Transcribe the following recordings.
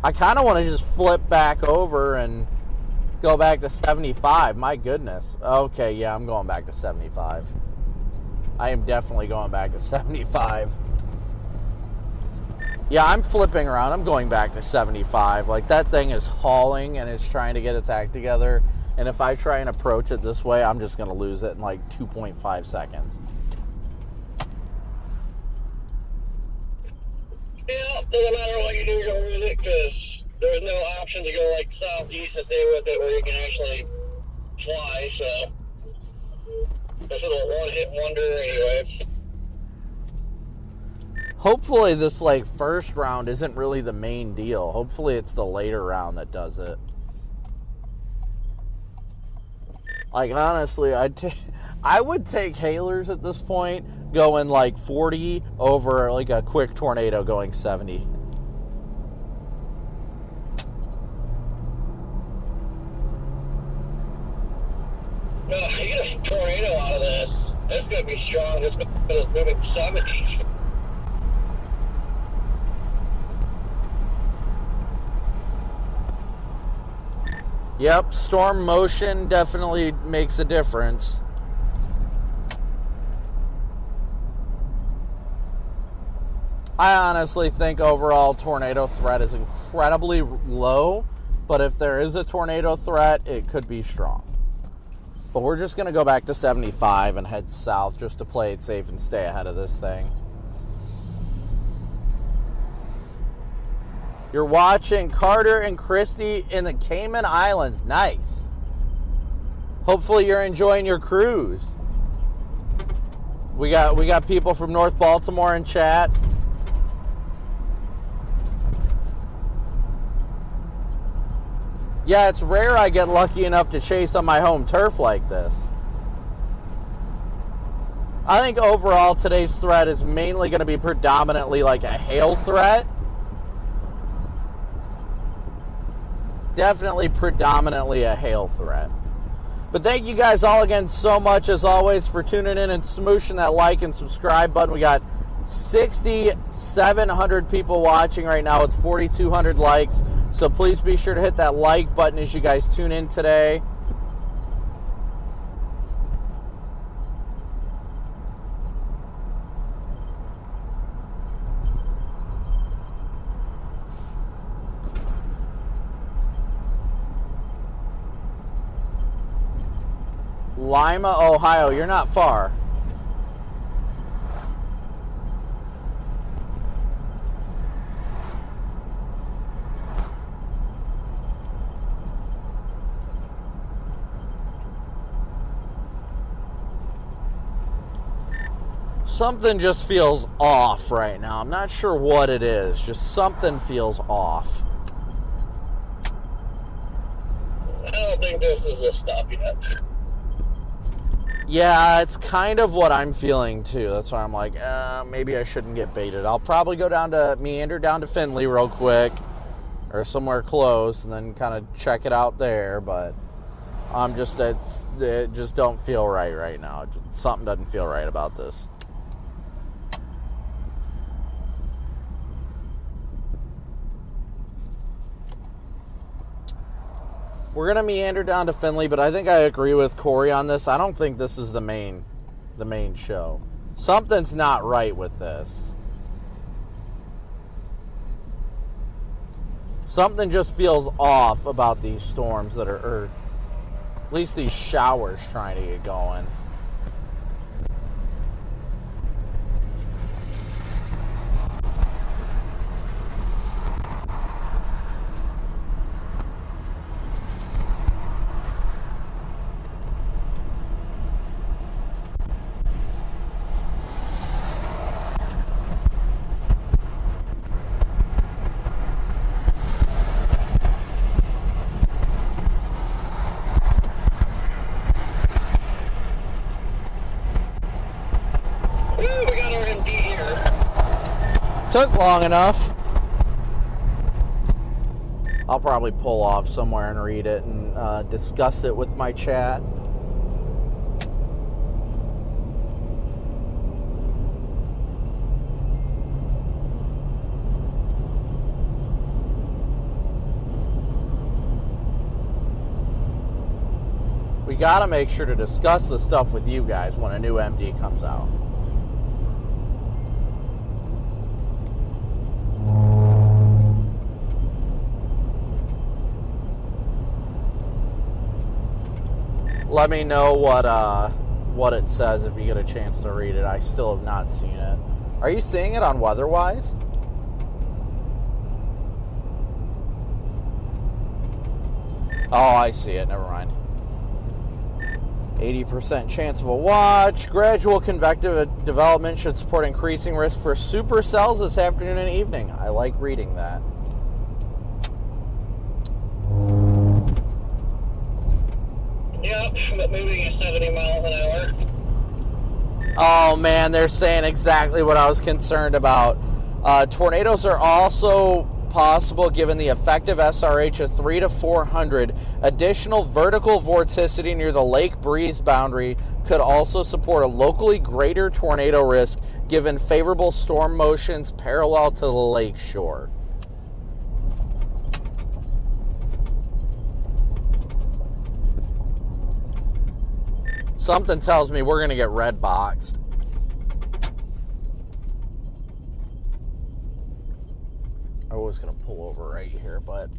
I kind of want to just flip back over and go back to 75. My goodness. Okay, yeah, I'm going back to 75. I am definitely going back to 75. Yeah, I'm flipping around. I'm going back to 75. Like, that thing is hauling and it's trying to get its act together. And if I try and approach it this way, I'm just going to lose it in like 2.5 seconds. Yeah, doesn't matter what you do with it, because there's no option to go like southeast and stay with it where you can actually fly, so this is a one-hit wonder anyway. Hopefully this like first round isn't really the main deal. Hopefully it's the later round that does it. Like, honestly, I would take hailers at this point, going like 40 over like a quick tornado going 70. No, you get a tornado out of this. It's going to be strong just because it's moving 70. Yep, storm motion definitely makes a difference. I honestly think overall tornado threat is incredibly low, but if there is a tornado threat, it could be strong. But we're just going to go back to 75 and head south just to play it safe and stay ahead of this thing. You're watching Carter and Christy in the Cayman Islands. Nice. Hopefully you're enjoying your cruise. We got people from North Baltimore in chat. Yeah, it's rare I get lucky enough to chase on my home turf like this. I think overall today's threat is mainly going to be predominantly like a hail threat. Definitely predominantly a hail threat. But thank you guys all again so much as always for tuning in and smooshing that like and subscribe button. We got 6,700 people watching right now with 4,200 likes. So please be sure to hit that like button as you guys tune in today. Lima, Ohio, you're not far. Something just feels off right now. I'm not sure what it is. Just something feels off. I don't think this is the stuff yet. Yeah, it's kind of what I'm feeling too. That's why I'm like, maybe I shouldn't get baited. I'll probably go meander down to Findlay real quick or somewhere close and then kind of check it out there. But it just don't feel right now. Something doesn't feel right about this. We're going to meander down to Findlay, but I think I agree with Corey on this. I don't think this is the main show. Something's not right with this. Something just feels off about these storms that or at least these showers trying to get going. Took long enough. I'll probably pull off somewhere and read it and discuss it with my chat. We got to make sure to discuss the stuff with you guys when a new MD comes out. Let me know what it says if you get a chance to read it. I still have not seen it. Are you seeing it on WeatherWise? Oh, I see it. Never mind. 80% chance of a watch. Gradual convective development should support increasing risk for supercells this afternoon and evening. I like reading that. Yep, but moving at 70 miles an hour. Oh, man, they're saying exactly what I was concerned about. Tornadoes are also possible given the effective SRH of 3 to 400. Additional vertical vorticity near the lake breeze boundary could also support a locally greater tornado risk given favorable storm motions parallel to the lake shore. Something tells me we're going to get red boxed. I was going to pull over right here, but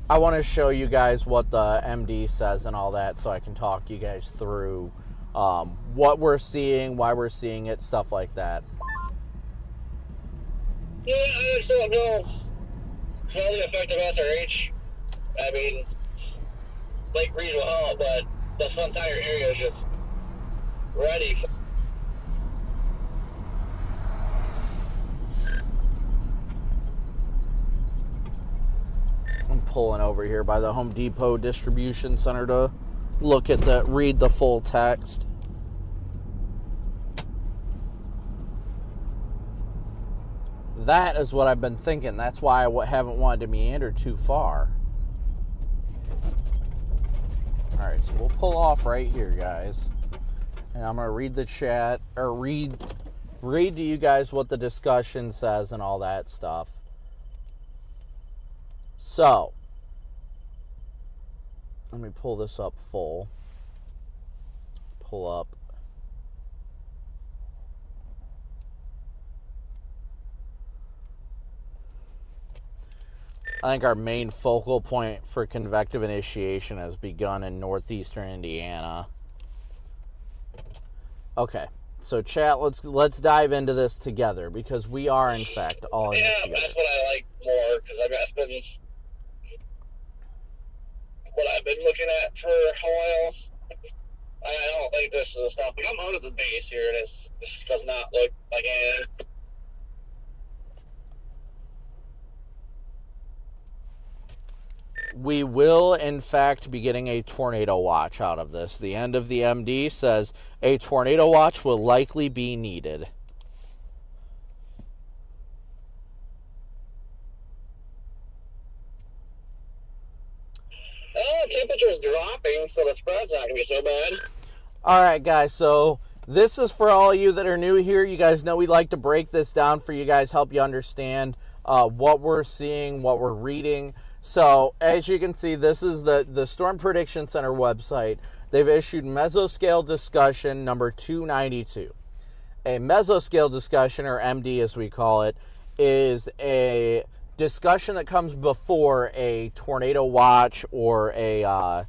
I want to show you guys what the MD says and all that so I can talk you guys through what we're seeing, why we're seeing it, stuff like that. Yeah, I just don't know how the effective SRH. I mean, Lake Breeze will help, but this entire area is just ready for. I'm pulling over here by the Home Depot distribution center to read the full text. That is what I've been thinking. That's why I haven't wanted to meander too far. Alright, so we'll pull off right here, guys. And I'm going to read the chat, or read to you guys what the discussion says and all that stuff. So, let me pull this up full. Pull up. I think our main focal point for convective initiation has begun in northeastern Indiana. Okay, so chat, let's dive into this together because we are in fact all in this together. That's what I like more because that's been what I've been looking at for a while. I don't think this is the stuff. Like, I'm out of the base here, and this does not look like anything. We will, in fact, be getting a tornado watch out of this. The end of the MD says a tornado watch will likely be needed. Temperature's dropping, so the spread's not going to be so bad. All right, guys, so this is for all of you that are new here. You guys know we like to break this down for you guys, help you understand what we're seeing, what we're reading. So, as you can see, this is the Storm Prediction Center website. They've issued Mesoscale Discussion number 292. A mesoscale discussion, or MD as we call it, is a discussion that comes before a tornado watch or a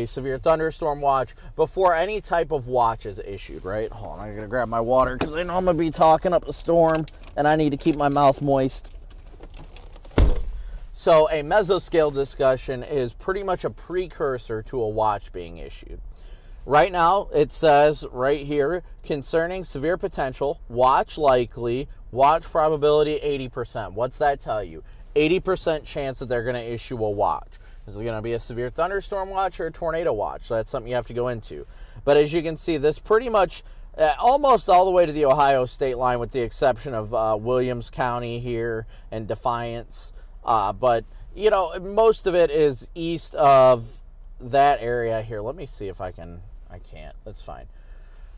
severe thunderstorm watch, before any type of watch is issued, right? Hold on, I'm going to grab my water because I know I'm going to be talking up a storm and I need to keep my mouth moist. So a mesoscale discussion is pretty much a precursor to a watch being issued. Right now, it says right here, concerning severe potential, watch likely, watch probability 80%. What's that tell you? 80% chance that they're going to issue a watch. Is it going to be a severe thunderstorm watch or a tornado watch? So that's something you have to go into. But as you can see, this pretty much almost all the way to the Ohio state line with the exception of Williams County here and Defiance. But, you know, most of it is east of that area here. Let me see if I can. I can't. That's fine.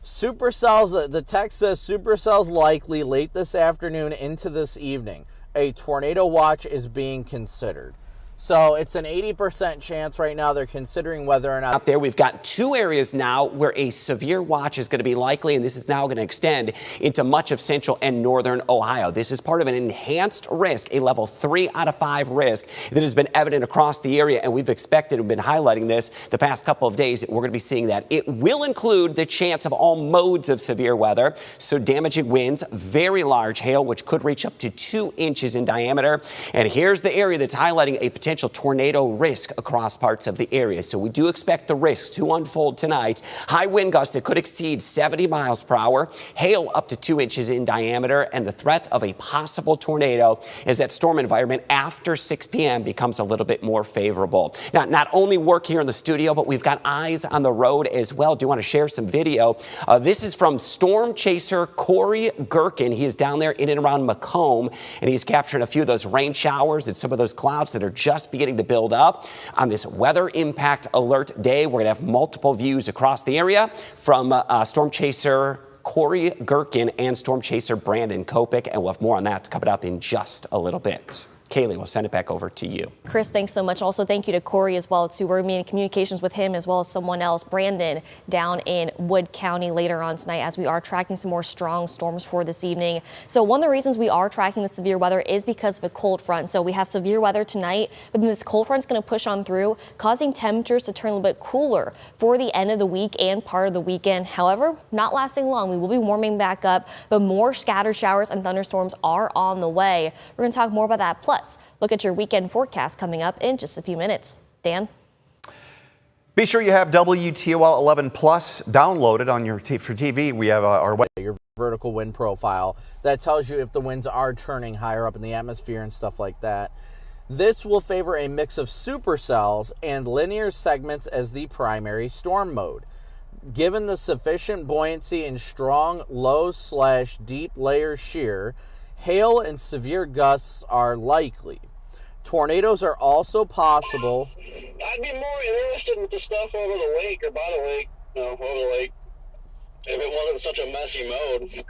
Supercells, the text says supercells likely late this afternoon into this evening. A tornado watch is being considered. So it's an 80% chance right now. They're considering whether or not. Out there, we've got 2 areas now where a severe watch is going to be likely, and this is now going to extend into much of central and northern Ohio. This is part of an enhanced risk, a level 3 out of 5 risk that has been evident across the area, and we've expected and been highlighting this the past couple of days. We're going to be seeing that. It will include the chance of all modes of severe weather, so damaging winds, very large hail, which could reach up to 2 inches in diameter. And here's the area that's highlighting a potential tornado risk across parts of the area. So we do expect the risks to unfold tonight. High wind gusts that could exceed 70 miles per hour, hail up to 2 inches in diameter, and the threat of a possible tornado as that storm environment after 6 p.m. becomes a little bit more favorable. Now, not only work here in the studio, but we've got eyes on the road as well. Do want to share some video. This is from storm chaser Corey Gerken. He is down there in and around Macomb, and he's capturing a few of those rain showers and some of those clouds that are just beginning to build up. On this weather impact alert day, we're going to have multiple views across the area from storm chaser Corey Gerken and storm chaser Brandon Copic, and we'll have more on that coming up in just a little bit. Kaylee, we'll send it back over to you. Chris, thanks so much. Also, thank you to Corey as well, too. We're going to be in communications with him as well as someone else, Brandon, down in Wood County later on tonight as we are tracking some more strong storms for this evening. So one of the reasons we are tracking the severe weather is because of a cold front. So we have severe weather tonight, but then this cold front is going to push on through, causing temperatures to turn a little bit cooler for the end of the week and part of the weekend. However, not lasting long. We will be warming back up, but more scattered showers and thunderstorms are on the way. We're going to talk more about that. Plus, look at your weekend forecast coming up in just a few minutes. Dan? Be sure you have WTOL 11 Plus downloaded on your for TV. We have our your vertical wind profile that tells you if the winds are turning higher up in the atmosphere and stuff like that. This will favor a mix of supercells and linear segments as the primary storm mode. Given the sufficient buoyancy and strong low/deep layer shear, hail and severe gusts are likely. Tornadoes are also possible. I'd be more interested with the stuff over the lake or by the lake, over the lake, if it wasn't such a messy mode.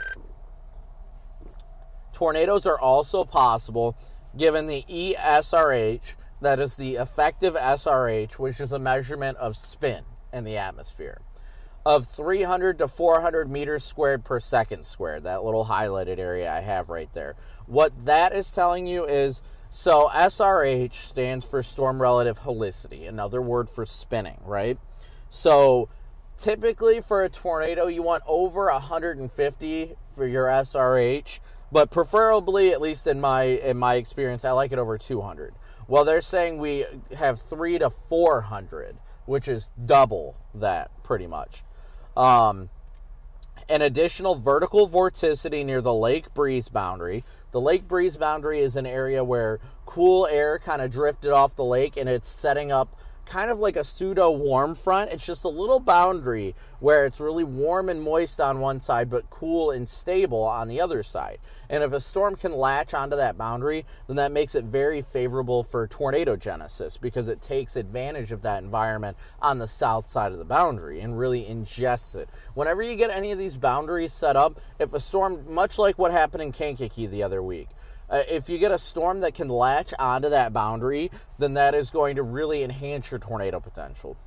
Tornadoes are also possible given the ESRH, that is the effective SRH, which is a measurement of spin in the atmosphere, of 300 to 400 meters squared per second squared, that little highlighted area I have right there. What that is telling you is, so SRH stands for storm relative helicity, another word for spinning, right? So typically for a tornado, you want over 150 for your SRH, but preferably, at least in my experience, I like it over 200. Well, they're saying we have 300 to 400, which is double that pretty much. An additional vertical vorticity near the lake breeze boundary. The lake breeze boundary is an area where cool air kind of drifted off the lake and it's setting up kind of like a pseudo warm front. It's just a little boundary where it's really warm and moist on one side but cool and stable on the other side. And if a storm can latch onto that boundary, then that makes it very favorable for tornado genesis because it takes advantage of that environment on the south side of the boundary and really ingests it. Whenever you get any of these boundaries set up, if a storm, much like what happened in Kankakee the other week, if you get a storm that can latch onto that boundary, then that is going to really enhance your tornado potential.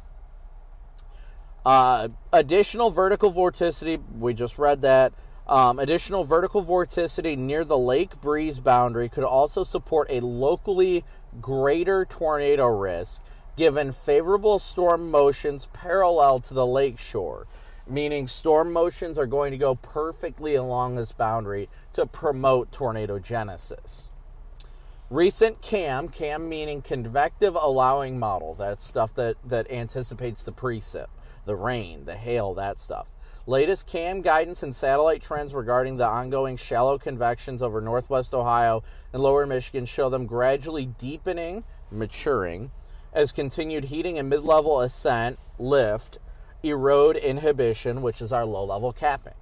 Additional vertical vorticity, we just read that. Additional vertical vorticity near the lake breeze boundary could also support a locally greater tornado risk given favorable storm motions parallel to the lake shore, meaning storm motions are going to go perfectly along this boundary to promote tornado genesis. Recent CAM meaning convective allowing model, that's stuff that anticipates the precip, the rain, the hail, that stuff. Latest CAM guidance and satellite trends regarding the ongoing shallow convections over northwest Ohio and lower Michigan show them gradually deepening, maturing, as continued heating and mid-level ascent, lift, erode inhibition, which is our low-level capping.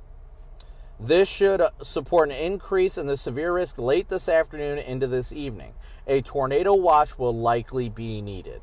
This should support an increase in the severe risk late this afternoon into this evening. A tornado watch will likely be needed.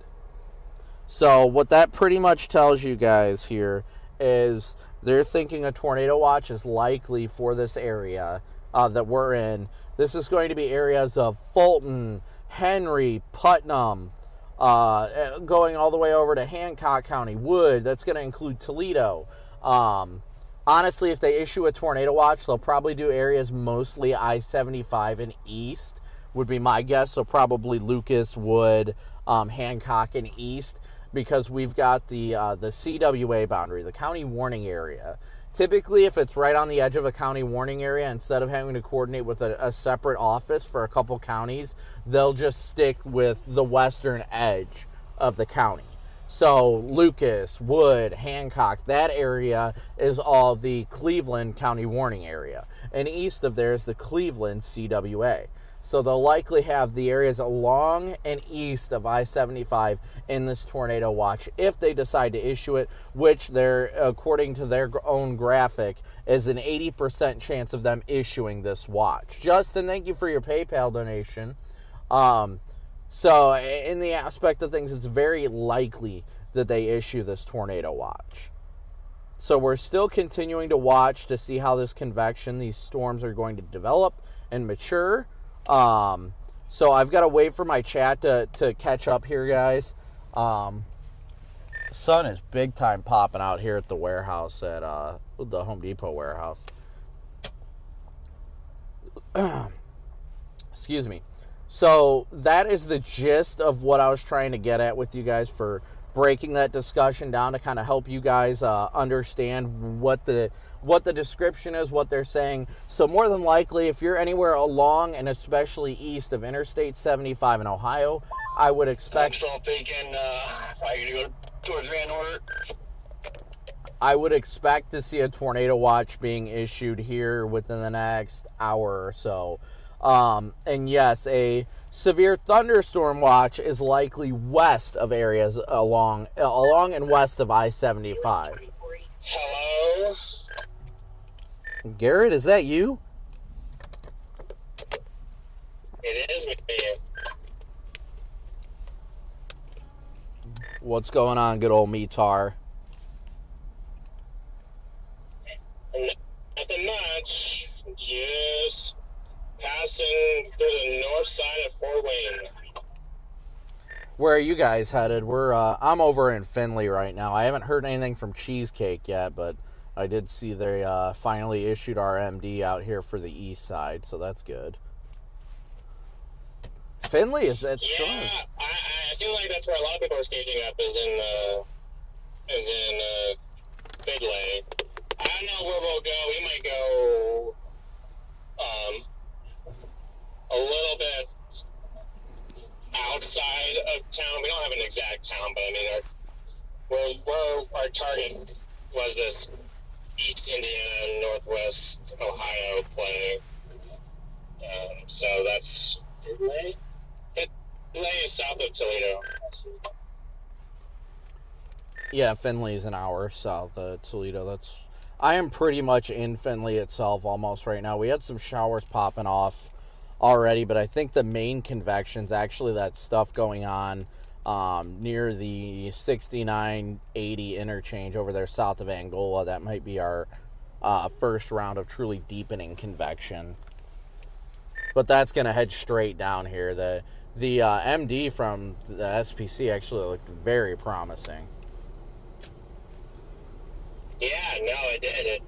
So what that pretty much tells you guys here is they're thinking a tornado watch is likely for this area that we're in. This is going to be areas of Fulton, Henry, Putnam, going all the way over to Hancock County, Wood. That's going to include Toledo. Honestly, if they issue a tornado watch, they'll probably do areas mostly I-75 and east, would be my guess. So probably Lucas, Wood, Hancock, and east, because we've got the CWA boundary, the county warning area. Typically, if it's right on the edge of a county warning area, instead of having to coordinate with a separate office for a couple counties, they'll just stick with the western edge of the county. So Lucas, Wood, Hancock, that area is all the Cleveland County warning area. And east of there is the Cleveland CWA. So they'll likely have the areas along and east of I-75 in this tornado watch if they decide to issue it, which they're, according to their own graphic, is an 80% chance of them issuing this watch. Justin, thank you for your PayPal donation. So in the aspect of things, it's very likely that they issue this tornado watch. So we're still continuing to watch to see how this convection, these storms are going to develop and mature. So I've got to wait for my chat to catch up here, guys. Sun is big time popping out here at the warehouse at the Home Depot warehouse. Excuse me. So that is the gist of what I was trying to get at with you guys for breaking that discussion down to kind of help you guys understand what the description is, what they're saying. So more than likely, if you're anywhere along and especially east of Interstate 75 in Ohio, I would expect... I'm still thinking, probably going to go towards Van Order. I would expect to see a tornado watch being issued here within the next hour or so. And yes, a severe thunderstorm watch is likely west of areas along and west of I-75. Hello? Garrett, is that you? It is me. What's going on, good old Metar? Nothing much. Just passing through the north side of Fort Wayne. Where are you guys headed? I'm over in Findlay right now. I haven't heard anything from Cheesecake yet, but I did see they finally issued our MD out here for the east side, so that's good. Findlay, is that strong? Yeah, I seem like that's where a lot of people are staging up, is in Findlay. I don't know where we'll go. We might go a little bit outside of town. We don't have an exact town, but I mean, our target was this East Indiana, Northwest Ohio play. So that's Findlay. Findlay is south of Toledo. Yeah, Findlay is an hour south of Toledo. I am pretty much in Findlay itself almost right now. We had some showers popping off already, but I think the main convection's actually that stuff going on near the 69-80 interchange over there south of Angola. That might be our first round of truly deepening convection. But that's going to head straight down here. The MD from the SPC actually looked very promising. Yeah, no, it did. It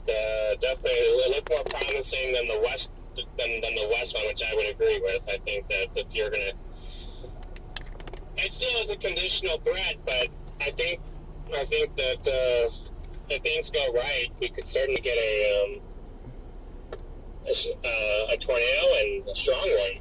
definitely looked more promising than the west one, which I would agree with. I think that if you're gonna, it still is a conditional threat, but I think that if things go right, we could certainly get a tornado, and a strong one.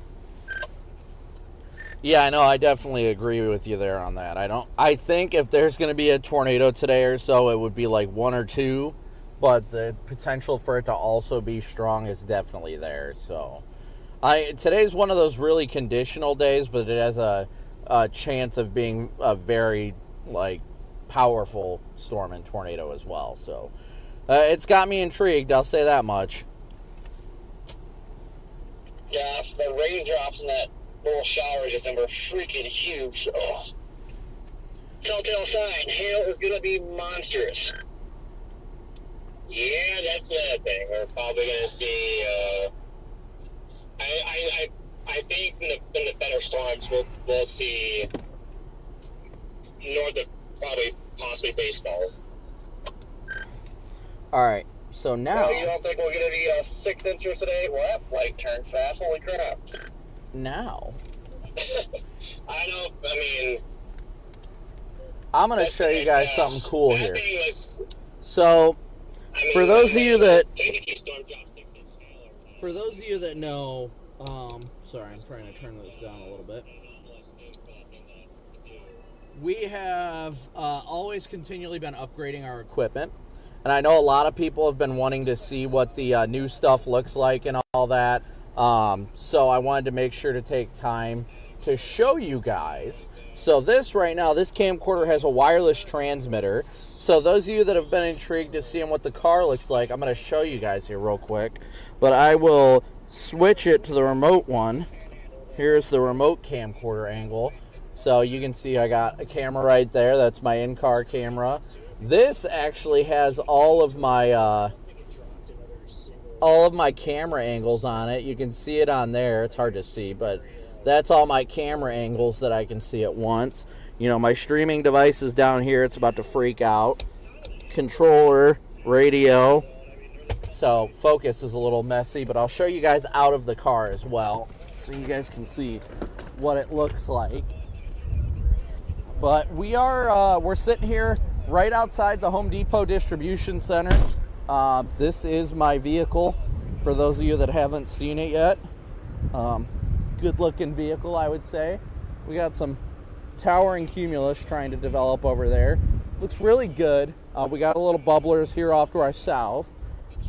Yeah, I know. I definitely agree with you there on that. I think if there's going to be a tornado today or so, it would be like one or two, but the potential for it to also be strong is definitely there. So, today's one of those really conditional days, but it has a chance of being a very powerful storm and tornado as well. So, it's got me intrigued. I'll say that much. Yeah, the raindrops in that little shower just were freaking huge. Oh. Telltale sign, hail is going to be monstrous. Yeah, that's the thing. We're probably going to see, I think in the better storms, we'll see north of probably possibly baseball. All right. So now, You don't think we'll get any 6 inches today? Well, that light turned fast. Holy crap. now, I know, I mean... I'm going to show you guys something cool that here. thing was, So, I mean, for those of you that, KDK storm dropped 6 inches hail. for those of you that know, sorry, I'm trying to turn this down a little bit. We have always continually been upgrading our equipment. And I know a lot of people have been wanting to see what the new stuff looks like and all that. So I wanted to make sure to take time to show you guys. So this right now, this camcorder has a wireless transmitter. So those of you that have been intrigued to seeing what the car looks like, I'm going to show you guys here real quick. But I will switch it to the remote one. Here's the remote camcorder angle. So you can see I got a camera right there. That's my in-car camera. This actually has all of my camera angles on it. You can see it on there. It's hard to see, but that's all my camera angles that I can see at once. You know, my streaming device is down here. It's about to freak out. Controller, radio. So focus is a little messy, but I'll show you guys out of the car as well, so you guys can see what it looks like. But we're sitting here right outside the Home Depot distribution center. This is my vehicle, for those of you that haven't seen it yet. Good looking vehicle, I would say. We got some towering cumulus trying to develop over there. Looks really good. We got a little bubblers here off to our south,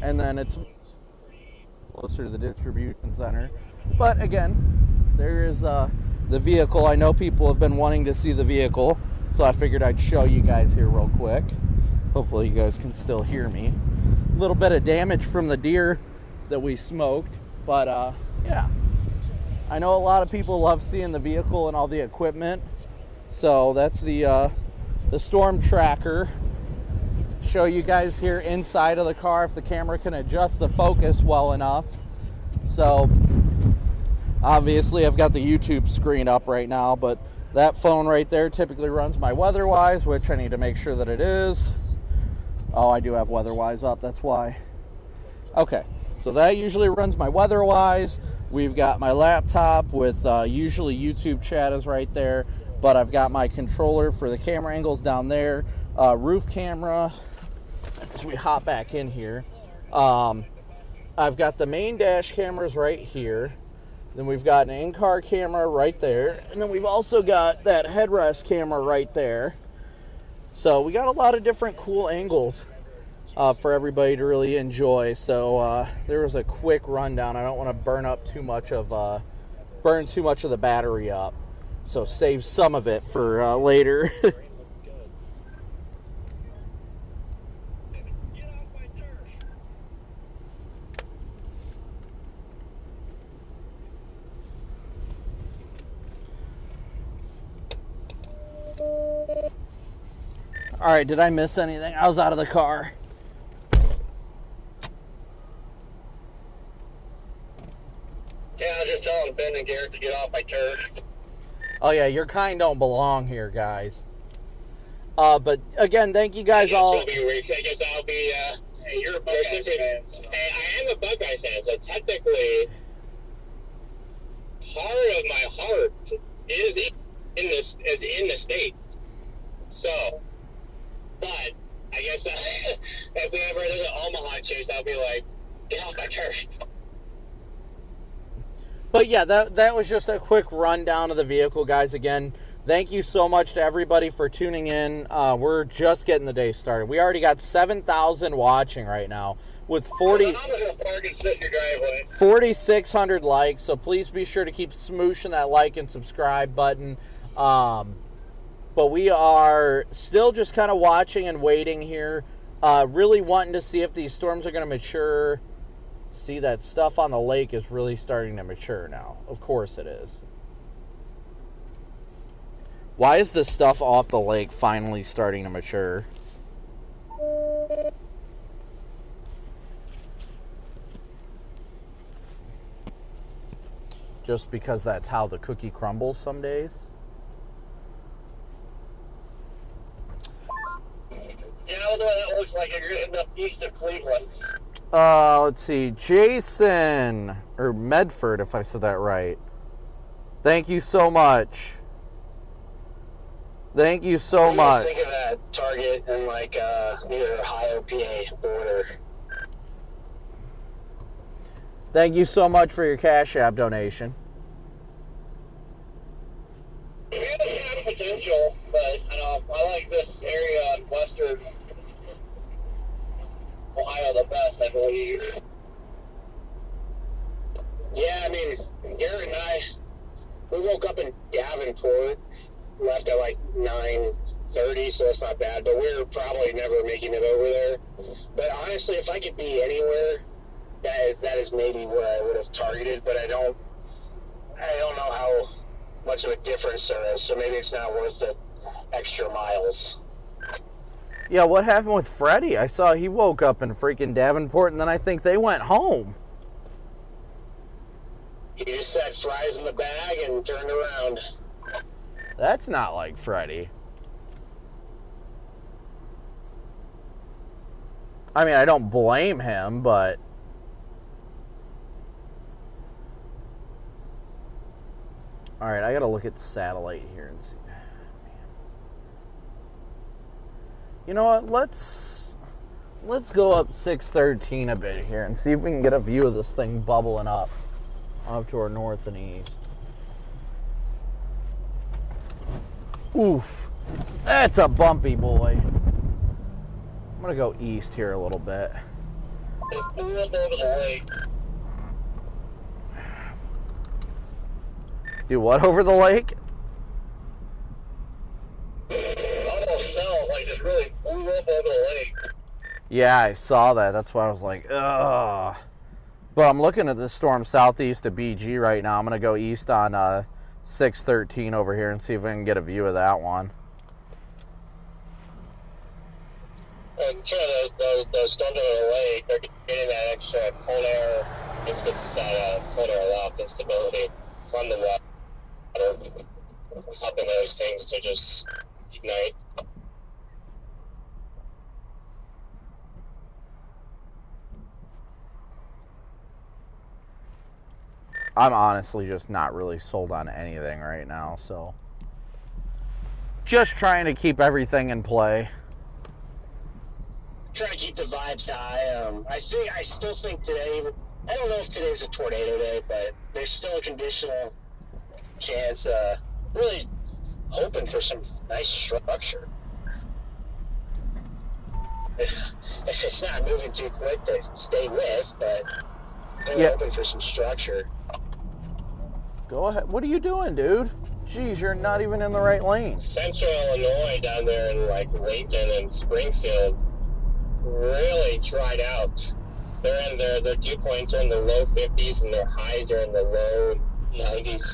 and then it's closer to the distribution center. But again, there is the vehicle. I know people have been wanting to see the vehicle, so I figured I'd show you guys here real quick. Hopefully you guys can still hear me. A little bit of damage from the deer that we smoked, but yeah. I know a lot of people love seeing the vehicle and all the equipment. So that's the storm tracker. Show you guys here inside of the car if the camera can adjust the focus well enough. So obviously I've got the YouTube screen up right now, but that phone right there typically runs my WeatherWise, which I need to make sure that it is. Oh, I do have WeatherWise up, that's why. Okay, so that usually runs my WeatherWise. We've got my laptop with usually YouTube chat is right there, but I've got my controller for the camera angles down there, roof camera, as we hop back in here. I've got the main dash cameras right here. Then we've got an in-car camera right there. And then we've also got that headrest camera right there. So we got a lot of different cool angles for everybody to really enjoy. So there was a quick rundown. I don't want to burn too much of the battery up. So save some of it for later. All right, did I miss anything? I was out of the car. Yeah, I was just telling Ben and Garrett to get off my turf. Oh yeah, your kind don't belong here, guys. But again, thank you guys all. I guess I'll be. Hey, you're a Buckeyes fan. So. Hey, I am a Buckeyes fan, so technically, part of my heart is in the state. So, but I guess if we ever there's an Omaha chase, I'll be like, get off my turf. But yeah, that was just a quick rundown of the vehicle, guys. Again, thank you so much to everybody for tuning in. We're just getting the day started. We already got 7,000 watching right now with 4,600 likes. So please be sure to keep smooshing that like and subscribe button. But we are still just kind of watching and waiting here, really wanting to see if these storms are going to mature. See, that stuff on the lake is really starting to mature now. Of course it is. Why is this stuff off the lake finally starting to mature? Just because that's how the cookie crumbles some days? like you're getting up east of Cleveland. Let's see. Jason, or Medford, if I said that right. Thank you so much. Thank you so much. Think of that target in like near Ohio, PA border. Thank you so much for your Cash App donation. It has potential, but I like this area in western Ohio the best, I believe. Yeah, I mean, Garrett and I, we woke up in Davenport, left at like 9:30, so that's not bad, but we're probably never making it over there. But honestly, if I could be anywhere, that is maybe where I would have targeted, but I don't know how much of a difference there is, so maybe it's not worth the extra miles. Yeah, what happened with Freddie? I saw he woke up in freaking Davenport, and then I think they went home. He just said fries in the bag and turned around. That's not like Freddie. I mean, I don't blame him, but... Alright, I gotta look at satellite here and see. You know what? Let's go up 613 a bit here and see if we can get a view of this thing bubbling up to our north and east. Oof. That's a bumpy boy. I'm gonna go east here a little bit. Do what over the lake? Almost south, like just really blew up over the lake. Yeah, I saw that. That's why I was like, ugh. But I'm looking at this storm southeast of BG right now. I'm going to go east on 613 over here and see if I can get a view of that one. And sure, those storms over the lake, they're getting that extra cold air, cold air loft instability from the water, helping those things to just ignite. I'm honestly just not really sold on anything right now, so just trying to keep everything in play. Trying to keep the vibes high. I still think today, I don't know if today's a tornado day, but there's still a conditional chance, really hoping for some nice structure. If it's not moving too quick to stay with, but really hoping for some structure. Go ahead. What are you doing, dude? Jeez, you're not even in the right lane. Central Illinois down there in like Lincoln and Springfield really dried out. Their dew points are in the low 50s and their highs are in the low 90s.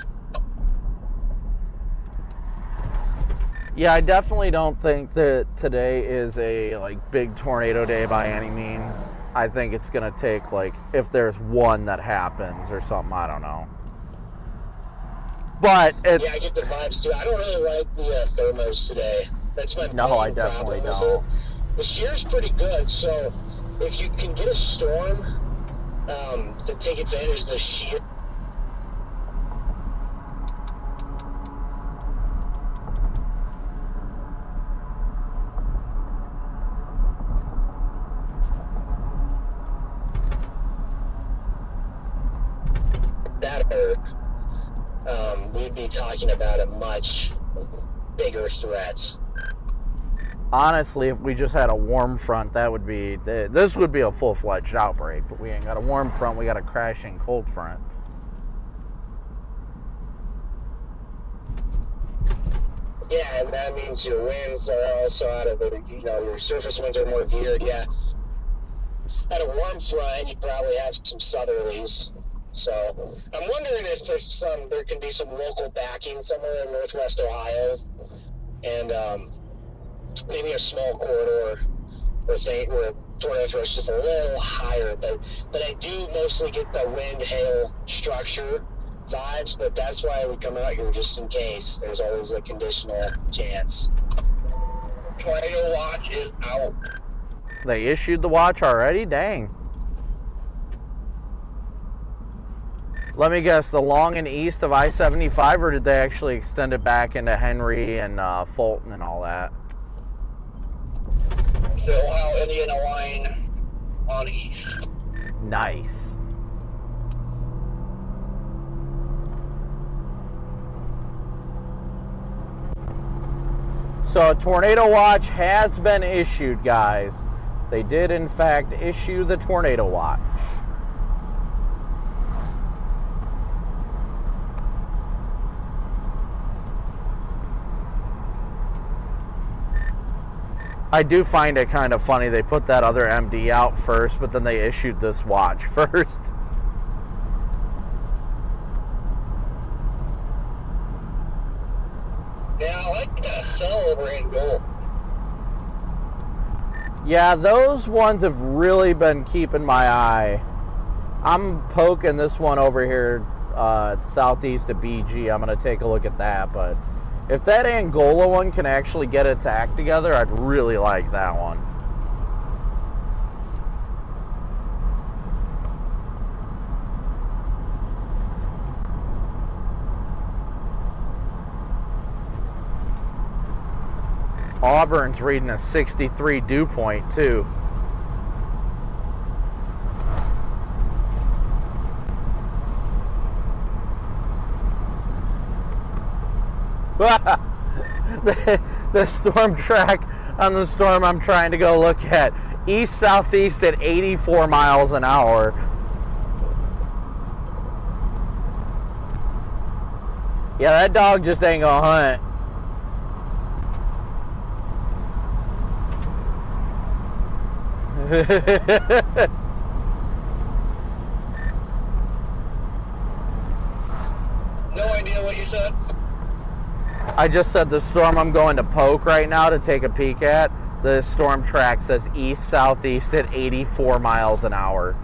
Yeah, I definitely don't think that today is a big tornado day by any means. I think it's gonna take if there's one that happens or something, I don't know. But yeah, I get the vibes too. I don't really like the thermos today. That's my no, I definitely don't. The shear's pretty good, so if you can get a storm to take advantage of the shear. We'd be talking about a much bigger threat. Honestly, if we just had a warm front, that would be, this would be a full-fledged outbreak, but we ain't got a warm front, we got a crashing cold front. Yeah, and that means your winds are also out of the, your surface winds are more veered, yeah. At a warm front, you probably have some southerlies. So I'm wondering if there can be some local backing somewhere in northwest Ohio, and maybe a small corridor where tornado threat is just a little higher. But I do mostly get the wind, hail, structure vibes. But that's why we come out here just in case. There's always a conditional chance. Tornado watch is out. They issued the watch already? Dang. Let me guess, the long and east of I-75, or did they actually extend it back into Henry and Fulton and all that? So Ohio Indiana line on east. Nice. So a tornado watch has been issued, guys. They did, in fact, issue the tornado watch. I do find it kind of funny they put that other MD out first, but then they issued this watch first. Yeah, I like that cell over in gold. Yeah, those ones have really been keeping my eye. I'm poking this one over here southeast of BG. I'm going to take a look at that, but if that Angola one can actually get its act together, I'd really like that one. Auburn's reading a 63 dew point, too. The storm track on the storm I'm trying to go look at. East-southeast at 84 miles an hour. Yeah, that dog just ain't gonna hunt. No idea what you said. I just said the storm I'm going to poke right now to take a peek at, the storm track says east-southeast at 84 miles an hour.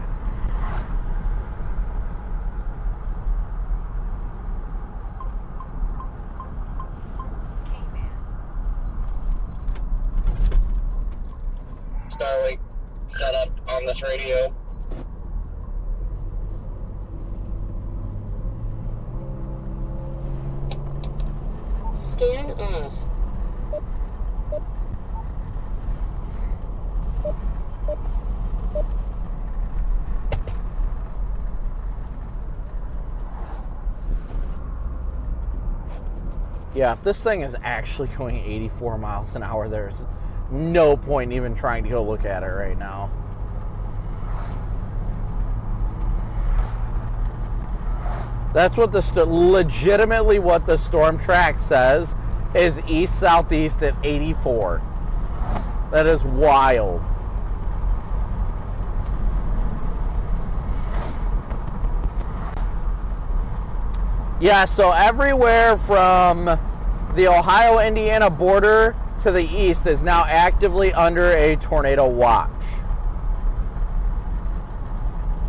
Starlink set up on this radio. Scan off. Yeah, if this thing is actually going 84 miles an hour, there's no point in even trying to go look at it right now. That's what legitimately what the storm track says is east-southeast at 84. That is wild. Yeah, so everywhere from the Ohio-Indiana border to the east is now actively under a tornado watch.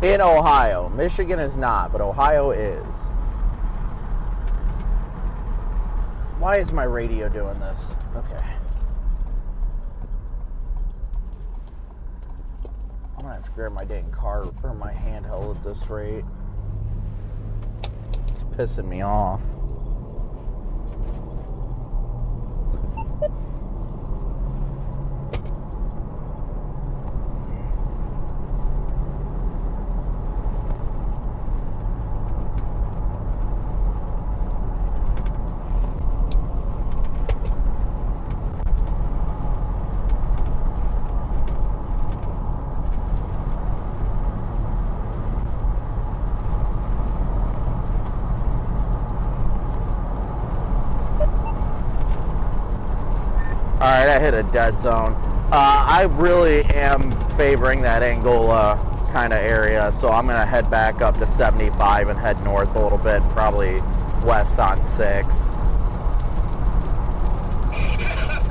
In Ohio. Michigan is not, but Ohio is. Why is my radio doing this? Okay. I'm gonna have to grab my dang car or my handheld at this rate. It's pissing me off. Alright, I hit a dead zone. I really am favoring that Angola kind of area, so I'm going to head back up to 75 and head north a little bit, and probably west on 6.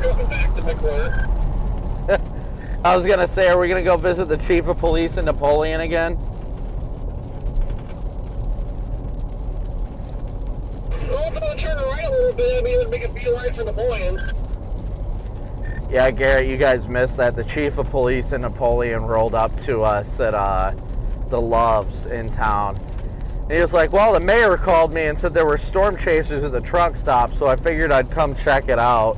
Going back to McClure. I was going to say, are we going to go visit the chief of police in Napoleon again? Well, if I turn right a little bit, I'd be able to make a beeline for Napoleon. Yeah, Garrett, you guys missed that. The chief of police in Napoleon rolled up to us at the Loves in town. And he was like, well, the mayor called me and said there were storm chasers at the truck stop, so I figured I'd come check it out.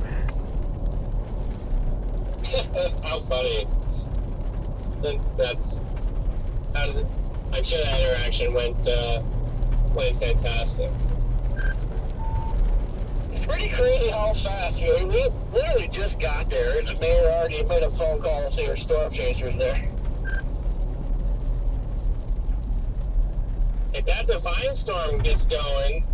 How funny. I'm sure that interaction went fantastic. It's pretty crazy how fast. We literally just got there, and the mayor already made a phone call to see our storm chasers there. If that Defiance storm gets going,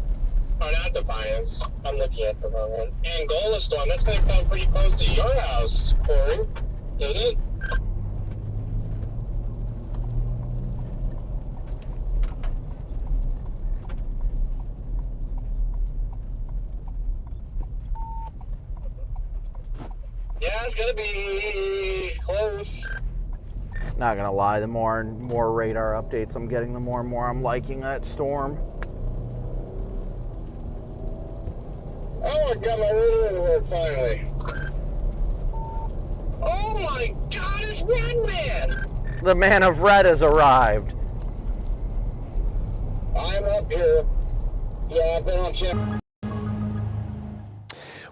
or not Defiance, I'm looking at the wrong one, Angola storm, that's going to come pretty close to your house, Corey, isn't it? Yeah, it's going to be close. Not gonna lie, the more and more radar updates I'm getting, the more and more I'm liking that storm. Oh, I got my radio to work finally. Oh my God, it's Redman! The man of red has arrived. I'm up here. Yeah, I've been on channel.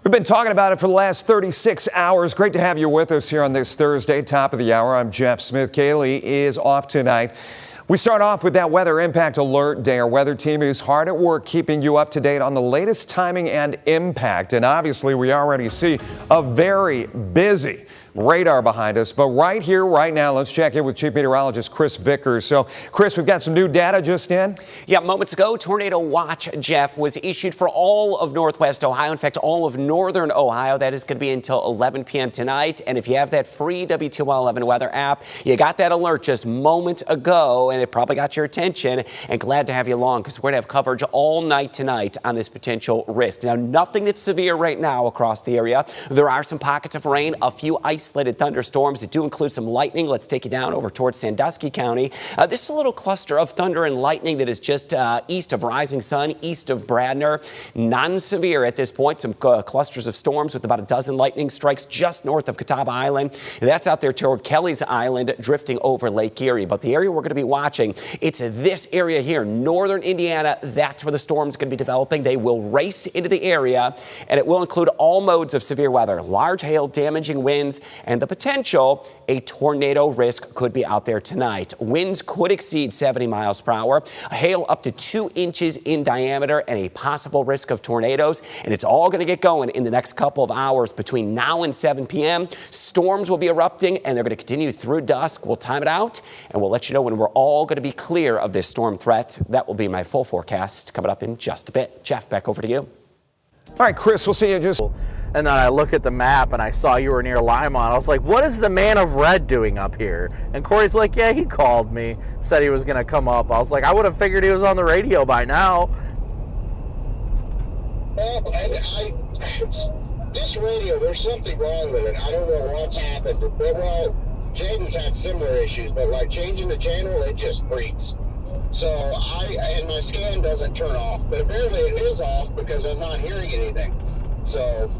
We've been talking about it for the last 36 hours. Great to have you with us here on this Thursday, top of the hour. I'm Jeff Smith. Kaylee is off tonight. We start off with that weather impact alert day. Our weather team is hard at work keeping you up to date on the latest timing and impact. And obviously, we already see a very busy radar behind us. But right here, right now, let's check in with Chief Meteorologist Chris Vickers. So, Chris, we've got some new data just in. Yeah, moments ago, Tornado Watch, Jeff, was issued for all of Northwest Ohio. In fact, all of Northern Ohio. That is going to be until 11 p.m. tonight. And if you have that free WTOL 11 weather app, you got that alert just moments ago, and it probably got your attention. And glad to have you along, because we're going to have coverage all night tonight on this potential risk. Now, nothing that's severe right now across the area. There are some pockets of rain, a few isolated thunderstorms that do include some lightning. Let's take you down over towards Sandusky County. This is a little cluster of thunder and lightning that is just east of Rising Sun, east of Bradner. Non-severe at this point. Some clusters of storms with about a dozen lightning strikes just north of Catawba Island. That's out there toward Kelly's Island, drifting over Lake Erie. But the area we're going to be watching, it's this area here, northern Indiana. That's where the storm's going to be developing. They will race into the area, and it will include all modes of severe weather. Large hail, damaging winds, and the potential a tornado risk could be out there tonight. Winds could exceed 70 miles per hour, hail up to 2 inches in diameter, and a possible risk of tornadoes. And it's all going to get going in the next couple of hours between now and 7 p.m. Storms will be erupting, and they're going to continue through dusk. We'll time it out, and we'll let you know when we're all going to be clear of this storm threat. That will be my full forecast coming up in just a bit. Jeff, back over to you. All right, Chris, we'll see you just... And then I look at the map and I saw you were near Limon. I was like, what is the man of red doing up here? And Corey's like, yeah, he called me, said he was going to come up. I was like, I would have figured he was on the radio by now. Well, this radio, there's something wrong with it. I don't know what's happened. Well, Jaden's had similar issues, but like changing the channel, it just freaks. So and my scan doesn't turn off, but apparently it is off because I'm not hearing anything. So,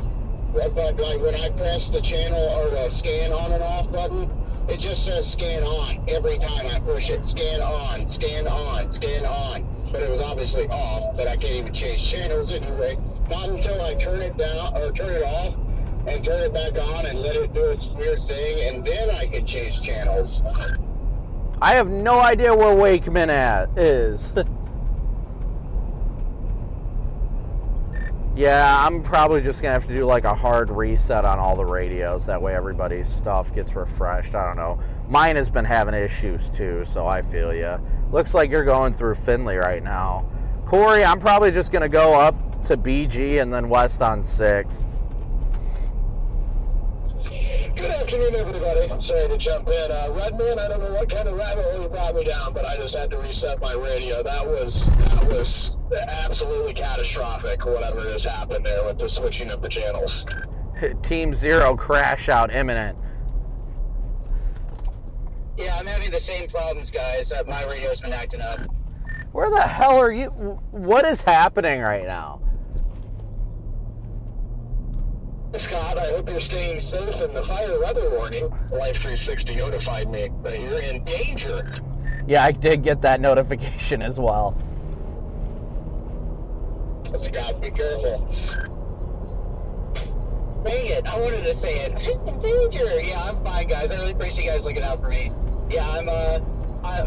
but like when I press the channel or the scan on and off button, it just says scan on every time I push it. Scan on, scan on, scan on. But it was obviously off, but I can't even change channels anyway. Not until I turn it down or turn it off and turn it back on and let it do its weird thing, and then I can change channels. I have no idea where Wakeman is. Yeah, I'm probably just going to have to do like a hard reset on all the radios. That way everybody's stuff gets refreshed. I don't know. Mine has been having issues too, so I feel you. Looks like you're going through Findlay right now. Corey, I'm probably just going to go up to BG and then west on 6. Good afternoon, everybody. I'm sorry to jump in. Redman, I don't know what kind of rabbit hole you brought me down, but I just had to reset my radio. That was absolutely catastrophic, whatever just happened there with the switching of the channels. Team 0 crash out imminent. Yeah, I'm having the same problems, guys. My radio's been acting up. Where the hell are you? What is happening right now? Scott, I hope you're staying safe in the fire weather warning. Life 360 notified me that you're in danger. Yeah, I did get that notification as well. Scott, be careful. Dang it, I wanted to say it. I'm in danger. Yeah, I'm fine, guys. I really appreciate you guys looking out for me. Yeah,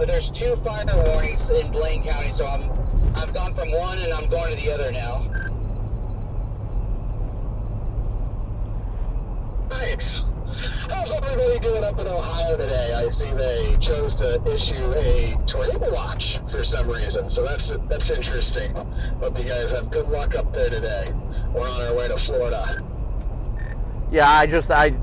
there's 2 fire warnings in Blaine County, so I've gone from one and I'm going to the other now. Nice. How's everybody doing up in Ohio today? I see they chose to issue a tornado watch for some reason, so that's interesting. Hope you guys have good luck up there today. We're on our way to Florida. Yeah,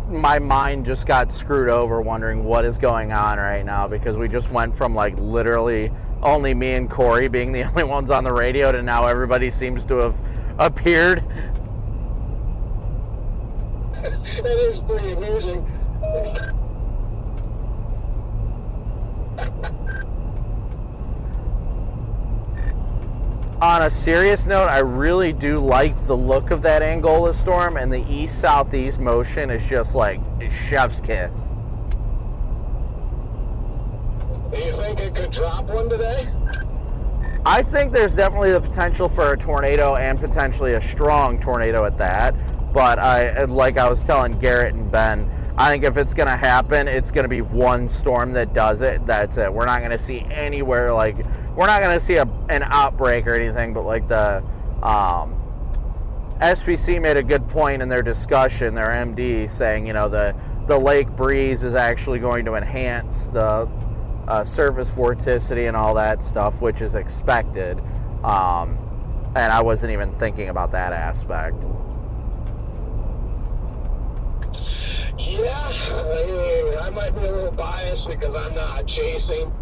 my mind just got screwed over wondering what is going on right now, because we just went from like literally only me and Corey being the only ones on the radio to now everybody seems to have appeared. That is pretty amusing. On a serious note, I really do like the look of that Angola storm, and the east-southeast motion is just like chef's kiss. Do you think it could drop one today? I think there's definitely the potential for a tornado, and potentially a strong tornado at that. But like I was telling Garrett and Ben, I think if it's going to happen, it's going to be one storm that does it. That's it. We're not going to see anywhere like, we're not going to see an outbreak or anything, but like the SPC made a good point in their discussion, their MD, saying, you know, the lake breeze is actually going to enhance the surface vorticity and all that stuff, which is expected. And I wasn't even thinking about that aspect. Yeah, I might be a little biased because I'm not chasing,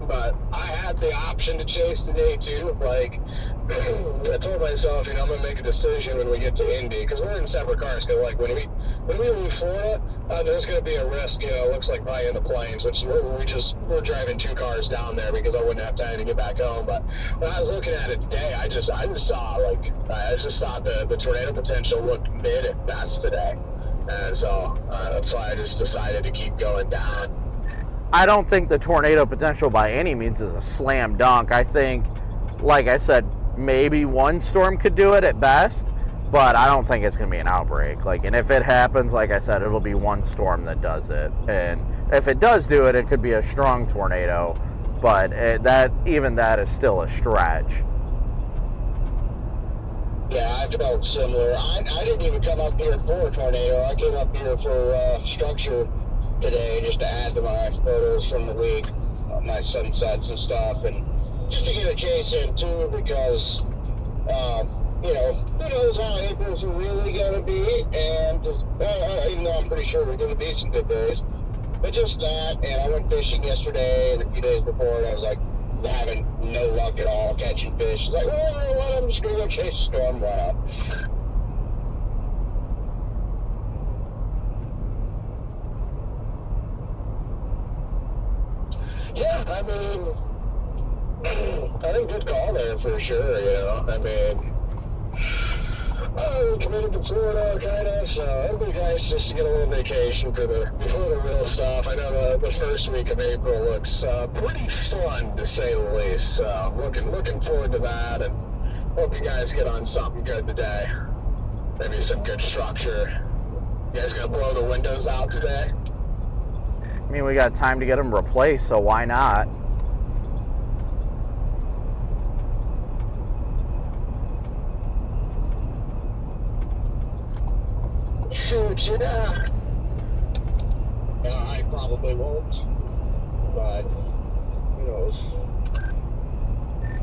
but I had the option to chase today too. Like, I told myself, you know, I'm gonna make a decision when we get to Indy, because we're in separate cars. Because like when we leave Florida, there's gonna be a risk. You know, it looks like probably in the plains, which we're driving 2 cars down there because I wouldn't have time to get back home. But when I was looking at it today, I just saw I just thought the tornado potential looked mid at best today. And so that's why I just decided to keep going down. I don't think the tornado potential by any means is a slam dunk. I think, like I said, maybe one storm could do it at best, but I don't think it's going to be an outbreak. Like, and if it happens, like I said, it'll be one storm that does it. And if it does do it, it could be a strong tornado, but that is still a stretch. Yeah, I felt similar. I didn't even come up here for a tornado. I came up here for structure today just to add to my photos from the week, my sunsets and stuff, and just to get a chase in too, because you know, who knows how April's really going to be, and just, even though I'm pretty sure there's going to be some good days, but just that. And I went fishing yesterday and a few days before, and I was like, having no luck at all catching fish. Like, well, you know what, I'm just gonna go chase a storm route. Yeah, I mean, I think good call there for sure. You know, I mean, we're committed to Florida, kind of, so it'll be nice just to get a little vacation before the real stuff. I know the first week of April looks pretty fun, to say the least. So looking forward to that, and hope you guys get on something good today. Maybe some good structure. You guys gonna blow the windows out today? I mean, we got time to get them replaced, so why not? Shoot, yeah. I probably won't, but who knows?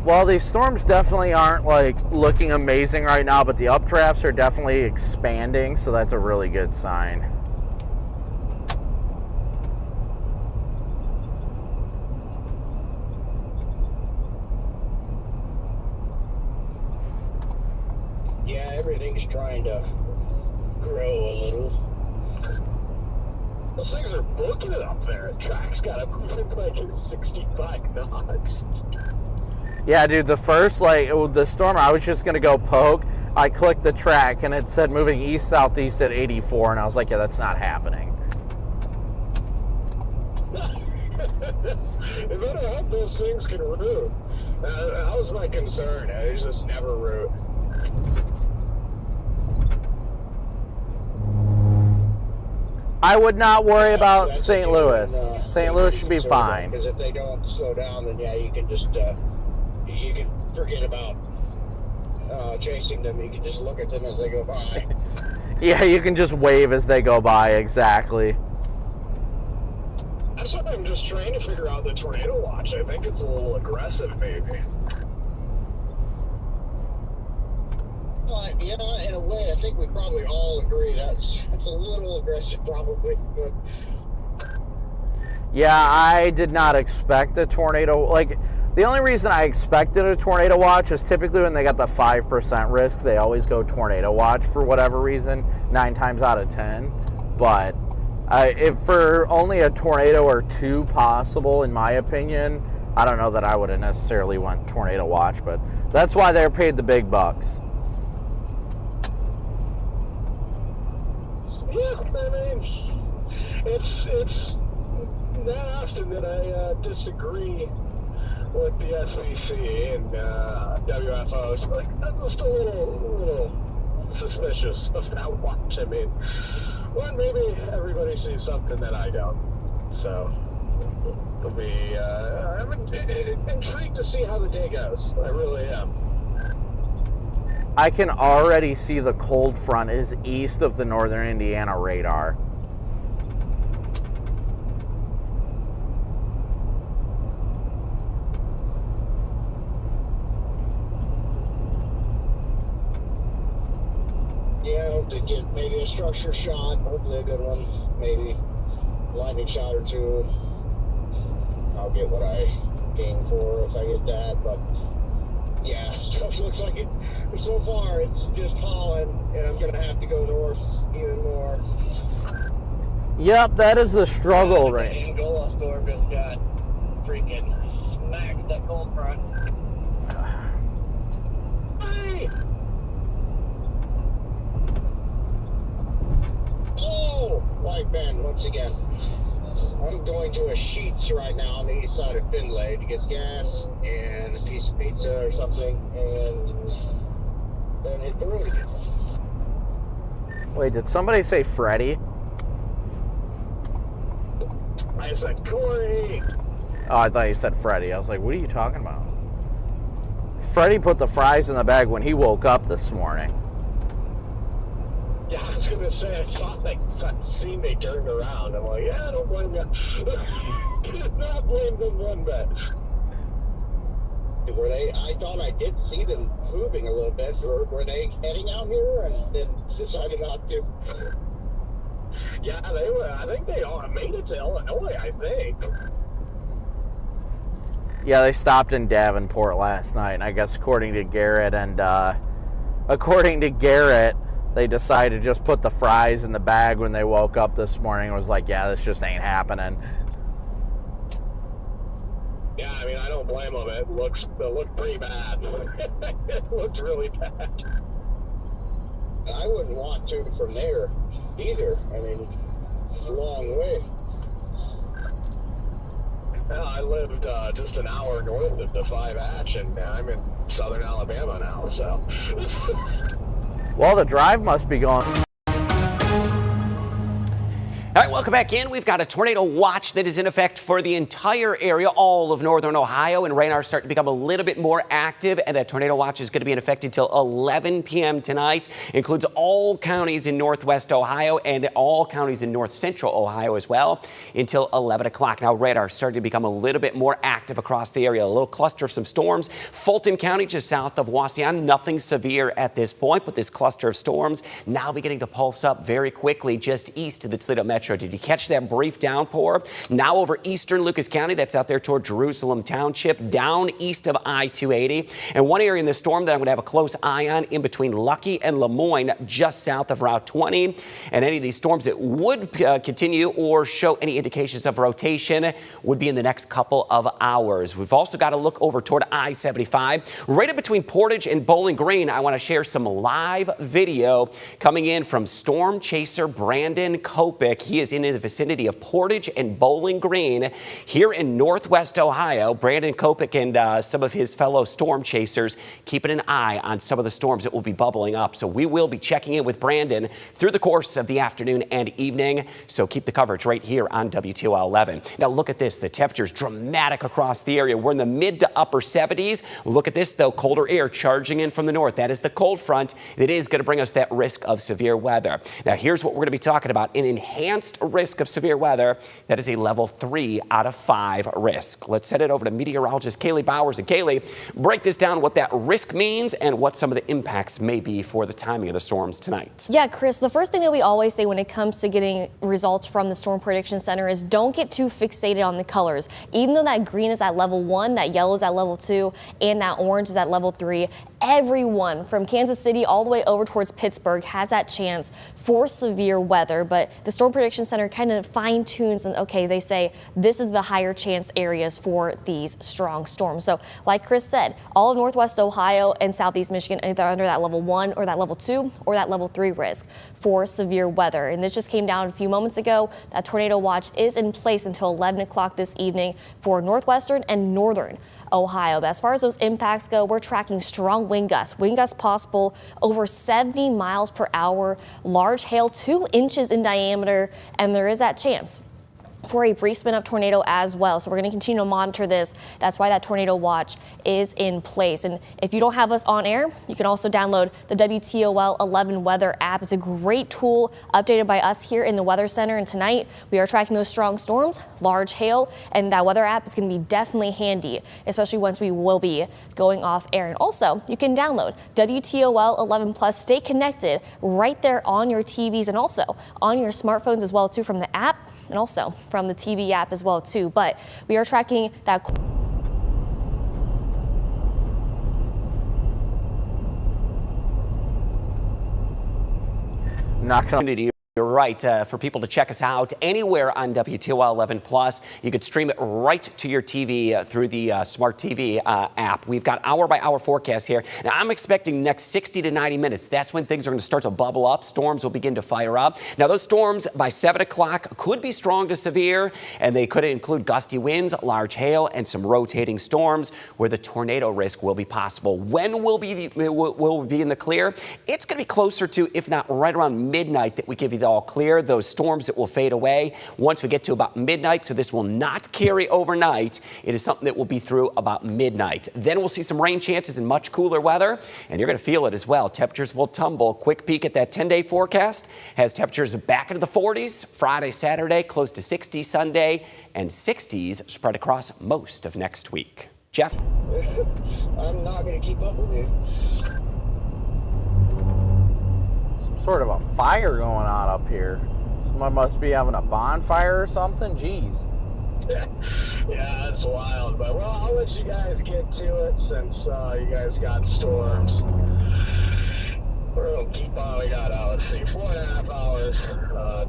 Well, these storms definitely aren't like looking amazing right now, but the updrafts are definitely expanding, so that's a really good sign. Yeah, everything's trying to grow a little. Those things are booking it up there. Track's got to move it like 65 knots. Yeah, dude, the storm, I was just going to go poke. I clicked the track and it said moving east-southeast at 84, and I was like, yeah, that's not happening. It better hope those things can root. That was my concern. They just never root. I would not worry about St. Louis. St. Louis should be fine. Because if they don't slow down, then yeah, you can just you can forget about chasing them. You can just look at them as they go by. Yeah, you can just wave as they go by. Exactly. That's what I'm just trying to figure out the tornado watch. I think it's a little aggressive, maybe. Well, yeah, in a way, I think we probably all agree that's a little aggressive, probably. But yeah, I did not expect a tornado. Like, the only reason I expected a tornado watch is typically when they got the 5% risk, they always go tornado watch for whatever reason, 9 times out of 10. But if for only a tornado or 2 possible, in my opinion, I don't know that I would have necessarily went tornado watch, but that's why they're paid the big bucks. yeah, I mean, it's not often that I disagree with the SVC and WFOs. Like, I'm just a little suspicious of that watch. I mean, well, maybe everybody sees something that I don't. So it'll be. I'm intrigued to see how the day goes. I really am. I can already see the cold front is east of the northern Indiana radar. Yeah, I hope to get maybe a structure shot, hopefully a good one, maybe lightning shot or 2. I'll get what I came for if I get that, but yeah, stuff looks like it's, so far it's just hauling, and I'm going to have to go north even more. Yep, that is the struggle right now. Angola storm just got freaking smacked that cold front. Hey! Oh, white band once again. I'm going to a Sheets right now on the east side of Findlay to get gas and a piece of pizza or something, and then hit the road again. Wait, did somebody say Freddie? I said, Corey! Oh, I thought you said Freddie. I was like, what are you talking about? Freddie put the fries in the bag when he woke up this morning. Yeah, I was going to say, I saw that scene they turned around. I'm like, yeah, I don't blame you. Did not blame them one bit. Were they, I thought I did see them moving a little bit. Were they heading out here and then decided not to? Yeah, they were. I think they all made it to Illinois, I think. Yeah, they stopped in Davenport last night, and I guess according to Garrett, they decided to just put the fries in the bag when they woke up this morning and was like, yeah, this just ain't happening. Yeah, I mean, I don't blame them. It looked pretty bad. It looked really bad. I wouldn't want to from there either. I mean, it's a long way. Well, I lived just an hour north of the 5-Hatch, and I'm in southern Alabama now, so. Well, the drive must be going. All right, welcome back in. We've got a tornado watch that is in effect for the entire area, all of northern Ohio, and radar starting to become a little bit more active, and that tornado watch is going to be in effect until 11 p.m. tonight. It includes all counties in northwest Ohio and all counties in north central Ohio as well until 11 o'clock. Now, radar starting to become a little bit more active across the area. A little cluster of some storms. Fulton County just south of Wauseon, nothing severe at this point, but this cluster of storms now beginning to pulse up very quickly just east of the Toledo metro Metro. Did you catch that brief downpour? Now over eastern Lucas County, that's out there toward Jerusalem Township, down east of I-280. And one area in the storm that I'm going to have a close eye on in between Lucky and Lemoyne, just south of Route 20. And any of these storms that would continue or show any indications of rotation would be in the next couple of hours. We've also got to look over toward I-75. Right in between Portage and Bowling Green, I want to share some live video coming in from storm chaser Brandon Copic. He is in the vicinity of Portage and Bowling Green here in northwest Ohio. Brandon Copic and some of his fellow storm chasers keeping an eye on some of the storms that will be bubbling up. So we will be checking in with Brandon through the course of the afternoon and evening. So keep the coverage right here on WTOL 11. Now look at this. The temperature's dramatic across the area. We're in the mid to upper 70s. Look at this, though. Colder air charging in from the north. That is the cold front that is going to bring us that risk of severe weather. Now, here's what we're going to be talking about. An enhanced risk of severe weather. That is a level 3 out of 5 risk. Let's send it over to meteorologist Kaylee Bowers. And Kaylee, break this down, what that risk means and what some of the impacts may be for the timing of the storms tonight. Yeah, Chris, the first thing that we always say when it comes to getting results from the Storm Prediction Center is don't get too fixated on the colors. Even though that green is at level 1, that yellow is at level 2, and that orange is at level 3, everyone from Kansas City all the way over towards Pittsburgh has that chance for severe weather. But the Storm Prediction Center kind of fine tunes and, okay, they say this is the higher chance areas for these strong storms. So like Chris said, all of northwest Ohio and southeast Michigan either under that level 1 or that level 2 or that level 3 risk for severe weather. And this just came down a few moments ago. That tornado watch is in place until 11 o'clock this evening for northwestern and northern Ohio. But as far as those impacts go, we're tracking strong wind gusts possible over 70 miles per hour, large hail 2 inches in diameter, and there is that chance for a brief spin up tornado as well. So we're going to continue to monitor this. That's why that tornado watch is in place. And if you don't have us on air, you can also download the WTOL 11 weather app. It's a great tool updated by us here in the Weather Center. And tonight we are tracking those strong storms, large hail, and that weather app is going to be definitely handy, especially once we will be going off air. And also you can download WTOL 11 Plus. Stay connected right there on your TVs and also on your smartphones as well too from the app and also from the TV app as well too. But we are tracking that. Not gonna. You're right. For people to check us out anywhere on WTOL 11 Plus, you could stream it right to your TV through the Smart TV app. We've got hour-by-hour forecasts here. Now, I'm expecting next 60 to 90 minutes. That's when things are going to start to bubble up. Storms will begin to fire up. Now, those storms by 7 o'clock could be strong to severe, and they could include gusty winds, large hail, and some rotating storms where the tornado risk will be possible. When will we be in the clear? It's going to be closer to, if not right around midnight, that we give you the all clear. Those storms that will fade away once we get to about midnight. So this will not carry overnight. It is something that will be through about midnight. Then we'll see some rain chances and much cooler weather, and you're going to feel it as well. Temperatures will tumble. Quick peek at that 10-day forecast has temperatures back into the 40s Friday, Saturday, close to 60 Sunday, and 60s spread across most of next week. Jeff? I'm not going to keep up with you. Sort of a fire going on up here. Someone must be having a bonfire or something. Jeez. Yeah, that's wild. But well, I'll let you guys get to it since you guys got storms. We're gonna keep on. We got let's see, 4.5 hours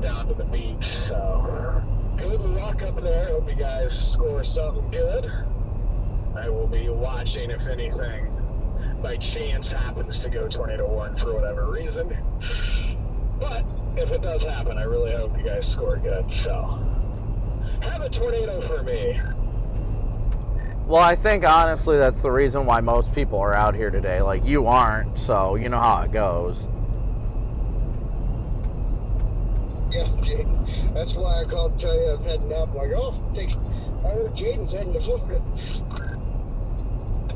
down to the beach. So good luck up there. Hope you guys score something good. I will be watching if anything by chance happens to go tornado warning for whatever reason. But if it does happen, I really hope you guys score good. So have a tornado for me. Well, I think honestly that's the reason why most people are out here today. Like, you aren't, so you know how it goes. Yeah, Jaden. That's why I called to tell you I'm heading up. Like, I heard Jaden's heading to Florida.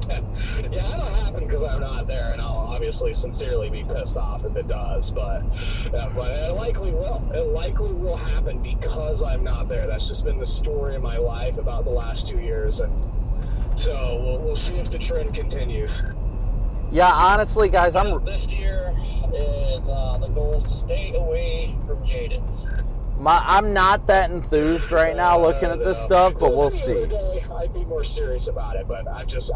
Yeah, that'll happen because I'm not there, and I'll obviously sincerely be pissed off if it does, but it likely will. It likely will happen because I'm not there. That's just been the story of my life about the last 2 years, and so we'll see if the trend continues. Yeah, honestly, guys, this year is the goal is to stay away from Jaden. I'm not that enthused right now looking at this stuff, but we'll Any other see. day, I'd be more serious about it, but I've just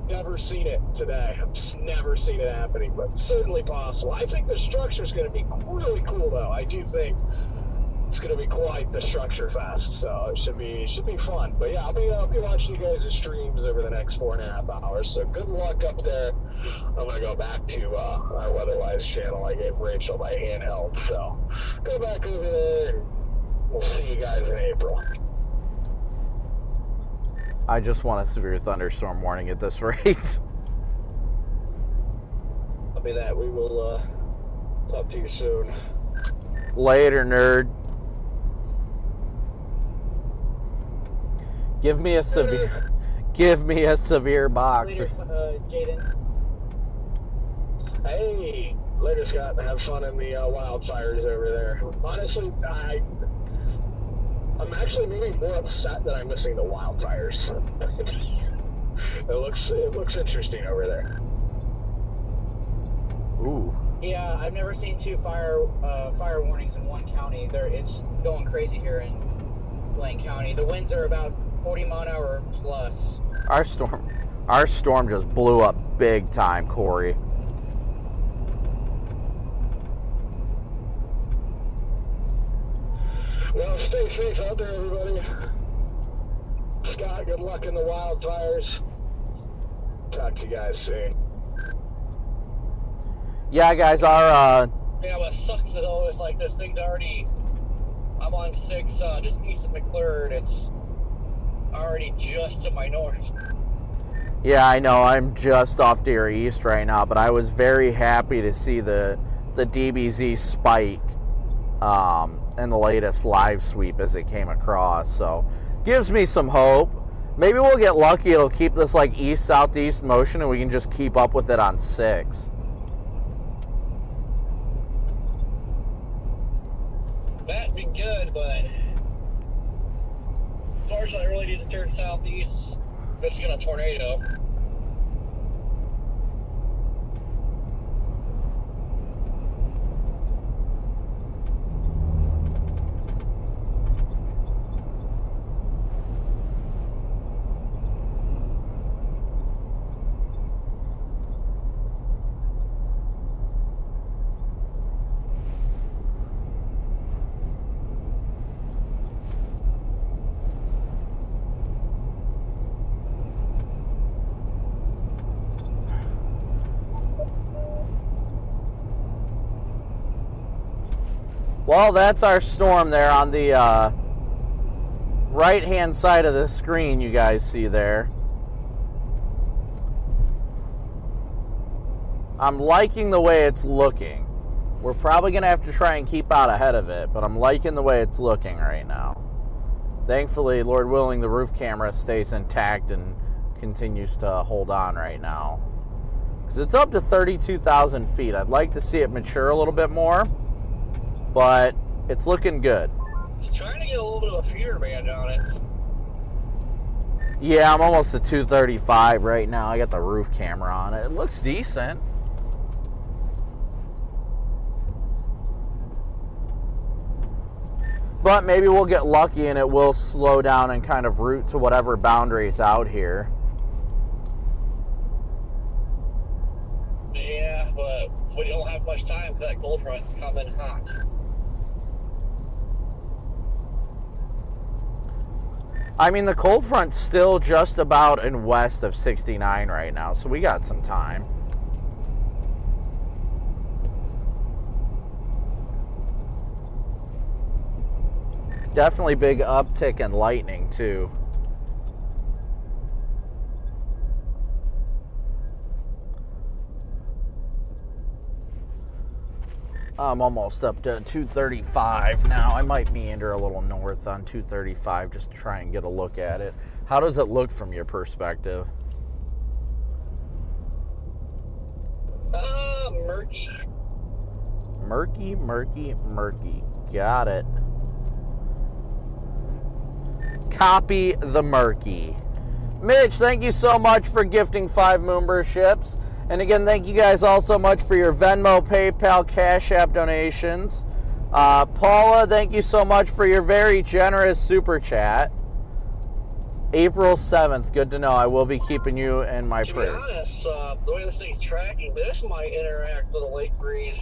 never seen it today. I've just never seen it happening, but certainly possible. I think the structure's going to be really cool, though. I do think it's going to be quite the structure fest, so it should be fun. But yeah, I'll be watching you guys' streams over the next 4.5 hours. So good luck up there. I'm gonna go back to our Weatherwise channel. I gave Rachel my handheld, so go back over there, and we'll see you guys in April. I just want a severe thunderstorm warning at this rate. Copy that. We will talk to you soon. Later, nerd. Give me a severe box. Later, Jaden. Hey, later, Scott. Have fun in the wildfires over there. Honestly, I'm actually maybe more upset that I'm missing the wildfires. It looks interesting over there. Ooh. Yeah, I've never seen 2 fire warnings in one county. It's going crazy here in Blaine County. The winds are about 40-mile-an-hour plus. Our storm just blew up big time, Corey. Well, stay safe out there, everybody. Scott, good luck in the wildfires. Talk to you guys soon. Yeah, guys, Yeah, what sucks though is like this thing's already. I'm on 6, just east of McClure. It's already just to my north. Yeah, I know. I'm just off Deer East right now, but I was very happy to see the DBZ spike in the latest live sweep as it came across. So, gives me some hope. Maybe we'll get lucky. It'll keep this like east-southeast motion, and we can just keep up with it on 6. That'd be good, but unfortunately, I really need to turn southeast if it's gonna tornado. Well, that's our storm there on the right-hand side of the screen you guys see there. I'm liking the way it's looking. We're probably going to have to try and keep out ahead of it, but I'm liking the way it's looking right now. Thankfully, Lord willing, the roof camera stays intact and continues to hold on right now. Because it's up to 32,000 feet. I'd like to see it mature a little bit more, but it's looking good. Just trying to get a little bit of a feeder band on it. Yeah, I'm almost at 235 right now. I got the roof camera on it. It looks decent. But maybe we'll get lucky and it will slow down and kind of route to whatever boundaries out here. Yeah, but we don't have much time because that cold front's coming hot. I mean, the cold front's still just about in west of 69 right now, so we got some time. Definitely big uptick in lightning, too. I'm almost up to 235 now. I might meander a little north on 235 just to try and get a look at it. How does it look from your perspective? Murky. Murky, murky, murky. Got it. Copy the murky. Mitch, thank you so much for gifting 5 memberships. And again, thank you guys all so much for your Venmo, PayPal, Cash App donations. Paula, thank you so much for your very generous super chat. April 7th, good to know. I will be keeping you in my prayers. To be honest, the way this thing's tracking, this might interact with a lake breeze.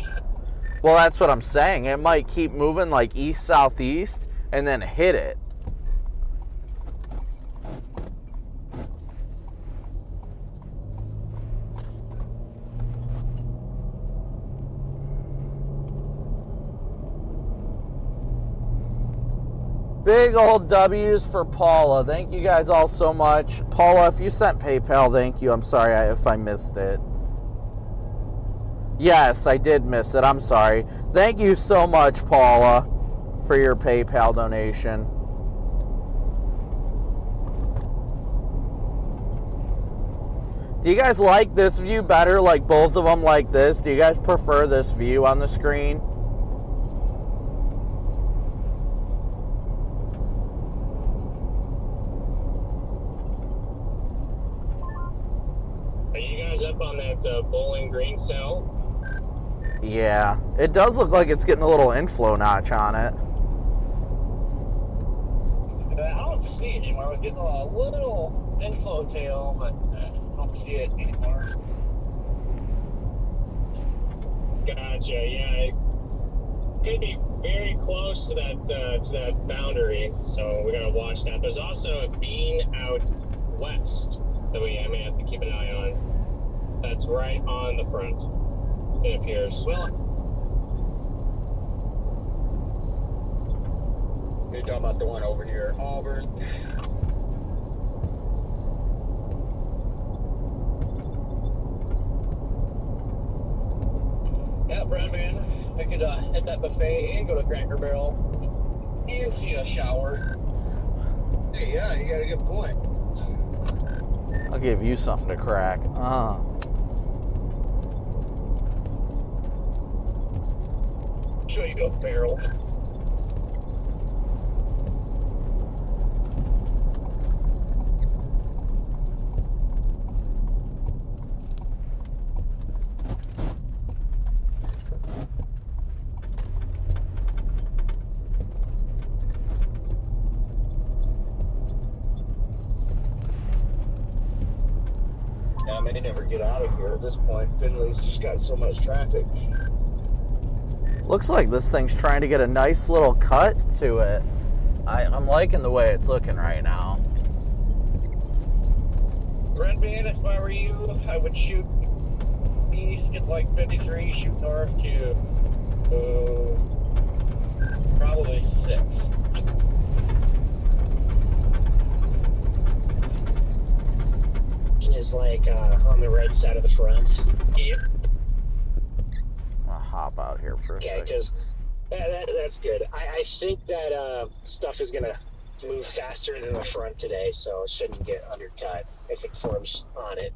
Well, that's what I'm saying. It might keep moving like east-southeast and then hit it. Big old W's for Paula. Thank you guys all so much. Paula, if you sent PayPal, thank you. I'm sorry if I missed it. Yes, I did miss it. I'm sorry. Thank you so much, Paula, for your PayPal donation. Do you guys like this view better, like both of them like this? Do you guys prefer this view on the screen? Are you guys up on that Bowling Green cell? Yeah, it does look like it's getting a little inflow notch on it. I don't see it anymore. I was getting a little inflow tail, but I don't see it anymore. Gotcha. Yeah, it could be very close to that boundary, so we gotta watch that. There's also a beam out west that I may have to keep an eye on. That's right on the front, it appears. Well, you're talking about the one over near Auburn. Yeah, Bradman, I could hit that buffet and go to Cracker Barrel and see a shower. Hey, yeah, you got a good point. I'll give you something to crack. Show you go barrel. I may never get out of here at this point. Finley's just got so much traffic. Looks like this thing's trying to get a nice little cut to it. I'm liking the way it's looking right now. Red Band, if I were you, I would shoot east, get like 53, shoot north to probably 6. Is like on the right side of the front. Yep. I'll hop out here for a second. Okay, because that's good. I think that stuff is going to move faster than the front today, so it shouldn't get undercut if it forms on it.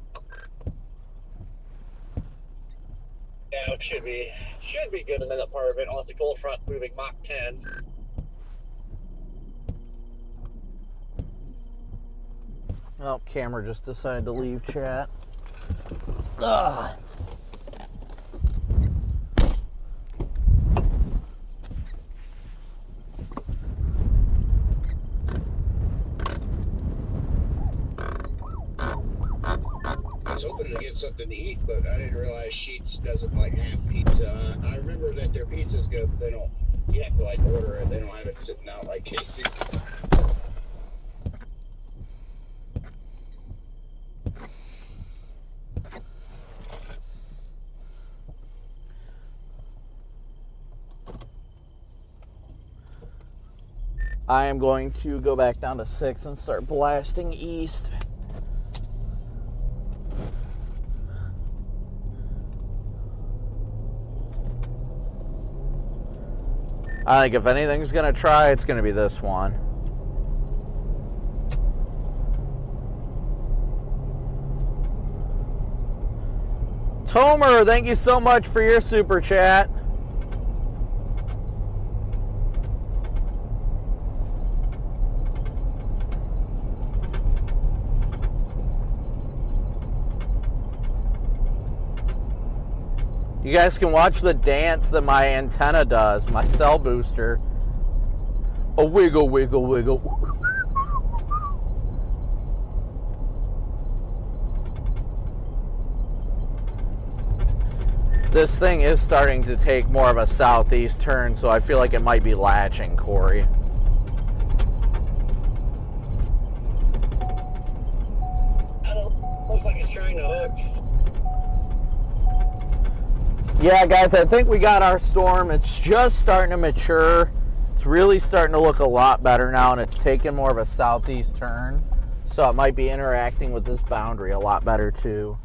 Yeah, it should be good in that part of it, unless the cold front moving Mach 10. Oh, camera just decided to leave chat. Ugh. I was hoping to get something to eat, but I didn't realize Sheetz doesn't like have pizza. I remember that their pizza's good, but you have to like order it. They don't have it sitting out like Casey's. I am going to go back down to 6 and start blasting east. I think if anything's going to try, it's going to be this one. Tomer, thank you so much for your super chat. You You guys can watch the dance that my antenna does, my cell booster. A wiggle, wiggle, wiggle. This thing is starting to take more of a southeast turn, so I feel like it might be latching, Corey. Looks like it's trying to hook. Yeah, guys, I think we got our storm. It's just starting to mature. It's really starting to look a lot better now, and it's taking more of a southeast turn. So it might be interacting with this boundary a lot better, too.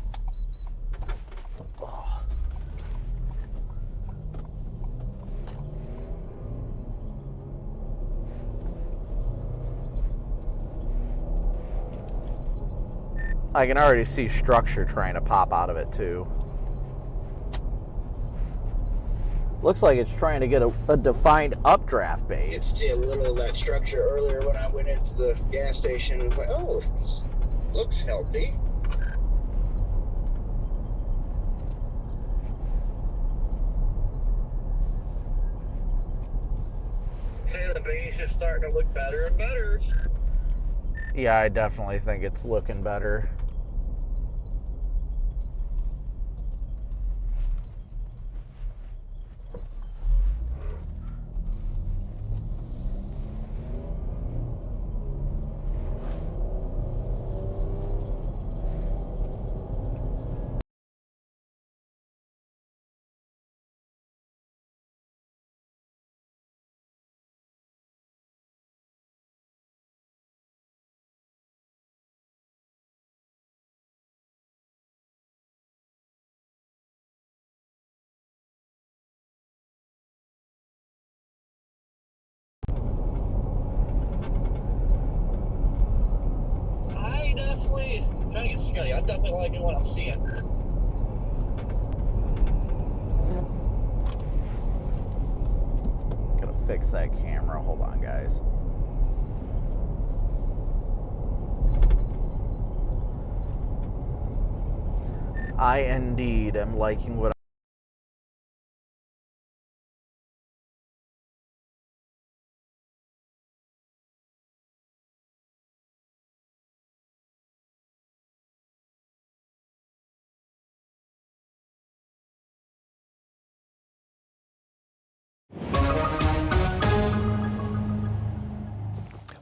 I can already see structure trying to pop out of it, too. Looks like it's trying to get a defined updraft base. You could see a little of that structure earlier when I went into the gas station. I was like, oh, this looks healthy. See, the base is starting to look better and better. Yeah, I definitely think it's looking better. I'm definitely liking what I'm seeing. Gotta fix that camera. Hold on, guys. I indeed am liking what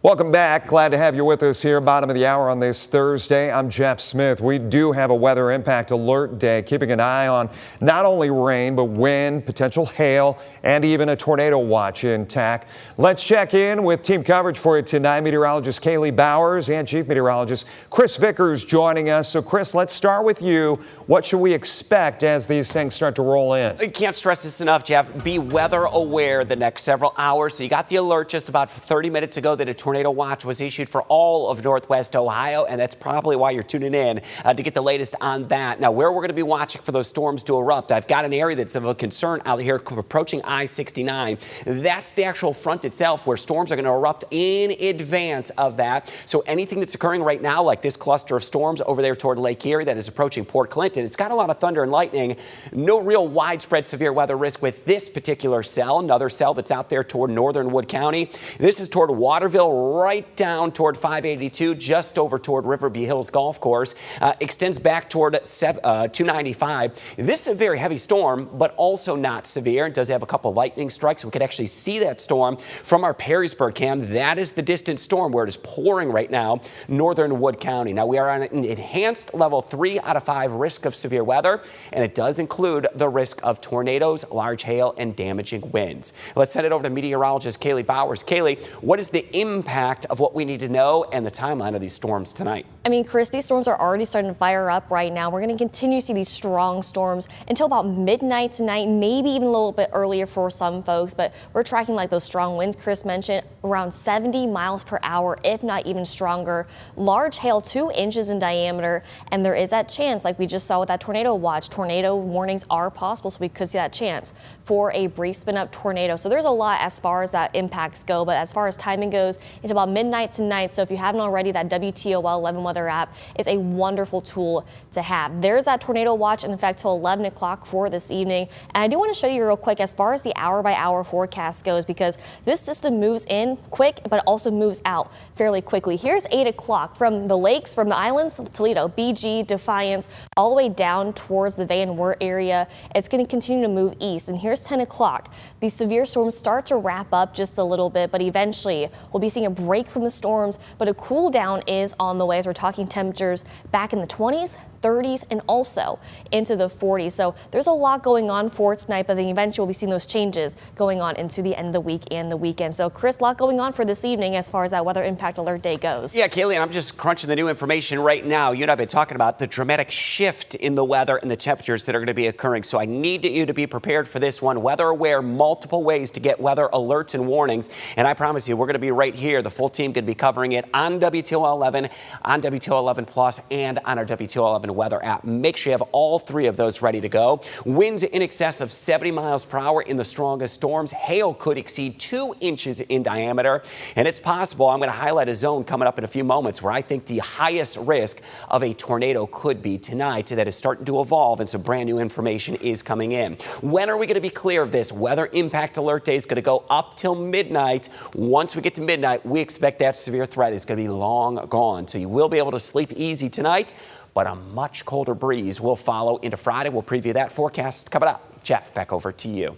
Welcome back. Glad to have you with us here, bottom of the hour on this Thursday. I'm Jeff Smith. We do have a weather impact alert day, keeping an eye on not only rain, but wind, potential hail, and even a tornado watch intact. Let's check in with team coverage for you tonight. Meteorologist Kaylee Bowers and Chief Meteorologist Chris Vickers joining us. So, Chris, let's start with you. What should we expect as these things start to roll in? I can't stress this enough, Jeff. Be weather aware the next several hours. So you got the alert just about 30 minutes ago that a tornado watch was issued for all of Northwest Ohio, and that's probably why you're tuning in to get the latest on that. Now, where we're going to be watching for those storms to erupt, I've got an area that's of a concern out here approaching I-69. That's the actual front itself where storms are going to erupt in advance of that. So anything that's occurring right now, like this cluster of storms over there toward Lake Erie that is approaching Port Clinton, it's got a lot of thunder and lightning. No real widespread severe weather risk with this particular cell. Another cell that's out there toward northern Wood County. This is toward Waterville, right down toward 582, just over toward Riverby Hills Golf Course. Extends back toward 295. This is a very heavy storm, but also not severe. It does have a couple lightning strikes. We could actually see that storm from our Perrysburg cam. That is the distant storm where it is pouring right now, northern Wood County. Now, we are on an enhanced level 3 out of 5 risk of severe weather, and it does include the risk of tornadoes, large hail, and damaging winds. Let's send it over to meteorologist Kaylee Bowers. Kaylee, what is the impact of what we need to know and the timeline of these storms tonight? I mean, Chris, these storms are already starting to fire up right now. We're going to continue to see these strong storms until about midnight tonight, maybe even a little bit earlier for some folks, but we're tracking like those strong winds Chris mentioned, around 70 miles per hour, if not even stronger. Large hail, 2 inches in diameter, and there is that chance, like we just saw with that tornado watch, tornado warnings are possible, so we could see that chance for a brief spin up tornado. So there's a lot as far as that impacts go, but as far as timing goes, into about midnight tonight. So if you haven't already, that WTOL 11 weather app is a wonderful tool to have. There's that tornado watch in effect till 11 o'clock for this evening. And I do want to show you real quick as far as the hour-by-hour forecast goes, because this system moves in quick, but also moves out fairly quickly. Here's 8 o'clock from the lakes, from the islands, Toledo, BG, Defiance, all the way down towards the Van Wert area. It's going to continue to move east. And here's 10 o'clock. These severe storms start to wrap up just a little bit, but eventually we'll be seeing a break from the storms, but a cool down is on the way as we're talking temperatures back in the 20s, 30s, and also into the 40s. So there's a lot going on for tonight, but then eventually we'll be seeing those changes going on into the end of the week and the weekend. So Chris, a lot going on for this evening as far as that weather impact alert day goes. Yeah, Kaylee, I'm just crunching the new information right now. You and I have been talking about the dramatic shift in the weather and the temperatures that are going to be occurring. So I need you to be prepared for this one. Weather aware, multiple ways to get weather alerts and warnings. And I promise you, we're going to be right here. The full team going to be covering it on WTOL 11, on WTOL 11 Plus, and on our WTOL 11 weather app. Make sure you have all three of those ready to go. Winds in excess of 70 miles per hour in the strongest storms. Hail could exceed 2 inches in diameter. And it's possible, I'm going to highlight a zone coming up in a few moments where I think the highest risk of a tornado could be tonight. That is starting to evolve, and some brand new information is coming in. When are we going to be clear of this? Weather impact alert day is going to go up till midnight. Once we get to midnight, we expect that severe threat is going to be long gone. So you will be able to sleep easy tonight, but a much colder breeze will follow into Friday. We'll preview that forecast coming up. Jeff, back over to you.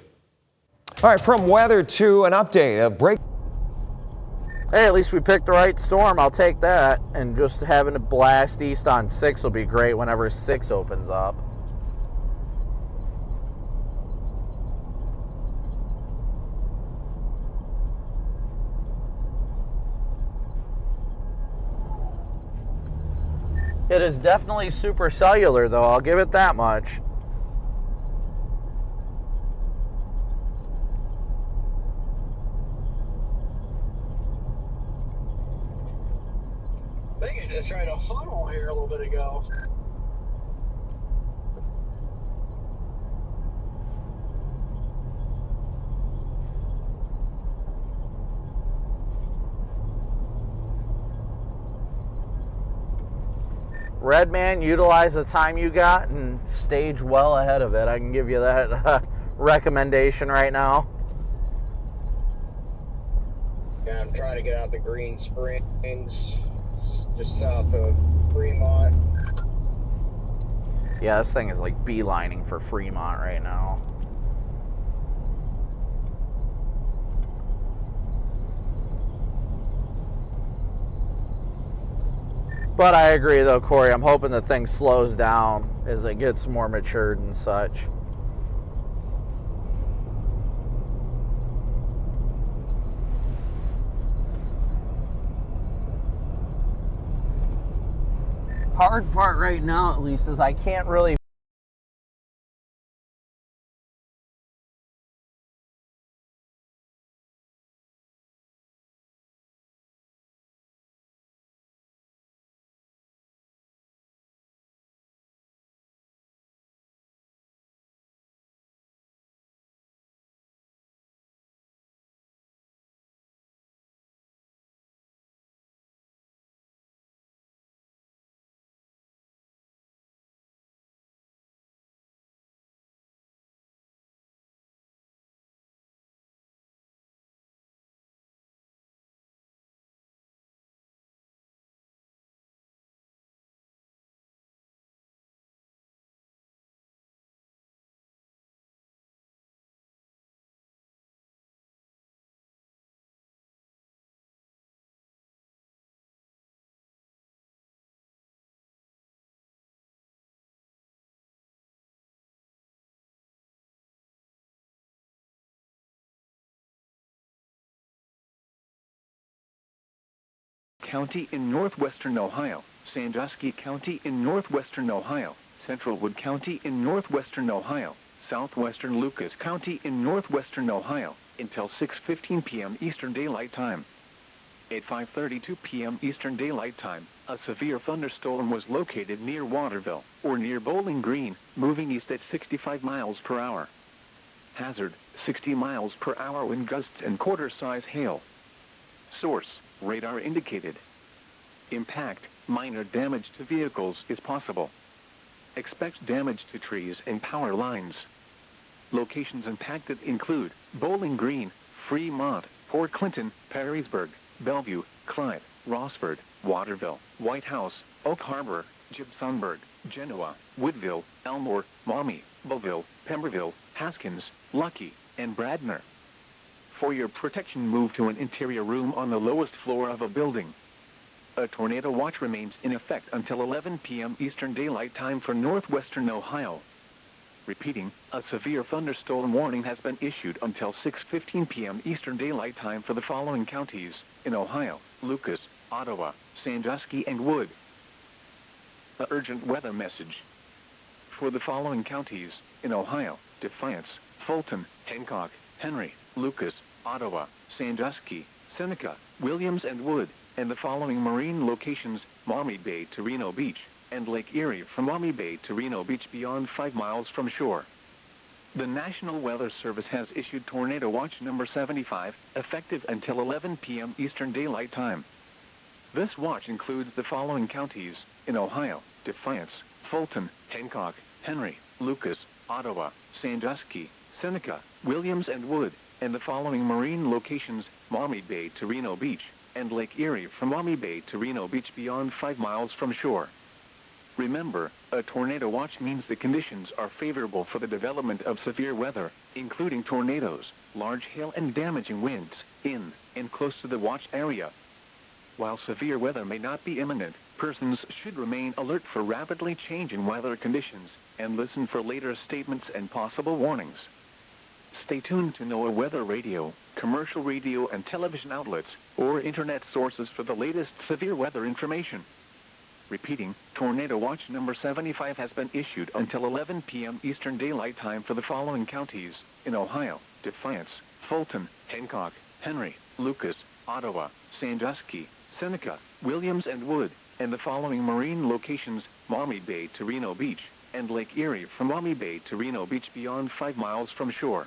All right, from weather to an update of break. Hey, at least we picked the right storm. I'll take that. And just having a blast east on 6 will be great whenever 6 opens up. It is definitely super cellular, though. I'll give it that much. I think I just tried a funnel here a little bit ago. Redman, utilize the time you got and stage well ahead of it. I can give you that recommendation right now. Yeah, I'm trying to get out the Green Springs, just south of Fremont. Yeah, this thing is like beelining for Fremont right now. But I agree, though, Corey. I'm hoping the thing slows down as it gets more matured and such. Hard part right now, at least, is I can't really County in northwestern Ohio, Sandusky County in northwestern Ohio, Central Wood County in northwestern Ohio, southwestern Lucas County in northwestern Ohio until 6:15 p.m. Eastern Daylight Time. At 5:32 p.m. Eastern Daylight Time, a severe thunderstorm was located near Waterville or near Bowling Green, moving east at 65 miles per hour. Hazard, 60 miles per hour wind gusts and quarter-size hail. Source, radar indicated. Impact, minor damage to vehicles is possible. Expect damage to trees and power lines. Locations impacted include Bowling Green, Fremont, Port Clinton, Perrysburg, Bellevue, Clyde, Rossford, Waterville, White House, Oak Harbor, Gibsonburg, Genoa, Woodville, Elmore, Maumee, Belleville, Pemberville, Haskins, Lucky, and Bradner. For your protection, move to an interior room on the lowest floor of a building. A tornado watch remains in effect until 11 p.m. Eastern Daylight Time for northwestern Ohio. Repeating, a severe thunderstorm warning has been issued until 6:15 p.m. Eastern Daylight Time for the following counties in Ohio: Lucas, Ottawa, Sandusky, and Wood. The urgent weather message. For the following counties in Ohio: Defiance, Fulton, Hancock, Henry, Lucas, Ottawa, Sandusky, Seneca, Williams, and Wood, and the following marine locations: Maumee Bay to Reno Beach, and Lake Erie from Maumee Bay to Reno Beach beyond 5 miles from shore. The National Weather Service has issued Tornado Watch number 75, effective until 11 p.m. Eastern Daylight Time. This watch includes the following counties in Ohio: Defiance, Fulton, Hancock, Henry, Lucas, Ottawa, Sandusky, Seneca, Williams, and Wood, and the following marine locations: Maumee Bay to Reno Beach, and Lake Erie from Maumee Bay to Reno Beach beyond 5 miles from shore. Remember, a tornado watch means the conditions are favorable for the development of severe weather, including tornadoes, large hail, and damaging winds in and close to the watch area. While severe weather may not be imminent, persons should remain alert for rapidly changing weather conditions and listen for later statements and possible warnings. Stay tuned to NOAA Weather Radio, commercial radio and television outlets, or internet sources for the latest severe weather information. Repeating, Tornado Watch number 75 has been issued until 11 p.m. Eastern Daylight Time for the following counties in Ohio: Defiance, Fulton, Hancock, Henry, Lucas, Ottawa, Sandusky, Seneca, Williams, and Wood, and the following marine locations: Maumee Bay to Reno Beach, and Lake Erie from Maumee Bay to Reno Beach beyond 5 miles from shore.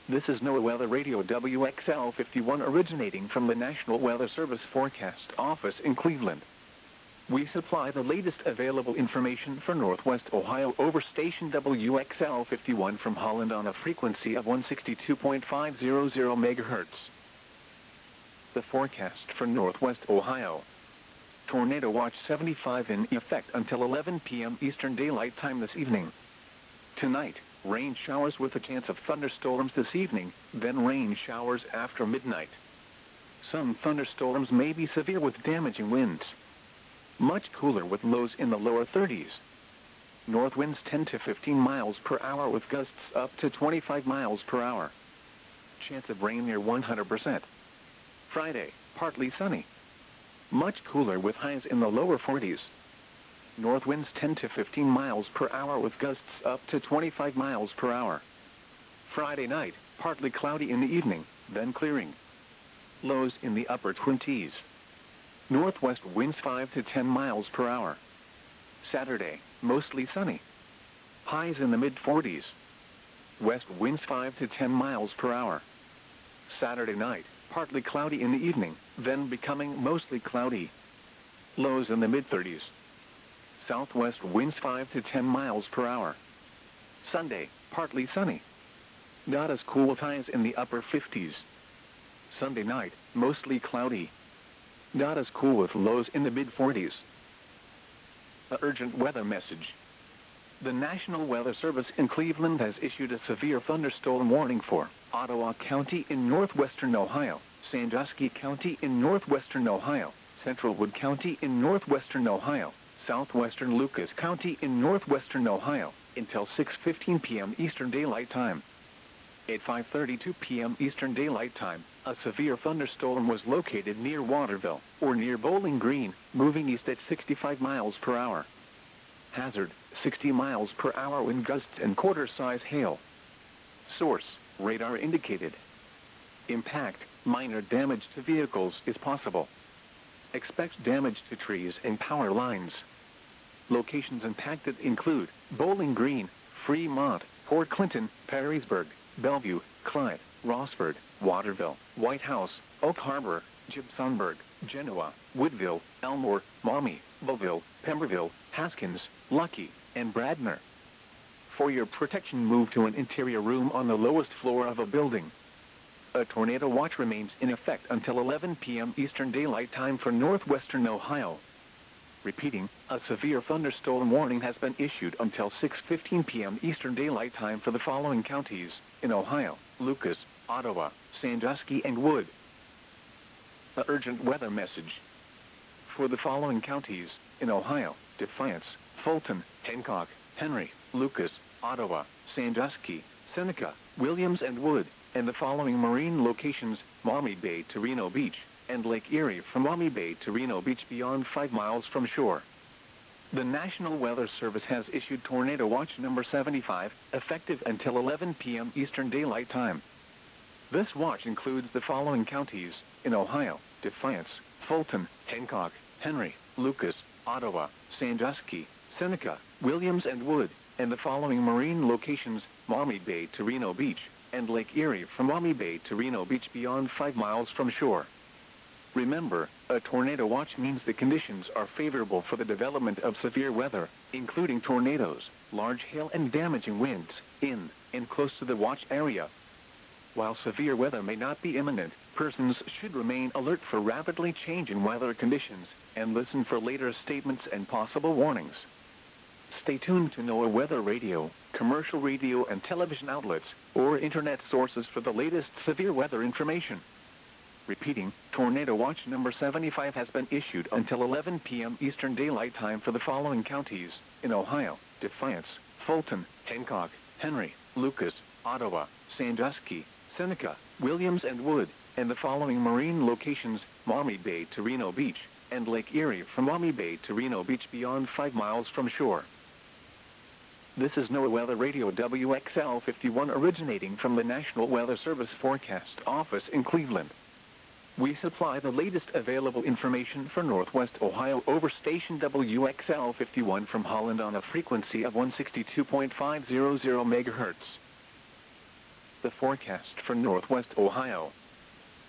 This is NOAA Weather Radio WXL 51 originating from the National Weather Service Forecast Office in Cleveland. We supply the latest available information for Northwest Ohio over station WXL 51 from Holland on a frequency of 162.500 MHz. The forecast for Northwest Ohio. Tornado Watch 75 in effect until 11 p.m. Eastern Daylight Time this evening. Tonight, rain showers with a chance of thunderstorms this evening, then rain showers after midnight. Some thunderstorms may be severe with damaging winds. Much cooler with lows in the lower 30s. North winds 10 to 15 miles per hour with gusts up to 25 miles per hour. Chance of rain near 100%. Friday, partly sunny. Much cooler with highs in the lower 40s. North winds 10 to 15 miles per hour with gusts up to 25 miles per hour. Friday night, partly cloudy in the evening, then clearing. Lows in the upper 20s. Northwest winds 5 to 10 miles per hour. Saturday, mostly sunny. Highs in the mid-40s. West winds 5 to 10 miles per hour. Saturday night, partly cloudy in the evening, then becoming mostly cloudy. Lows in the mid-30s. Southwest winds 5 to 10 miles per hour. Sunday, partly sunny. Not as cool with highs in the upper 50s. Sunday night, mostly cloudy. Not as cool with lows in the mid-40s. An urgent weather message. The National Weather Service in Cleveland has issued a severe thunderstorm warning for Ottawa County in northwestern Ohio, Sandusky County in northwestern Ohio, Central Wood County in northwestern Ohio, southwestern Lucas County in northwestern Ohio, until 6:15 p.m. Eastern Daylight Time. At 5:32 p.m. Eastern Daylight Time, a severe thunderstorm was located near Waterville, or near Bowling Green, moving east at 65 miles per hour. Hazard, 60 miles per hour wind gusts and quarter-size hail. Source, radar indicated. Impact, minor damage to vehicles is possible. Expect damage to trees and power lines. Locations impacted include Bowling Green, Fremont, Port Clinton, Perrysburg, Bellevue, Clyde, Rossford, Waterville, White House, Oak Harbor, Gibsonburg, Genoa, Woodville, Elmore, Maumee, Belleville, Pemberville, Haskins, Lucky, and Bradner. For your protection, move to an interior room on the lowest floor of a building. A tornado watch remains in effect until 11 p.m. Eastern Daylight Time for northwestern Ohio. Repeating, a severe thunderstorm warning has been issued until 6:15 p.m. Eastern Daylight Time for the following counties in Ohio: Lucas, Ottawa, Sandusky, and Wood. The urgent weather message. For the following counties in Ohio: Defiance, Fulton, Hancock, Henry, Lucas, Ottawa, Sandusky, Seneca, Williams, and Wood, and the following marine locations: Maumee Bay to Reno Beach, and Lake Erie from Maumee Bay to Reno Beach beyond 5 miles from shore. The National Weather Service has issued Tornado Watch number 75, effective until 11 p.m. Eastern Daylight Time. This watch includes the following counties in Ohio: Defiance, Fulton, Hancock, Henry, Lucas, Ottawa, Sandusky, Seneca, Williams, and Wood, and the following marine locations: Maumee Bay to Reno Beach, and Lake Erie from Maumee Bay to Reno Beach beyond 5 miles from shore. Remember, a tornado watch means the conditions are favorable for the development of severe weather, including tornadoes, large hail, and damaging winds in and close to the watch area. While severe weather may not be imminent, persons should remain alert for rapidly changing weather conditions and listen for later statements and possible warnings. Stay tuned to NOAA weather radio, commercial radio and television outlets, or internet sources for the latest severe weather information. Repeating, Tornado Watch number 75 has been issued until 11 p.m. Eastern Daylight Time for the following counties in Ohio: Defiance, Fulton, Hancock, Henry, Lucas, Ottawa, Sandusky, Seneca, Williams, and Wood, and the following marine locations: Maumee Bay to Reno Beach, and Lake Erie from Maumee Bay to Reno Beach beyond 5 miles from shore. This is NOAA Weather Radio WXL 51 originating from the National Weather Service Forecast Office in Cleveland. We supply the latest available information for Northwest Ohio over station WXL 51 from Holland on a frequency of 162.500 MHz. The forecast for Northwest Ohio.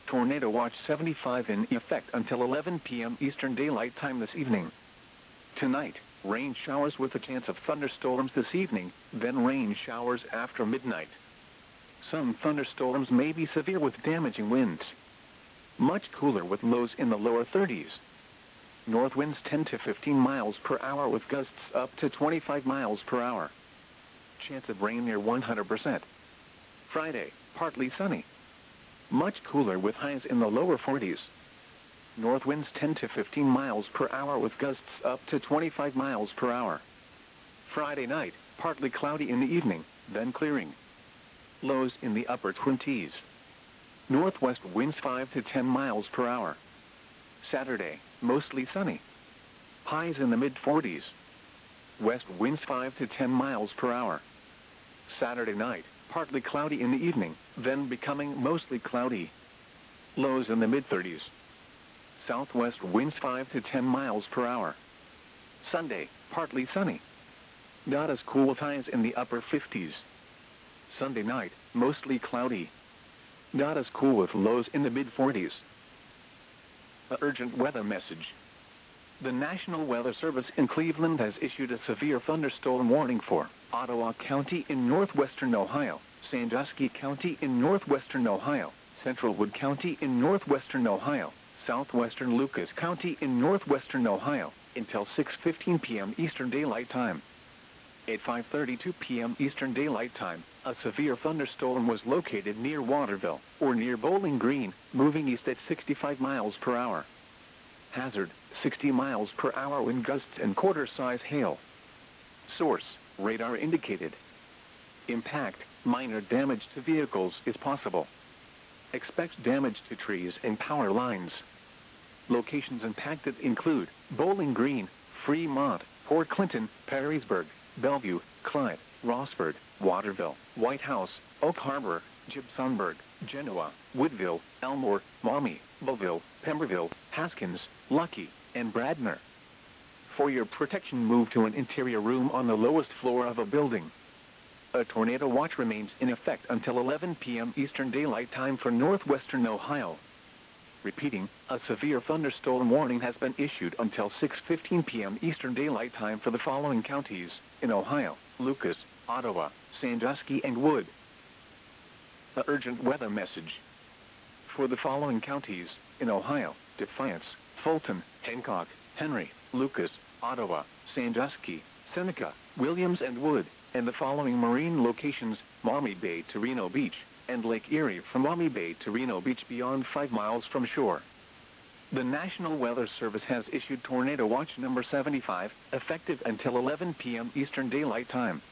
Tornado Watch 75 in effect until 11 p.m. Eastern Daylight Time this evening. Tonight, rain showers with a chance of thunderstorms this evening, then rain showers after midnight. Some thunderstorms may be severe with damaging winds. Much cooler with lows in the lower 30s. North winds 10 to 15 miles per hour with gusts up to 25 miles per hour. Chance of rain near 100%. Friday, partly sunny. Much cooler with highs in the lower 40s. North winds 10 to 15 miles per hour with gusts up to 25 miles per hour. Friday night, partly cloudy in the evening, then clearing. Lows in the upper 20s. Northwest winds 5 to 10 miles per hour. Saturday, mostly sunny. Highs in the mid-40s. West winds 5 to 10 miles per hour. Saturday night, partly cloudy in the evening, then becoming mostly cloudy. Lows in the mid-30s. Southwest winds 5 to 10 miles per hour. Sunday, partly sunny. Not as cool with highs in the upper 50s. Sunday night, mostly cloudy. Not as cool with lows in the mid-40s. An urgent weather message. The National Weather Service in Cleveland has issued a severe thunderstorm warning for Ottawa County in northwestern Ohio, Sandusky County in northwestern Ohio, Central Wood County in northwestern Ohio, southwestern Lucas County in northwestern Ohio, until 6:15 p.m. Eastern Daylight Time. At 5:32 p.m. Eastern Daylight Time, a severe thunderstorm was located near Waterville, or near Bowling Green, moving east at 65 miles per hour. Hazard, 60 miles per hour wind gusts and quarter-size hail. Source, radar indicated. Impact, minor damage to vehicles is possible. Expect damage to trees and power lines. Locations impacted include Bowling Green, Fremont, Port Clinton, Perrysburg, Bellevue, Clyde, Rossford, Waterville, White House, Oak Harbor, Gibsonburg, Genoa, Woodville, Elmore, Maumee, Belleville, Pemberville, Haskins, Lucky, and Bradner. For your protection, move to an interior room on the lowest floor of a building. A tornado watch remains in effect until 11 p.m. Eastern Daylight Time for northwestern Ohio. Repeating, a severe thunderstorm warning has been issued until 6:15 p.m. Eastern Daylight Time for the following counties in Ohio: Lucas, Ottawa, Sandusky, and Wood. The urgent weather message. For the following counties in Ohio: Defiance, Fulton, Hancock, Henry, Lucas, Ottawa, Sandusky, Seneca, Williams, and Wood, and the following marine locations: Maumee Bay to Reno Beach, and Lake Erie from Maumee Bay to Reno Beach beyond 5 miles from shore. The National Weather Service has issued Tornado Watch number 75, effective until 11 p.m. Eastern Daylight Time.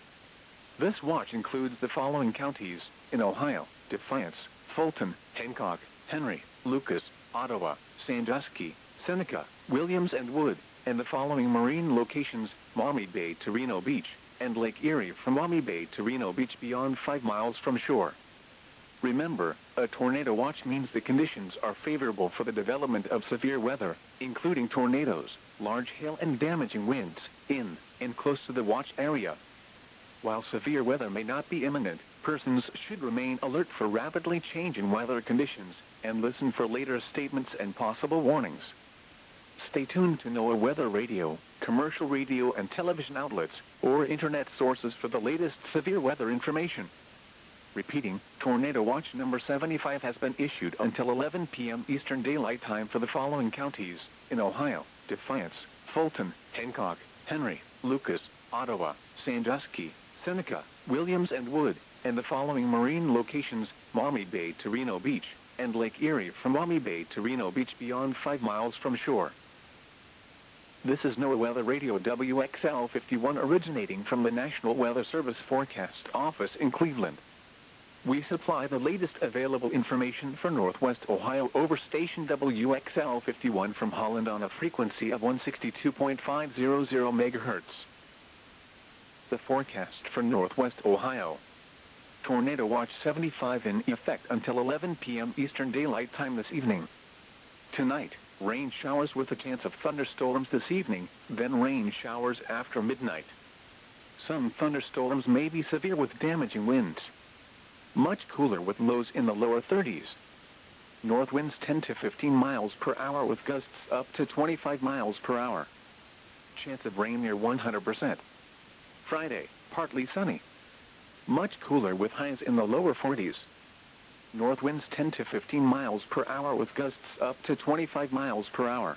This watch includes the following counties in Ohio: Defiance, Fulton, Hancock, Henry, Lucas, Ottawa, Sandusky, Seneca, Williams, and Wood, and the following marine locations: Maumee Bay to Reno Beach, and Lake Erie from Maumee Bay to Reno Beach beyond 5 miles from shore. Remember, a tornado watch means the conditions are favorable for the development of severe weather, including tornadoes, large hail, and damaging winds in and close to the watch area. While severe weather may not be imminent, persons should remain alert for rapidly changing weather conditions and listen for later statements and possible warnings. Stay tuned to NOAA weather radio, commercial radio and television outlets, or internet sources for the latest severe weather information. Repeating, Tornado Watch number 75 has been issued until 11 p.m. Eastern Daylight Time for the following counties in Ohio: Defiance, Fulton, Hancock, Henry, Lucas, Ottawa, Sandusky, Seneca, Williams, and Wood, and the following marine locations: Maumee Bay to Reno Beach, and Lake Erie from Maumee Bay to Reno Beach beyond 5 miles from shore. This is NOAA Weather Radio WXL 51 originating from the National Weather Service Forecast Office in Cleveland. We supply the latest available information for Northwest Ohio over station WXL 51 from Holland on a frequency of 162.500 MHz. The forecast for Northwest Ohio. Tornado Watch 75 in effect until 11 p.m. Eastern Daylight Time this evening. Tonight, rain showers with a chance of thunderstorms this evening, then rain showers after midnight. Some thunderstorms may be severe with damaging winds. Much cooler with lows in the lower 30s. North winds 10 to 15 miles per hour with gusts up to 25 miles per hour. Chance of rain near 100%. Friday, partly sunny. Much cooler with highs in the lower 40s. North winds 10 to 15 miles per hour with gusts up to 25 miles per hour.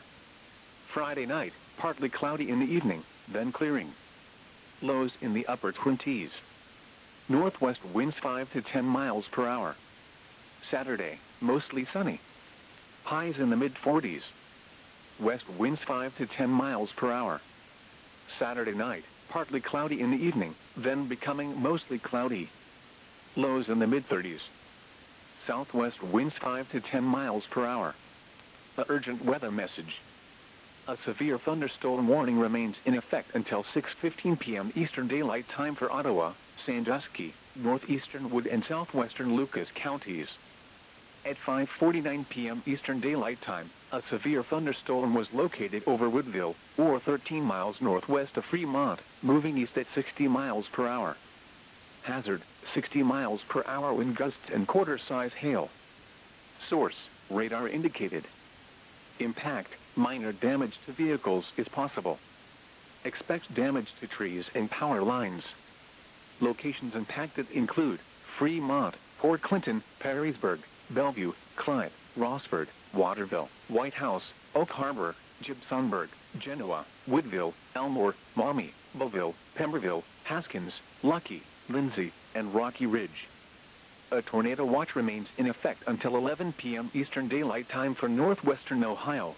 Friday night, partly cloudy in the evening, then clearing. Lows in the upper 20s. Northwest winds 5 to 10 miles per hour. Saturday, mostly sunny. Highs in the mid-40s. West winds 5 to 10 miles per hour. Saturday night, partly cloudy in the evening, then becoming mostly cloudy. Lows in the mid-30s. Southwest winds 5 to 10 miles per hour. The urgent weather message. A severe thunderstorm warning remains in effect until 6:15 p.m. Eastern Daylight Time for Ottawa, Sandusky, northeastern Wood, and southwestern Lucas counties. At 5:49 p.m. Eastern Daylight Time, a severe thunderstorm was located over Woodville, or 13 miles northwest of Fremont, moving east at 60 miles per hour. Hazard, 60 miles per hour wind gusts and quarter-size hail. Source, radar indicated. Impact, minor damage to vehicles is possible. Expect damage to trees and power lines. Locations impacted include Fremont, Port Clinton, Perrysburg, Bellevue, Clyde, Rossford, Waterville, White House, Oak Harbor, Gibsonburg, Genoa, Woodville, Elmore, Maumee, Belleville, Pemberville, Haskins, Lucky, Lindsay, and Rocky Ridge. A tornado watch remains in effect until 11 p.m. Eastern Daylight Time for northwestern Ohio.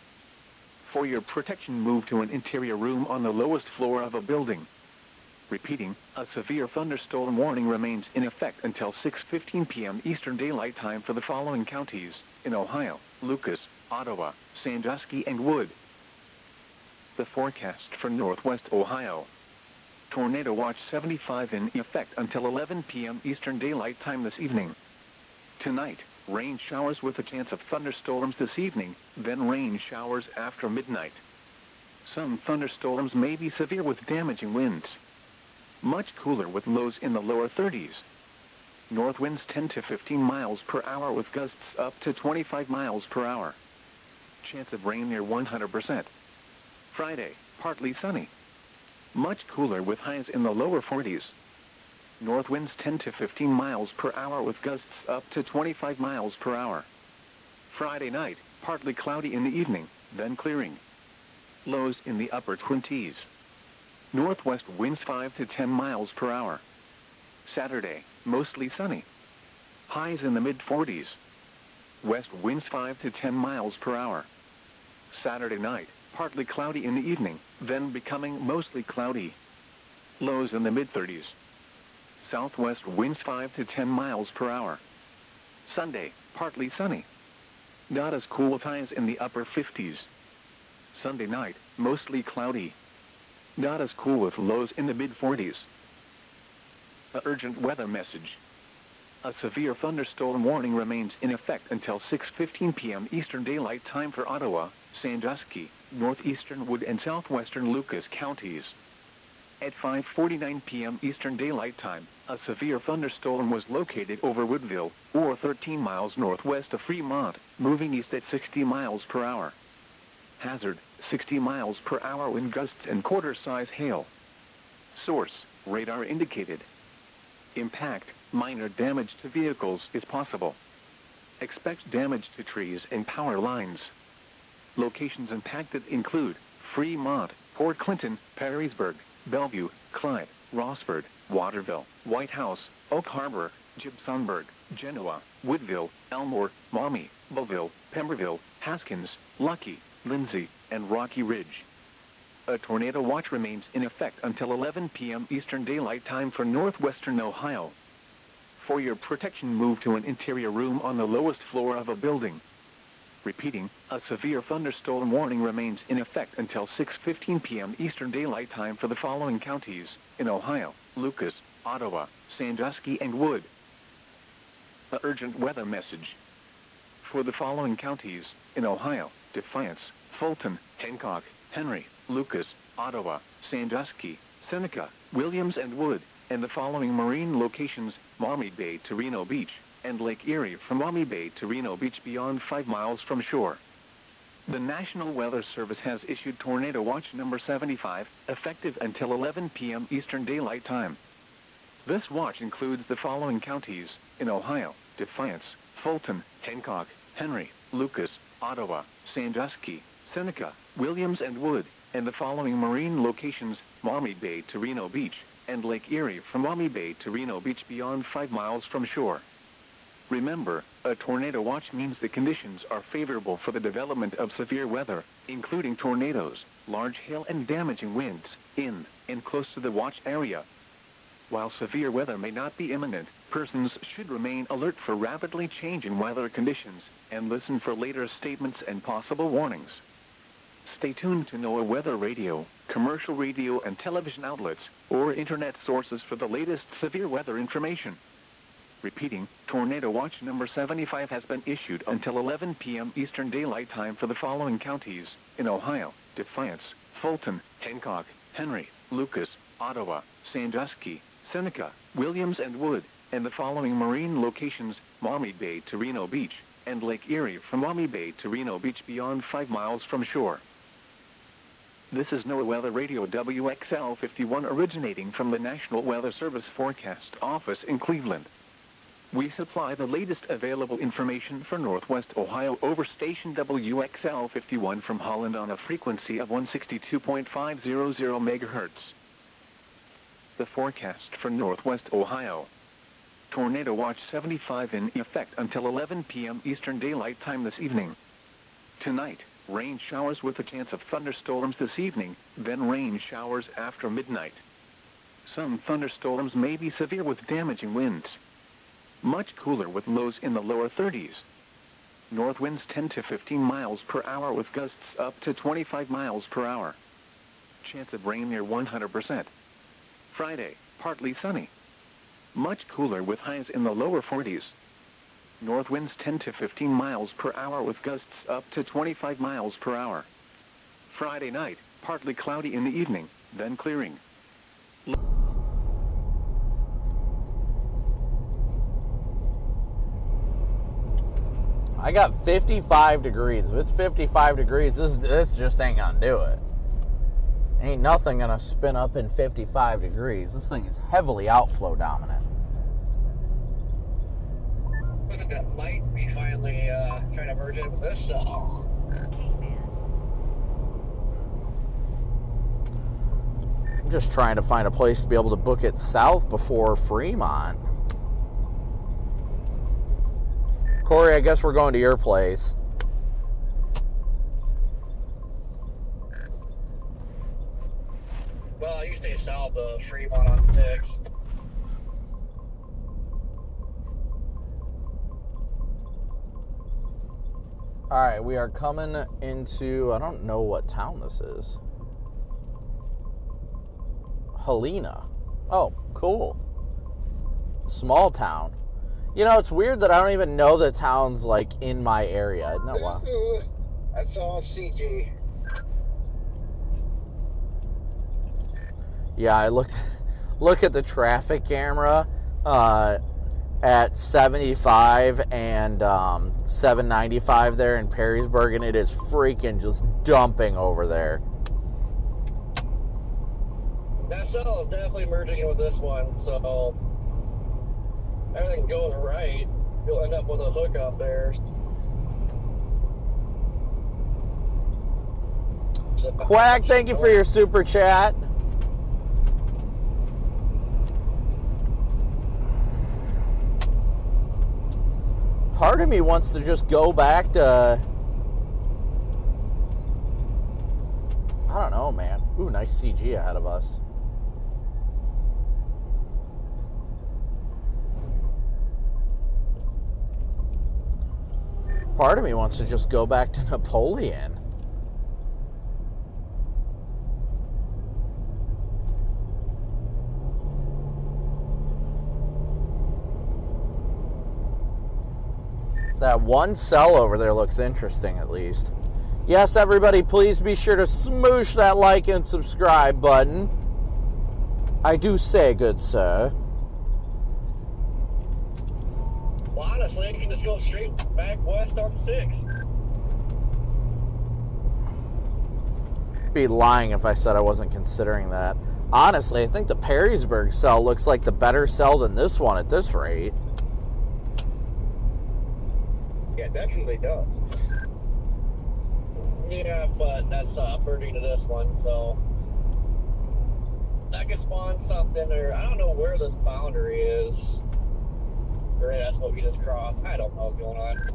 For your protection, move to an interior room on the lowest floor of a building. Repeating, a severe thunderstorm warning remains in effect until 6:15 p.m. Eastern Daylight Time for the following counties in Ohio: Lucas, Ottawa, Sandusky, and Wood. The forecast for Northwest Ohio. Tornado Watch 75 in effect until 11 p.m. Eastern Daylight Time this evening. Tonight, rain showers with a chance of thunderstorms this evening, then rain showers after midnight. Some thunderstorms may be severe with damaging winds. Much cooler with lows in the lower 30s. North winds 10 to 15 miles per hour with gusts up to 25 miles per hour. Chance of rain near 100%. Friday, partly sunny. Much cooler with highs in the lower 40s. North winds 10 to 15 miles per hour with gusts up to 25 miles per hour. Friday night, partly cloudy in the evening, then clearing. Lows in the upper 20s. Northwest winds 5 to 10 miles per hour. Saturday, mostly sunny. Highs in the mid-40s. West winds 5 to 10 miles per hour. Saturday night, partly cloudy in the evening, then becoming mostly cloudy. Lows in the mid-30s. Southwest winds 5 to 10 miles per hour. Sunday, partly sunny. Not as cool with highs in the upper 50s. Sunday night, mostly cloudy. Not as cool with lows in the mid-40s. An urgent weather message. A severe thunderstorm warning remains in effect until 6:15 p.m. Eastern Daylight Time for Ottawa, Sandusky, northeastern Wood and southwestern Lucas counties. At 5:49 p.m. Eastern Daylight Time, a severe thunderstorm was located over Woodville, or 13 miles northwest of Fremont, moving east at 60 miles per hour. Hazard, 60 miles per hour wind gusts and quarter-size hail. Source, radar indicated. Impact, minor damage to vehicles is possible. Expect damage to trees and power lines. Locations impacted include Fremont, Port Clinton, Perrysburg, Bellevue, Clyde, Rossford, Waterville, White House, Oak Harbor, Gibsonburg, Genoa, Woodville, Elmore, Maumee, Beauville, Pemberville, Haskins, Lucky, Lindsay, and Rocky Ridge. A tornado watch remains in effect until 11 p.m. Eastern Daylight Time for northwestern Ohio. For your protection, move to an interior room on the lowest floor of a building. Repeating, a severe thunderstorm warning remains in effect until 6:15 p.m. Eastern Daylight Time for the following counties in Ohio: Lucas, Ottawa, Sandusky, and Wood. An urgent weather message. For the following counties in Ohio: Defiance, Fulton, Hancock, Henry, Lucas, Ottawa, Sandusky, Seneca, Williams, and Wood, and the following marine locations: Maumee Bay to Reno Beach, and Lake Erie from Maumee Bay to Reno Beach beyond 5 miles from shore. The National Weather Service has issued Tornado Watch number 75, effective until 11 p.m. Eastern Daylight Time. This watch includes the following counties in Ohio: Defiance, Fulton, Hancock, Henry, Lucas, Ottawa, Sandusky, Seneca, Williams, and Wood, and the following marine locations: Maumee Bay to Reno Beach, and Lake Erie from Maumee Bay to Reno Beach beyond 5 miles from shore. Remember, a tornado watch means the conditions are favorable for the development of severe weather, including tornadoes, large hail, and damaging winds, in and close to the watch area. While severe weather may not be imminent, persons should remain alert for rapidly changing weather conditions and listen for later statements and possible warnings. Stay tuned to NOAA weather radio, commercial radio and television outlets, or internet sources for the latest severe weather information. Repeating, Tornado Watch number 75 has been issued until 11 p.m. Eastern Daylight Time for the following counties in Ohio: Defiance, Fulton, Hancock, Henry, Lucas, Ottawa, Sandusky, Seneca, Williams, and Wood, and the following marine locations: Maumee Bay to Reno Beach, and Lake Erie from Maumee Bay to Reno Beach beyond 5 miles from shore. This is NOAA Weather Radio WXL 51 originating from the National Weather Service Forecast Office in Cleveland. We supply the latest available information for Northwest Ohio over station WXL 51 from Holland on a frequency of 162.500 MHz. The forecast for Northwest Ohio. Tornado Watch 75 in effect until 11 p.m. Eastern Daylight Time this evening. Tonight, rain showers with a chance of thunderstorms this evening, then rain showers after midnight. Some thunderstorms may be severe with damaging winds. Much cooler with lows in the lower 30s. North winds 10 to 15 miles per hour with gusts up to 25 miles per hour. Chance of rain near 100%. Friday, partly sunny. Much cooler with highs in the lower 40s. North winds 10 to 15 miles per hour with gusts up to 25 miles per hour. Friday night, partly cloudy in the evening, then clearing. I got 55 degrees. If it's 55 degrees, this just ain't gonna do it. Ain't nothing gonna spin up in 55 degrees. This thing is heavily outflow dominant. I think that might be finally trying to merge in with this cell. I'm just trying to find a place to be able to book it south before Fremont. Corey, I guess we're going to your place. Well, you stay south of Fremont on 6. All right, we are coming into, I don't know what town this is. Helena. Oh, cool. Small town. You know, it's weird that I don't even know the towns, like, in my area. Isn't that wild? That's all CG. Yeah, I look at the traffic camera at 75 and 795 there in Perrysburg, and it is freaking just dumping over there. That cell is definitely merging in with this one, so everything goes right, you'll end up with a hookup there. Quack, thank you for your super chat. Part of me wants to just go back to, I don't know, man. Ooh, nice CG ahead of us. Part of me wants to just go back to Napoleon. That one cell over there looks interesting, at least. Yes, everybody, please be sure to smoosh that like and subscribe button. I do say, good sir. Well, honestly, you can just go straight back west on 6. Be lying if I said I wasn't considering that. Honestly, I think the Perrysburg cell looks like the better cell than this one at this rate. Yeah, definitely does. Yeah, but that's merging to this one, so that could spawn something, or I don't know where this boundary is. Or that's what we just crossed. I don't know what's going on.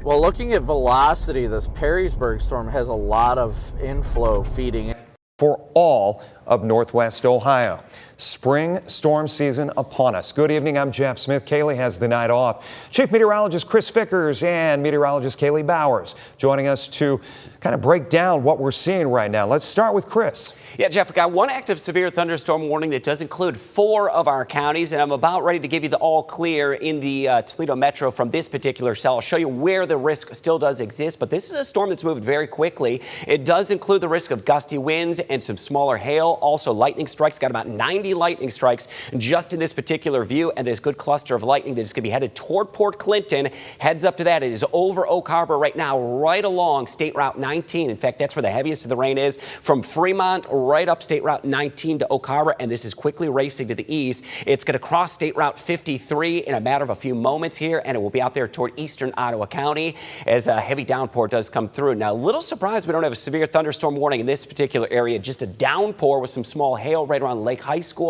Well, looking at velocity, this Perrysburg storm has a lot of inflow feeding in. For all of Northwest Ohio. Spring storm season upon us. Good evening, I'm Jeff Smith. Kaylee has the night off. Chief Meteorologist Chris Vickers and Meteorologist Kaylee Bowers joining us to kind of break down what we're seeing right now. Let's start with Chris. Yeah, Jeff, we got one active severe thunderstorm warning that does include 4 of our counties, and I'm about ready to give you the all clear in the Toledo Metro from this particular cell. I'll show you where the risk still does exist, but this is a storm that's moved very quickly. It does include the risk of gusty winds and some smaller hail, also lightning strikes. Got about 90 lightning strikes just in this particular view, and this good cluster of lightning that is going to be headed toward Port Clinton. Heads up to that. It is over Oak Harbor right now, right along State Route 19. In fact, that's where the heaviest of the rain is, from Fremont right up State Route 19 to Oak Harbor, and this is quickly racing to the east. It's going to cross State Route 53 in a matter of a few moments here, and it will be out there toward eastern Ottawa County as a heavy downpour does come through. Now, a little surprised we don't have a severe thunderstorm warning in this particular area, just a downpour with some small hail right around Lake High School.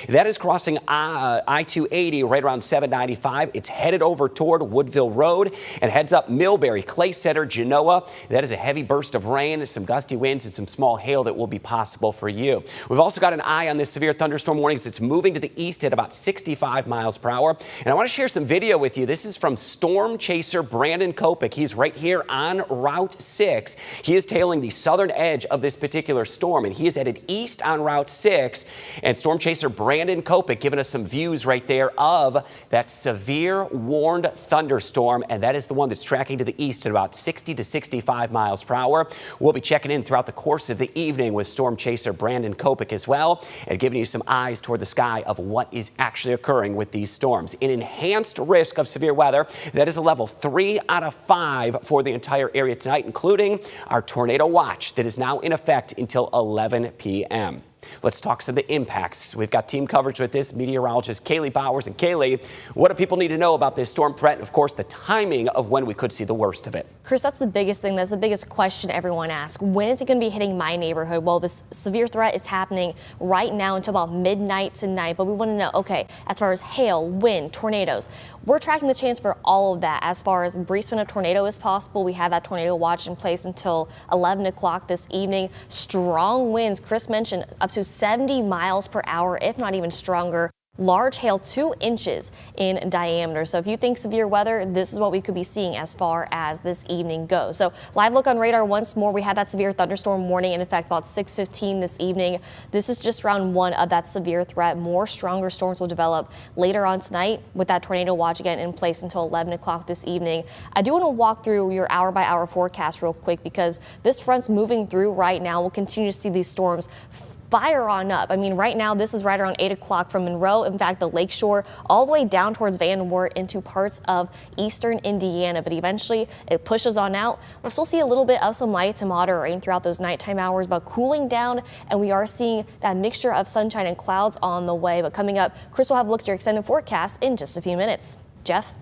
That is crossing I-280 right around 795. It's headed over toward Woodville Road and heads up Millbury, Clay Center, Genoa. That is a heavy burst of rain, some gusty winds, and some small hail that will be possible for you. We've also got an eye on this severe thunderstorm warnings. It's moving to the east at about 65 miles per hour. And I want to share some video with you. This is from storm chaser Brandon Copic. He's right here on Route 6. He is tailing the southern edge of this particular storm, and he is headed east on Route 6. And storm Storm chaser Brandon Copic giving us some views right there of that severe warned thunderstorm, and that is the one that's tracking to the east at about 60 to 65 miles per hour. We'll be checking in throughout the course of the evening with storm chaser Brandon Copic as well, and giving you some eyes toward the sky of what is actually occurring with these storms. An enhanced risk of severe weather that is a level 3 out of 5 for the entire area tonight, including our tornado watch that is now in effect until 11 p.m. Let's talk some of the impacts. We've got team coverage with this meteorologist Kaylee Bowers. And Kaylee, what do people need to know about this storm threat? And of course, the timing of when we could see the worst of it. Chris, that's the biggest thing. That's the biggest question everyone asks. When is it going to be hitting my neighborhood? Well, this severe threat is happening right now until about midnight tonight. But we want to know, okay, as far as hail, wind, tornadoes, we're tracking the chance for all of that. As far as brief spin of tornado is possible, we have that tornado watch in place until 11 o'clock this evening. Strong winds, Chris mentioned, up to 70 miles per hour, if not even stronger. Large hail 2 inches in diameter. So if you think severe weather, this is what we could be seeing as far as this evening goes. So live look on radar once more. We had that severe thunderstorm warning in effect about 6:15 this evening. This is just round 1 of that severe threat. More stronger storms will develop later on tonight with that tornado watch again in place until 11 o'clock this evening. I do want to walk through your hour by hour forecast real quick because this front's moving through right now. We'll continue to see these storms fire on up. I mean, right now, this is right around 8 o'clock from Monroe, in fact, the lakeshore, all the way down towards Van Wert into parts of eastern Indiana. But eventually, it pushes on out. We'll still see a little bit of some light to moderate rain throughout those nighttime hours, but cooling down, and we are seeing that mixture of sunshine and clouds on the way. But coming up, Chris will have a look at your extended forecast in just a few minutes. Jeff?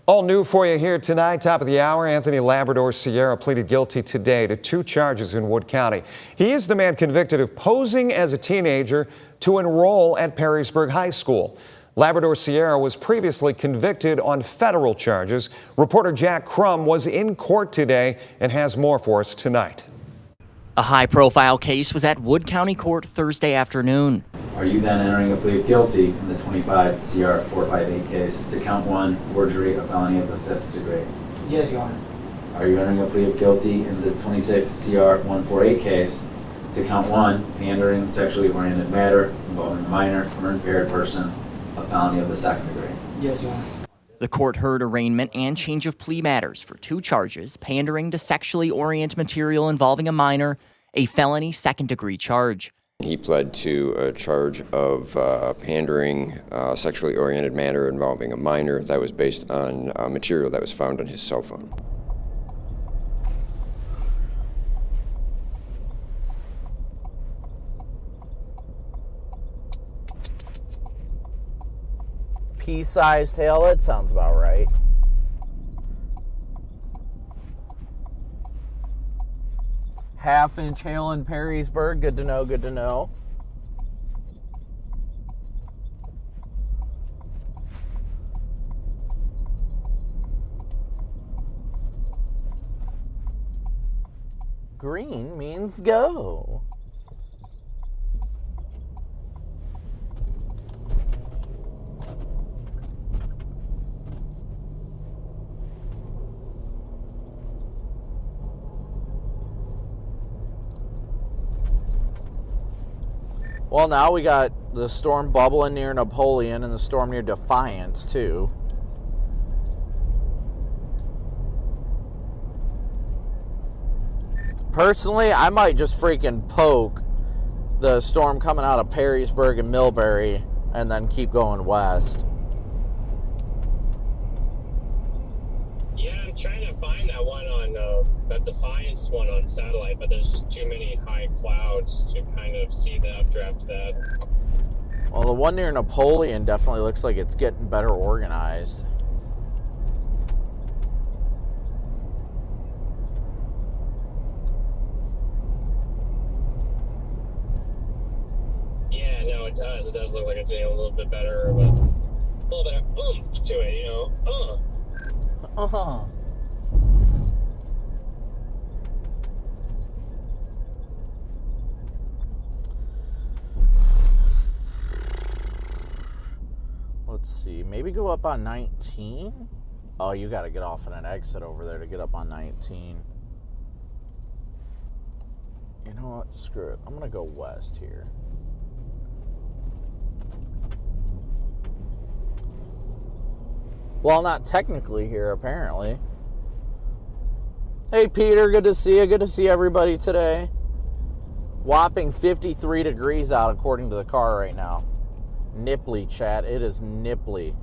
All new for you here tonight, top of the hour. Anthony Labrador Sierra pleaded guilty today to 2 charges in Wood County. He is the man convicted of posing as a teenager to enroll at Perrysburg High School. Labrador Sierra was previously convicted on federal charges. Reporter Jack Crum was in court today and has more for us tonight. A high-profile case was at Wood County Court Thursday afternoon. Are you then entering a plea of guilty in the 25 CR 458 case to count 1, forgery, a felony of the 5th degree? Yes, Your Honor. Are you entering a plea of guilty in the 26 CR 148 case to count 1, pandering, sexually oriented matter involving a minor or impaired person, a felony of the 2nd degree? Yes, Your Honor. The court heard arraignment and change of plea matters for 2 charges, pandering to sexually oriented material involving a minor, a felony 2nd-degree charge. He pled to a charge of pandering, sexually oriented matter involving a minor that was based on material that was found on his cell phone. Pea-sized hail, that sounds about right. Half-inch hail in Perrysburg, good to know, good to know. Green means go. Well, now we got the storm bubbling near Napoleon and the storm near Defiance, too. Personally, I might just freaking poke the storm coming out of Perrysburg and Millbury and then keep going west. Yeah, I'm trying to find that one on that Defiance one on satellite, but there's just too many high clouds to kind of see the updraft of that. Well, the one near Napoleon definitely looks like it's getting better organized. Yeah, no, it does. It does look like it's getting a little bit better, but a little bit of oomph to it, you know. Uh-huh. Let's see. Maybe go up on 19? Oh, you got to get off at an exit over there to get up on 19. You know what? Screw it. I'm going to go west here. Well, not technically here, apparently. Hey, Peter. Good to see you. Good to see everybody today. Whopping 53 degrees out according to the car right now. Nipply, chat. It is nipply.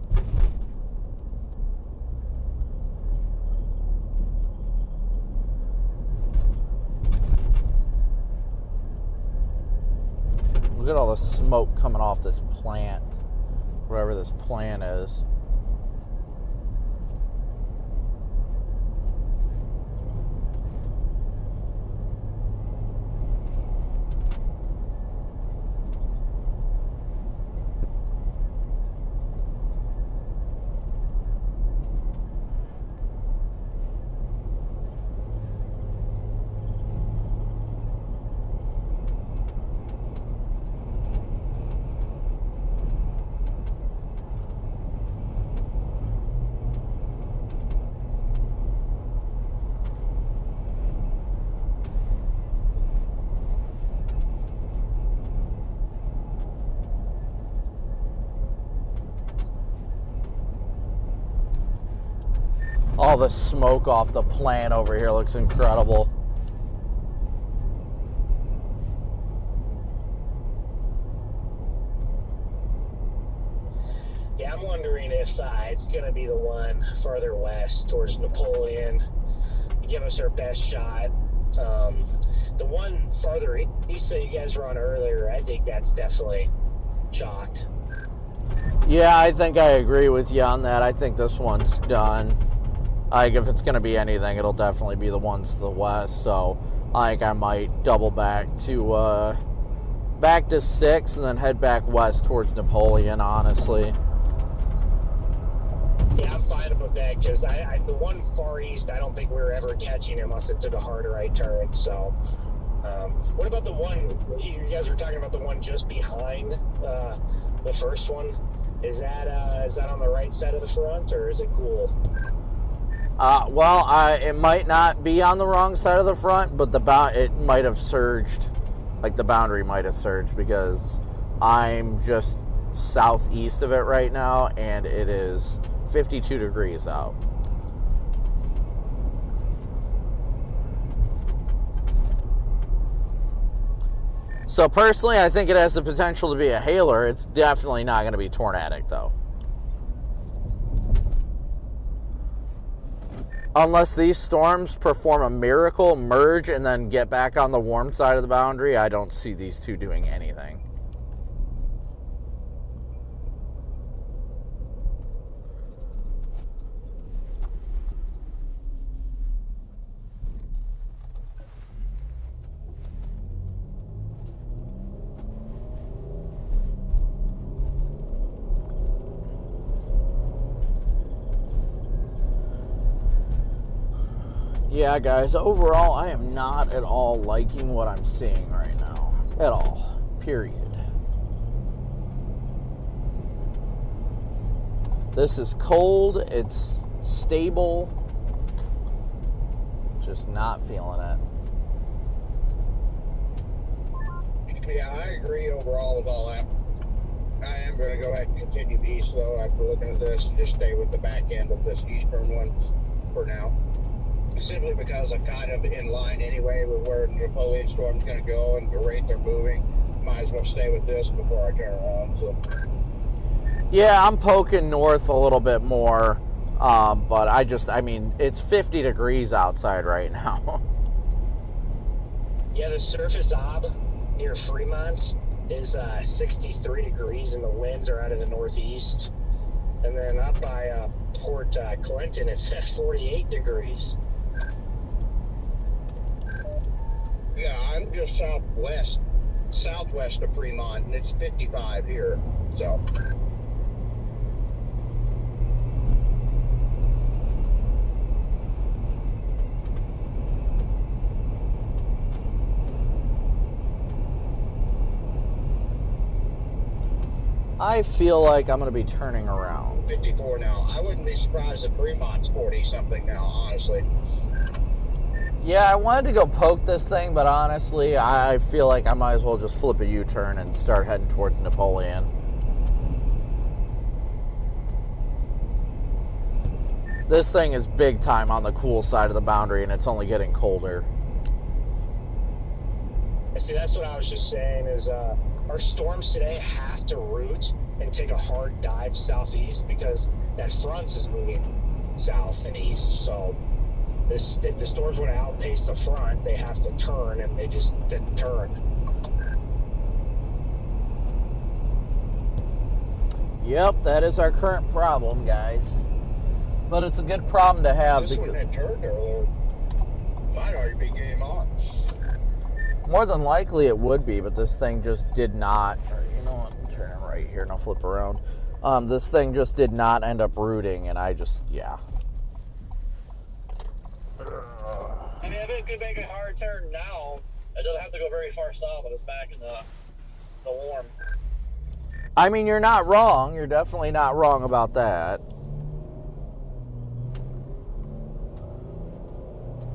Look at all the smoke coming off this plant. Whatever this plant is. All the smoke off the plant over here looks incredible. Yeah, I'm wondering if it's going to be the one further west towards Napoleon. Give us our best shot. The one further east that you guys were on earlier, I think that's definitely chalked. Yeah, I think I agree with you on that. I think this one's done. Like, if it's going to be anything, it'll definitely be the ones to the west. So, I might double back to 6 and then head back west towards Napoleon, honestly. Yeah, I'm fine with that because the one far east, I don't think we were ever catching unless it took a hard right turn. So, what about the one, you guys were talking about the one just behind the first one? Is that on the right side of the front or is it cool? It might not be on the wrong side of the front, but it might have surged. Like, the boundary might have surged because I'm just southeast of it right now, and it is 52 degrees out. So, personally, I think it has the potential to be a hailer. It's definitely not going to be tornadic, though. Unless these storms perform a miracle, merge, and then get back on the warm side of the boundary, I don't see these two doing anything. Yeah, guys, overall, I am not at all liking what I'm seeing right now. At all. Period. This is cold. It's stable. Just not feeling it. Yeah, I agree overall with all that. I am going to go ahead and continue east, though, after looking at this, and just stay with the back end of this eastern one for now. Simply because I'm kind of in line anyway with where the Napoleon storm's going to go and the rate they're moving. Might as well stay with this before I turn around. So. Yeah, I'm poking north a little bit more, but I mean, it's 50 degrees outside right now. Yeah, the surface ob near Fremont is 63 degrees and the winds are out of the northeast. And then up by Port Clinton, it's 48 degrees. Yeah, I'm just southwest of Fremont, and it's 55 here, so. I feel like I'm going to be turning around. 54 now. I wouldn't be surprised if Fremont's 40-something now, honestly. Yeah, I wanted to go poke this thing, but honestly, I feel like I might as well just flip a U-turn and start heading towards Napoleon. This thing is big time on the cool side of the boundary, and it's only getting colder. See, that's what I was just saying is our storms today have to route and take a hard dive southeast because that front is moving south and east. So if the storms want to outpace the front, they have to turn, and they just didn't turn. Yep, that is our current problem, guys. But it's a good problem to have. This one had turned earlier. Might already be game on. More than likely it would be, but this thing just did not. Or, you know what? I'm turning right here and I'll flip around. This thing just did not end up rooting, and I just, yeah. I mean, if it could make a hard turn now, it doesn't have to go very far south, but it's back in the warm. I mean, you're not wrong. You're definitely not wrong about that.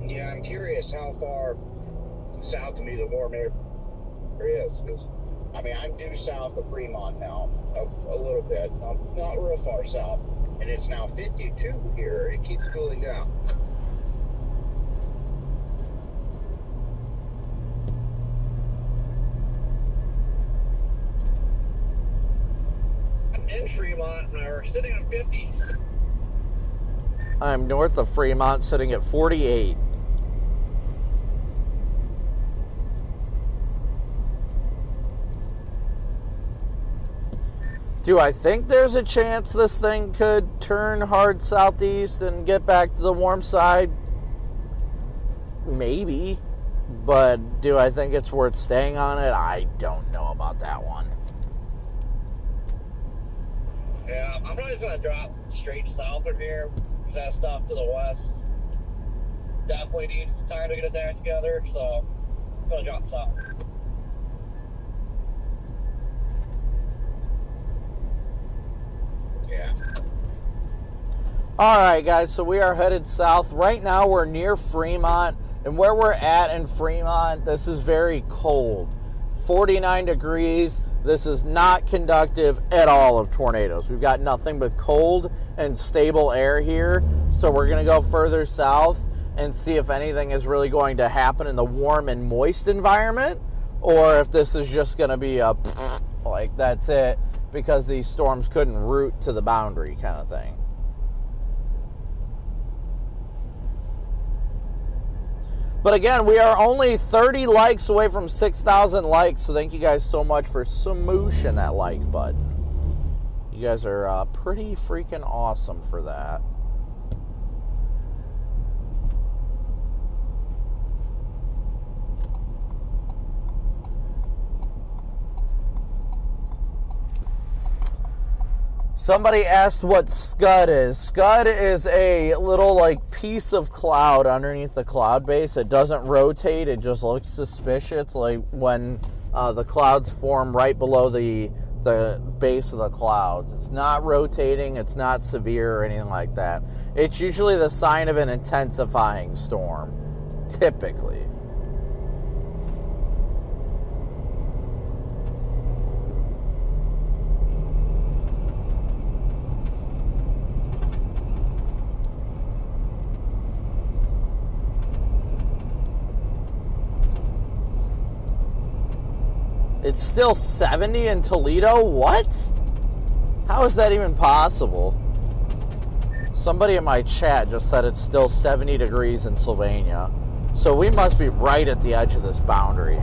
Yeah, I'm curious how far south to me the warm air is. Because, I mean, I'm due south of Fremont now, a little bit. Not real far south. And it's now 52 here. It keeps cooling down. In Fremont, and we're sitting on 50. I'm north of Fremont, sitting at 48. Do I think there's a chance this thing could turn hard southeast and get back to the warm side? Maybe. But do I think it's worth staying on it? I don't know about that one. Yeah, I'm probably just going to drop straight south from here, because that stuff to the west definitely needs time to get its act together, so I'm going to drop south. Yeah. Alright guys, so we are headed south. Right now we're near Fremont, and where we're at in Fremont, this is very cold. 49 degrees. This is not conductive at all of tornadoes. We've got nothing but cold and stable air here. So we're going to go further south and see if anything is really going to happen in the warm and moist environment, or if this is just going to be a like that's it, because these storms couldn't route to the boundary kind of thing. But again, we are only 30 likes away from 6,000 likes, so thank you guys so much for smooshing that like button. You guys are pretty freaking awesome for that. Somebody asked what Scud is. Scud is a little like piece of cloud underneath the cloud base. It doesn't rotate. It just looks suspicious, like when the clouds form right below the base of the clouds. It's not rotating. It's not severe or anything like that. It's usually the sign of an intensifying storm, typically. It's still 70 in Toledo? What? How is that even possible? Somebody in my chat just said it's still 70 degrees in Sylvania. So we must be right at the edge of this boundary.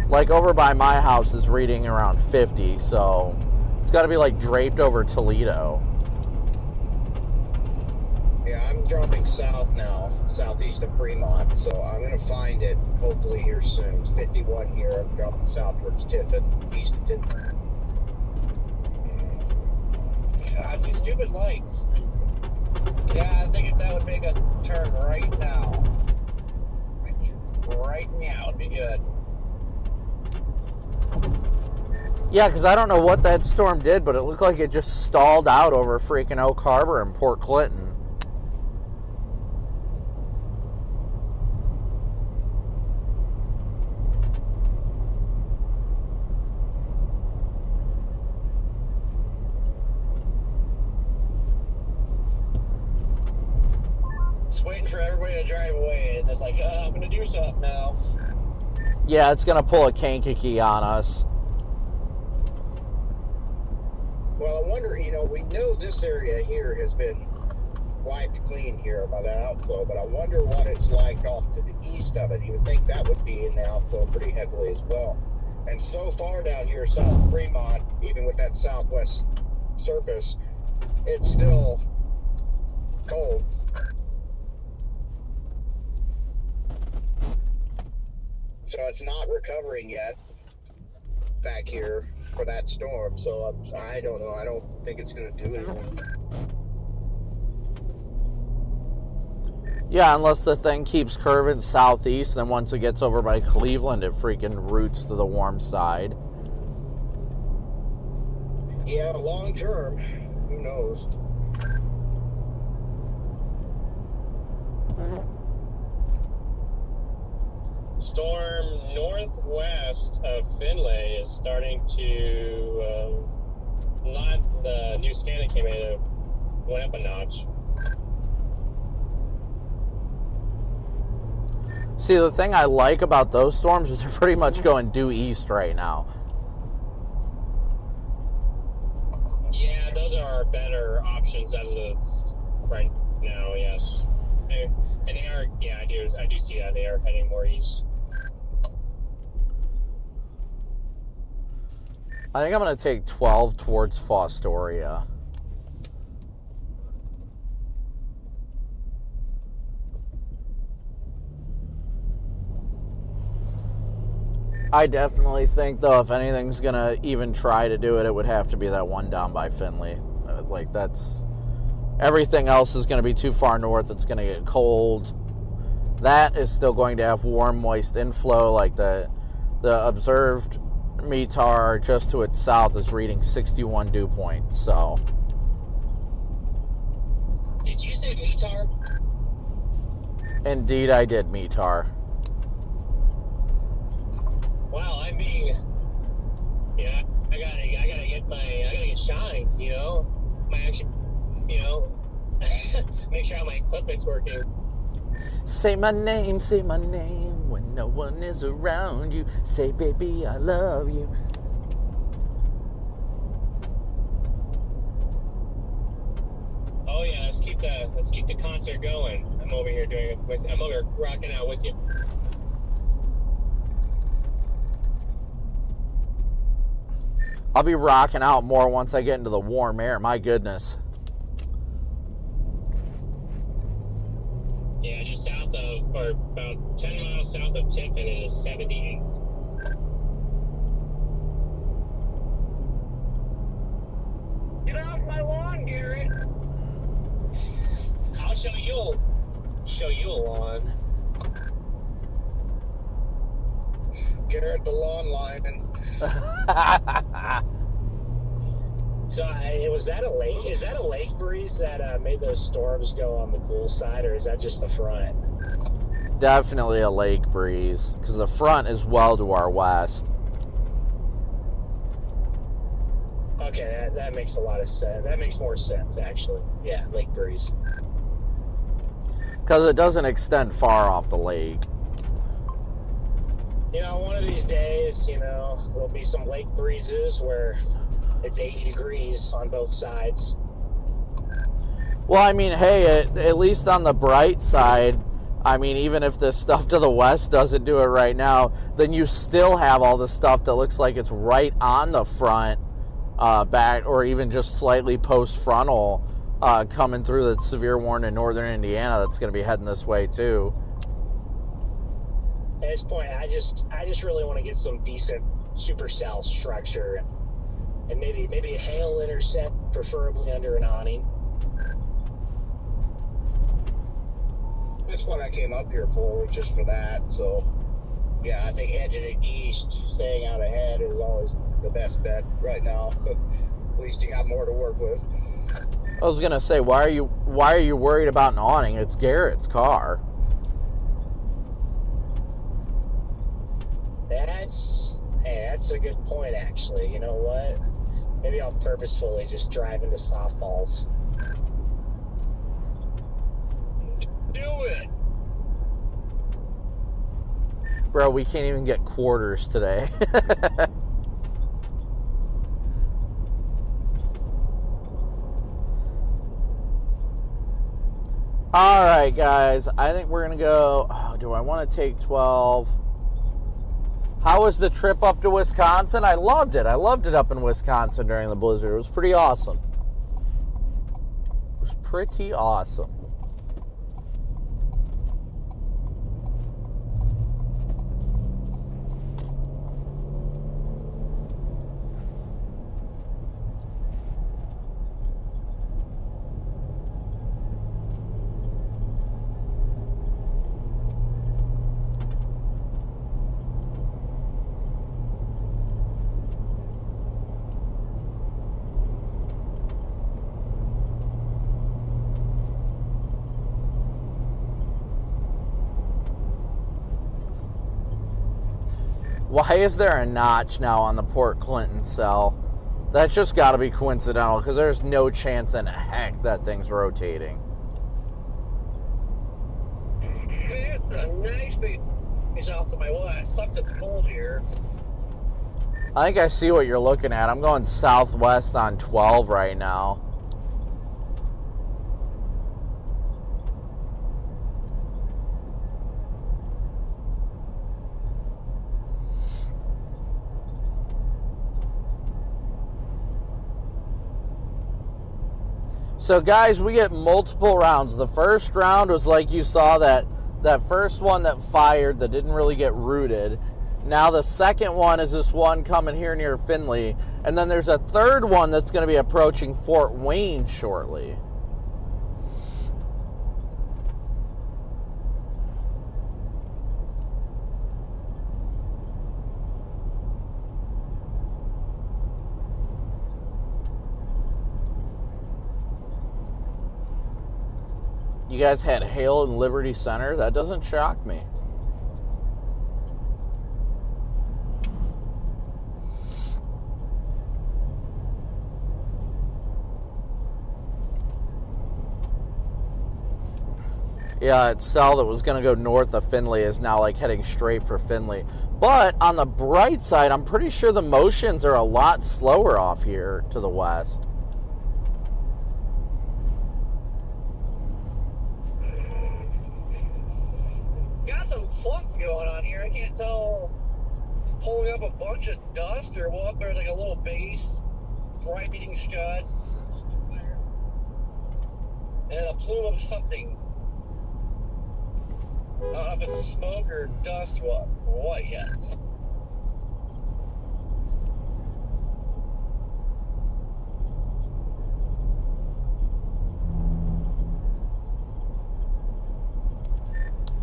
Like over by my house is reading around 50, so it's got to be like draped over Toledo. Yeah, I'm dropping south now, southeast of Fremont, so I'm going to find it hopefully here soon. It's 51 here. I'm dropping south towards Tiffin, east of Tiffin. God, these stupid lights. Yeah, I think if that would make a turn right now. Right now would be good. Yeah, because I don't know what that storm did, but it looked like it just stalled out over freaking Oak Harbor and Port Clinton. for everybody to drive away, and it's like, I'm going to do something now. Yeah, it's going to pull a Kankakee on us. Well, I wonder, we know this area here has been wiped clean here by that outflow, but I wonder what it's like off to the east of it. You would think that would be in the outflow pretty heavily as well. And so far down here, south of Fremont, even with that southwest surface, it's still cold. So it's not recovering yet back here for that storm. So I don't know. I don't think it's going to do anything. Yeah, unless the thing keeps curving southeast, and once it gets over by Cleveland, it freaking roots to the warm side. Yeah, long term, who knows? Storm northwest of Finlay is starting to, the new scan that came in went up a notch. See, the thing I like about those storms is they're pretty much going due east right now. Yeah, those are our better options as of right now, yes. And they are, yeah, I do see that they are heading more east. I think I'm going to take 12 towards Fostoria. I definitely think, though, if anything's going to even try to do it, it would have to be that one down by Finley. Like, that's... Everything else is going to be too far north. It's going to get cold. That is still going to have warm, moist inflow. Like, the observed METAR just to its south is reading 61 dew points, so... Did you say METAR? Indeed, I did, METAR. Wow, I'm being, yeah, I gotta get shined, my action, make sure all my equipment's working. Say my name, when no one is around you. Say, baby, I love you. Oh yeah, let's keep the concert going. I'm over here rocking out with you. I'll be rocking out more once I get into the warm air. My goodness. Yeah, just south of, or about 10 miles south of Tiffin, it is 78. Get off my lawn, Garrett. I'll show you a lawn. Garrett, the lawn lineman. So was that a lake? Is that a lake breeze that made those storms go on the cool side, or is that just the front? Definitely a lake breeze, because the front is well to our west. Okay, that makes a lot of sense. That makes more sense, actually. Yeah, lake breeze. Because it doesn't extend far off the lake. One of these days, there'll be some lake breezes where it's 80 degrees on both sides. Well, I mean, hey, at least on the bright side, I mean, even if this stuff to the west doesn't do it right now, then you still have all the stuff that looks like it's right on the front, back, or even just slightly post-frontal, coming through the severe warning in northern Indiana that's going to be heading this way, too. At this point, I just really want to get some decent supercell structure and maybe a hail intercept, preferably under an awning. That's what I came up here for, just for that. So, yeah, I think edging it east, staying out ahead is always the best bet right now. At least you got more to work with. I was gonna say, why are you worried about an awning? It's Garrett's car. That's a good point, actually. You know what? Maybe I'll purposefully just drive into softballs. Do it. Bro, we can't even get quarters today. All right, guys. I think we're going to go... Oh, do I want to take 12? How was the trip up to Wisconsin? I loved it. I loved it up in Wisconsin during the blizzard. It was pretty awesome. It was pretty awesome. Why is there a notch now on the Port Clinton cell? That's just got to be coincidental, because there's no chance in heck that thing's rotating. It's a nice piece off to my west. Sucks it's cold here. I think I see what you're looking at. I'm going southwest on 12 right now. So guys, we get multiple rounds. The first round was like you saw that first one that fired that didn't really get rooted. Now the second one is this one coming here near Findlay. And then there's a third one that's going to be approaching Fort Wayne shortly. You guys had hail in Liberty Center? That doesn't shock me. Yeah, its cell that was going to go north of Findlay is now like heading straight for Findlay. But on the bright side, I'm pretty sure the motions are a lot slower off here to the west. Got some flux going on here. I can't tell if it's pulling up a bunch of dust or what. There's like a little base, brightening scud, and a plume of something. I don't know if it's smoke or dust or what yet.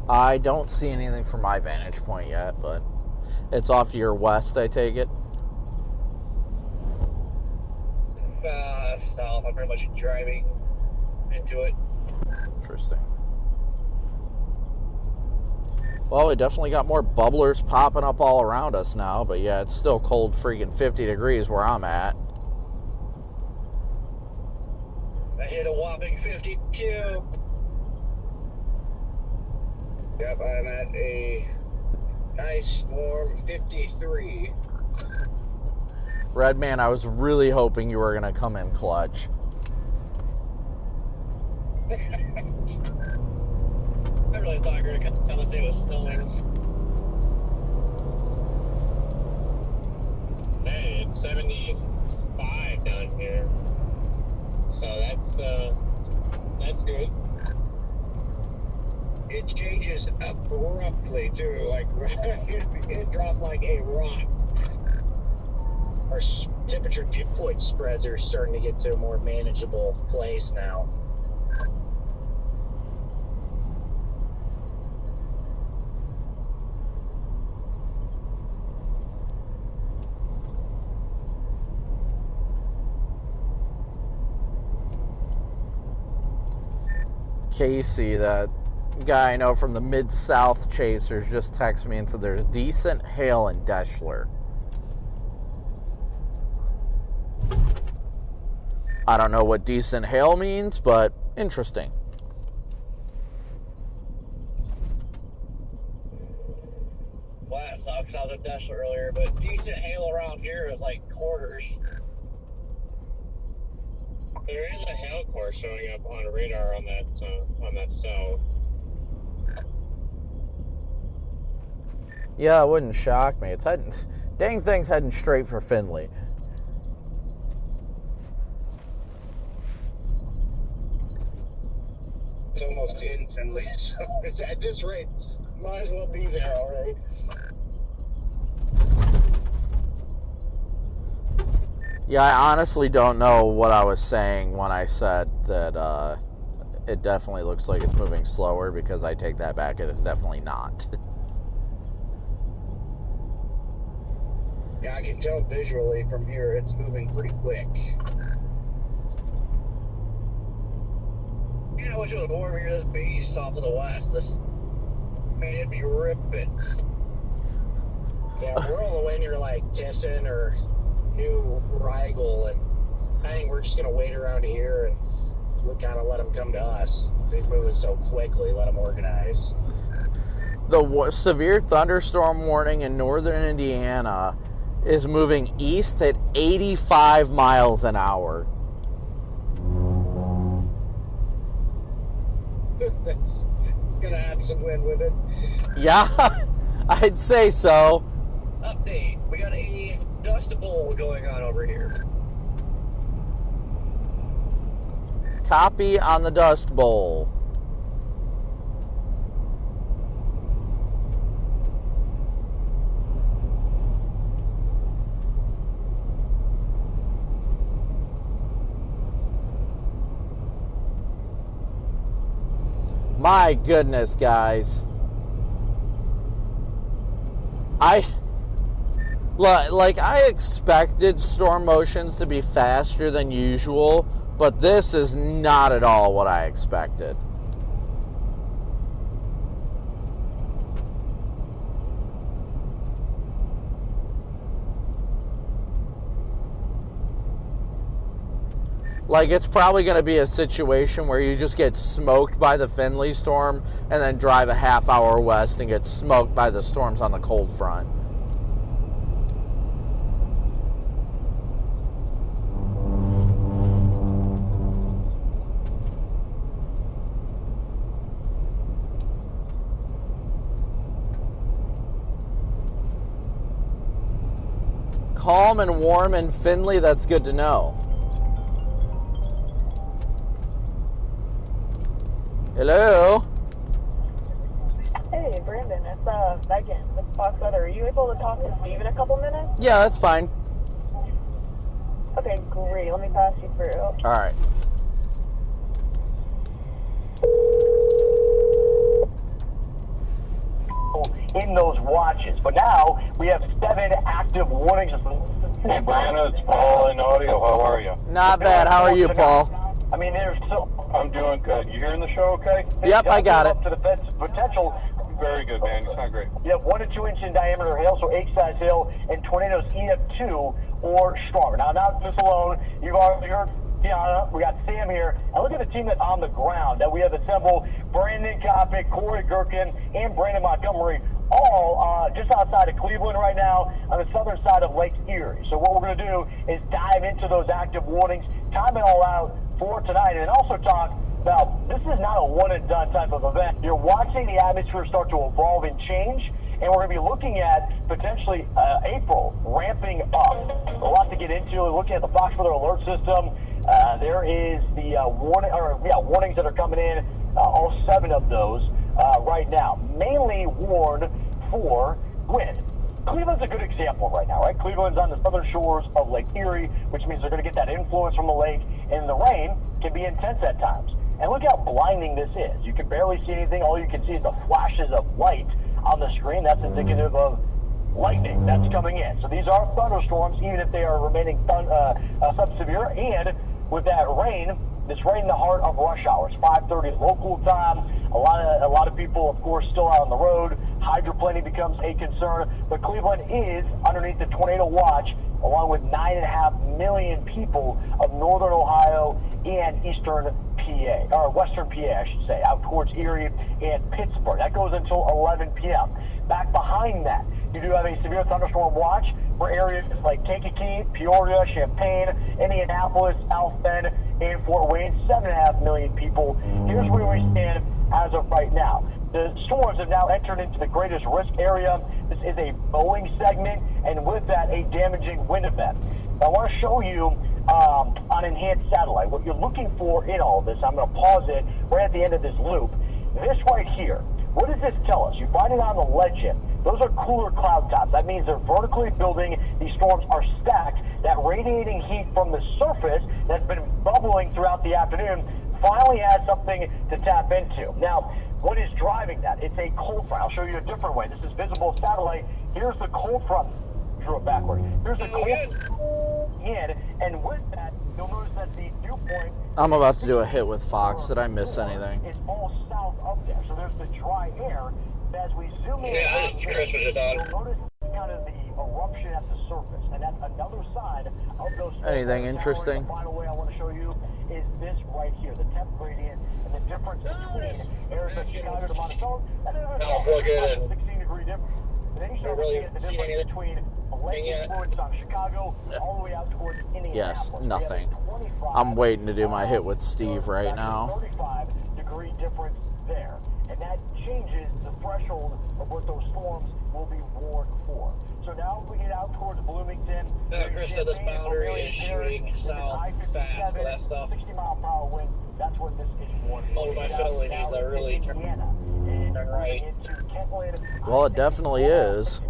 I don't see anything from my vantage point yet, but it's off to your west, I take it. South. I'm pretty much driving into it. Interesting. Well, we definitely got more bubblers popping up all around us now, but yeah, it's still cold freaking 50 degrees where I'm at. I hit a whopping 52. Yep, I'm at a nice warm 53. Redman, I was really hoping you were going to come in clutch. I really thought you were going to come and say it was snowing. Hey, it's 75 down here. So that's good. It changes abruptly too, like it dropped like a rock. Our temperature dew point spreads are starting to get to a more manageable place now. Casey, that guy I know from the Mid-South Chasers, just texted me and said there's decent hail in Deschler. I don't know what decent hail means, but interesting. because I was at Deshler earlier, but decent hail around here is like quarters. There is a hail core showing up on radar on that cell. Yeah, it wouldn't shock me. It's heading, dang thing's heading straight for Findlay. It's almost in Findlay, so it's at this rate, might as well be there already. Yeah, I honestly don't know what I was saying when I said that it definitely looks like it's moving slower, because I take that back. It is definitely not. Yeah, I can tell visually from here it's moving pretty quick. You know, I wish it was warmer here. This beast off to the west. Man, it'd be ripping. Yeah, we're all the way near like Jessen or New Rigel, and I think we're just gonna wait around here and we kind of let them come to us. They're moving so quickly. Let them organize. The severe thunderstorm warning in northern Indiana is moving east at 85 miles an hour. It's gonna add some wind with it. Yeah, I'd say so. Update. We got a dust bowl going on over here. Copy on the Dust Bowl. My goodness, guys. I expected storm motions to be faster than usual, but this is not at all what I expected. Like, it's probably going to be a situation where you just get smoked by the Findlay storm and then drive a half hour west and get smoked by the storms on the cold front. Calm and warm in Findlay, that's good to know. Hello? Hey, Brandon, it's Megan with Fox Weather. Are you able to talk to Steve in a couple minutes? Yeah, that's fine. Okay, great. Let me pass you through. All right. In those watches, but now we have 7 active warning systems. Hey, Brandon, it's Paul in audio. How are you? Not bad. How are you, Paul? I mean, there's so. I'm doing good. You hearing the show okay? Yep, I got it. Up to the potential. Very good, man. You sound great. You have 1 to 2 inch in diameter hail, so H-size hail, and tornadoes EF2 or stronger. Now, not this alone. You've already heard Tiana. We got Sam here. And look at the team that's on the ground that we have assembled. Brandon Copic, Corey Gerken, and Brandon Montgomery, all just outside of Cleveland right now on the southern side of Lake Erie. So what we're going to do is dive into those active warnings, time it all out for tonight, and also talk about this is not a one-and-done type of event. You're watching the atmosphere start to evolve and change, and we're going to be looking at potentially April ramping up. A lot to get into. Looking at the Fox Weather Alert System, there is the warnings that are coming in, all 7 of those right now. Mainly warned for wind. Cleveland's a good example right now, right? Cleveland's on the southern shores of Lake Erie, which means they're going to get that influence from the lake, and the rain can be intense at times. And look how blinding this is. You can barely see anything. All you can see is the flashes of light on the screen. That's indicative of lightning that's coming in. So these are thunderstorms, even if they are remaining sub-severe. And with that rain, this right in the heart of rush hours, 5:30 local time. A lot of people, of course, still out on the road. Hydroplaning becomes a concern. But Cleveland is underneath the tornado watch, along with 9.5 million people of northern Ohio and eastern PA, or western PA, I should say, out towards Erie and Pittsburgh. That goes until 11 p.m. Back behind that, you do have a severe thunderstorm watch for areas like Kankakee, Peoria, Champaign, Indianapolis, South Bend, and Fort Wayne. 7.5 million people. Here's where we stand as of right now. The storms have now entered into the greatest risk area. This is a Boeing segment, and with that, a damaging wind event. I want to show you on enhanced satellite what you're looking for in all of this. I'm going to pause it right at the end of this loop. This right here, what does this tell us? You find it on the legend. Those are cooler cloud tops. That means they're vertically building. These storms are stacked. That radiating heat from the surface that's been bubbling throughout the afternoon finally has something to tap into. Now, what is driving that? It's a cold front. I'll show you a different way. This is visible satellite. Here's the cold front. Drew it backward. Here's the cold in, and with that, you'll notice that the dew point. I'm about to do a hit with Fox. Did I miss anything? It's all south of there. So there's the dry air. As we zoom in, you'll notice kind of the eruption at the surface, and that's another side of those. Anything interesting? The final way I want to show you is this right here, the temp gradient and the difference between areas of Chicago to Monticello, and then there's a 16-degree difference. And then you start looking at the difference between lake influence on Chicago all the way out towards Indianapolis. Yes, nothing. I'm waiting to do my hit with Steve right now. 35-degree difference there. And that changes the threshold of what those storms will be warned for. So now if we get out towards Bloomington, Chris said this boundary is shooting south fast, so that stuff. 60-mile-per-hour wind, that's what this is warned for. Oh, my fiddly needs are really turn right. Well, it definitely is.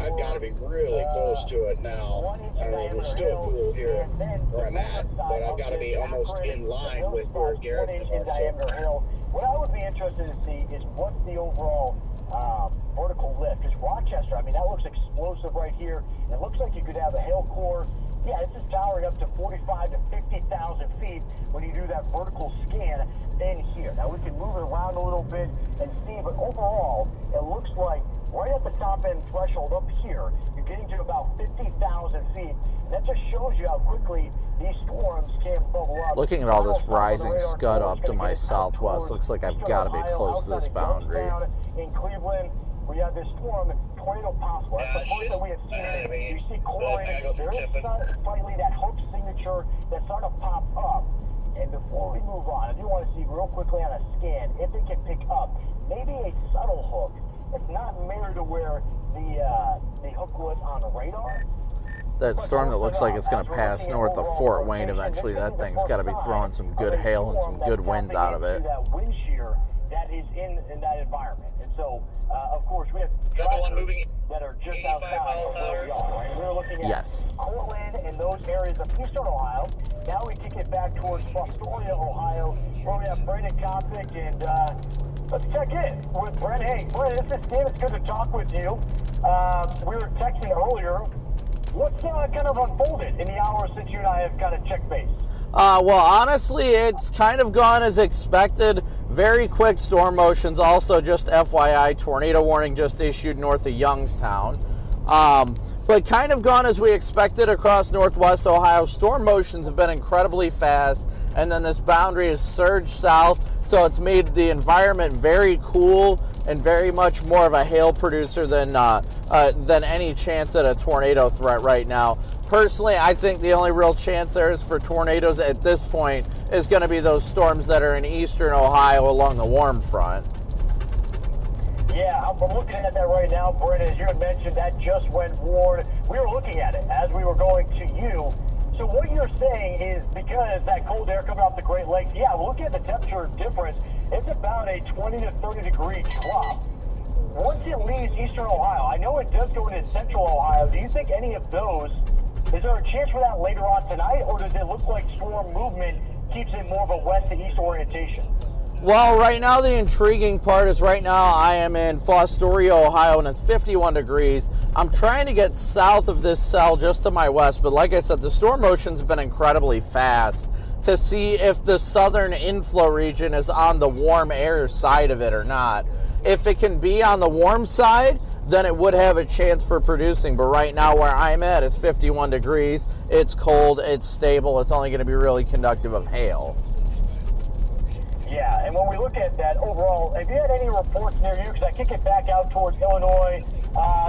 I've got to be really close to it now. I mean, it's still cool here where I'm at, but I've got to be almost in line with where Garrett is. What I would be interested to see is what's the overall vertical lift. Because Rochester, I mean, that looks explosive right here. It looks like you could have a hail core. Yeah, this is towering up to 45 to 50,000 feet when you do that vertical scan in here. Now, we can move it around a little bit and see, but overall, it looks like right at the top end threshold up here, you're getting to about 50,000 feet. And that just shows you how quickly these storms can bubble up. Looking at all this rising scud up to my southwest, looks like I've got to be close to this boundary. In Cleveland, we have this storm, tornado possible. That's the point that we have seen. You see correlated very slightly that hook signature that's starting to pop up. And before we move on, I do want to see real quickly on a scan if it can pick up maybe a subtle hook. It's not mirrored to where the hook was on radar. That storm that looks like it's going to pass north of Fort Wayne eventually, that thing's got to be throwing some good hail and some good winds out of it. That wind shear that is in that environment. And so, of course, we have that are just outside of where we are. Right? We're looking at Cortland and those areas of eastern Ohio. Now we kick it back towards Fostoria, Ohio, where we have Brandon Copic, and let's check in with Brent. Hey, Brent, this is Steve. It's good to talk with you. We were texting earlier. What's kind of unfolded in the hours since you and I have kind of checked base? Well, honestly, it's kind of gone as expected. Very quick storm motions. Also, just FYI, tornado warning just issued north of Youngstown. But kind of gone as we expected across northwest Ohio. Storm motions have been incredibly fast, and then this boundary has surged south, so it's made the environment very cool and very much more of a hail producer than any chance at a tornado threat right now. Personally, I think the only real chance there is for tornadoes at this point is going to be those storms that are in eastern Ohio along the warm front. Yeah, I'm looking at that right now, Brent. As you had mentioned, that just went warm. We were looking at it as we were going to you. So what you're saying is because that cold air coming off the Great Lakes, yeah, looking at the temperature difference, it's about a 20 to 30 degree drop. Once it leaves eastern Ohio, I know it does go into central Ohio. Do you think any of those, is there a chance for that later on tonight, or does it look like storm movement keeps it more of a west to east orientation? Well, right now the intriguing part is right now I am in Fostoria, Ohio, and it's 51 degrees. I'm trying to get south of this cell just to my west, but like I said, the storm motions have been incredibly fast to see if the southern inflow region is on the warm air side of it or not. If it can be on the warm side, then it would have a chance for producing. But right now where I'm at, it's 51 degrees. It's cold, it's stable, it's only going to be really conductive of hail. Yeah, and when we look at that overall, have you had any reports near you? Because I kick it back out towards Illinois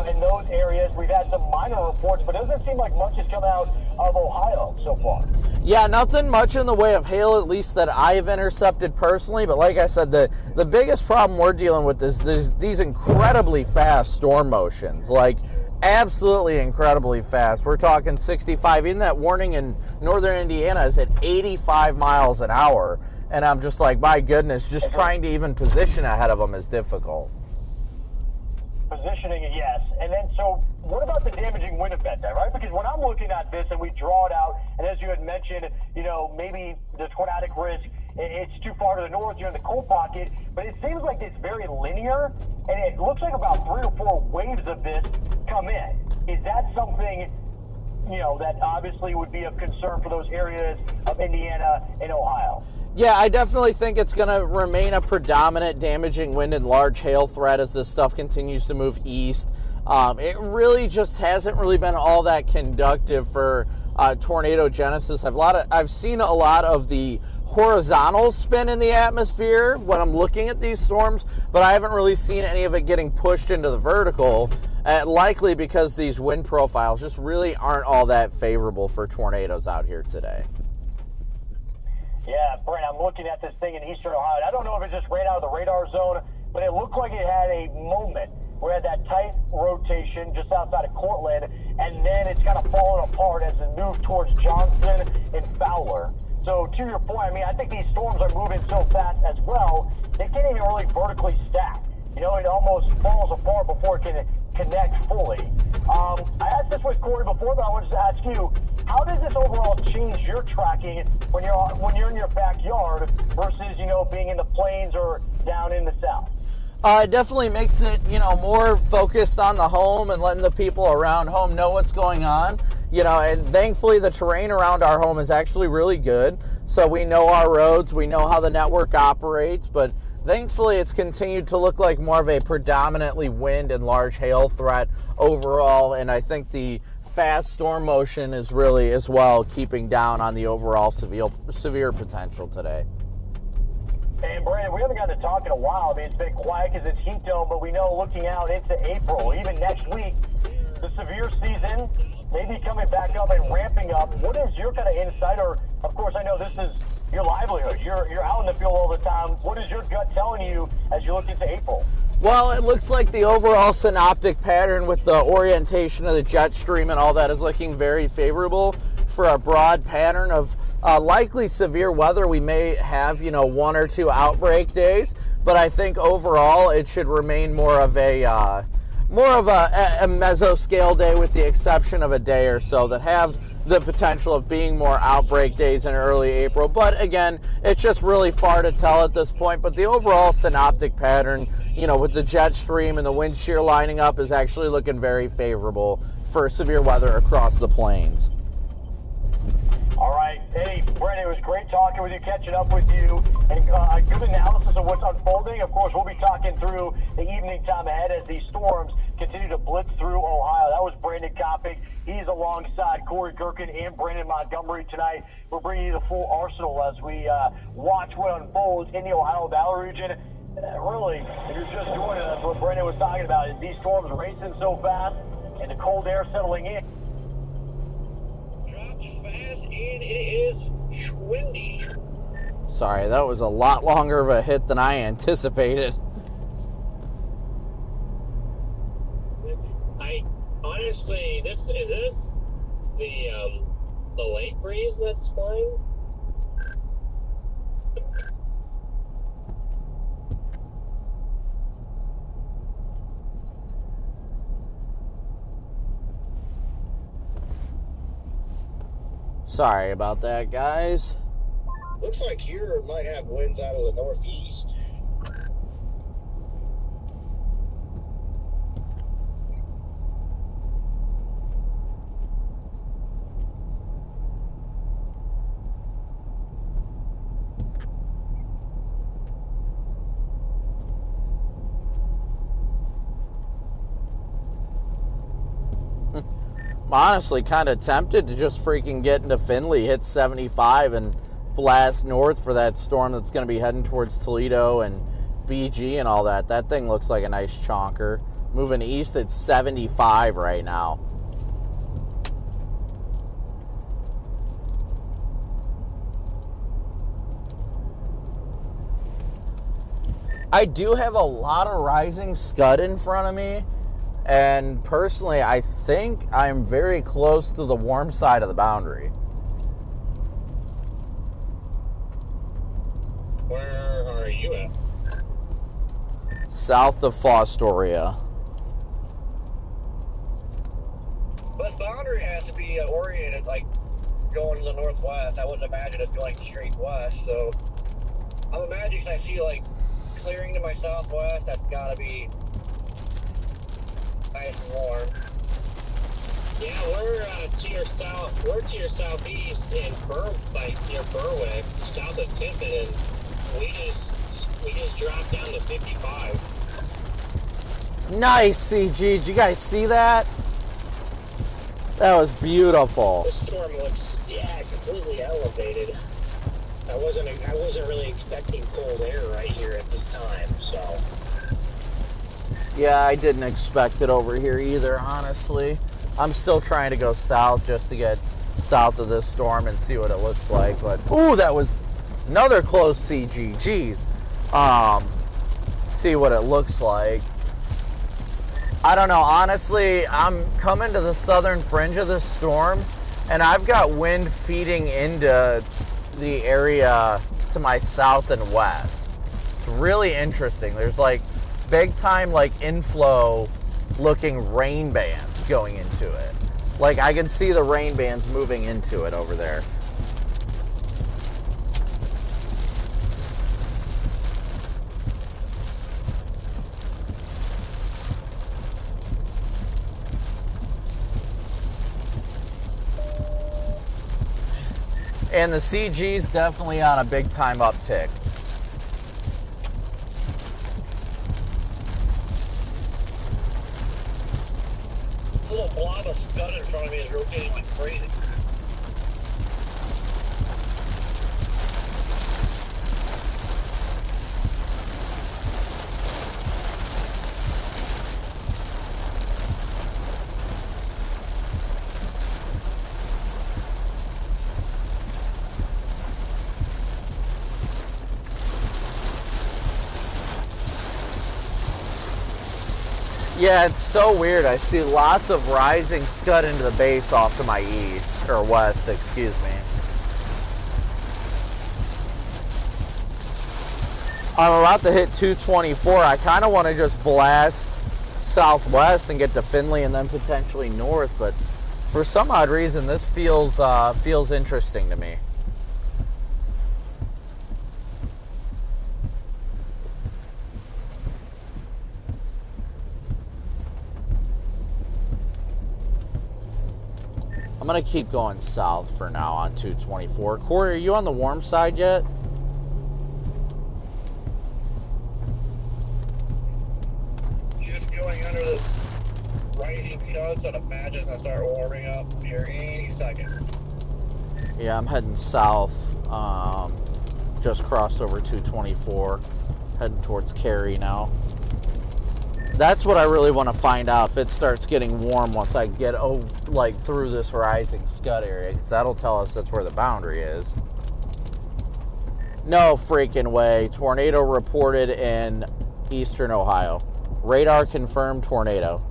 in those areas. We've had some minor reports, but it doesn't seem like much has come out of Ohio so far. Yeah, nothing much in the way of hail, at least that I've intercepted personally. But like I said, the biggest problem we're dealing with is these incredibly fast storm motions. Like, absolutely incredibly fast. We're talking 65. Even that warning in northern Indiana is at 85 miles an hour. And I'm just like, my goodness, just trying to even position ahead of them is difficult. Positioning, yes. And then, so what about the damaging wind event then, right? Because when I'm looking at this and we draw it out, and as you had mentioned, you know, maybe the tornadic risk, it's too far to the north, you're in the cold pocket, but it seems like it's very linear, and it looks like about 3 or 4 waves of this come in. Is that something, you know, that obviously would be of concern for those areas of Indiana and Ohio? Yeah, I definitely think it's going to remain a predominant damaging wind and large hail threat as this stuff continues to move east. It really just hasn't really been all that conductive for tornado genesis. I've seen a lot of the horizontal spin in the atmosphere when I'm looking at these storms, but I haven't really seen any of it getting pushed into the vertical, likely because these wind profiles just really aren't all that favorable for tornadoes out here today. Yeah, Brent, I'm looking at this thing in eastern Ohio. I don't know if it just ran out of the radar zone, but it looked like it had a moment where it had that tight rotation just outside of Cortland, and then it's kind of fallen apart as it moved towards Johnson and Fowler. So to your point, I mean, I think these storms are moving so fast as well, they can't even really vertically stack. You know, it almost falls apart before it can connect fully. I asked this with Corey before, but I wanted to ask you, how does this overall change your tracking when you're in your backyard versus, you know, being in the plains or down in the south? It definitely makes it, you know, more focused on the home and letting the people around home know what's going on. You know, and thankfully the terrain around our home is actually really good. So we know our roads, we know how the network operates, but thankfully it's continued to look like more of a predominantly wind and large hail threat overall. And I think the fast storm motion is really as well keeping down on the overall severe potential today. And Brandon, we haven't gotten to talk in a while. I mean, it's been quiet because it's heat dome, but we know looking out into April, even next week, the severe season may be coming back up and ramping up. What is your kind of insight? Or, of course, I know this is your livelihood. You're out in the field all the time. What is your gut telling you as you look into April? Well, it looks like the overall synoptic pattern with the orientation of the jet stream and all that is looking very favorable for a broad pattern of likely severe weather. We may have, you know, 1 or 2 outbreak days, but I think overall it should remain more of a mesoscale day, with the exception of a day or so that have the potential of being more outbreak days in early April. But again, it's just really far to tell at this point. But the overall synoptic pattern, you know, with the jet stream and the wind shear lining up, is actually looking very favorable for severe weather across the plains. All right. Hey, Brent, it was great talking with you, catching up with you, and a good analysis of what's unfolding. Of course, we'll be talking through the evening time ahead as these storms continue to blitz through Ohio. That was Brandon Copic. He's alongside Corey Gerken and Brandon Montgomery tonight. We're bringing you the full arsenal as we watch what unfolds in the Ohio Valley region. Really, if you're just joining us, what Brandon was talking about is these storms racing so fast and the cold air settling in. Fast, and it is windy. Sorry, that was a lot longer of a hit than I anticipated. I honestly, is this the lake breeze that's flying? Sorry about that, guys. Looks like here it might have winds out of the northeast. I'm honestly kind of tempted to just freaking get into Findlay, hit 75, and blast north for that storm that's going to be heading towards Toledo and BG and all that. That thing looks like a nice chonker. Moving east at 75 right now. I do have a lot of rising scud in front of me, and personally I think I'm very close to the warm side of the boundary. Where are you at? South of Fostoria. This boundary has to be oriented like going to the northwest. I wouldn't imagine it's going straight west, so I'm imagining I see like clearing to my southwest. That's got to be nice and warm. Yeah, we're to your south. We're to your southeast in near Berwick, south of Tiffin, and we just dropped down to 55. Nice, CG. Did you guys see that? That was beautiful. The storm looks, completely elevated. I wasn't really expecting cold air right here at this time, so. Yeah, I didn't expect it over here either, honestly. I'm still trying to go south just to get south of this storm and see what it looks like. But, ooh, that was another close CG. Jeez. See what it looks like. I don't know. Honestly, I'm coming to the southern fringe of this storm, and I've got wind feeding into the area to my south and west. It's really interesting. There's like big time like inflow looking rain bands going into it. Like I can see the rain bands moving into it over there. And the CG's definitely on a big time uptick. This little blob of scud in front of me is rotating like crazy. Yeah, it's so weird. I see lots of rising scud into the base off to my east, or west, excuse me. I'm about to hit 224. I kind of want to just blast southwest and get to Findlay and then potentially north, but for some odd reason, this feels interesting to me. I'm going to keep going south for now on 224. Corey, are you on the warm side yet? Just going under this rising scud, so I'd imagine it's going to start warming up here any second. Yeah, I'm heading south. Just crossed over 224. Heading towards Cary now. That's what I really want to find out, if it starts getting warm once I get through this rising scud area, because that'll tell us that's where the boundary is. No freaking way. Tornado reported in eastern Ohio. Radar confirmed tornado.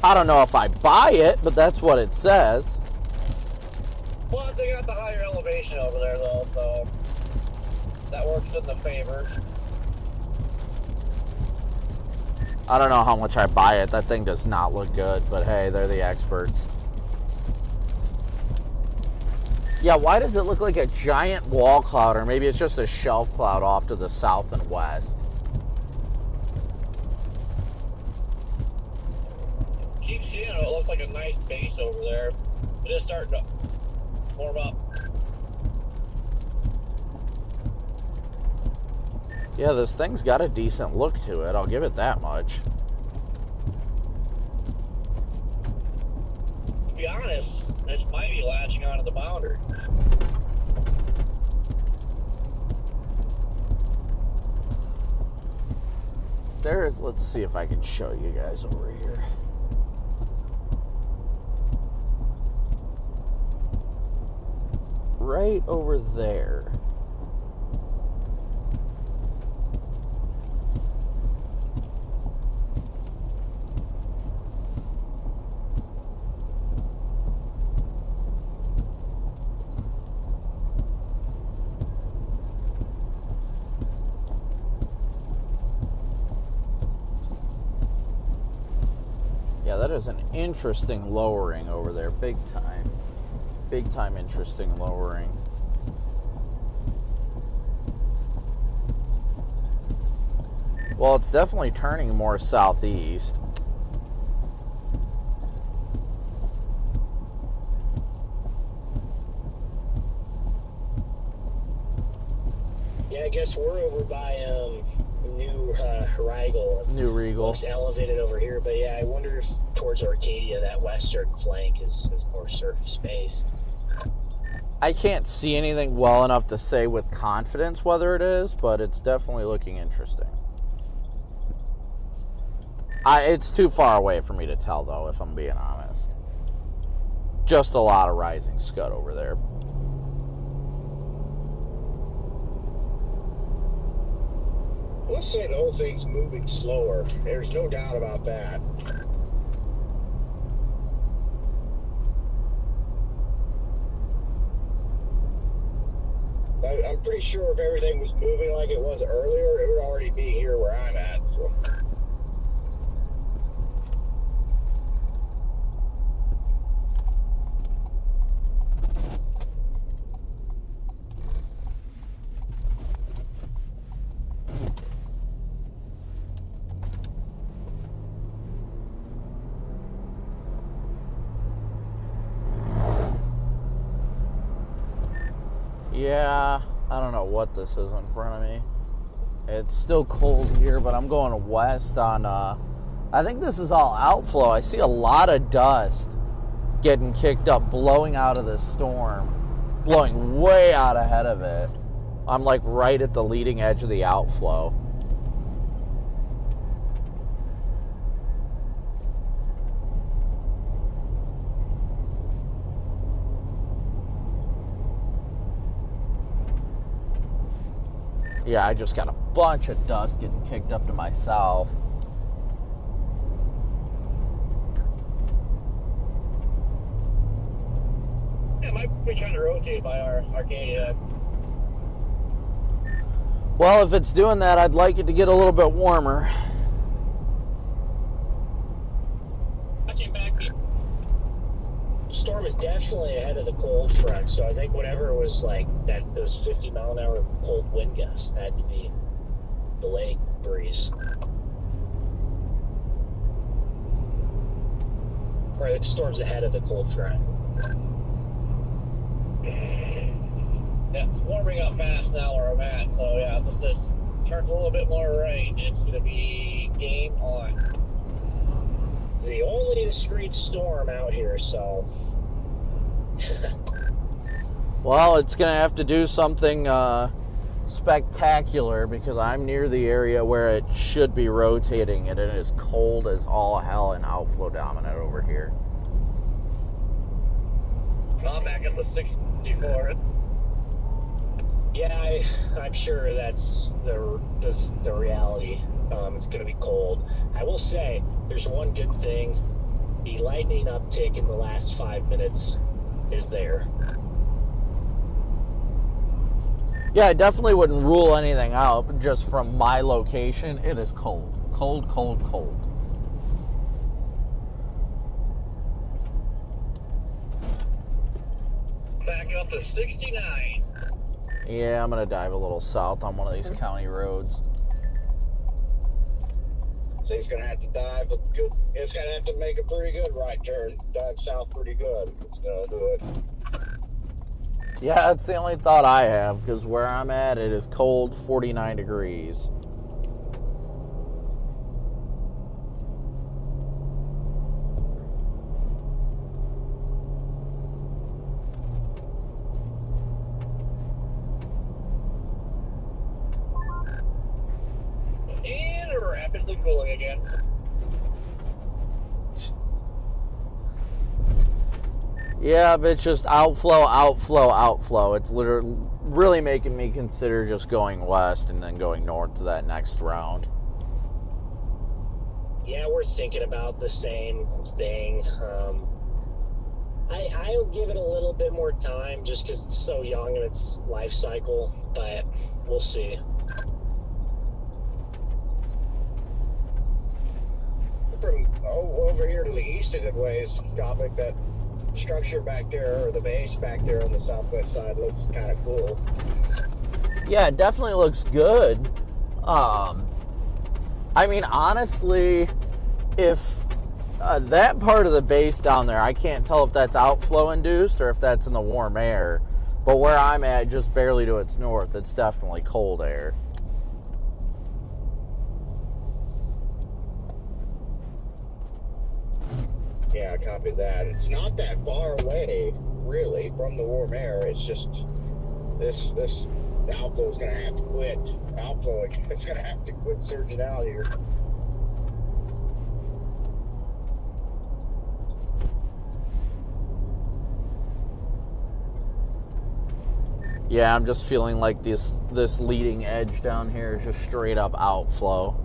I don't know if I buy it, but that's what it says. Well, they got the higher elevation over there, though, so that works in the favor. I don't know how much I buy it. That thing does not look good, but hey, they're the experts. Yeah, why does it look like a giant wall cloud, or maybe it's just a shelf cloud off to the south and west? Keep seeing it. It looks like a nice base over there. It is starting to warm up. Yeah, this thing's got a decent look to it. I'll give it that much. be honest, this might be latching onto the boundary. Let's see if I can show you guys over here. Right over there. Yeah, that is an interesting lowering over there. Big time. Big time interesting lowering. Well, it's definitely turning more southeast. Yeah, I guess we're over by New Rigel. New Regal. Looks elevated over here, but yeah, I wonder if towards Arcadia that western flank is more surface based. I can't see anything well enough to say with confidence whether it is, but it's definitely looking interesting. It's too far away for me to tell, though, if I'm being honest. Just a lot of rising scud over there. Let's say the whole thing's moving slower. There's no doubt about that. I'm pretty sure if everything was moving like it was earlier, it would already be here where I'm at. So. Yeah, I don't know what this is in front of me. It's still cold here, but I'm going west on, I think this is all outflow. I see a lot of dust getting kicked up, blowing out of the storm, blowing way out ahead of it. I'm like right at the leading edge of the outflow. Yeah, I just got a bunch of dust getting kicked up to my south. Yeah, might be trying to rotate by our Arcadia. Well, if it's doing that, I'd like it to get a little bit warmer. In fact, the storm is definitely ahead of the cold front, so I think whatever was like those 50-mile-an-hour cold wind gusts had to be the lake breeze. Or the storm's ahead of the cold front. Yeah, it's warming up fast now where I'm at, so yeah, if this turns a little bit more right, it's going to be game on. It's the only discrete storm out here, so... Well, it's going to have to do something spectacular because I'm near the area where it should be rotating, and it is cold as all hell and outflow dominant over here. I'm back at the 64. Yeah, I'm sure that's the reality. It's going to be cold. I will say, there's one good thing. The lightning uptick in the last 5 minutes is there. Yeah, I definitely wouldn't rule anything out, but just from my location, it is cold. Cold, cold, cold. Back up to 69. Yeah, I'm going to dive a little south on one of these county roads. So he's going to have to dive a good, it's going to have to make a pretty good right turn. Dive south pretty good. It's going to do it. Yeah, that's the only thought I have, because where I'm at, it is cold, 49 degrees. cooling again. Yeah, but it's just outflow, outflow, outflow. It's literally really making me consider just going west and then going north to that next round. Yeah, we're thinking about the same thing. I'll give it a little bit more time just because it's so young in its life cycle, but we'll see. From over here to the east a good ways, Copic, that structure back there, or the base back there on the southwest side, looks kind of cool. Yeah, it definitely looks good. I mean, honestly, if that part of the base down there, I can't tell if that's outflow induced or if that's in the warm air. But where I'm at, just barely to its north, it's definitely cold air. Yeah, copy that. It's not that far away, really, from the warm air. It's just this outflow is going to have to quit. Outflow, it's going to have to quit surging out here. Yeah, I'm just feeling like this leading edge down here is just straight up outflow.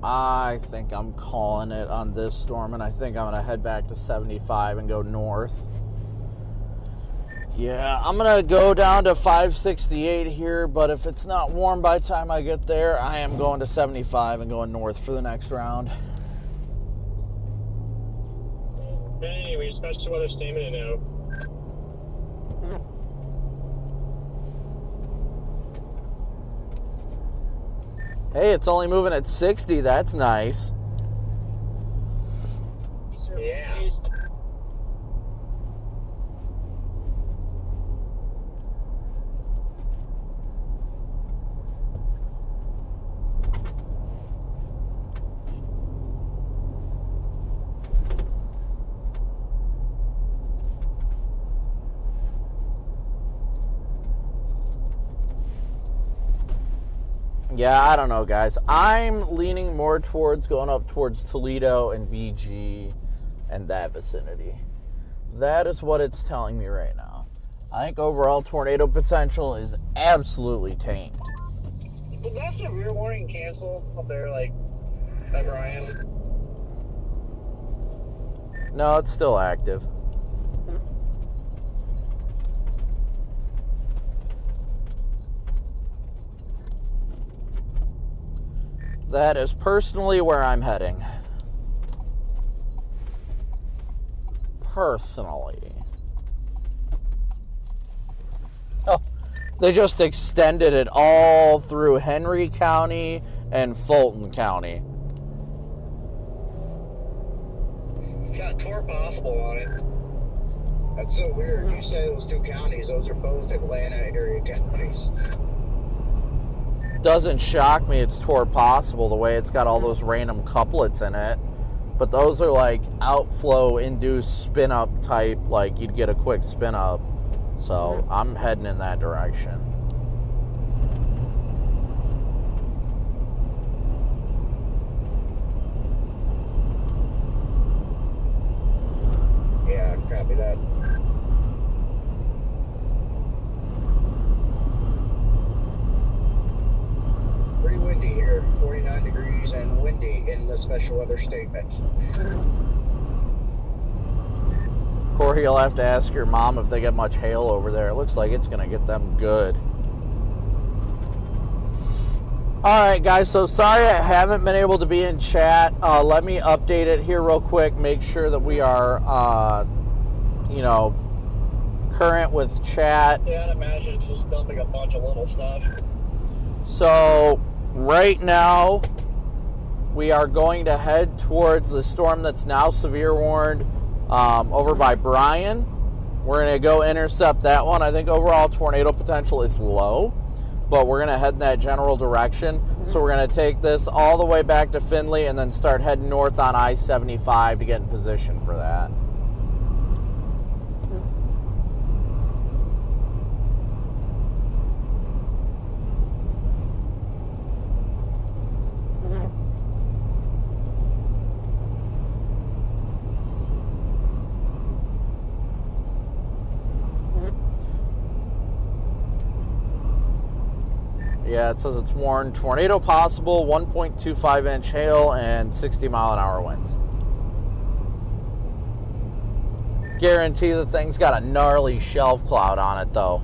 I think I'm calling it on this storm, and I think I'm going to head back to 75 and go north. Yeah, I'm going to go down to 568 here, but if it's not warm by the time I get there, I am going to 75 and going north for the next round. Hey, we dispatched to weather statement now. Hey, it's only moving at 60. That's nice. Yeah. Yeah, I don't know, guys. I'm leaning more towards going up towards Toledo and BG and that vicinity. That is what it's telling me right now. I think overall tornado potential is absolutely tamed. Did that severe warning cancel up there, like, at Ryan? No, it's still active. That is personally where I'm heading. Personally. Oh, they just extended it all through Henry County and Fulton County. It's got Tor possible on it. That's so weird. You say those two counties, those are both Atlanta area counties. Doesn't shock me it's Tor possible the way it's got all those random couplets in it. But those are like outflow induced spin up type, like you'd get a quick spin up. So I'm heading in that direction. Yeah, copy that. Pretty windy here, 49 degrees and windy in the special weather statement. Corey, you'll have to ask your mom if they get much hail over there. It looks like it's going to get them good. All right, guys, so sorry I haven't been able to be in chat. Let me update it here real quick, make sure that we are, current with chat. Yeah, I'd imagine it's just dumping a bunch of little stuff. So right now, we are going to head towards the storm that's now severe warned over by Bryan. We're going to go intercept that one. I think overall tornado potential is low, but we're going to head in that general direction. So we're going to take this all the way back to Findlay and then start heading north on I-75 to get in position for that. Yeah, it says it's warned tornado possible, 1.25 inch hail, and 60 mile an hour winds. Guarantee the thing's got a gnarly shelf cloud on it, though.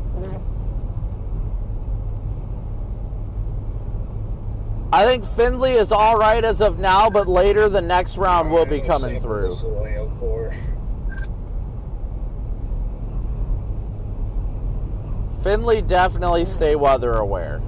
I think Findlay is all right as of now, but later the next round will be coming through. Findlay, definitely stay weather aware.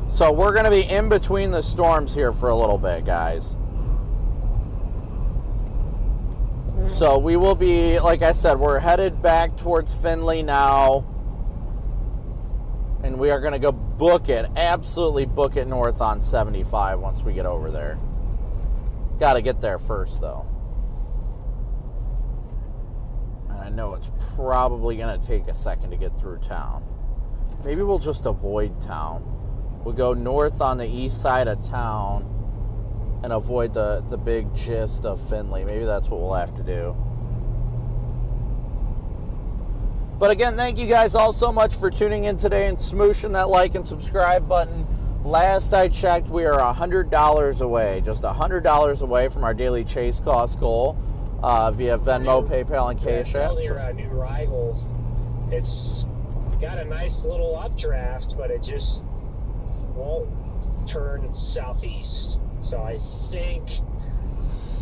So we're going to be in between the storms here for a little bit, guys. So we will be, like I said, we're headed back towards Findlay now. And we are going to go book it, absolutely book it north on 75 once we get over there. Got to get there first, though. And I know it's probably going to take a second to get through town. Maybe we'll just avoid town. We'll go north on the east side of town and avoid the big gist of Findlay. Maybe that's what we'll have to do. But again, thank you guys all so much for tuning in today and smooshing that like and subscribe button. Last I checked, we are $100 away, just $100 away from our daily chase cost goal via Venmo, PayPal, and Cash App. Your new Rigel, it's got a nice little updraft, but it just won't turn southeast. So I think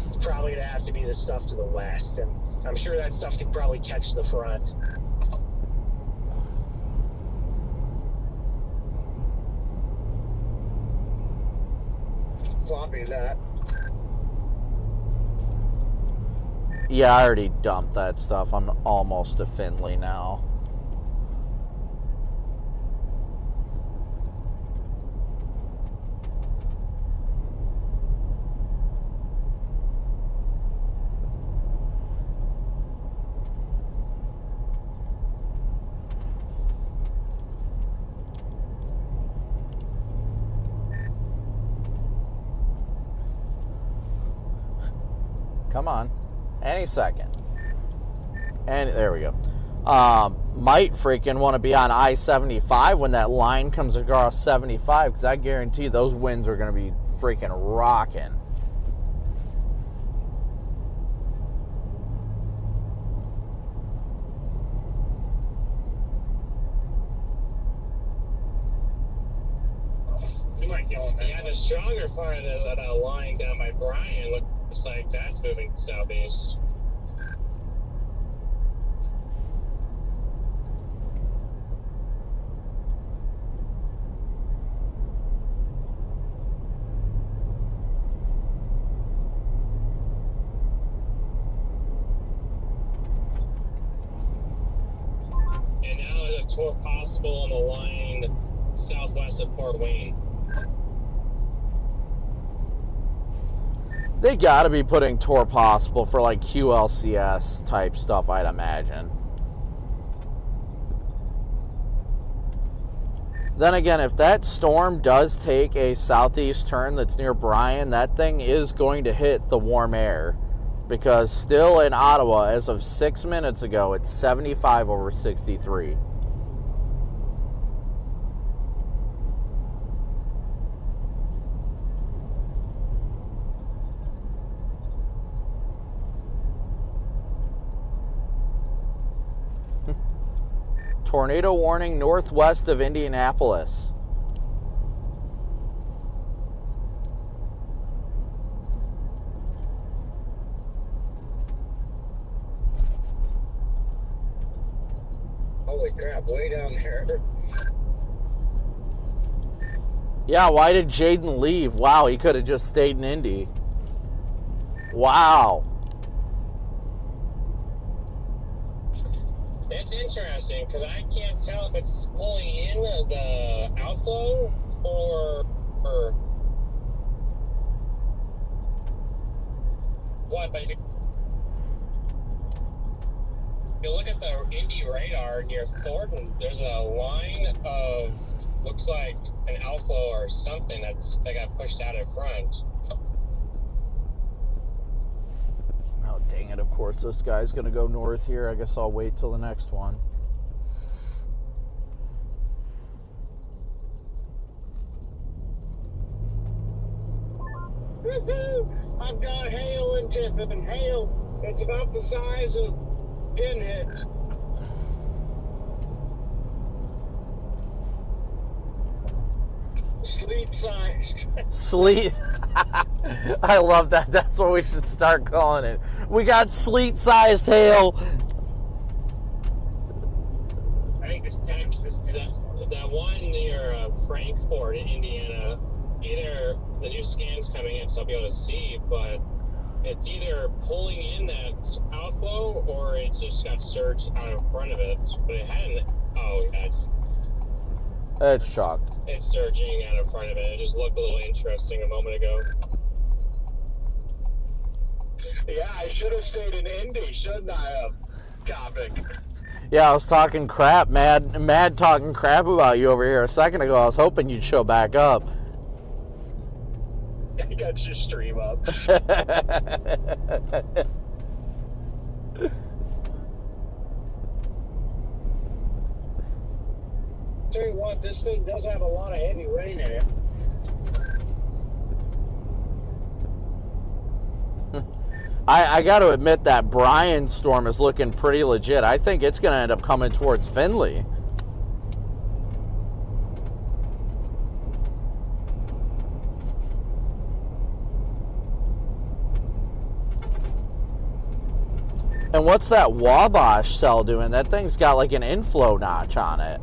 it's probably going to have to be the stuff to the west. And I'm sure that stuff could probably catch the front. Copy that. Yeah, I already dumped that stuff. I'm almost to Findlay now. Come on. Any second. And there we go. Might freaking want to be on I-75 when that line comes across 75, because I guarantee those winds are going to be freaking rocking. Yeah, the stronger part of that line down by Bryan looks like that's moving southeast. And now there's a torque possible on the line southwest of Fort Wayne. They got to be putting Tor possible for like QLCS type stuff, I'd imagine. Then again, if that storm does take a southeast turn that's near Bryan, that thing is going to hit the warm air. Because still in Ottawa, as of 6 minutes ago, it's 75 over 63. Tornado warning northwest of Indianapolis. Holy crap, way down there. Yeah, why did Jaden leave? Wow, he could have just stayed in Indy. Wow. It's interesting because I can't tell if it's pulling in the outflow or what. But if you look at the Indy radar near Thornton, there's a line of, looks like an outflow or something that got pushed out in front. Oh, dang it. Of course, this guy's going to go north here. I guess I'll wait till the next one. Woohoo! I've got hail in Tiffin. Hail. It's about the size of pinheads. Sleet sized. Sleet. I love that. That's what we should start calling it. We got sleet sized hail. I think that one near Frankfort in Indiana, either the new scan's coming in, so I'll be able to see, but it's either pulling in that outflow or it just got surged out in front of it. But it hadn't. Oh, yeah, it's shocked. It's surging out in front of it. It just looked a little interesting a moment ago. Yeah, I should have stayed in Indy, shouldn't I have? Copic. Yeah, I was talking crap, mad talking crap about you over here a second ago. I was hoping you'd show back up. I got your stream up. Tell you what, this thing does have a lot of heavy rain in it. I got to admit that Brian storm is looking pretty legit. I think it's going to end up coming towards Findlay. And what's that Wabash cell doing? That thing's got like an inflow notch on it.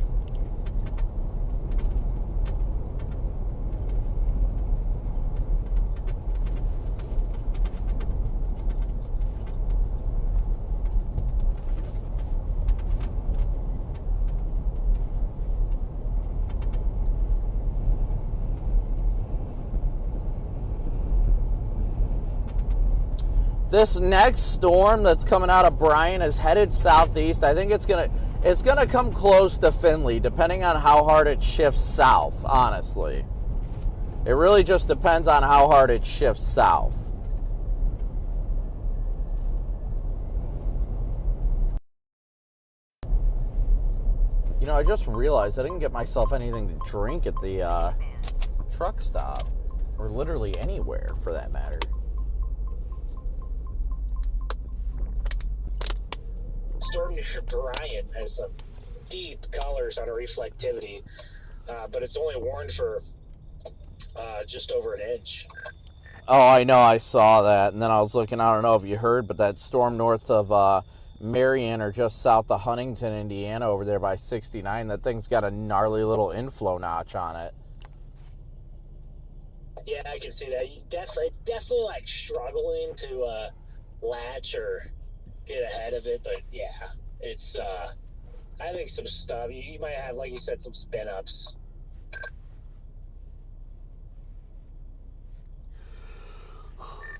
This next storm that's coming out of Bryan is headed southeast. I think it's gonna come close to Findlay, depending on how hard it shifts south, honestly. It really just depends on how hard it shifts south. You know, I just realized I didn't get myself anything to drink at the truck stop, or literally anywhere for that matter. Storm near Bryan has some deep colors on a reflectivity, but it's only warned for just over an inch. Oh, I know, I saw that, and then I was looking, I don't know if you heard, but that storm north of Marion or just south of Huntington, Indiana, over there by 69, that thing's got a gnarly little inflow notch on it. Yeah, I can see that. It's definitely like struggling to latch or get ahead of it, but yeah, it's I think some stuff you might have, like you said, some spin ups.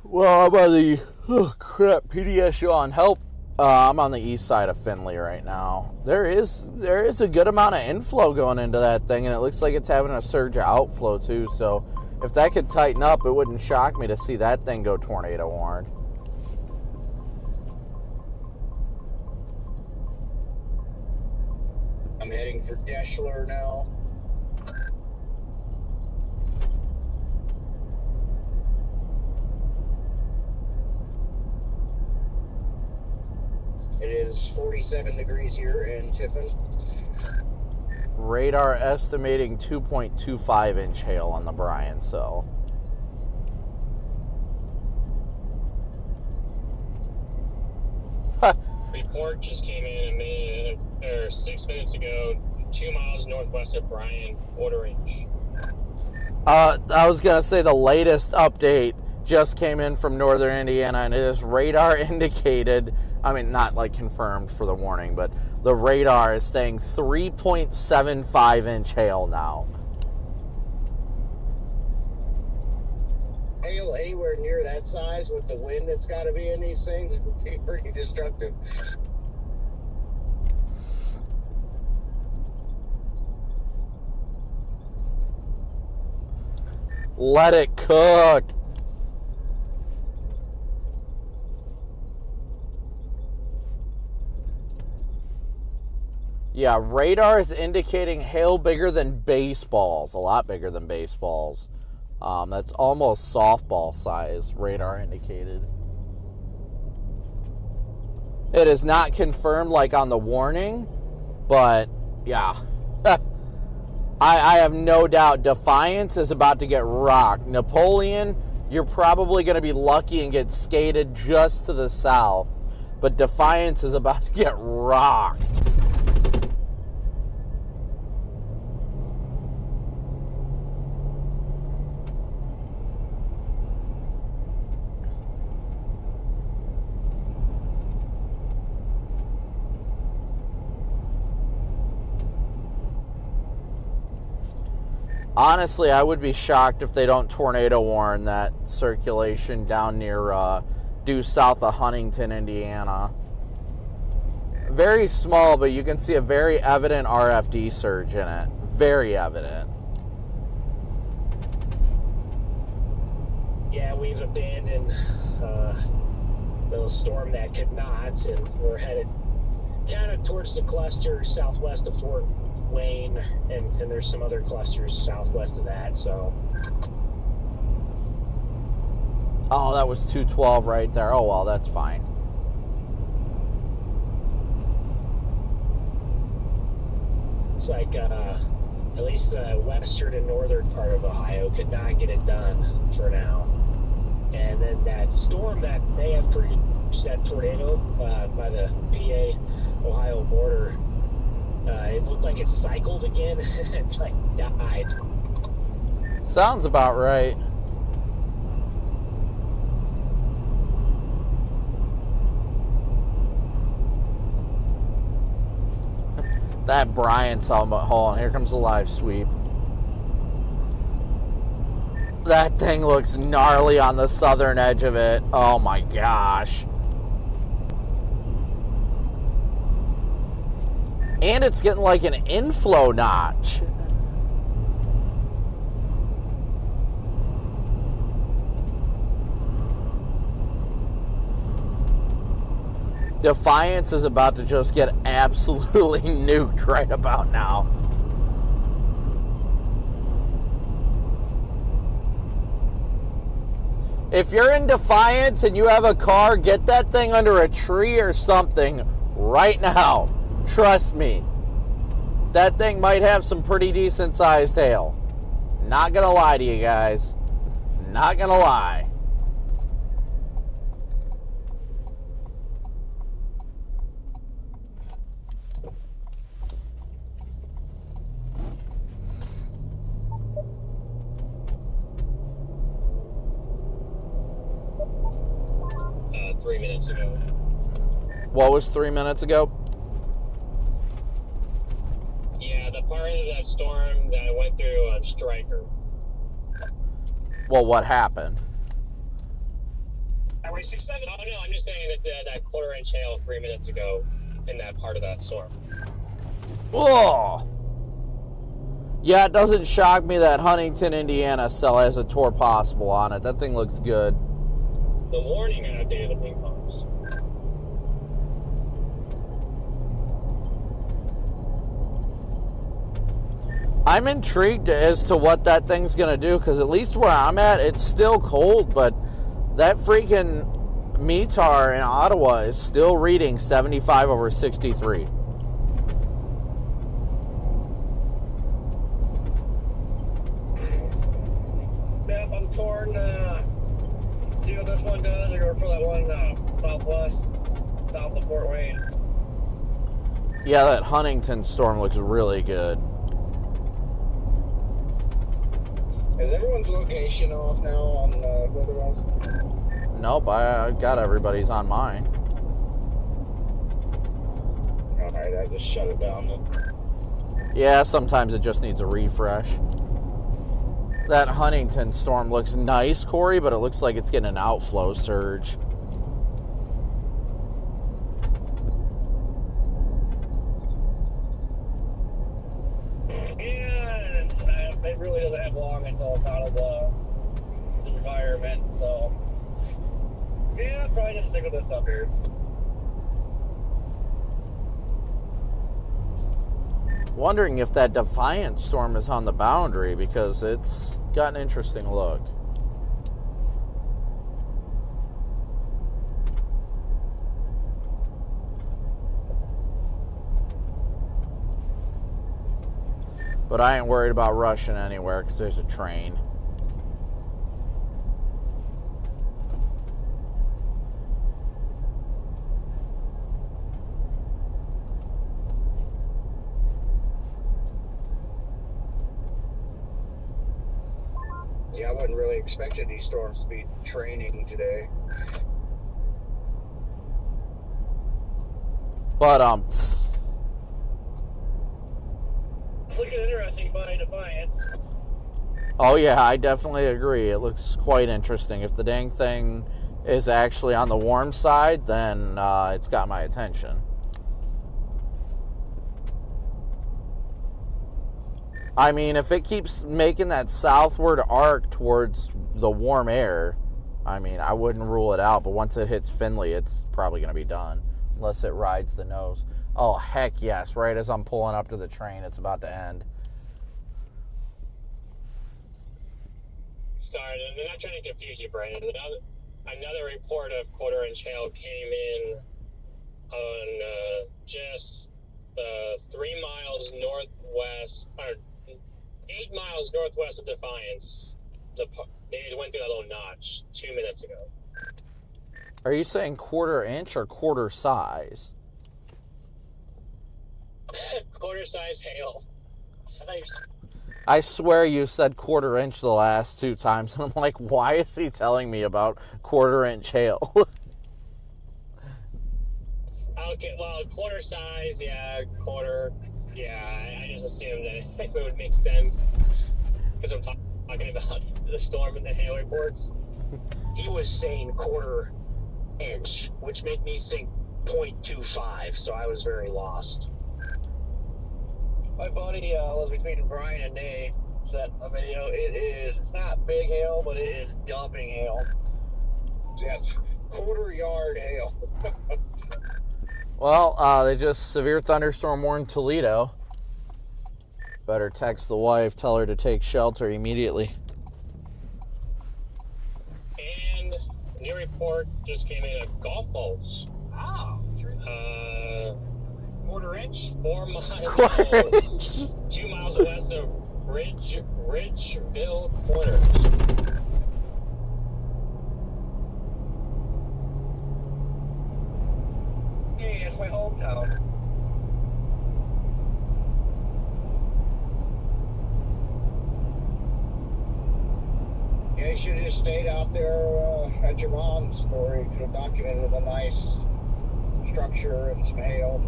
Well, I'm on the PDSU on help. I'm on the east side of Findlay right now. There is a good amount of inflow going into that thing, and it looks like it's having a surge of outflow too. So if that could tighten up, it wouldn't shock me to see that thing go tornado warned. I'm heading for Deschler now. It is 47 degrees here in Tiffin. Radar estimating 2.25 inch hail on the Bryan cell. Report just came in a minute or 6 minutes ago, 2 miles northwest of Bryan, quarter inch. I was going to say the latest update just came in from northern Indiana, and it is radar indicated, I mean, not like confirmed for the warning, but the radar is saying 3.75 inch hail now. Hail anywhere near that size with the wind that's got to be in these things would be pretty destructive. Let it cook. Yeah, radar is indicating hail bigger than baseballs, a lot bigger than baseballs. That's almost softball size, radar indicated. It is not confirmed like on the warning, but yeah. I have no doubt Defiance is about to get rocked. Napoleon, you're probably going to be lucky and get skated just to the south. But Defiance is about to get rocked. Honestly, I would be shocked if they don't tornado warn that circulation down near due south of Huntington, Indiana. Very small, but you can see a very evident RFD surge in it. Very evident. Yeah, we've abandoned the storm that could not, and we're headed kind of towards the cluster southwest of Fort Wayne, and there's some other clusters southwest of that, so. Oh, that was 212 right there. Oh, well, that's fine. It's like at least the western and northern part of Ohio could not get it done for now. And then that storm that may have produced that tornado by the PA-Ohio border, it looked like it cycled again and like died. Sounds about right. That Bryan Selma Hall, and here comes the live sweep. That thing looks gnarly on the southern edge of it. Oh my gosh. And it's getting like an inflow notch. Defiance is about to just get absolutely nuked right about now. If you're in Defiance and you have a car, get that thing under a tree or something right now. Trust me. That thing might have some pretty decent sized hail. Not gonna lie to you guys. Not gonna lie. 3 minutes ago. What was 3 minutes ago? Yeah, the part of that storm that went through Stryker. Well, what happened? Highway 67? Oh no, I'm just saying that that quarter-inch hail 3 minutes ago in that part of that storm. Oh! Yeah, it doesn't shock me that Huntington, Indiana cell has a tour possible on it. That thing looks good. The warning outdated the wing pumps. I'm intrigued as to what that thing's going to do, because at least where I'm at, it's still cold, but that freaking METAR in Ottawa is still reading 75 over 63. torn, see what this one does, or go for that one southwest, south of Fort Wayne. Yeah, that Huntington storm looks really good. Is everyone's location off now on Weatherwise? Nope, I got everybody's on mine. Alright, I just shut it down then. Yeah, sometimes it just needs a refresh. That Huntington storm looks nice, Corey, but it looks like it's getting an outflow surge. Yeah, it really doesn't have long until it's out of the environment, so yeah, I'll probably just stick with this up here. Wondering if that Defiant storm is on the boundary because it's got an interesting look. But I ain't worried about rushing anywhere because there's a train. Yeah, I wasn't really expecting these storms to be training today. But It's looking interesting by Defiance. oh yeah, I definitely agree. It looks quite interesting. If the dang thing is actually on the warm side, then it's got my attention. I mean, if it keeps making that southward arc towards the warm air, I mean, I wouldn't rule it out. But once it hits Findlay, it's probably going to be done, unless it rides the nose. Oh, heck yes. Right as I'm pulling up to the train, it's about to end. Sorry, I'm not trying to confuse you, Brandon. Another report of quarter-inch hail came in on just 3 miles northwest, or 8 miles northwest of Defiance. They went through that little notch 2 minutes ago. Are you saying quarter inch or quarter size? Quarter-size hail. I swear you said quarter inch the last 2 times, and I'm like, why is he telling me about quarter inch hail? Okay, well, quarter size, yeah, quarter, yeah, I just assumed that it would make sense, because I'm talking about the storm and the hail reports. He was saying quarter inch, which made me think 0.25, so I was very lost. My buddy was between Brian and Nate, sent a video. It's not big hail, but it is dumping hail. That's quarter yard hail. Well, they just severe thunderstorm warned Toledo. Better text the wife, tell her to take shelter immediately. And a new report just came in of golf balls. Wow. Quarter inch? 4 miles. 2 miles west of Ridgeville Corners. Hey, it's my hometown. Yeah, you should have just stayed out there at your mom's, or you could have documented a nice structure and some hail.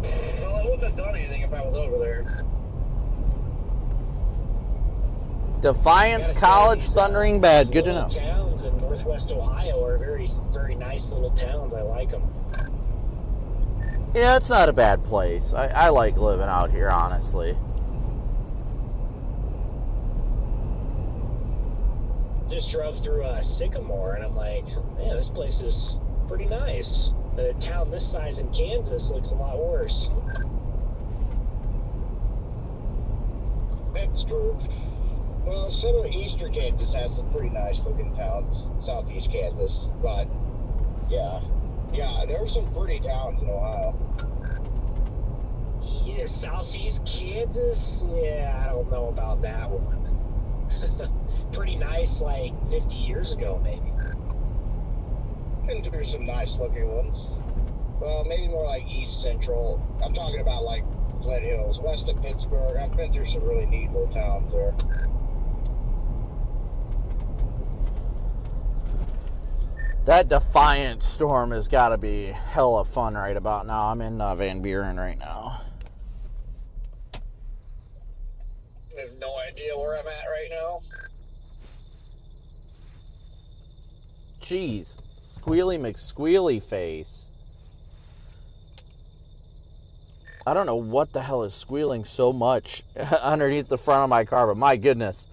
Well, I wouldn't have done anything if I was over there. Defiance College thundering bad. Good to know. Towns in northwest Ohio are very, very nice little towns. I like them. Yeah, it's not a bad place. I like living out here, honestly. Just drove through Sycamore, and I'm like, man, this place is pretty nice. A town this size in Kansas looks a lot worse. That's true. Well, some of eastern Kansas has some pretty nice looking towns, southeast Kansas, but yeah, there are some pretty towns in Ohio. Yeah, Southeast Kansas? Yeah, I don't know about that one. Pretty nice, like 50 years ago, maybe. Been through some nice looking ones. Well, maybe more like East Central. I'm talking about like Flint Hills, west of Pittsburgh. I've been through some really neat little towns there. That Defiant storm has got to be hella fun right about now. I'm in Van Buren right now. I have no idea where I'm at right now. Jeez, Squealy McSquealy face. I don't know what the hell is squealing so much underneath the front of my car, but my goodness.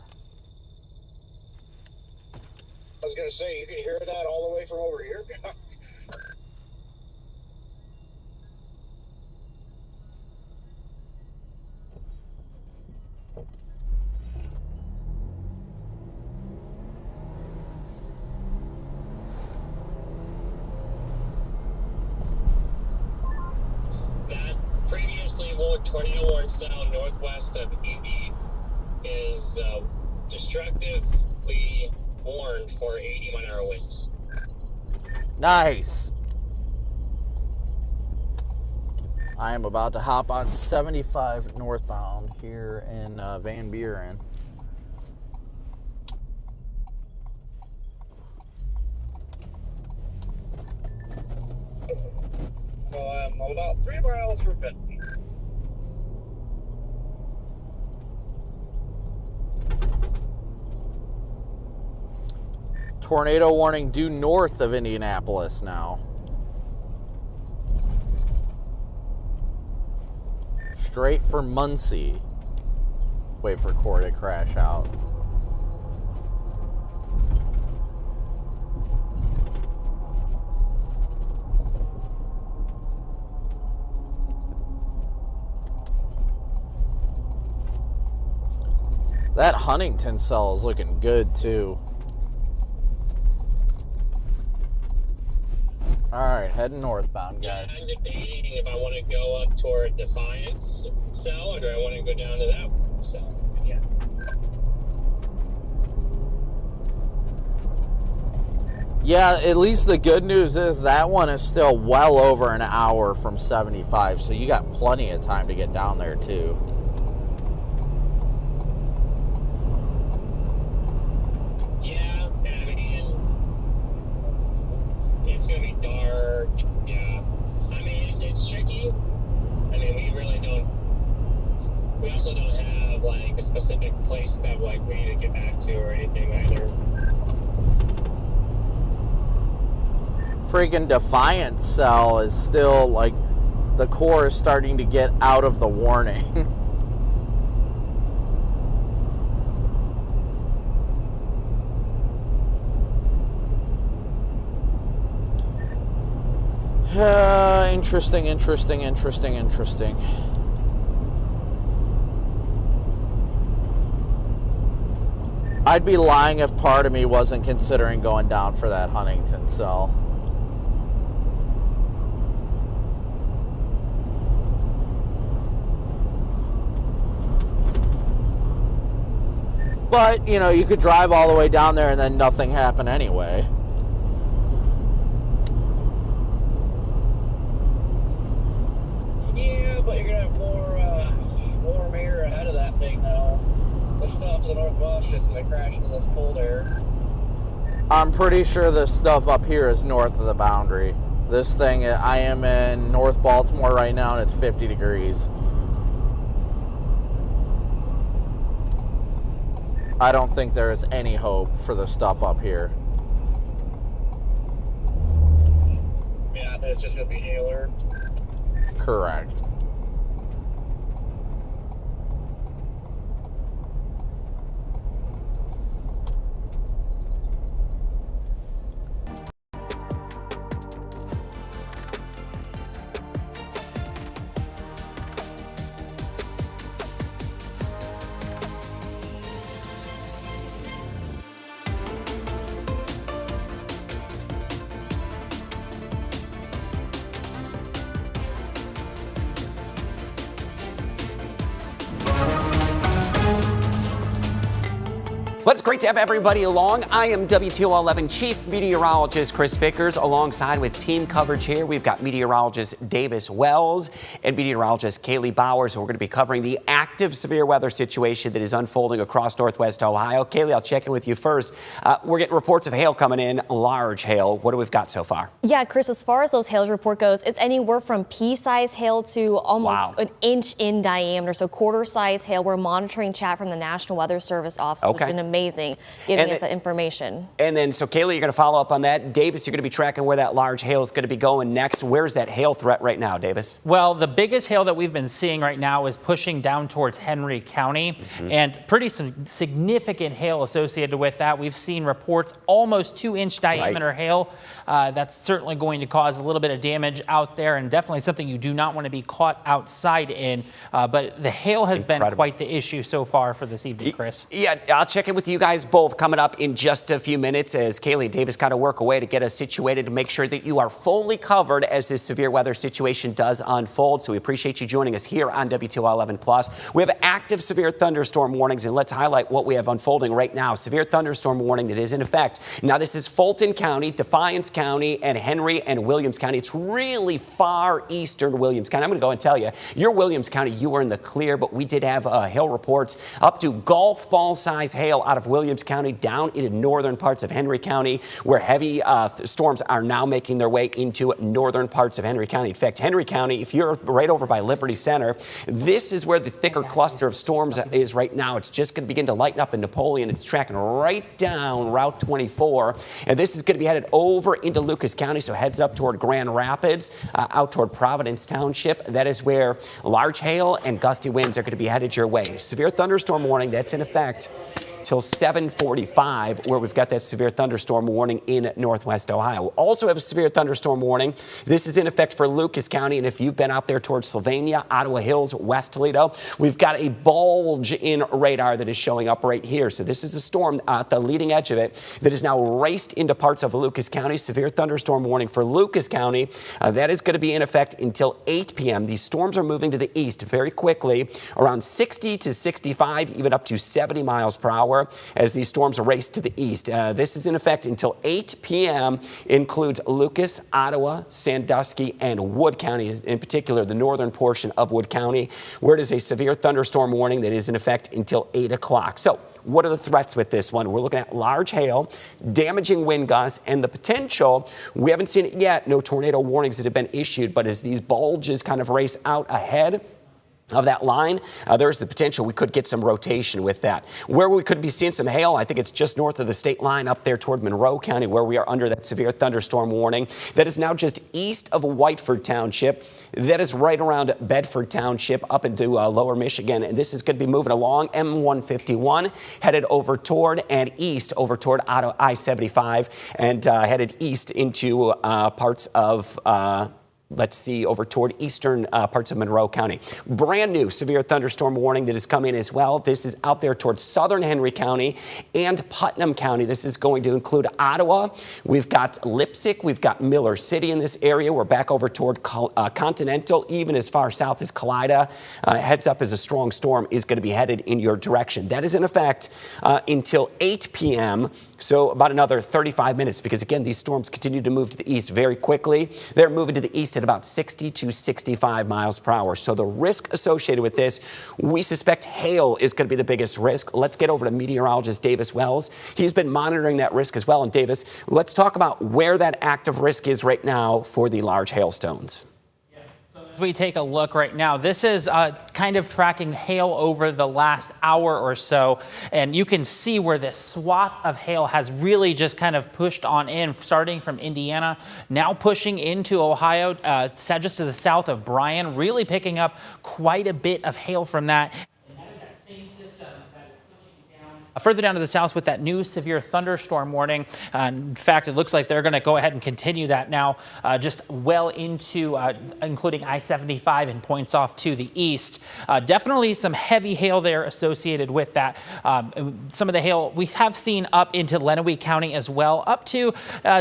I was going to say, you can hear that all the way from over here. That previously warned tornado warning cell northwest of ED is destructively warned for 80-mile-an-hour winds. Nice. I am about to hop on 75 northbound here in Van Buren. Well, I'm about 3 miles from Benton. Tornado warning due north of Indianapolis now. Straight for Muncie. Wait for Corey to crash out. That Huntington cell is looking good too. Alright, heading northbound, guys. I'm debating if I want to go up toward Defiance cell or do I want to go down to that cell. Yeah. Yeah, at least the good news is that one is still well over an hour from 75, so you got plenty of time to get down there too. Yeah, I mean, it's going to be dark. Yeah. I mean, it's tricky. I mean, we also don't have, like, a specific place that, like, we need to get back to or anything either. Friggin' Defiant cell is still, like, the core is starting to get out of the warning. Interesting. I'd be lying if part of me wasn't considering going down for that Huntington cell. But, you know, you could drive all the way down there and then nothing happen anyway. Yeah, but you're gonna have more warm air ahead of that thing now. This stuff to the northwest is just gonna crash into this cold air. I'm pretty sure this stuff up here is north of the boundary. This thing, I am in North Baltimore right now and it's 50 degrees. I don't think there is any hope for the stuff up here. Yeah, it's just gonna be hail alert. Correct. Well, it's great to have everybody along. I am WTOL 11 Chief Meteorologist Chris Vickers. Alongside with team coverage here, we've got meteorologist Davis Wells and meteorologist Kaylee Bowers. We're going to be covering the active severe weather situation that is unfolding across Northwest Ohio. Kaylee, I'll check in with you first. We're getting reports of hail coming in, large hail. What do we've got so far? Yeah, Chris, as far as those hail report goes, it's anywhere from pea-sized hail to almost an inch in diameter. So quarter-size hail. We're monitoring chat from the National Weather Service office. Okay. It's been amazing giving us that information. And then, so Kaylee, you're going to follow up on that. Davis, you're going to be tracking where that large hail is going to be going next. Where's that hail threat right now, Davis? Well, the biggest hail that we've been seeing right now is pushing down towards Henry County, and pretty significant hail associated with that. We've seen reports almost 2-inch diameter hail. That's certainly going to cause a little bit of damage out there, and definitely something you do not want to be caught outside in. But the hail has been quite the issue so far for this evening, Chris. Yeah, I'll check in with you guys both coming up in just a few minutes as Kaylee and Davis kind of work away to get us situated to make sure that you are fully covered as this severe weather situation does unfold. So we appreciate you joining us here on WTOL 11 Plus. We have active severe thunderstorm warnings, and let's highlight what we have unfolding right now. Severe thunderstorm warning that is in effect. Now, this is Fulton County, Defiance County, and Henry and Williams County. It's really far eastern Williams County. I'm going to go and tell you, your Williams County, you were in the clear, but we did have hail reports up to golf ball size hail out of Williams County down into northern parts of Henry County, where heavy storms are now making their way into northern parts of Henry County. In fact, Henry County, if you're right over by Liberty Center, this is where the thicker cluster of storms is right now. It's just going to begin to lighten up in Napoleon. It's tracking right down Route 24, and this is going to be headed over into Lucas County, so heads up toward Grand Rapids, out toward Providence Township. That is where large hail and gusty winds are going to be headed your way. Severe thunderstorm warning, that's in effect till 7:45, where we've got that severe thunderstorm warning in Northwest Ohio. We also have a severe thunderstorm warning. This is in effect for Lucas County, and if you've been out there towards Sylvania, Ottawa Hills, West Toledo, we've got a bulge in radar that is showing up right here. So this is a storm at the leading edge of it that is now raced into parts of Lucas County. Severe thunderstorm warning for Lucas County. That is going to be in effect until 8 p.m. These storms are moving to the east very quickly, around 60 to 65, even up to 70 miles per hour. As these storms race to the east. This is in effect until 8 p.m. Includes Lucas, Ottawa, Sandusky, and Wood County, in particular the northern portion of Wood County, where it is a severe thunderstorm warning that is in effect until 8 o'clock. So what are the threats with this one? We're looking at large hail, damaging wind gusts, and the potential, we haven't seen it yet, no tornado warnings that have been issued, but as these bulges kind of race out ahead of that line, there's the potential we could get some rotation with that. Where we could be seeing some hail, I think it's just north of the state line up there toward Monroe County, where we are under that severe thunderstorm warning. That is now just east of Whiteford Township. That is right around Bedford Township up into lower Michigan. And this is going to be moving along M151, headed over toward and east over toward I-75, and headed east into parts of over toward eastern parts of Monroe County. Brand new severe thunderstorm warning that is coming as well. This is out there towards southern Henry County and Putnam County. This is going to include Ottawa. We've got Leipzig. We've got Miller City in this area. We're back over toward Continental, even as far south as Kalida. Heads up as a strong storm is going to be headed in your direction. That is in effect until 8 p.m., so about another 35 minutes, because again, these storms continue to move to the east very quickly. They're moving to the east at about 60 to 65 miles per hour. So the risk associated with this, we suspect hail is going to be the biggest risk. Let's get over to meteorologist Davis Wells. He's been monitoring that risk as well. And Davis, let's talk about where that active risk is right now for the large hailstones. We take a look right now. This is kind of tracking hail over the last hour or so, and you can see where this swath of hail has really just kind of pushed on in, starting from Indiana, now pushing into Ohio, just to the south of Bryan, really picking up quite a bit of hail from that. Further down to the south with that new severe thunderstorm warning. In fact, it looks like they're going to go ahead and continue that now just well into including I-75 and points off to the east. Definitely some heavy hail there associated with that. Some of the hail we have seen up into Lenawee County as well, up to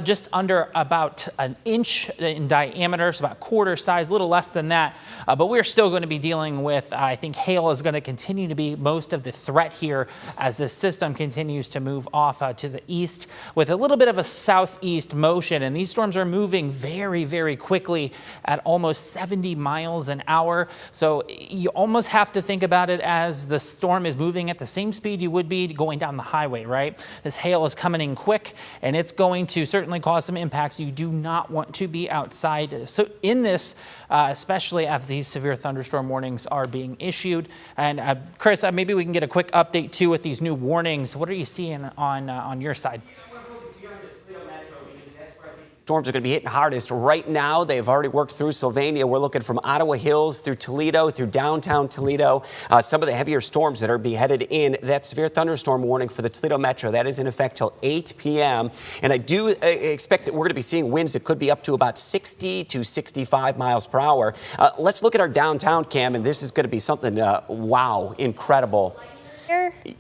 just under about an inch in diameter, so about quarter size, a little less than that. But we're still going to be dealing with, I think hail is going to continue to be most of the threat here as this system continues to move off to the east with a little bit of a southeast motion. And these storms are moving very, very quickly at almost 70 miles an hour. So you almost have to think about it as the storm is moving at the same speed you would be going down the highway, right? This hail is coming in quick, and it's going to certainly cause some impacts. You do not want to be outside. So in this, especially after these severe thunderstorm warnings are being issued. And Chris, maybe we can get a quick update too with these new warnings. What are you seeing on your side? Storms are going to be hitting hardest right now. They've already worked through Sylvania. We're looking from Ottawa Hills through Toledo, through downtown Toledo. Some of the heavier storms that are be headed in. That severe thunderstorm warning for the Toledo Metro, that is in effect till 8 p.m. And I do expect that we're going to be seeing winds that could be up to about 60 to 65 miles per hour. Let's look at our downtown cam, and this is going to be something, wow, incredible.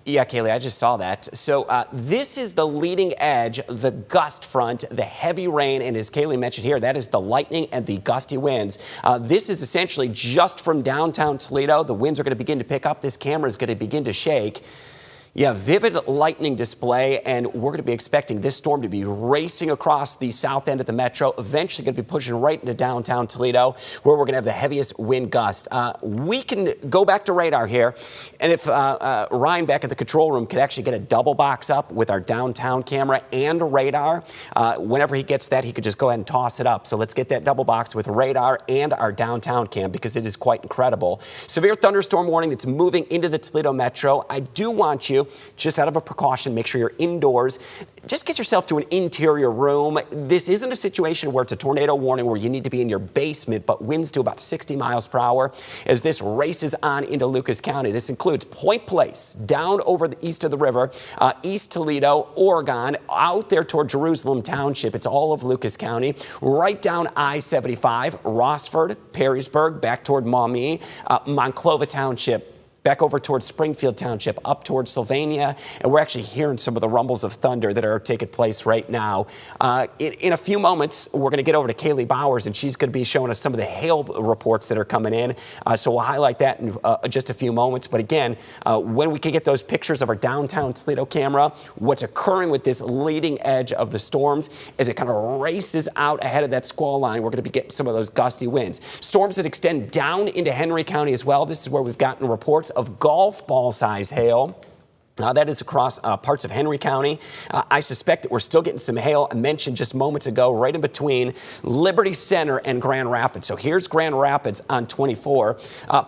Yeah, Kaylee, I just saw that. So this is the leading edge, the gust front, the heavy rain, and as Kaylee mentioned here, that is the lightning and the gusty winds. This is essentially just from downtown Toledo. The winds are going to begin to pick up. This camera is going to begin to shake. Yeah, vivid lightning display, and we're going to be expecting this storm to be racing across the south end of the metro, eventually going to be pushing right into downtown Toledo, where we're going to have the heaviest wind gust. We can go back to radar here, and if Ryan back at the control room could actually get a double box up with our downtown camera and radar, whenever he gets that, he could just go ahead and toss it up. So let's get that double box with radar and our downtown cam, because it is quite incredible. Severe thunderstorm warning that's moving into the Toledo metro. I do want you, just out of a precaution, make sure you're indoors. Just get yourself to an interior room. This isn't a situation where it's a tornado warning where you need to be in your basement, but winds to about 60 miles per hour as this races on into Lucas County. This includes Point Place, down over the east of the river, East Toledo, Oregon, out there toward Jerusalem Township. It's all of Lucas County, right down I-75, Rossford, Perrysburg, back toward Maumee, Monclova Township, back over towards Springfield Township, up towards Sylvania, and we're actually hearing some of the rumbles of thunder that are taking place right now. In a few moments, we're going to get over to Kaylee Bowers, and she's going to be showing us some of the hail reports that are coming in. So we'll highlight that in just a few moments. But again, when we can get those pictures of our downtown Toledo camera, what's occurring with this leading edge of the storms as it kind of races out ahead of that squall line, we're going to be getting some of those gusty winds. Storms that extend down into Henry County as well. This is where we've gotten reports of golf ball size hail. That is across parts of Henry County. I suspect that we're still getting some hail. I mentioned just moments ago, right in between Liberty Center and Grand Rapids. So here's Grand Rapids on 24.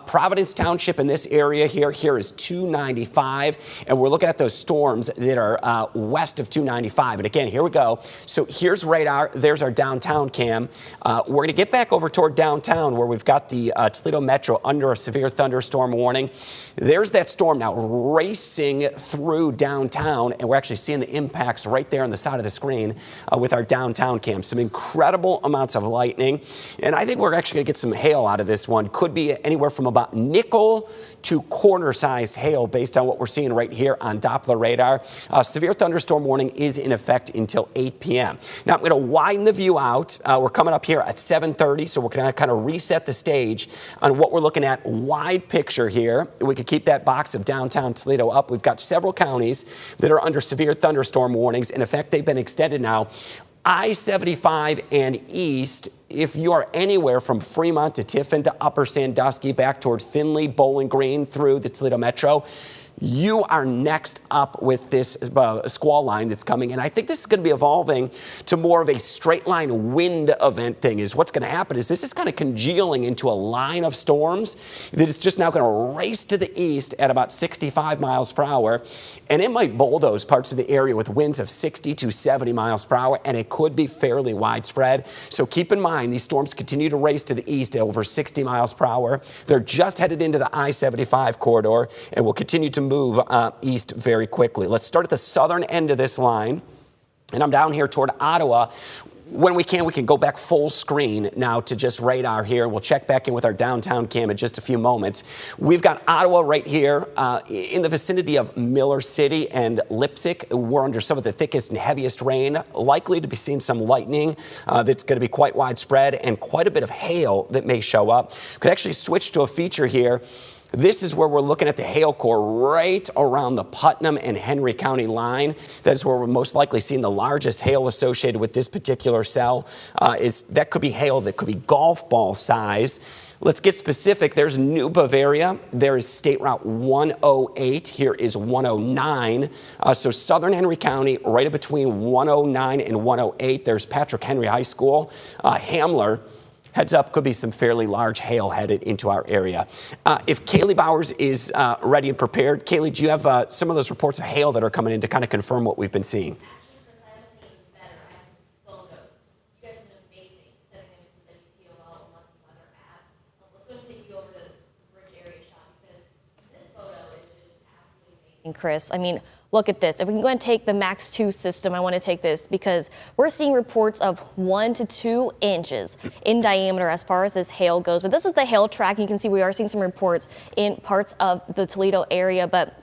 Providence Township in this area here is 295. And we're looking at those storms that are west of 295. And again, here we go. So here's radar. There's our downtown cam. We're going to get back over toward downtown where we've got the Toledo Metro under a severe thunderstorm warning. There's that storm now racing through downtown, and we're actually seeing the impacts right there on the side of the screen with our downtown cam. Some incredible amounts of lightning, and I think we're actually going to get some hail out of this one. Could be anywhere from about nickel to quarter-sized hail based on what we're seeing right here on Doppler radar. Severe thunderstorm warning is in effect until 8 p.m. Now, I'm going to widen the view out. We're coming up here at 7:30, so we're going to kind of reset the stage on what we're looking at. Wide picture here. We could keep that box of downtown Toledo up. We've got several counties that are under severe thunderstorm warnings. In effect, they've been extended now. I-75 and east, if you are anywhere from Fremont to Tiffin to Upper Sandusky, back toward Findlay, Bowling Green, through the Toledo Metro, you are next up with this squall line that's coming. And I think this is going to be evolving to more of a straight line wind event thing. Is what's going to happen is this is kind of congealing into a line of storms that is just now going to race to the east at about 65 miles per hour. And it might bulldoze parts of the area with winds of 60 to 70 miles per hour. And it could be fairly widespread. So keep in mind, these storms continue to race to the east at over 60 miles per hour. They're just headed into the I-75 corridor and will continue to move east very quickly. Let's start at the southern end of this line, and I'm down here toward Ottawa. When we can go back full screen now to just radar here. We'll check back in with our downtown cam in just a few moments. We've got Ottawa right here in the vicinity of Miller City and Leipzig. We're under some of the thickest and heaviest rain, likely to be seeing some lightning that's going to be quite widespread and quite a bit of hail that may show up. Could actually switch to a feature here This is where we're looking at the hail core right around the Putnam and Henry County line. That is where we're most likely seeing the largest hail associated with this particular cell. That could be hail that could be golf ball size. Let's get specific. There's New Bavaria. There is State Route 108. Here is 109. So southern Henry County, right in between 109 and 108. There's Patrick Henry High School. Hamler. Heads up, could be some fairly large hail headed into our area. If Kaylee Bowers is ready and prepared, Kaylee, do you have some of those reports of hail that are coming in to kind of confirm what we've been seeing? Chris, I mean, look at this. If we can go and take the Max 2 system, I want to take this because we're seeing reports of 1 to 2 inches in diameter as far as this hail goes. But this is the hail track. You can see we are seeing some reports in parts of the Toledo area. But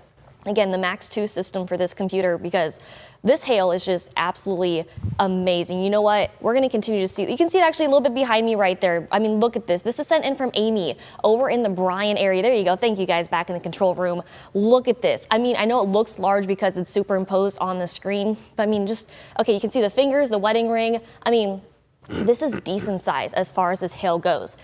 again, the Max 2 system for this computer, because this hail is just absolutely amazing. You know what? We're going to continue to see. You can see it actually a little bit behind me right there. I mean, look at this. This is sent in from Amy over in the Bryan area. There you go. Thank you guys back in the control room. Look at this. I mean, I know it looks large because it's superimposed on the screen, but I mean, just, okay, you can see the fingers, the wedding ring. I mean, this is decent size as far as this hail goes.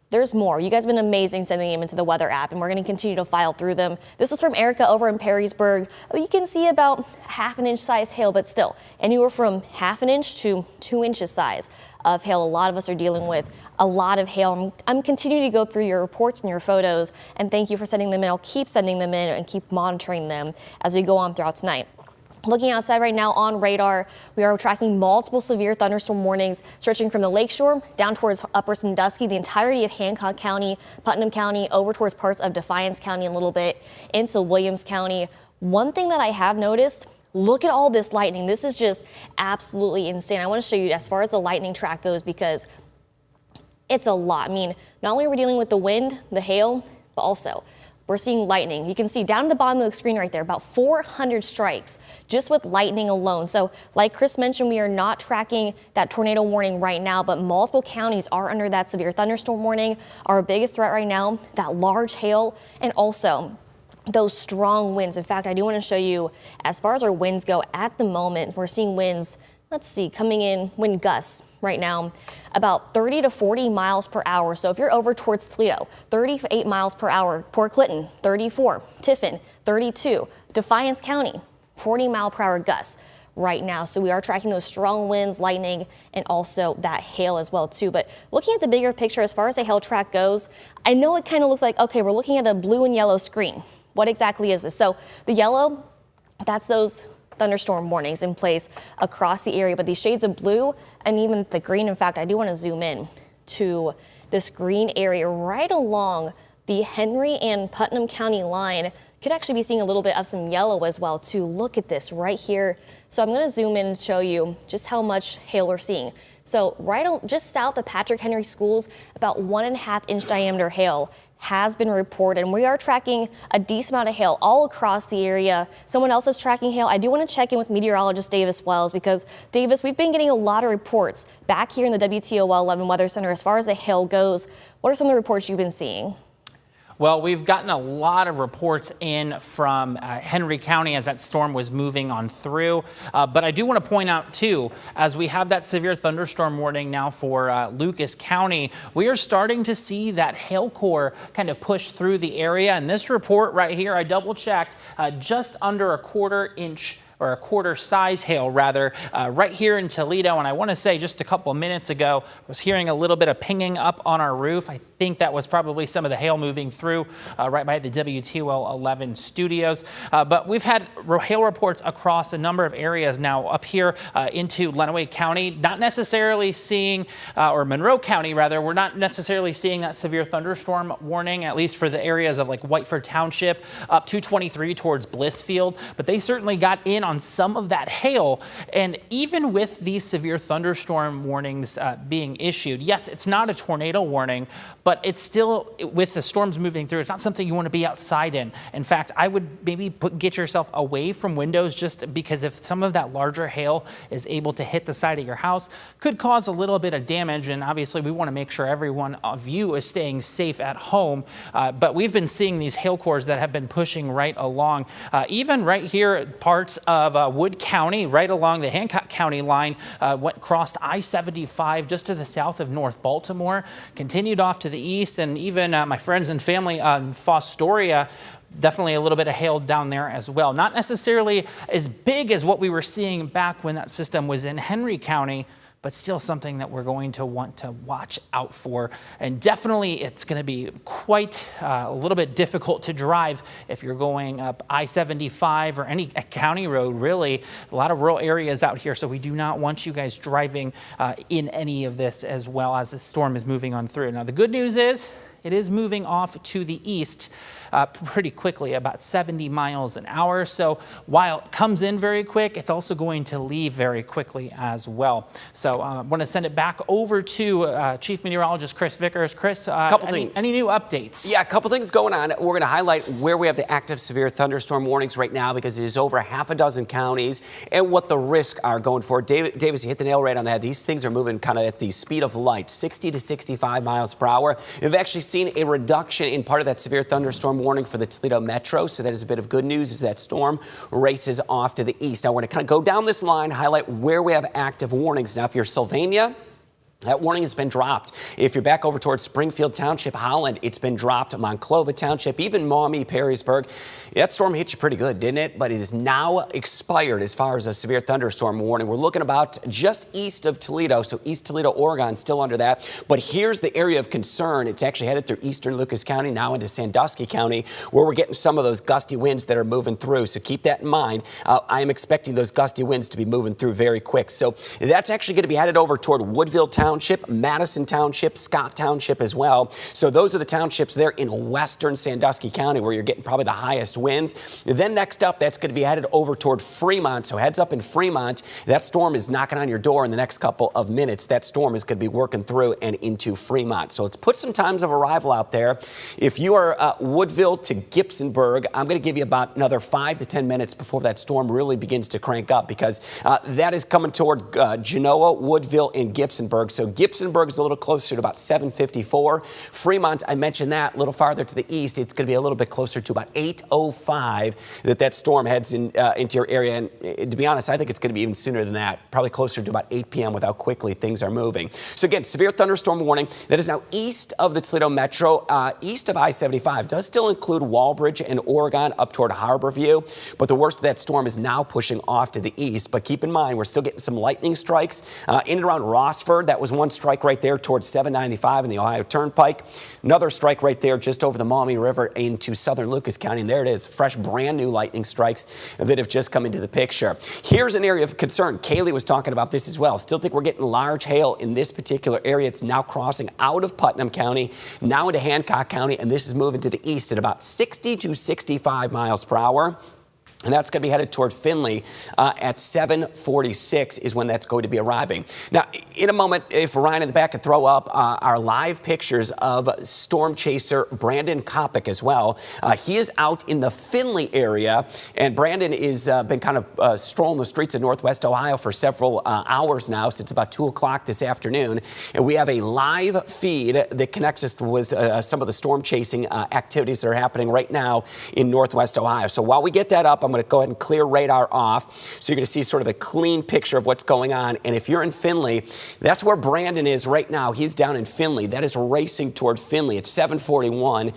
There's more. You guys have been amazing sending them into the weather app, and we're going to continue to file through them. This is from Erica over in Perrysburg. You can see about ½ inch size hail, but still anywhere from ½ inch to 2 inches size of hail. A lot of us are dealing with a lot of hail. I'm continuing to go through your reports and your photos, and thank you for sending them in. I'll keep sending them in and keep monitoring them as we go on throughout tonight. Looking outside right now on radar, we are tracking multiple severe thunderstorm warnings stretching from the lakeshore down towards Upper Sandusky, the entirety of Hancock County, Putnam County, over towards parts of Defiance County a little bit, into Williams County. One thing that I have noticed, look at all this lightning. This is just absolutely insane. I want to show you as far as the lightning track goes because it's a lot. I mean, not only are we dealing with the wind, the hail, but also we're seeing lightning. You can see down at the bottom of the screen right there, about 400 strikes just with lightning alone. So like Chris mentioned, we are not tracking that tornado warning right now, but multiple counties are under that severe thunderstorm warning. Our biggest threat right now, that large hail, and also those strong winds. In fact, I do want to show you as far as our winds go at the moment, we're seeing winds, let's see, coming in, wind gusts right now, about 30 to 40 miles per hour. So if you're over towards Toledo, 38 miles per hour, Port Clinton, 34, Tiffin, 32, Defiance County, 40 mile per hour gusts right now. So we are tracking those strong winds, lightning, and also that hail as well too. But looking at the bigger picture, as far as the hail track goes, I know it kind of looks like, okay, we're looking at a blue and yellow screen. What exactly is this? So the yellow, that's those thunderstorm warnings in place across the area, but these shades of blue and even the green, in fact, I do want to zoom in to this green area right along the Henry and Putnam County line. Could actually be seeing a little bit of some yellow as well too. Look at this right here. So I'm going to zoom in and show you just how much hail we're seeing. So just south of Patrick Henry Schools, about 1.5 inch diameter hail has been reported, and we are tracking a decent amount of hail all across the area. Someone else is tracking hail. I do want to check in with meteorologist Davis Wells because, Davis, we've been getting a lot of reports back here in the WTOL 11 Weather Center as far as the hail goes. What are some of the reports you've been seeing? Well, we've gotten a lot of reports in from Henry County as that storm was moving on through. But I do want to point out, too, as we have that severe thunderstorm warning now for Lucas County, we are starting to see that hail core kind of push through the area. And this report right here, I double checked, just under a quarter inch or a quarter size hail rather, right here in Toledo. And I want to say just a couple of minutes ago, I was hearing a little bit of pinging up on our roof. I think that was probably some of the hail moving through right by the WTOL 11 studios. But we've had hail reports across a number of areas now up here into Lenawee County, not necessarily seeing, or Monroe County rather, we're not necessarily seeing that severe thunderstorm warning, at least for the areas of like Whiteford Township up 223 towards Blissfield. But they certainly got in on some of that hail. And even with these severe thunderstorm warnings being issued, yes, it's not a tornado warning, but it's still, with the storms moving through, it's not something you want to be outside in. In fact, I would maybe get yourself away from windows, just because if some of that larger hail is able to hit the side of your house, could cause a little bit of damage. And obviously we want to make sure everyone of you is staying safe at home. But we've been seeing these hail cores that have been pushing right along. Even right here, parts of Wood County, right along the Hancock County line, crossed I-75 just to the south of North Baltimore, continued off to the east, and even my friends and family on Fostoria, definitely a little bit of hail down there as well. Not necessarily as big as what we were seeing back when that system was in Henry County, but still something that we're going to want to watch out for. And definitely it's going to be quite a little bit difficult to drive if you're going up I-75 or any county road, really. A lot of rural areas out here, so we do not want you guys driving in any of this as well as the storm is moving on through. Now, the good news is it is moving off to the east pretty quickly, about 70 miles an hour. So while it comes in very quick, it's also going to leave very quickly as well. So I want to send it back over to Chief Meteorologist Chris Vickers. Chris, any new updates? Yeah, a couple things going on. We're going to highlight where we have the active severe thunderstorm warnings right now, because it is over half a dozen counties, and what the risks are going forward. Davis, you hit the nail right on the head. These things are moving kind of at the speed of light, 60 to 65 miles per hour. We've actually seen a reduction in part of that severe thunderstorm warning for the Toledo Metro, so that is a bit of good news as that storm races off to the east. Now we're going to kind of go down this line, highlight where we have active warnings. Now, if you're Sylvania, that warning has been dropped. If you're back over towards Springfield Township, Holland, it's been dropped. Monclova Township, even Maumee, Perrysburg. That storm hit you pretty good, didn't it? But it is now expired as far as a severe thunderstorm warning. We're looking about just east of Toledo, so East Toledo, Oregon, still under that. But here's the area of concern. It's actually headed through eastern Lucas County, now into Sandusky County, where we're getting some of those gusty winds that are moving through. So keep that in mind. I am expecting those gusty winds to be moving through very quick. So that's actually going to be headed over toward Woodville Township, Madison Township, Scott Township as well. So those are the townships there in western Sandusky County where you're getting probably the highest winds. Then next up, that's going to be headed over toward Fremont. So heads up in Fremont. That storm is knocking on your door in the next couple of minutes. That storm is going to be working through and into Fremont. So let's put some times of arrival out there. If you are Woodville to Gibsonburg, I'm going to give you about another 5 to 10 minutes before that storm really begins to crank up, because that is coming toward Genoa, Woodville, and Gibsonburg. So Gibsonburg is a little closer to about 7:54. Fremont, I mentioned that, a little farther to the east. It's going to be a little bit closer to about 8:05 that storm heads into your area. And to be honest, I think it's going to be even sooner than that, probably closer to about 8 p.m. with how quickly things are moving. So again, severe thunderstorm warning that is now east of the Toledo Metro, east of I-75. Does still include Walbridge and Oregon up toward Harborview, but the worst of that storm is now pushing off to the east. But keep in mind, we're still getting some lightning strikes in and around Rossford. That was one strike right there towards 795 in the Ohio Turnpike. Another strike right there just over the Maumee River into southern Lucas County. And there it is, fresh, brand new lightning strikes that have just come into the picture. Here's an area of concern. Kaylee was talking about this as well. Still think we're getting large hail in this particular area. It's now crossing out of Putnam County, now into Hancock County, and this is moving to the east at about 60 to 65 miles per hour. And that's going to be headed toward Findlay at 7:46 is when that's going to be arriving. Now, in a moment, if Ryan in the back could throw up our live pictures of storm chaser Brandon Copic as well. He is out in the Findlay area, and Brandon is been kind of strolling the streets of Northwest Ohio for several hours now, since about 2 o'clock this afternoon. And we have a live feed that connects us with some of the storm chasing activities that are happening right now in Northwest Ohio. So while we get that up, I'm going to go ahead and clear radar off, so you're going to see sort of a clean picture of what's going on. And if you're in Findlay, that's where Brandon is right now. He's down in Findlay. That is racing toward Findlay at 7:41.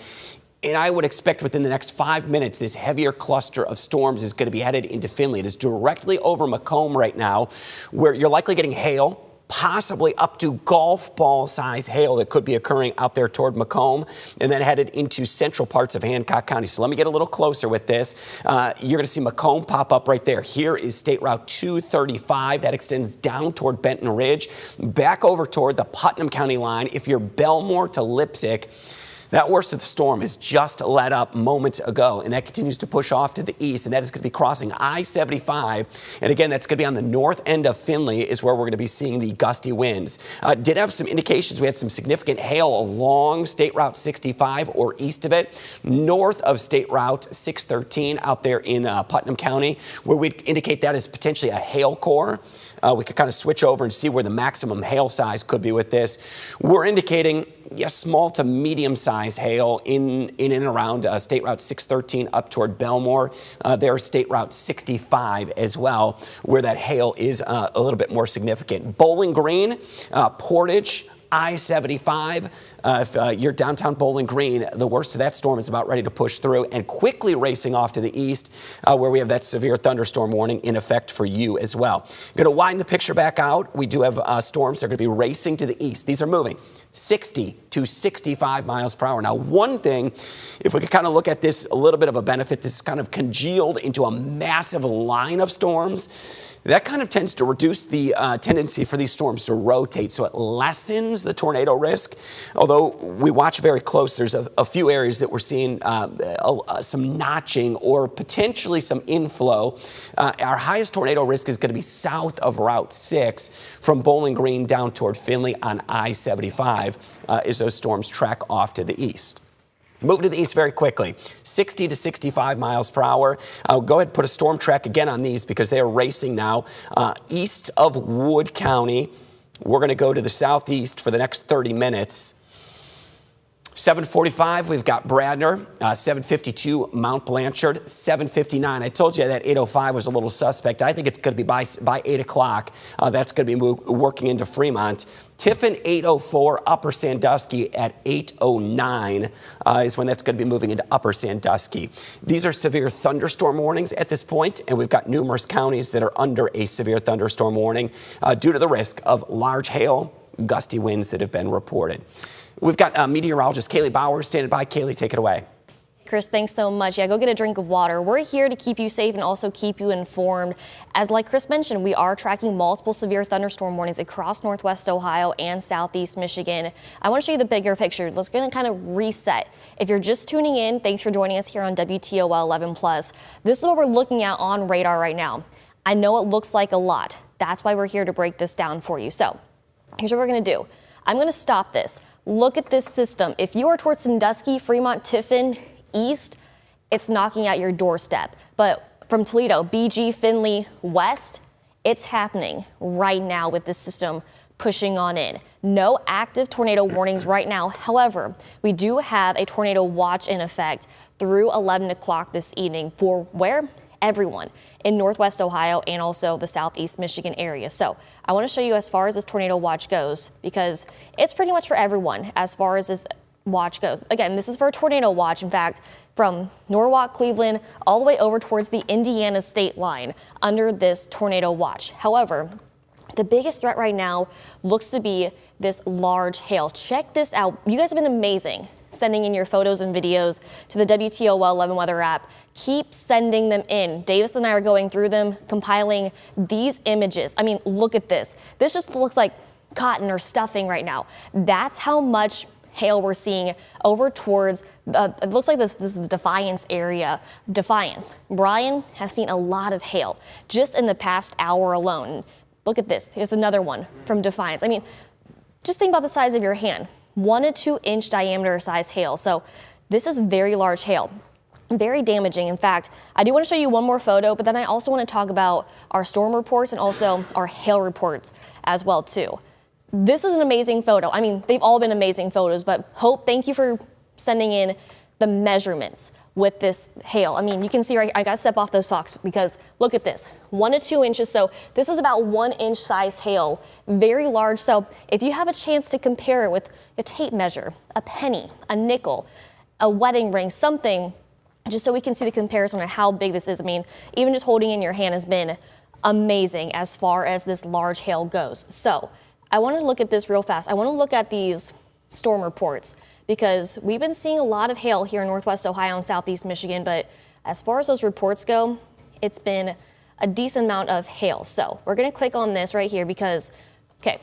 And I would expect within the next 5 minutes, this heavier cluster of storms is going to be headed into Findlay. It is directly over Macomb right now, where you're likely getting hail, possibly up to golf ball size hail that could be occurring out there toward Macomb, and then headed into central parts of Hancock County. So let me get a little closer with this. You're going to see Macomb pop up right there. Here is State Route 235. That extends down toward Benton Ridge, back over toward the Putnam County line. If you're Belmore to Lipsick, That worst of the storm is just let up moments ago, and that continues to push off to the east, and that is going to be crossing I-75. And again, that's going to be on the north end of Findlay is where we're going to be seeing the gusty winds. Did have some indications we had some significant hail along State Route 65 or east of it, north of State Route 613 out there in Putnam County, where we'd indicate that is potentially a hail core. We could kind of switch over and see where the maximum hail size could be with this. We're indicating, yes, small to medium size hail in and around State Route 613 up toward Belmore. There's State Route 65 as well, where that hail is a little bit more significant. Bowling Green, Portage, I-75. If you're downtown Bowling Green, the worst of that storm is about ready to push through and quickly racing off to the east, where we have that severe thunderstorm warning in effect for you as well. Going to widen the picture back out. We do have storms that are going to be racing to the east. These are moving 60 to 65 miles per hour. Now, one thing, if we could kind of look at this, a little bit of a benefit, this is kind of congealed into a massive line of storms. That kind of tends to reduce the tendency for these storms to rotate, so it lessens the tornado risk. Although we watch very close, there's a few areas that we're seeing some notching or potentially some inflow. Our highest tornado risk is going to be south of Route 6 from Bowling Green down toward Findlay on I-75 as those storms track off to the east. Moving to the east very quickly, 60 to 65 miles per hour. I'll go ahead and put a storm track again on these because they are racing now east of Wood County. We're going to go to the southeast for the next 30 minutes. 7:45, we've got Bradner. 7:52, Mount Blanchard. 7:59. I told you that 8:05 was a little suspect. I think it's going to be by 8 o'clock. That's going to be working into Fremont. Tiffin, 8:04, Upper Sandusky at 8:09 is when that's going to be moving into Upper Sandusky. These are severe thunderstorm warnings at this point, and we've got numerous counties that are under a severe thunderstorm warning due to the risk of large hail, gusty winds that have been reported. We've got meteorologist Kaylee Bowers standing by. Kaylee, take it away. Chris, thanks so much. Yeah, go get a drink of water. We're here to keep you safe and also keep you informed. As like Chris mentioned, we are tracking multiple severe thunderstorm warnings across Northwest Ohio and Southeast Michigan. I want to show you the bigger picture. Let's go and kind of reset. If you're just tuning in, thanks for joining us here on WTOL 11+. This is what we're looking at on radar right now. I know it looks like a lot. That's why we're here to break this down for you. So here's what we're going to do. I'm going to stop this. Look at this system. If you are towards Sandusky, Fremont, Tiffin, east, it's knocking at your doorstep. But from Toledo, BG, Findlay, west, it's happening right now with this system pushing on in. No active tornado warnings right now. However, we do have a tornado watch in effect through 11 o'clock this evening for where? Everyone in Northwest Ohio and also the Southeast Michigan area. So I want to show you as far as this tornado watch goes, because it's pretty much for everyone as far as this watch goes. Again, this is for a tornado watch. In fact, from Norwalk, Cleveland, all the way over towards the Indiana state line under this tornado watch. However, the biggest threat right now looks to be this large hail. Check this out. You guys have been amazing sending in your photos and videos to the WTOL 11 weather app. Keep sending them in. Davis and I are going through them, compiling these images. I mean, look at this. This just looks like cotton or stuffing right now. That's how much hail we're seeing over towards, it looks like this is the Defiance area. Defiance. Bryan has seen a lot of hail just in the past hour alone. Look at this. Here's another one from Defiance. I mean, just think about the size of your hand. 1 to 2 inch diameter size hail. So this is very large hail. Very damaging. In fact, I do want to show you one more photo, but then I also want to talk about our storm reports and also our hail reports as well too. This is an amazing photo. I mean, they've all been amazing photos, but Hope, thank you for sending in the measurements with this hail. I mean, you can see right, I got to step off the box because look at this, 1 to 2 inches. So this is about 1 inch size hail, very large. So if you have a chance to compare it with a tape measure, a penny, a nickel, a wedding ring, something, just so we can see the comparison of how big this is. I mean, even just holding in your hand has been amazing as far as this large hail goes. So I want to look at this real fast. I want to look at these storm reports because we've been seeing a lot of hail here in Northwest Ohio and Southeast Michigan, but as far as those reports go, it's been a decent amount of hail. So we're going to click on this right here because, okay,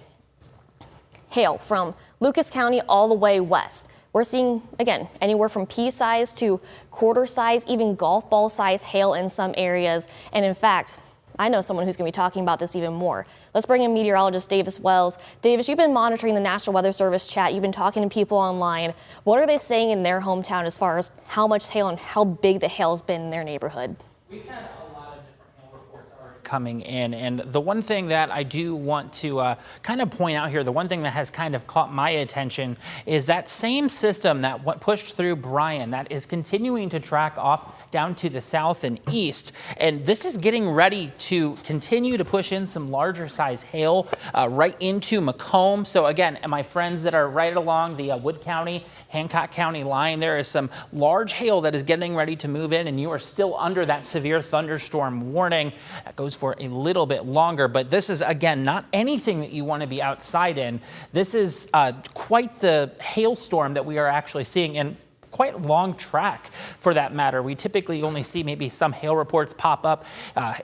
hail from Lucas County all the way west. We're seeing, again, anywhere from pea size to quarter size, even golf ball size hail in some areas. And in fact, I know someone who's going to be talking about this even more. Let's bring in meteorologist Davis Wells. Davis, you've been monitoring the National Weather Service chat. You've been talking to people online. What are they saying in their hometown as far as how much hail and how big the hail's been in their neighborhood? We've had a lot of different hail reports already coming in, and the one thing that I do want to kind of point out here, the one thing that has kind of caught my attention is that same system that pushed through Bryan that is continuing to track off down to the south and east, and this is getting ready to continue to push in some larger size hail right into Macomb. So again, my friends that are right along the Wood County, Hancock County line, there is some large hail that is getting ready to move in, and you are still under that severe thunderstorm warning. That goes for a little bit longer, but this is, again, not anything that you want to be outside in. This is quite the hailstorm that we are actually seeing, and quite long track for that matter. We typically only see maybe some hail reports pop up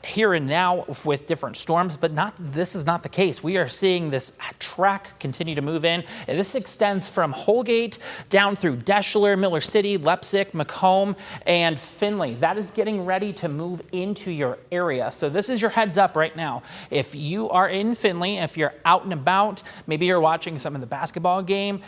here and now with different storms, but this is not the case. We are seeing this track continue to move in, and this extends from Holgate down through Deschler, Miller City, Leipzig, Macomb, and Findlay. That is getting ready to move into your area. So this is your heads up right now. If you are in Findlay, if you're out and about, maybe you're watching some of the basketball game,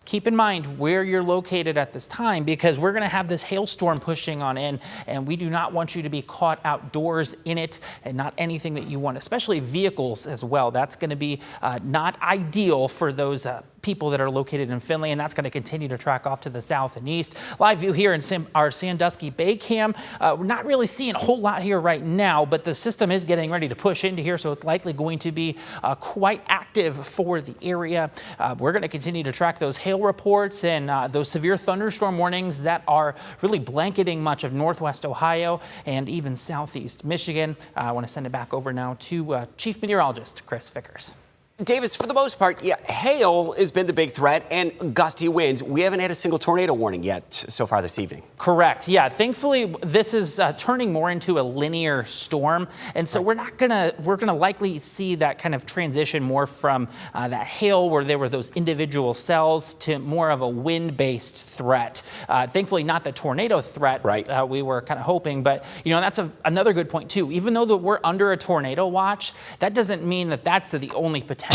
keep in mind where you're located at this time, because we're going to have this hailstorm pushing on in, and we do not want you to be caught outdoors in it, and not anything that you want, especially vehicles as well. That's going to be not ideal for those people that are located in Findlay, and that's going to continue to track off to the south and east. Live view here in our Sandusky Bay cam. We're not really seeing a whole lot here right now, but the system is getting ready to push into here, so it's likely going to be quite active for the area. We're going to continue to track those hail reports and those severe thunderstorm warnings that are really blanketing much of northwest Ohio and even southeast Michigan. I want to send it back over now to Chief Meteorologist Chris Vickers. Davis, for the most part, yeah, hail has been the big threat and gusty winds. We haven't had a single tornado warning yet so far this evening. Correct. Yeah. Thankfully, this is turning more into a linear storm, and so we're gonna likely see that kind of transition more from that hail where there were those individual cells to more of a wind-based threat. Thankfully, not the tornado threat. Right. We were kind of hoping, but that's another good point too. Even though we're under a tornado watch, that doesn't mean that that's the only potential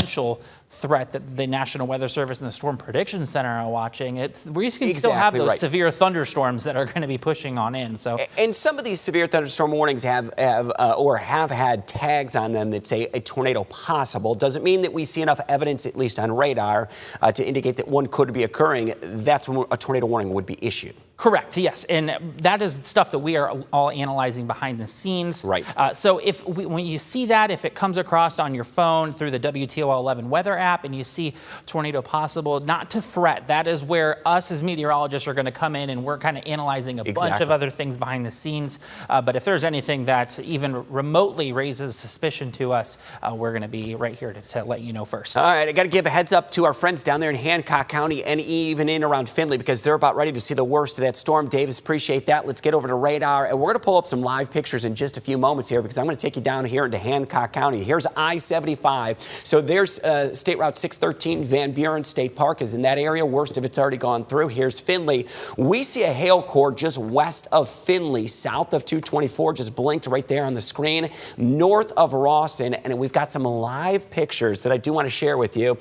threat that the National Weather Service and the Storm Prediction Center are watching. We can still have those severe thunderstorms that are going to be pushing on in. So, and some of these severe thunderstorm warnings have had tags on them that say a tornado possible. Doesn't mean that we see enough evidence, at least on radar, to indicate that one could be occurring. That's when a tornado warning would be issued. Correct, yes, and that is stuff that we are all analyzing behind the scenes. Right. So when you see that, if it comes across on your phone through the WTOL 11 weather app and you see tornado possible, not to fret. That is where us as meteorologists are going to come in, and we're kind of analyzing a bunch of other things behind the scenes. But if there's anything that even remotely raises suspicion to us, we're going to be right here to let you know first. All right, I got to give a heads up to our friends down there in Hancock County and even in around Findlay, because they're about ready to see the worst of that storm. Davis, appreciate that. Let's get over to radar, and we're going to pull up some live pictures in just a few moments here, because I'm going to take you down here into Hancock County. Here's I-75. So there's State Route 613. Van Buren State Park is in that area. Worst of it's already gone through. Here's Findlay. We see a hail core just west of Findlay, south of 224, just blinked right there on the screen, north of Rawson, and we've got some live pictures that I do want to share with you.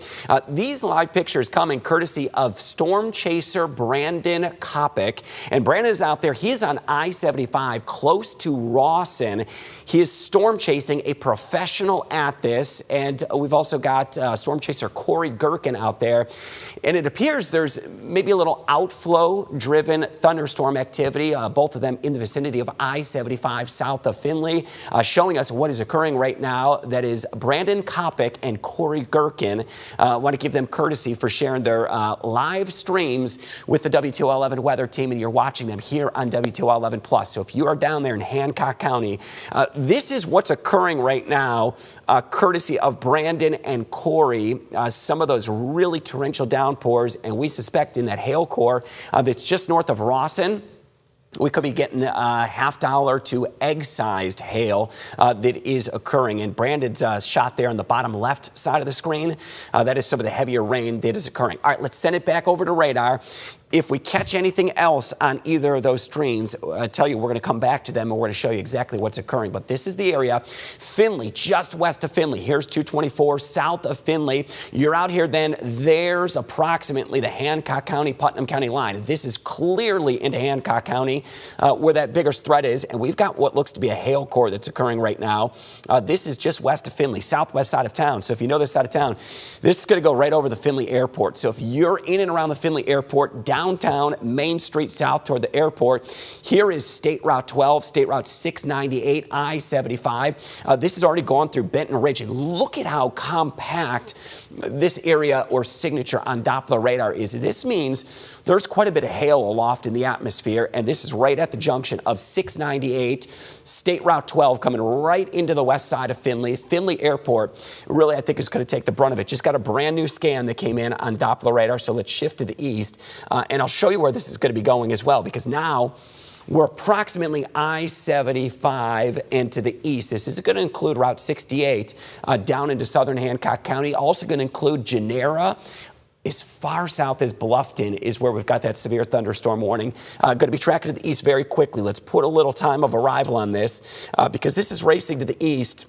These live pictures coming courtesy of storm chaser Brandon Copic. And Brandon is out there. He is on I-75 close to Rawson. He is storm chasing, a professional at this. And we've also got storm chaser Corey Gerken out there. And it appears there's maybe a little outflow-driven thunderstorm activity, both of them in the vicinity of I-75 south of Findlay, showing us what is occurring right now. That is Brandon Copic and Corey Gerken. I want to give them courtesy for sharing their live streams with the WTOL 11 weather team, and you're watching them here on WTOL 11 Plus. So if you are down there in Hancock County, this is what's occurring right now, courtesy of Brandon and Corey. Some of those really torrential downpours, and we suspect in that hail core that's just north of Rawson, we could be getting $50 to egg-sized hail that is occurring. And Brandon's shot there on the bottom left side of the screen, that is some of the heavier rain that is occurring. All right, let's send it back over to radar. If we catch anything else on either of those streams, I tell you, we're going to come back to them and we're going to show you exactly what's occurring. But this is the area, Findlay, just west of Findlay. Here's 224, south of Findlay. You're out here then, there's approximately the Hancock County, Putnam County line. This is clearly into Hancock County where that biggest threat is. And we've got what looks to be a hail core that's occurring right now. This is just west of Findlay, southwest side of town. So if you know this side of town, this is going to go right over the Findlay Airport. So if you're in and around the Findlay Airport, downtown Main Street south toward the airport, here is State Route 12, State Route 698, I-75. This has already gone through Benton Ridge, and look at how compact this area or signature on Doppler radar is. This means there's quite a bit of hail aloft in the atmosphere, and this is right at the junction of 698, State Route 12, coming right into the west side of Findlay. Findlay Airport really, I think, is going to take the brunt of it. Just got a brand new scan that came in on Doppler radar, so let's shift to the east. And I'll show you where this is going to be going as well, because now we're approximately I-75 and to the east. This is going to include Route 68 down into southern Hancock County. Also going to include Genera. As far south as Bluffton is where we've got that severe thunderstorm warning. Going to be tracking to the east very quickly. Let's put a little time of arrival on this because this is racing to the east.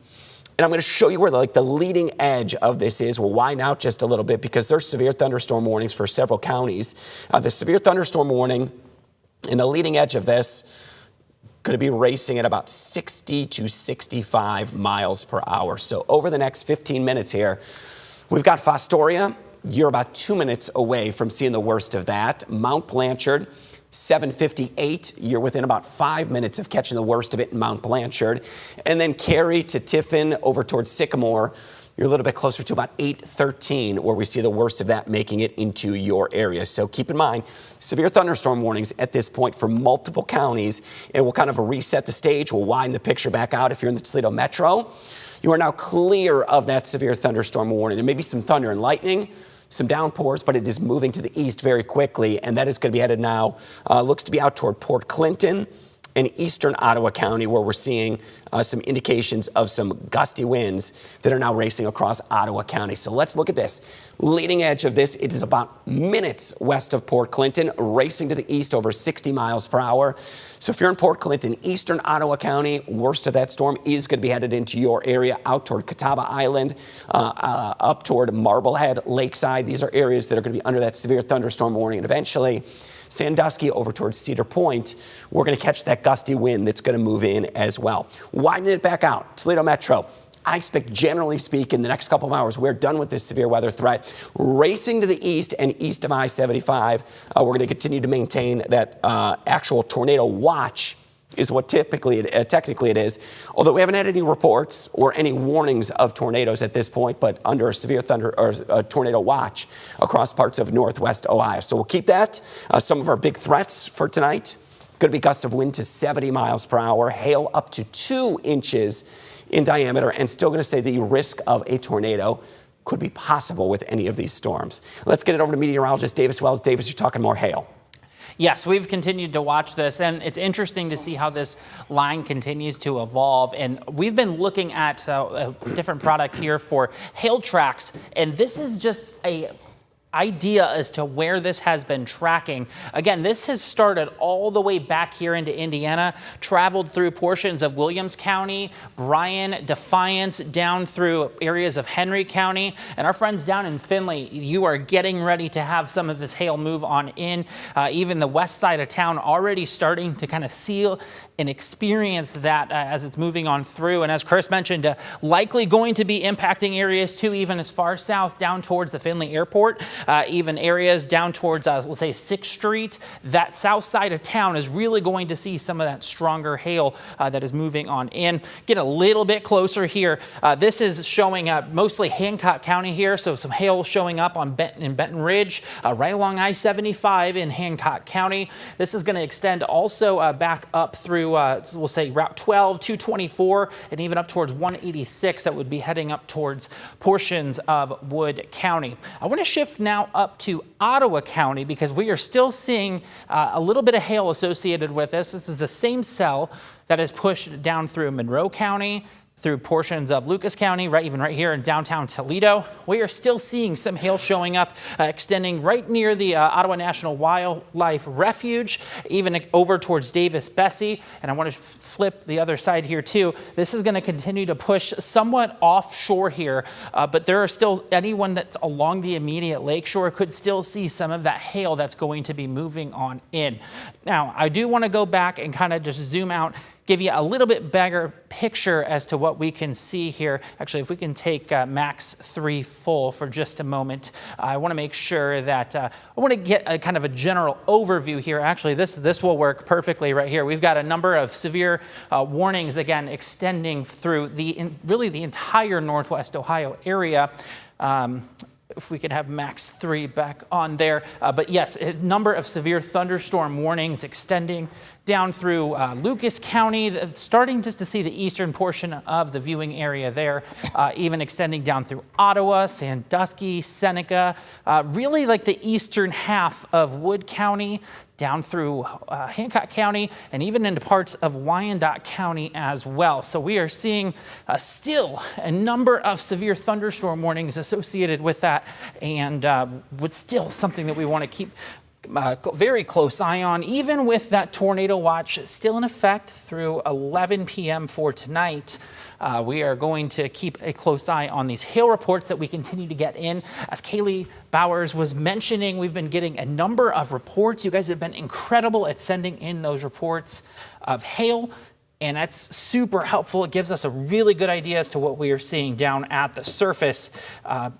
And I'm going to show you where the leading edge of this is. We'll wind out just a little bit because there's severe thunderstorm warnings for several counties. The severe thunderstorm warning and the leading edge of this going to be racing at about 60 to 65 miles per hour. So over the next 15 minutes here, we've got Fostoria. You're about 2 minutes away from seeing the worst of that. Mount Blanchard, 758. You're within about 5 minutes of catching the worst of it in Mount Blanchard. And then Cary to Tiffin over towards Sycamore. You're a little bit closer to about 813 where we see the worst of that making it into your area. So keep in mind, severe thunderstorm warnings at this point for multiple counties. And we'll kind of reset the stage. We'll widen the picture back out. If you're in the Toledo metro, you are now clear of that severe thunderstorm warning. There may be some thunder and lightning, some downpours, but it is moving to the east very quickly, and that is going to be headed now, looks to be out toward Port Clinton and eastern Ottawa County, where we're seeing some indications of some gusty winds that are now racing across Ottawa County. So let's look at this. Leading edge of this, it is about minutes west of Port Clinton, racing to the east over 60 miles per hour. So if you're in Port Clinton, eastern Ottawa County, worst of that storm is going to be headed into your area out toward Catawba Island, up toward Marblehead, Lakeside. These are areas that are going to be under that severe thunderstorm warning. And eventually, Sandusky over towards Cedar Point, we're going to catch that gusty wind that's going to move in as well. Widen it back out. Toledo Metro, I expect, generally speaking, the next couple of hours, we're done with this severe weather threat. Racing to the east and east of I-75, we're going to continue to maintain that actual tornado watch is what technically it is. Although we haven't had any reports or any warnings of tornadoes at this point, but under a severe thunder or tornado watch across parts of northwest Ohio. So we'll keep that. Some of our big threats for tonight, going to be gusts of wind to 70 miles per hour, hail up to 2 inches in diameter, and still going to say the risk of a tornado could be possible with any of these storms. Let's get it over to meteorologist Davis Wells. Davis, you're talking more hail. Yes, we've continued to watch this, and it's interesting to see how this line continues to evolve. And we've been looking at a different product here for hail tracks, and this is just a idea as to where this has been tracking. Again, this has started all the way back here into Indiana, traveled through portions of Williams County, Bryan, Defiance, down through areas of Henry County. And our friends down in Findlay, you are getting ready to have some of this hail move on in. Even the west side of town already starting to kind of seal and experience that as it's moving on through. And as Chris mentioned, likely going to be impacting areas too, even as far south down towards the Findlay Airport. Even areas down towards, we'll say 6th Street. That south side of town is really going to see some of that stronger hail that is moving on in. Get a little bit closer here. This is showing mostly Hancock County here, so some hail showing up on Benton Ridge, right along I-75 in Hancock County. This is going to extend also back up through, we'll say Route 12, 224, and even up towards 186 that would be heading up towards portions of Wood County. I want to shift now up to Ottawa County because we are still seeing a little bit of hail associated with this. This is the same cell that is pushed down through Monroe County, through portions of Lucas County, even right here in downtown Toledo. We are still seeing some hail showing up, extending right near the Ottawa National Wildlife Refuge, even over towards Davis-Besse. And I want to flip the other side here too. This is going to continue to push somewhat offshore here, but there are still, anyone that's along the immediate lakeshore could still see some of that hail that's going to be moving on in. Now, I do want to go back and kind of just zoom out, give you a little bit better picture as to what we can see here. Actually, if we can take max 3 full for just a moment, I want to make sure that I want to get a kind of a general overview here. Actually, this will work perfectly right here. We've got a number of severe warnings, again, extending through really the entire Northwest Ohio area. If we could have max 3 back on there. But yes, a number of severe thunderstorm warnings extending down through Lucas County, starting just to see the eastern portion of the viewing area there, even extending down through Ottawa, Sandusky, Seneca, really like the eastern half of Wood County, down through Hancock County, and even into parts of Wyandotte County as well. So we are seeing still a number of severe thunderstorm warnings associated with that, and with still something that we want to keep very close eye on, even with that tornado watch still in effect through 11 p.m. for tonight. We are going to keep a close eye on these hail reports that we continue to get in. As Kaylee Bowers was mentioning, we've been getting a number of reports. You guys have been incredible at sending in those reports of hail, and that's super helpful. It gives us a really good idea as to what we are seeing down at the surface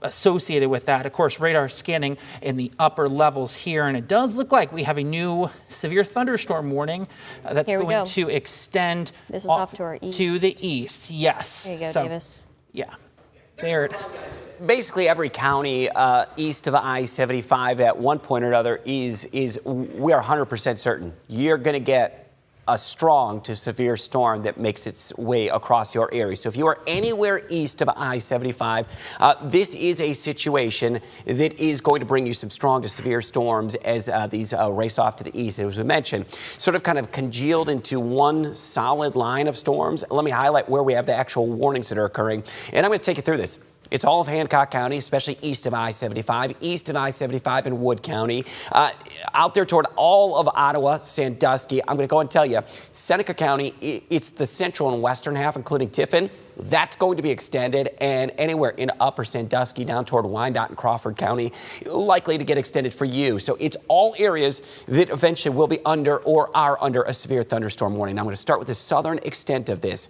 associated with that. Of course, radar scanning in the upper levels here, and it does look like we have a new severe thunderstorm warning that's going to extend this is off to our east. To the east, yes. There you go, Davis. Yeah, there it is. Basically, every county east of I-75 at one point or another is we are 100% certain you're going to get a strong to severe storm that makes its way across your area. So if you are anywhere east of I-75, this is a situation that is going to bring you some strong to severe storms as these race off to the east. As we mentioned, sort of kind of congealed into one solid line of storms. Let me highlight where we have the actual warnings that are occurring. And I'm going to take you through this. It's all of Hancock County, especially east of I-75, east of I-75 in Wood County, out there toward all of Ottawa, Sandusky. I'm going to go and tell you, Seneca County, it's the central and western half, including Tiffin. That's going to be extended, and anywhere in upper Sandusky down toward Wyandotte and Crawford County, likely to get extended for you. So it's all areas that eventually will be under or are under a severe thunderstorm warning. Now I'm going to start with the southern extent of this.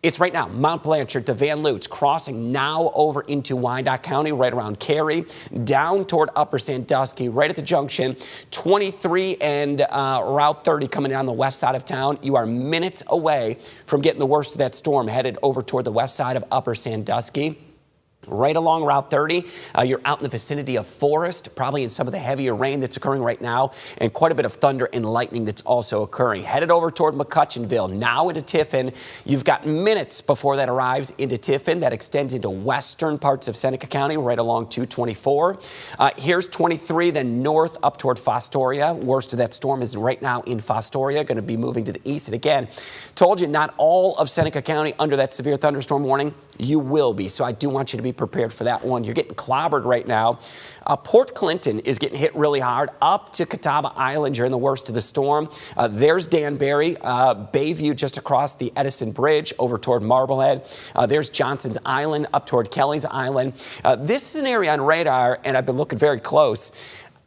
It's right now, Mount Blanchard to Van Lutz, crossing now over into Wyandotte County, right around Cary, down toward Upper Sandusky, right at the junction, 23 and Route 30 coming down the west side of town. You are minutes away from getting the worst of that storm, headed over toward the west side of Upper Sandusky. Right along Route 30, you're out in the vicinity of Forest, probably in some of the heavier rain that's occurring right now, and quite a bit of thunder and lightning that's also occurring. Headed over toward McCutcheonville, now into Tiffin. You've got minutes before that arrives into Tiffin. That extends into western parts of Seneca County, right along 224. Here's 23, then north up toward Fostoria. Worst of that storm is right now in Fostoria, going to be moving to the east. And again, told you not all of Seneca County under that severe thunderstorm warning. You will be, so I do want you to be prepared for that one. You're getting clobbered right now. Port Clinton is getting hit really hard. Up to Catawba Island, you're in the worst of the storm. There's Danbury, Bayview just across the Edison Bridge over toward Marblehead. There's Johnson's Island up toward Kelly's Island. This is an area on radar, and I've been looking very close.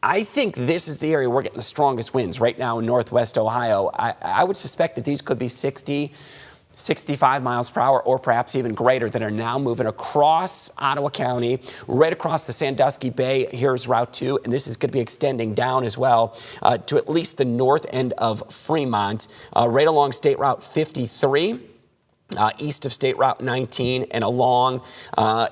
I think this is the area we're getting the strongest winds right now in Northwest Ohio. I would suspect that these could be 65 miles per hour or perhaps even greater that are now moving across Ottawa County, right across the Sandusky Bay. Here's Route 2, and this is going to be extending down as well to at least the north end of Fremont, right along State Route 53. East of State Route 19 and along,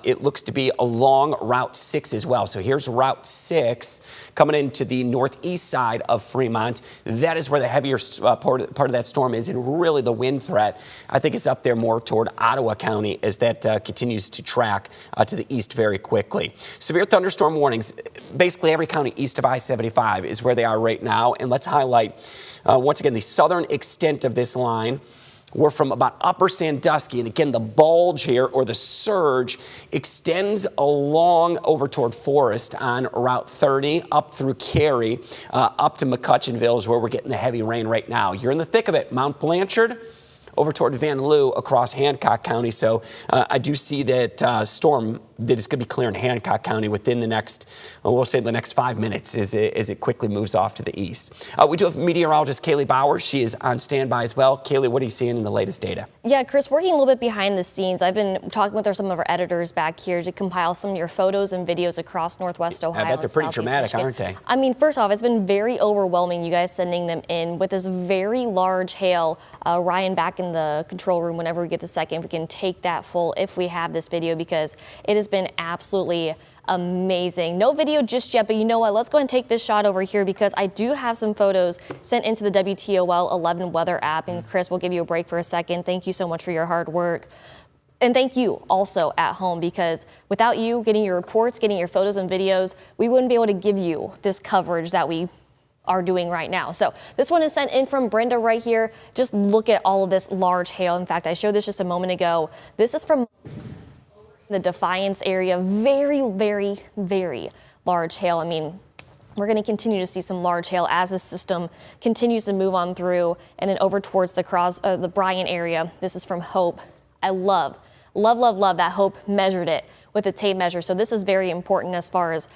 it looks to be along Route 6 as well. So here's Route 6 coming into the northeast side of Fremont. That is where the heavier part of that storm is, and really the wind threat, I think, is up there more toward Ottawa County as that continues to track to the east very quickly. Severe thunderstorm warnings, basically every county east of I-75 is where they are right now. And let's highlight, once again, the southern extent of this line. We're from about Upper Sandusky, and again, the bulge here, or the surge, extends along over toward Forest on Route 30, up through Cary, up to McCutcheonville is where we're getting the heavy rain right now. You're in the thick of it. Mount Blanchard, over toward Van Loo, across Hancock County. So I do see that storm that is going to be clearing Hancock County within the next, we'll say the next 5 minutes as it quickly moves off to the east. We do have meteorologist Kaylee Bowers. She is on standby as well. Kaylee, what are you seeing in the latest data? Yeah, Chris, working a little bit behind the scenes. I've been talking with some of our editors back here to compile some of your photos and videos across Northwest Ohio. I bet they're pretty dramatic, Michigan. aren't they? I mean, first off, it's been very overwhelming, you guys sending them in with this very large hail. Ryan, back in the control room, whenever we get the second, we can take that full if we have this video, because it has been absolutely amazing. No video just yet, but you know what? Let's go ahead and take this shot over here, because I do have some photos sent into the WTOL 11 weather app. And Chris, we'll give you a break for a second. Thank you so much for your hard work. And thank you also at home, because without you getting your reports, getting your photos and videos, we wouldn't be able to give you this coverage that we are doing right now. So this one is sent in from Brenda right here. Just look at all of this large hail. In fact, I showed this just a moment ago. This is from the Defiance area. Very, very, very large hail. I mean, we're going to continue to see some large hail as this system continues to move on through and then over towards the Bryan area. This is from Hope. I love that Hope measured it with a tape measure. So this is very important as far as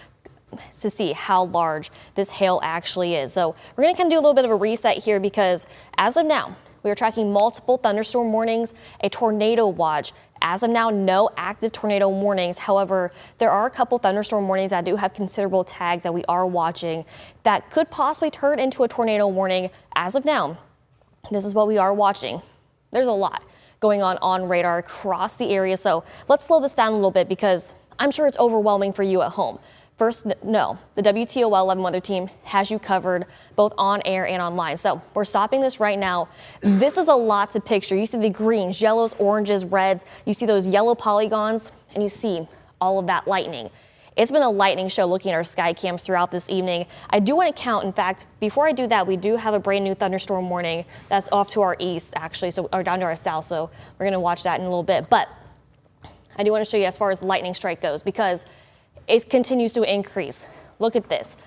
to see how large this hail actually is. So we're going to kind of do a little bit of a reset here, because as of now, we are tracking multiple thunderstorm warnings, a tornado watch. As of now, no active tornado warnings. However, there are a couple thunderstorm warnings that do have considerable tags that we are watching that could possibly turn into a tornado warning. As of now, this is what we are watching. There's a lot going on radar across the area. So let's slow this down a little bit, because I'm sure it's overwhelming for you at home. First, no, the WTOL 11 weather team has you covered both on air and online. So we're stopping this right now. This is a lot to picture. You see the greens, yellows, oranges, reds. You see those yellow polygons, and you see all of that lightning. It's been a lightning show looking at our sky cams throughout this evening. I do want to count. In fact, before I do that, we do have a brand new thunderstorm warning that's off to our east, actually, or down to our south. So we're going to watch that in a little bit. But I do want to show you as far as the lightning strike goes, because it continues to increase. Look at this.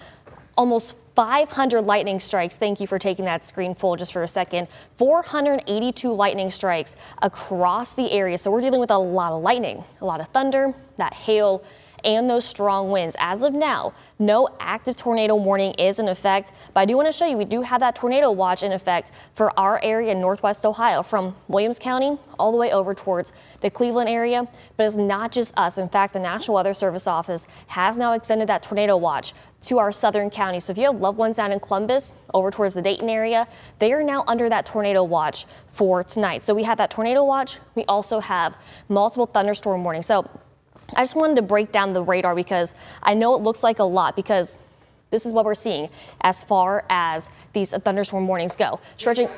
Almost 500 lightning strikes. Thank you for taking that screen full just for a second. 482 lightning strikes across the area. So we're dealing with a lot of lightning, a lot of thunder, that hail, and those strong winds. As of now, no active tornado warning is in effect, but I do want to show you we do have that tornado watch in effect for our area in Northwest Ohio, from Williams County all the way over towards the Cleveland area. But it's not just us. In fact, the National Weather Service Office has now extended that tornado watch to our southern counties. So if you have loved ones down in Columbus, over towards the Dayton area, they are now under that tornado watch for tonight. So we have that tornado watch. We also have multiple thunderstorm warnings. So I just wanted to break down the radar, because I know it looks like a lot, because this is what we're seeing as far as these thunderstorm warnings go. Stretching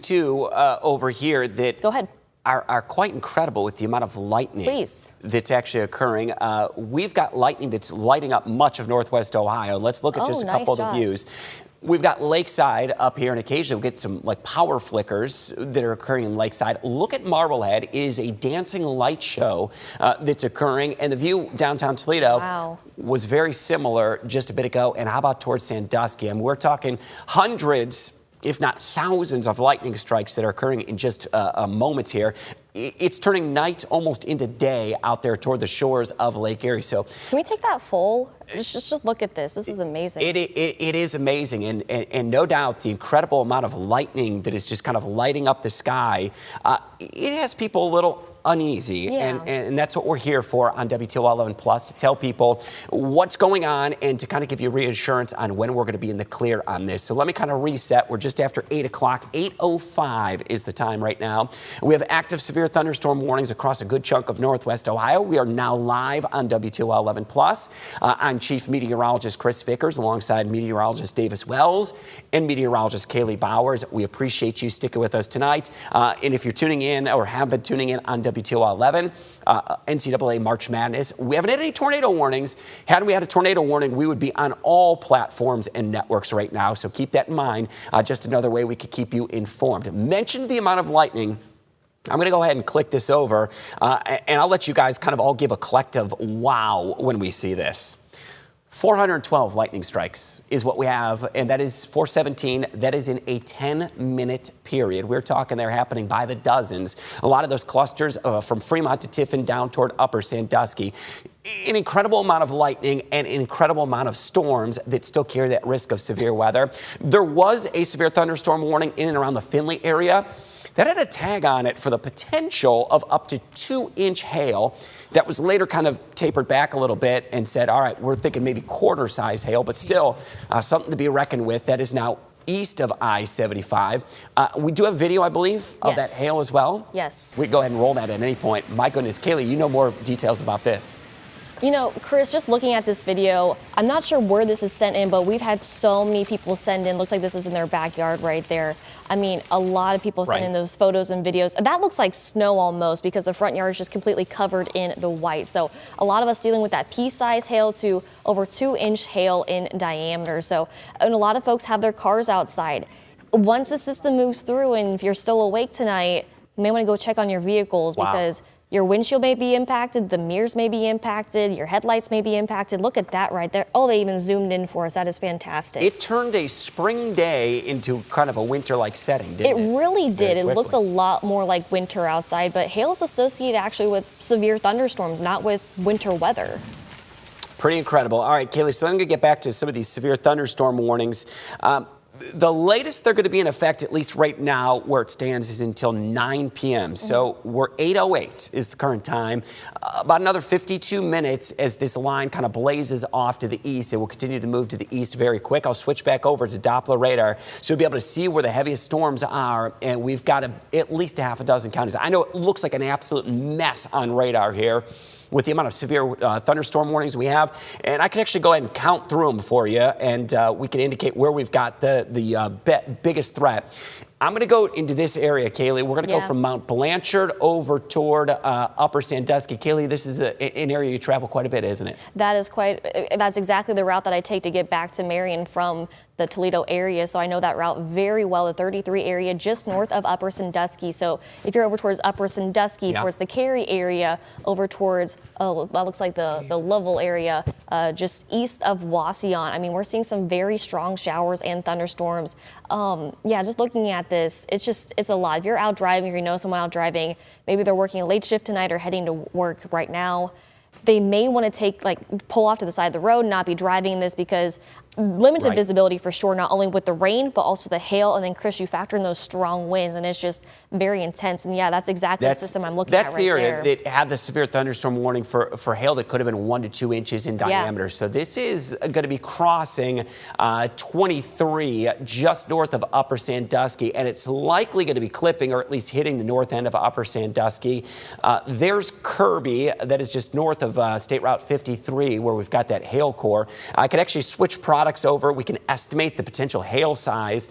too over here that go ahead. Are quite incredible with the amount of lightning that's actually occurring. We've got lightning that's lighting up much of Northwest Ohio. Let's look at just a couple of the views. We've got Lakeside up here, and occasionally we get some like power flickers that are occurring in Lakeside. Look at Marblehead. It is a dancing light show that's occurring, and the view downtown Toledo was very similar just a bit ago. And how about towards Sandusky? And we're talking hundreds, if not thousands, of lightning strikes that are occurring in just a moment here. It's turning night almost into day out there toward the shores of Lake Erie. So can we take that full? Just look at this. This is amazing. It is amazing, and no doubt the incredible amount of lightning that is just kind of lighting up the sky. It has people a little uneasy, and that's what we're here for on WTOL 11 Plus, to tell people what's going on and to kind of give you reassurance on when we're going to be in the clear on this. So let me kind of reset. We're just after 8 o'clock. 8:05 is the time right now. We have active severe thunderstorm warnings across a good chunk of Northwest Ohio. We are now live on WTOL 11 Plus. I'm Chief Meteorologist Chris Vickers, alongside meteorologist Davis Wells and meteorologist Kaylee Bowers. We appreciate you sticking with us tonight. And if you're tuning in or have been tuning in on WTOL 11, NCAA March Madness. We haven't had any tornado warnings. Had we had a tornado warning, we would be on all platforms and networks right now. So keep that in mind. Just another way we could keep you informed. Mentioned the amount of lightning. I'm going to go ahead and click this over, and I'll let you guys kind of all give a collective wow when we see this. 412 lightning strikes is what we have, and that is 417. That is in a 10-minute period. We're talking they're happening by the dozens. A lot of those clusters from Fremont to Tiffin down toward Upper Sandusky. An incredible amount of lightning and an incredible amount of storms that still carry that risk of severe weather. There was a severe thunderstorm warning in and around the Findlay area. That had a tag on it for the potential of up to 2-inch hail. That was later kind of tapered back a little bit and said, all right, we're thinking maybe quarter-size hail, but still something to be reckoned with. That is now east of I-75. We do have video, I believe, of that hail as well. Yes. We can go ahead and roll that at any point. My goodness, Kaylee, you know more details about this. You know, Chris, just looking at this video, I'm not sure where this is sent in, but we've had so many people send in. Looks like this is in their backyard right there. I mean, a lot of people send in those photos and videos. That looks like snow almost because the front yard is just completely covered in the white. So a lot of us dealing with that pea-size hail to over 2-inch hail in diameter. So, and a lot of folks have their cars outside. Once the system moves through, and if you're still awake tonight, you may want to go check on your vehicles because your windshield may be impacted, the mirrors may be impacted, your headlights may be impacted. Look at that right there. Oh, they even zoomed in for us. That is fantastic. It turned a spring day into kind of a winter-like setting, didn't it? It really did. It looks a lot more like winter outside, but hail is associated actually with severe thunderstorms, not with winter weather. Pretty incredible. All right, Kaylee, so I'm going to get back to some of these severe thunderstorm warnings. The latest they're going to be in effect, at least right now, where it stands, is until 9 p.m. So we're 8:08 is the current time. About another 52 minutes as this line kind of blazes off to the east. It will continue to move to the east very quick. I'll switch back over to Doppler radar so you'll be able to see where the heaviest storms are. And we've got at least a half a dozen counties. I know it looks like an absolute mess on radar here with the amount of severe thunderstorm warnings we have. And I can actually go ahead and count through them for you, and we can indicate where we've got the biggest threat. I'm going to go into this area, Kaylee. We're going to go from Mount Blanchard over toward Upper Sandusky. Kaylee, this is an area you travel quite a bit, isn't it? That's exactly the route that I take to get back to Marion from the Toledo area, so I know that route very well, the 33 area just north of Upper Sandusky. So if you're over towards Upper Sandusky, towards the Cary area, over towards, that looks like the Lovell area, just east of Wauseon. I mean, we're seeing some very strong showers and thunderstorms. Just looking at this, it's a lot. If you're out driving, or you know someone out driving, maybe they're working a late shift tonight or heading to work right now, they may want to pull off to the side of the road and not be driving in this because limited visibility for sure, not only with the rain, but also the hail. And then, Chris, you factor in those strong winds, and it's just very intense. And yeah, that's exactly the system I'm looking at right there. That's the area that had the severe thunderstorm warning for hail that could have been 1 to 2 inches in diameter. So this is going to be crossing 23 just north of Upper Sandusky, and it's likely going to be clipping or at least hitting the north end of Upper Sandusky. There's Kirby, that is just north of State Route 53, where we've got that hail core. I could actually switch products over. We can estimate the potential hail size,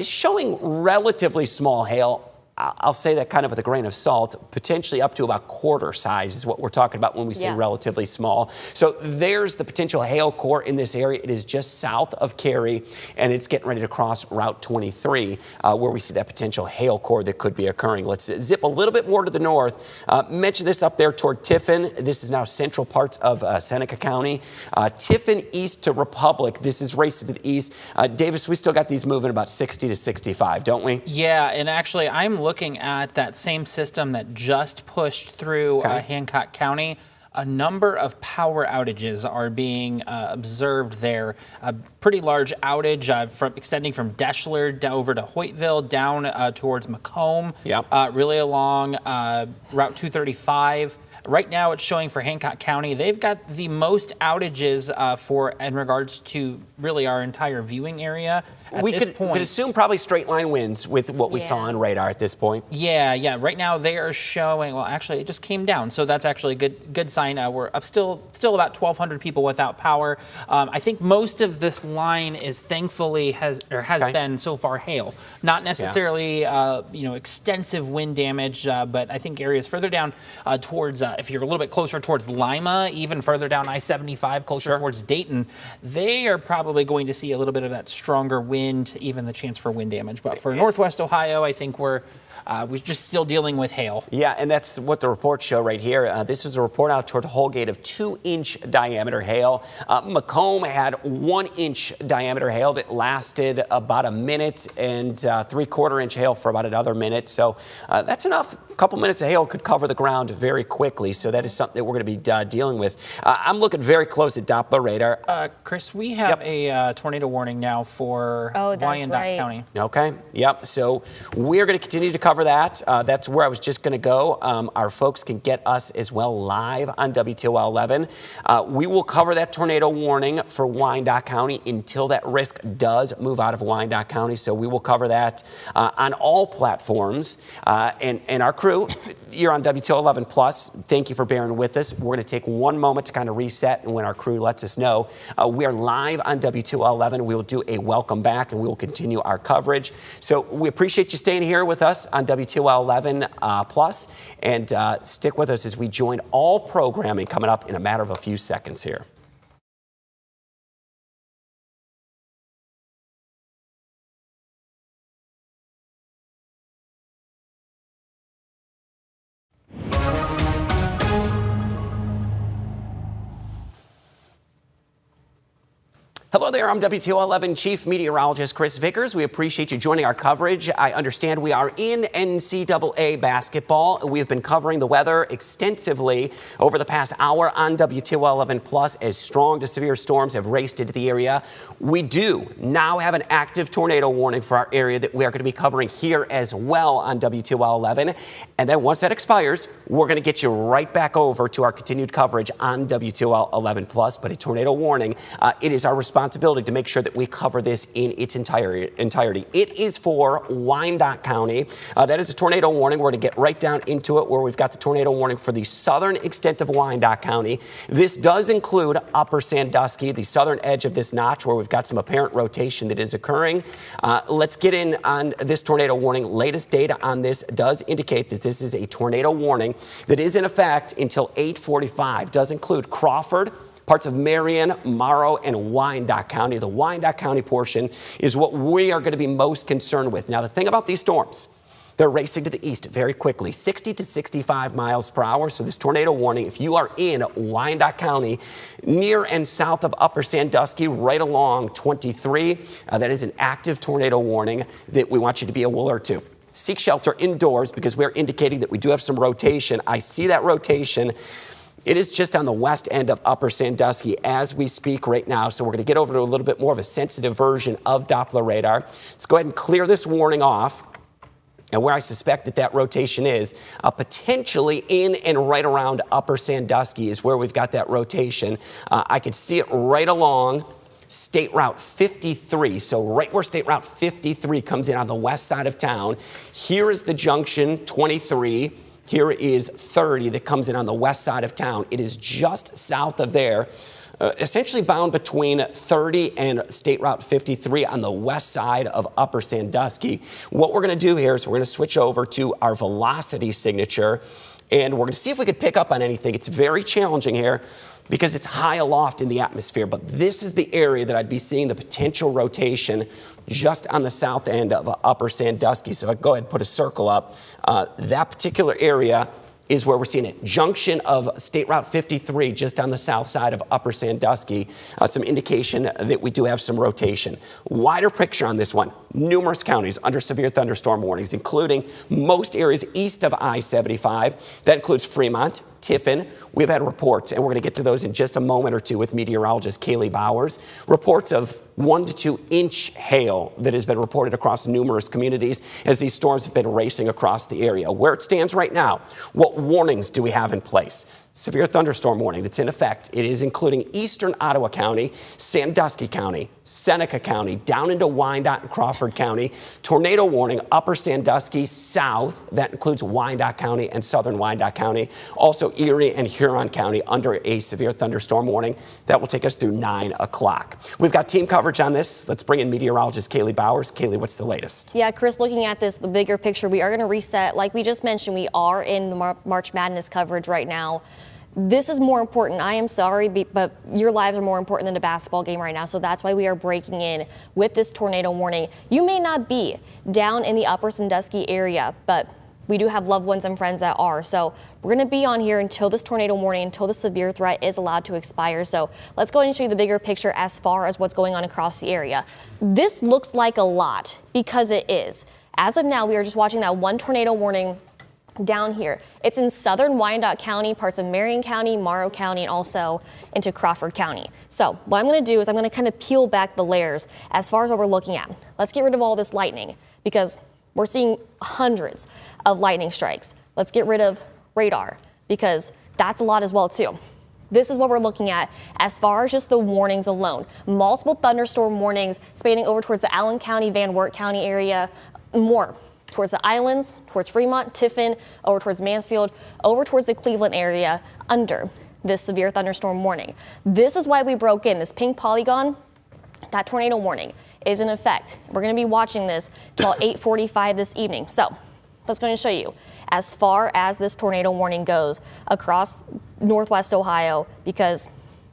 showing relatively small hail. I'll say that kind of with a grain of salt, potentially up to about quarter size is what we're talking about when we say relatively small. So there's the potential hail core in this area. It is just south of Cary, and it's getting ready to cross Route 23, where we see that potential hail core that could be occurring. Let's zip a little bit more to the north. Mention this up there toward Tiffin. This is now central parts of Seneca County. Tiffin east to Republic. This is racing to the east. Davis, we still got these moving about 60 to 65, don't we? Yeah, and actually I'm looking at that same system that just pushed through Hancock County. A number of power outages are being observed there. A pretty large outage extending from Deschler over to Hoytville down towards Macomb, really along Route 235. Right now, it's showing for Hancock County, they've got the most outages in regards to really our entire viewing area At we this could point, assume probably straight line winds with what we saw on radar at this point. Yeah. Right now they are showing. Well, actually, it just came down, so that's actually a good sign. We're up still about 1,200 people without power. I think most of this line is thankfully has been so far hail, not necessarily extensive wind damage, but I think areas further down towards if you're a little bit closer towards Lima, even further down I-75, closer towards Dayton, they are probably going to see a little bit of that stronger wind, even the chance for wind damage. But for Northwest Ohio, I think we're just still dealing with hail. Yeah, and that's what the reports show right here. This was a report out toward Holgate of 2-inch diameter hail. Macomb had 1-inch diameter hail that lasted about a minute, and 3/4-inch hail for about another minute. So that's enough. A couple minutes of hail could cover the ground very quickly. So that is something that we're going to be dealing with. I'm looking very close at Doppler radar. Chris, we have a tornado warning now for Wyandotte County. Okay. Yep. So we're going to continue to cover that. That's where I was just going to go. Our folks can get us as well live on WTOL 11. We will cover that tornado warning for Wyandotte County until that risk does move out of Wyandotte County. So we will cover that on all platforms. And our crew, you're on WTOL 11 Plus. Thank you for bearing with us. We're going to take one moment to kind of reset, and when our crew lets us know, we are live on WTOL 11. We will do a welcome back, and we will continue our coverage. So we appreciate you staying here with us on WTOL 11 Plus, and stick with us as we join all programming coming up in a matter of a few seconds here. Hello there, I'm WTOL 11 Chief Meteorologist Chris Vickers. We appreciate you joining our coverage. I understand we are in NCAA basketball. We have been covering the weather extensively over the past hour on WTOL 11 Plus as strong to severe storms have raced into the area. We do now have an active tornado warning for our area that we are going to be covering here as well on WTOL 11. And then once that expires, we're going to get you right back over to our continued coverage on WTOL 11 Plus. But a tornado warning, it is our responsibility to make sure that we cover this in its entirety. It is for Wyandotte County. That is a tornado warning. We're going to get right down into it, where we've got the tornado warning for the southern extent of Wyandotte County. This does include Upper Sandusky, the southern edge of this notch, where we've got some apparent rotation that is occurring. Let's get in on this tornado warning. Latest data on this does indicate that this is a tornado warning that is in effect until 8:45. Does include Crawford, parts of Marion, Morrow, and Wyandotte County. The Wyandotte County portion is what we are going to be most concerned with. Now, the thing about these storms, they're racing to the east very quickly, 60 to 65 miles per hour. So this tornado warning, if you are in Wyandotte County, near and south of Upper Sandusky, right along 23, that is an active tornado warning that we want you to be alert to. Seek shelter indoors, because we're indicating that we do have some rotation. I see that rotation. It is just on the west end of Upper Sandusky as we speak right now. So we're going to get over to a little bit more of a sensitive version of Doppler radar. Let's go ahead and clear this warning off. And where I suspect that rotation is, potentially in and right around Upper Sandusky is where we've got that rotation. I could see it right along State Route 53. So right where State Route 53 comes in on the west side of town. Here is the junction 23. Here is 30 that comes in on the west side of town. It is just south of there, essentially bound between 30 and State Route 53 on the west side of Upper Sandusky. What we're going to do here is we're going to switch over to our velocity signature, and we're going to see if we could pick up on anything. It's very challenging here because it's high aloft in the atmosphere, but this is the area that I'd be seeing the potential rotation just on the south end of Upper Sandusky. So I go ahead and put a circle up. That particular area is where we're seeing it. Junction of State Route 53, just on the south side of Upper Sandusky. Some indication that we do have some rotation. Wider picture on this one. Numerous counties under severe thunderstorm warnings, including most areas east of I-75. That includes Fremont, Tiffin. We've had reports, and we're going to get to those in just a moment or two with meteorologist Kaylee Bowers. Reports of 1 to 2 inch hail that has been reported across numerous communities as these storms have been racing across the area. Where it stands right now, what warnings do we have in place? severe thunderstorm warning that's in effect. It is including eastern Ottawa County, Sandusky County, Seneca County, down into Wyandotte and Crawford County. Tornado warning, upper Sandusky south. That includes Wyandotte County and southern Wyandotte County. Also Erie and Huron County under a severe thunderstorm warning. That will take us through 9 o'clock. We've got team coverage on this. Let's bring in meteorologist Kaylee Bowers. Kaylee, what's the latest? Yeah, Chris, looking at this, the bigger picture, we are going to reset. Like we just mentioned, we are in March Madness coverage right now. This is more important. I am sorry, but your lives are more important than a basketball game right now. So that's why we are breaking in with this tornado warning. You may not be down in the upper Sandusky area, but we do have loved ones and friends that are. So we're going to be on here until this tornado warning, until the severe threat is allowed to expire. So let's go ahead and show you the bigger picture as far as what's going on across the area. This looks like a lot because it is. As of now, we are just watching that one tornado warning down here. It's in southern Wyandotte County, parts of Marion County, Morrow County, and also into Crawford County. So what I'm going to do is I'm going to kind of peel back the layers as far as what we're looking at. Let's get rid of all this lightning because we're seeing hundreds of lightning strikes. Let's get rid of radar because that's a lot as well too. This is what we're looking at as far as just the warnings alone. Multiple thunderstorm warnings spanning over towards the Allen County, Van Wert County area, more towards the islands, towards Fremont, Tiffin, over towards Mansfield, over towards the Cleveland area under this severe thunderstorm warning. This is why we broke in this pink polygon. That tornado warning is in effect. We're going to be watching this till 8:45 this evening. So let's go and show you as far as this tornado warning goes across northwest Ohio because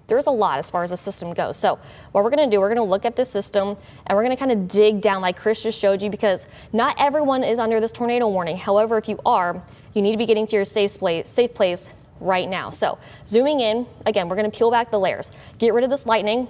there's a lot as far as the system goes. So what we're going to do, we're going to look at this system and we're going to kind of dig down like Chris just showed you because not everyone is under this tornado warning. However, if you are, you need to be getting to your safe place right now. So zooming in, again, we're going to peel back the layers, get rid of this lightning.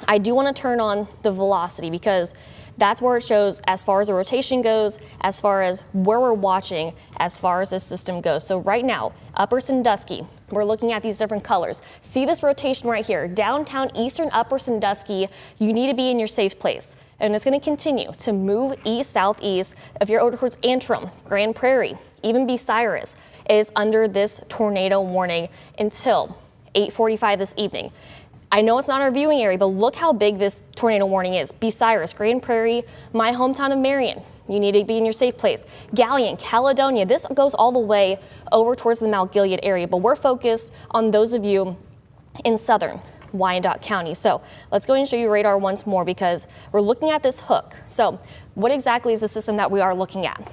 I do want to turn on the velocity because that's where it shows as far as the rotation goes, as far as where we're watching, as far as this system goes. So right now, upper Sandusky, we're looking at these different colors. See this rotation right here, downtown eastern upper Sandusky, you need to be in your safe place. And it's going to continue to move east, southeast. If you're over towards Antrim, Grand Prairie, even Bucyrus is under this tornado warning until 8:45 this evening. I know it's not our viewing area, but look how big this tornado warning is. Bucyrus, Grand Prairie, my hometown of Marion. You need to be in your safe place. Galion, Caledonia, this goes all the way over towards the Mount Gilead area, but we're focused on those of you in southern Wyandotte County. So let's go ahead and show you radar once more because we're looking at this hook. So what exactly is the system that we are looking at?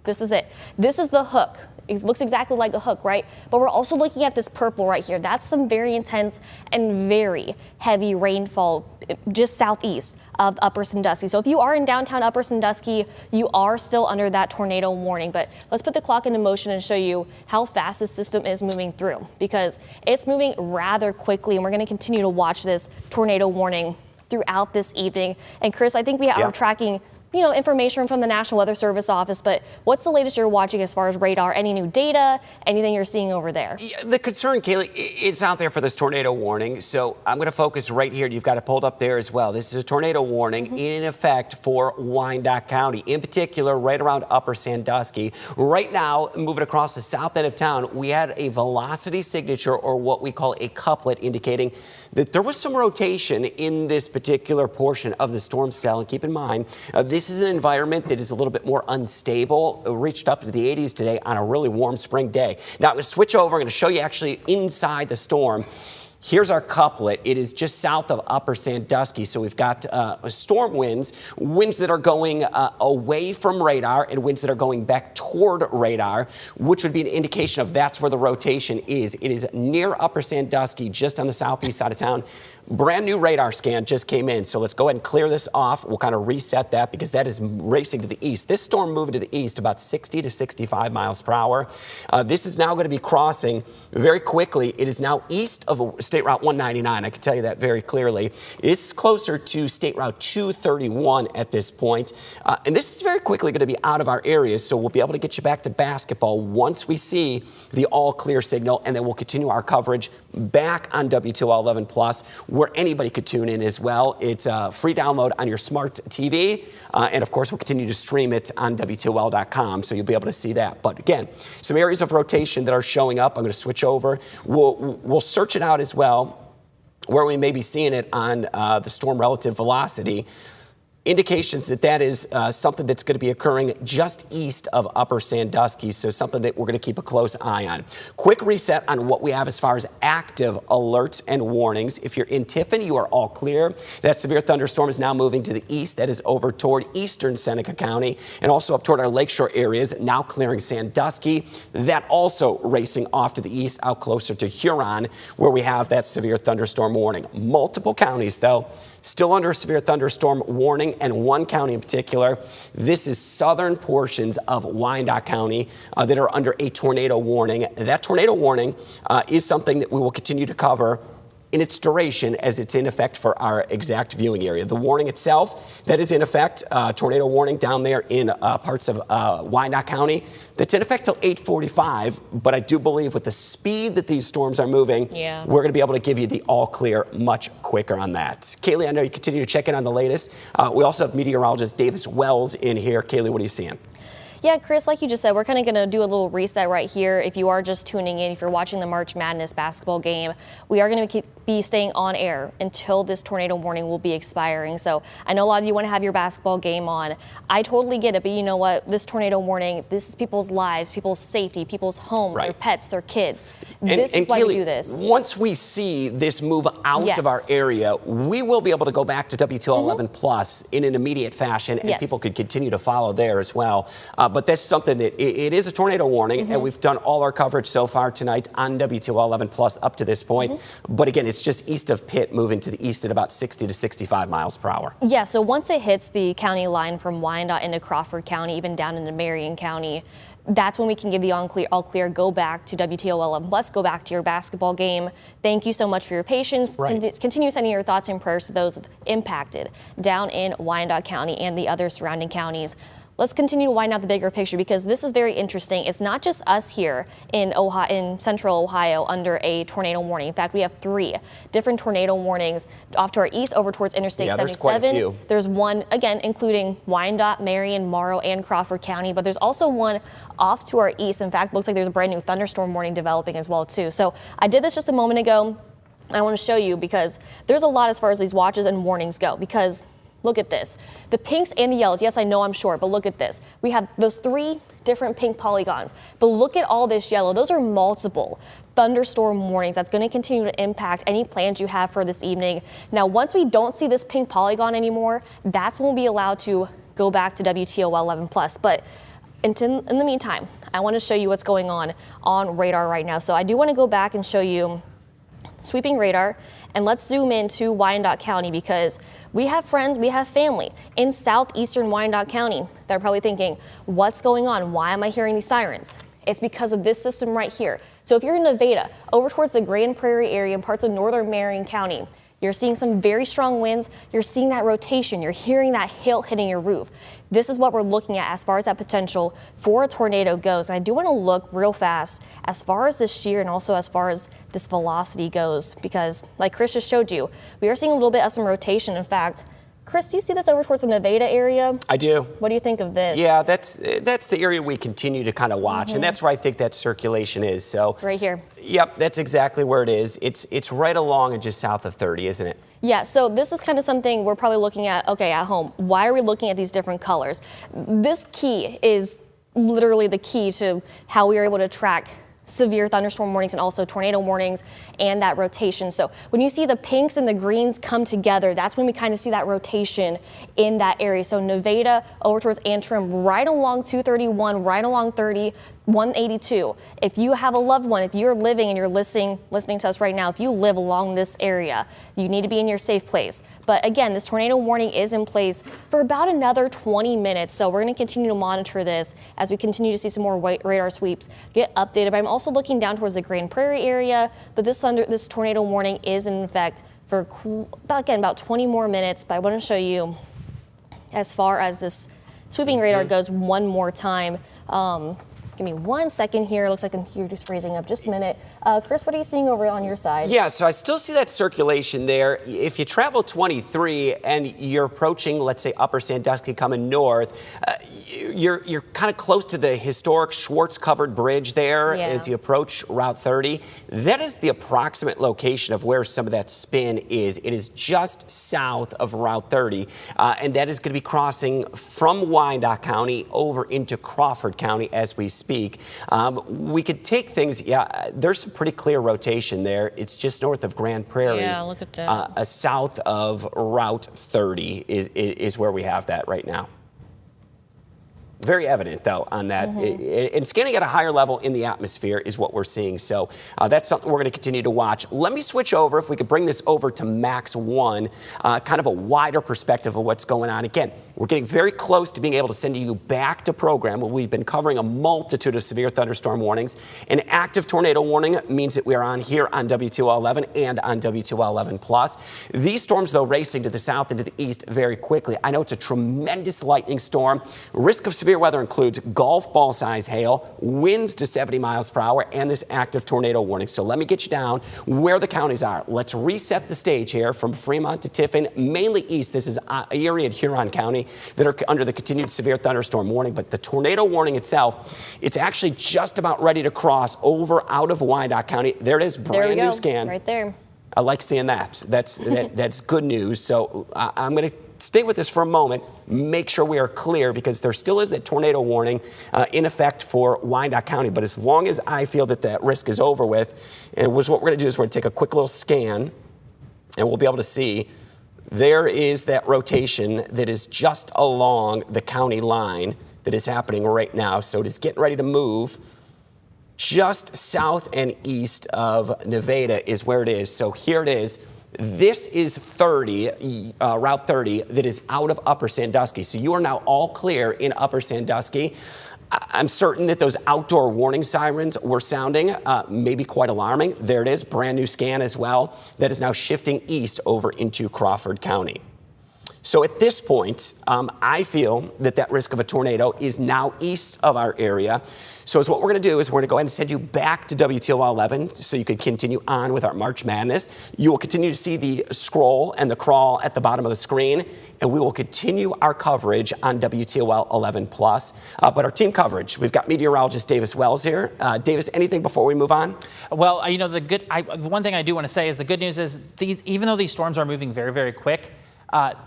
This is it. This is the hook. It looks exactly like a hook, right? But we're also looking at this purple right here. That's some very intense and very heavy rainfall just southeast of Upper Sandusky. So if you are in downtown Upper Sandusky, you are still under that tornado warning. But let's put the clock into motion and show you how fast this system is moving through because it's moving rather quickly. And we're going to continue to watch this tornado warning throughout this evening. And Chris, I think we are tracking information from the National Weather Service office, but what's the latest you're watching as far as radar? Any new data? Anything you're seeing over there? Yeah, the concern, Kaylee, it's out there for this tornado warning. So I'm going to focus right here. You've got it pulled up there as well. This is a tornado warning in effect for Wyandotte County, in particular, right around Upper Sandusky. Right now, moving across the south end of town, we had a velocity signature, or what we call a couplet, indicating that there was some rotation in this particular portion of the storm cell. And keep in mind, this is an environment that is a little bit more unstable. It reached up to the 80s today on a really warm spring day. Now I'm going to switch over. I'm going to show you actually inside the storm. Here's our couplet. It is just south of Upper Sandusky. So we've got storm winds that are going away from radar and winds that are going back toward radar, which would be an indication of that's where the rotation is. It is near Upper Sandusky, just on the southeast side of town. Brand new radar scan just came in. So let's go ahead and clear this off. We'll kind of reset that because that is racing to the east. This storm moving to the east about 60 to 65 miles per hour. This is now going to be crossing very quickly. It is now east of State Route 199, I can tell you that very clearly. It's closer to State Route 231 at this point. And this is very quickly going to be out of our area, so we'll be able to get you back to basketball once we see the all clear signal, and then we'll continue our coverage back on WTOL 11 Plus, where anybody could tune in as well. It's a free download on your smart TV, and of course we'll continue to stream it on WTOL.com, so you'll be able to see that. But again, some areas of rotation that are showing up. I'm going to switch over. We'll search it out as well, where we may be seeing it on the storm relative velocity. Indications that is something that's going to be occurring just east of Upper Sandusky, so something that we're going to keep a close eye on. Quick reset on what we have as far as active alerts and warnings. If you're in Tiffin, you are all clear. That severe thunderstorm is now moving to the east. That is over toward eastern Seneca County and also up toward our lakeshore areas, now clearing Sandusky. That also racing off to the east, out closer to Huron, where we have that severe thunderstorm warning. Multiple counties, though, still under a severe thunderstorm warning, and one county in particular. This is southern portions of Wyandotte County that are under a tornado warning. That tornado warning is something that we will continue to cover in its duration as it's in effect for our exact viewing area. The warning itself, that is in effect, tornado warning down there in parts of Wyandotte County, that's in effect till 8:45, but I do believe with the speed that these storms are moving, we're going to be able to give you the all clear much quicker on that. Kaylee, I know you continue to check in on the latest. We also have meteorologist Davis Wells in here. Kaylee, what are you seeing? Yeah, Chris, like you just said, we're kind of going to do a little reset right here. If you are just tuning in, if you're watching the March Madness basketball game, we are going to be staying on air until this tornado warning will be expiring. So I know a lot of you want to have your basketball game on. I totally get it, but you know what? This tornado warning, this is people's lives, people's safety, people's homes, their pets, their kids. This is why Kaylee, we do this. Once we see this move out of our area, we will be able to go back to WTOL 11 Plus in an immediate fashion, and people could continue to follow there as well. But that's something that it is a tornado warning, and we've done all our coverage so far tonight on WTOL 11 Plus up to this point. But again, it's just east of Pitt, moving to the east at about 60 to 65 miles per hour. Yeah, so once it hits the county line from Wyandotte into Crawford County, even down into Marion County, that's when we can give the all clear, go back to WTOL 11 Plus, go back to your basketball game. Thank you so much for your patience. Continue sending your thoughts and prayers to those impacted down in Wyandotte County and the other surrounding counties. Let's continue to wind out the bigger picture, because this is very interesting. It's not just us here in central Ohio under a tornado warning. In fact, we have 3 different tornado warnings off to our east over towards Interstate 77. There's quite a few. There's one, again, including Wyandotte, Marion, Morrow, and Crawford County, but there's also one off to our east. In fact, looks like there's a brand new thunderstorm warning developing as well, too. So I did this just a moment ago. I want to show you, because there's a lot as far as these watches and warnings go, because look at this. The pinks and the yellows. Yes, I know I'm short, but look at this. We have those 3 different pink polygons, but look at all this yellow. Those are multiple thunderstorm warnings. That's going to continue to impact any plans you have for this evening. Now, once we don't see this pink polygon anymore, that's when we'll be allowed to go back to WTOL 11 Plus. But in the meantime, I want to show you what's going on radar right now. So I do want to go back and show you sweeping radar, and let's zoom into Wyandotte County, because we have friends, we have family in southeastern Wyandotte County that are probably thinking, what's going on? Why am I hearing these sirens? It's because of this system right here. So if you're in Nevada, over towards the Grand Prairie area and parts of northern Marion County, you're seeing some very strong winds. You're seeing that rotation. You're hearing that hail hitting your roof. This is what we're looking at as far as that potential for a tornado goes. And I do want to look real fast as far as this shear and also as far as this velocity goes, because like Chris just showed you, we are seeing a little bit of some rotation. In fact, Chris, do you see this over towards the Nevada area? I do. What do you think of this? Yeah, that's the area we continue to kind of watch, and that's where I think that circulation is. So right here. Yep, that's exactly where it is. It's right along and just south of 30, isn't it? Yeah, so this is kind of something we're probably looking at, okay, at home. Why are we looking at these different colors? This key is literally the key to how we are able to track severe thunderstorm warnings and also tornado warnings and that rotation. So when you see the pinks and the greens come together, that's when we kind of see that rotation in that area. So Nevada over towards Antrim, right along 231, right along 30, 182. If you have a loved one, if you're living and you're listening to us right now, if you live along this area, you need to be in your safe place. But again, this tornado warning is in place for about another 20 minutes. So we're going to continue to monitor this as we continue to see some more radar sweeps get updated. But I'm also looking down towards the Grand Prairie area. But this tornado warning is in effect for about 20 more minutes. But I want to show you as far as this sweeping radar goes one more time. Give me 1 second here. Looks like I'm here just freezing up just a minute. Chris, what are you seeing over on your side? Yeah, so I still see that circulation there. If you travel 23 and you're approaching, let's say, Upper Sandusky coming north, you're kind of close to the historic Schwartz-covered bridge there as you approach Route 30. That is the approximate location of where some of that spin is. It is just south of Route 30, and that is going to be crossing from Wyandotte County over into Crawford County as we speak. We could take things, there's some pretty clear rotation there. It's just north of Grand Prairie. Yeah, look at that. South of Route 30 is where we have that right now. Very evident, though, on that. And scanning at a higher level in the atmosphere is what we're seeing. So that's something we're going to continue to watch. Let me switch over, if we could bring this over to Max 1, kind of a wider perspective of what's going on. Again, we're getting very close to being able to send you back to program where we've been covering a multitude of severe thunderstorm warnings. An active tornado warning means that we are on here on WTOL 11 and on WTOL 11 Plus. These storms, though, racing to the south and to the east very quickly. I know it's a tremendous lightning storm. Risk of severe weather includes golf ball size hail, winds to 70 miles per hour, and this active tornado warning. So let me get you down where the counties are. Let's reset the stage here from Fremont to Tiffin, mainly east. This is Erie and Huron County that are under the continued severe thunderstorm warning. But the tornado warning itself, it's actually just about ready to cross over out of Wyandotte County. There it is, brand new scan. Right there. I like seeing that. That's good news. So I'm going to stay with this for a moment, make sure we are clear, because there still is that tornado warning in effect for Wyandotte County. But as long as I feel that that risk is over with, and what we're going to do is we're going to take a quick little scan, and we'll be able to see there is that rotation that is just along the county line that is happening right now. So it is getting ready to move. Just south and east of Nevada is where it is. So here it is. This is 30, Route 30, that is out of Upper Sandusky. So you are now all clear in Upper Sandusky. I'm certain that those outdoor warning sirens were sounding, maybe quite alarming. There it is, brand new scan as well. That is now shifting east over into Crawford County. So at this point, I feel that that risk of a tornado is now east of our area. So what we're going to do is we're going to go ahead and send you back to WTOL 11 so you can continue on with our March Madness. You will continue to see the scroll and the crawl at the bottom of the screen, and we will continue our coverage on WTOL 11 Plus. But our team coverage, we've got meteorologist Davis Wells here. Davis, anything before we move on? Well, you know, the one thing I do want to say is the good news is even though these storms are moving very, very quick,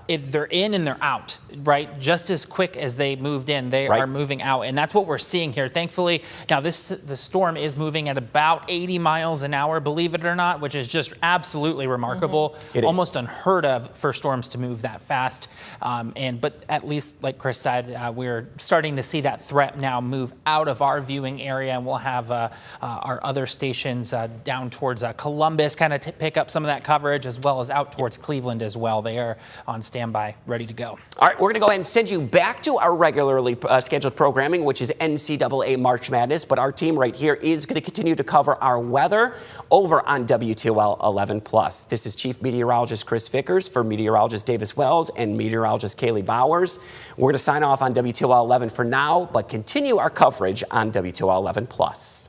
they're in and they're out, right? Just as quick as they moved in, they are moving out. And that's what we're seeing here. Thankfully, now the storm is moving at about 80 miles an hour, believe it or not, which is just absolutely remarkable. Almost unheard of for storms to move that fast. But at least, like Chris said, we're starting to see that threat now move out of our viewing area. And we'll have our other stations down towards Columbus kind of pick up some of that coverage, as well as out towards Cleveland as well. They are on standby, ready to go. All right, we're going to go ahead and send you back to our regularly scheduled programming, which is NCAA March Madness. But our team right here is going to continue to cover our weather over on WTOL 11 Plus. This is Chief Meteorologist Chris Vickers for meteorologist Davis Wells and meteorologist Kaylee Bowers. We're going to sign off on WTOL 11 for now, but continue our coverage on WTOL 11 Plus.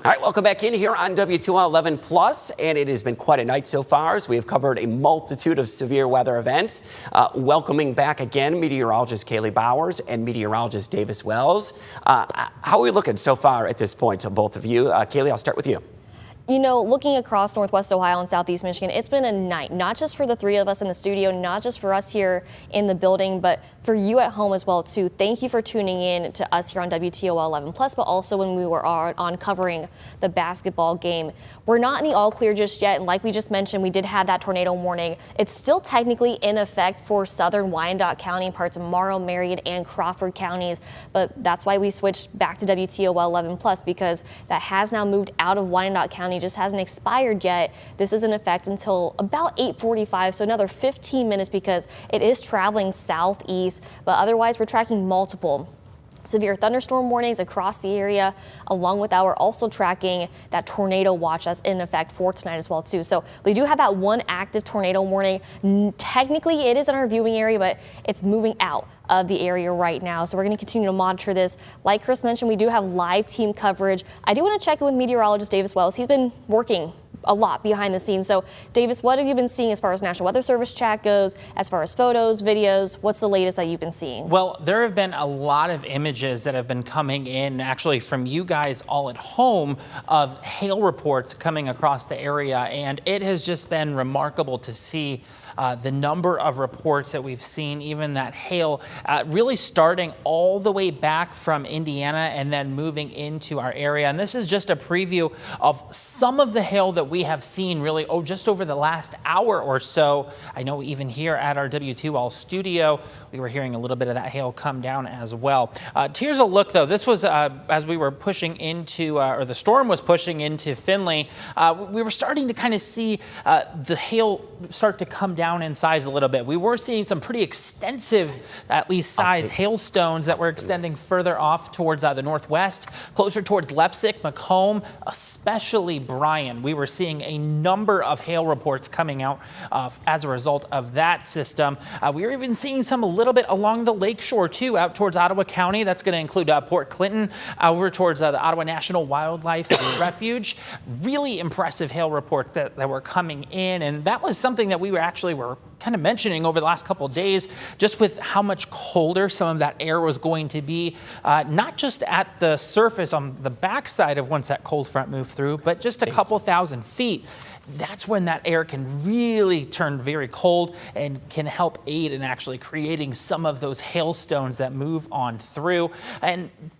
All right, welcome back in here on WTOL 11 Plus, and it has been quite a night so far as we have covered a multitude of severe weather events. Welcoming back again meteorologist Kaylee Bowers and meteorologist Davis Wells. How are we looking so far at this point, both of you? Kaylee, I'll start with you. You know, looking across Northwest Ohio and Southeast Michigan, it's been a night, not just for the three of us in the studio, not just for us here in the building, but for you at home as well, too. Thank you for tuning in to us here on WTOL 11 Plus, but also when we were on covering the basketball game. We're not in the all clear just yet, and like we just mentioned, we did have that tornado warning. It's still technically in effect for southern Wyandotte County, parts of Morrow, Marion, and Crawford counties, but that's why we switched back to WTOL 11 Plus, because that has now moved out of Wyandotte County, just hasn't expired yet. This is in effect until about 8:45, so another 15 minutes, because it is traveling southeast, but otherwise we're tracking multiple severe thunderstorm warnings across the area, along with our also tracking that tornado watch that's in effect for tonight as well, too. So we do have that one active tornado warning. Technically, it is in our viewing area, but it's moving out of the area right now. So we're going to continue to monitor this. Like Chris mentioned, we do have live team coverage. I do want to check in with meteorologist Davis Wells. He's been working a lot behind the scenes. So Davis, what have you been seeing as far as National Weather Service chat goes, as far as photos, videos? What's the latest that you've been seeing? Well, there have been a lot of images that have been coming in actually from you guys all at home of hail reports coming across the area, and it has just been remarkable to see the number of reports that we've seen, even that hail really starting all the way back from Indiana and then moving into our area. And this is just a preview of some of the hail that we have seen really just over the last hour or so. I know even here at our WTOL studio, we were hearing a little bit of that hail come down as well. Here's a look, though. This was as we were pushing into, or the storm was pushing into Findlay, we were starting to kind of see the hail start to come down in size a little bit. We were seeing some pretty extensive, at least size, hailstones that were extending further off towards the northwest, closer towards Leipzig, Macomb, especially Bryan. We were seeing a number of hail reports coming out as a result of that system. We were even seeing some a little bit along the lakeshore too, out towards Ottawa County. That's going to include Port Clinton, over towards the Ottawa National Wildlife Refuge. Really impressive hail reports that were coming in, and that was something that we were kind of mentioning over the last couple of days, just with how much colder some of that air was going to be, not just at the surface on the backside of once that cold front moved through, but just a couple thousand feet. That's when that air can really turn very cold and can help aid in actually creating some of those hailstones that move on through.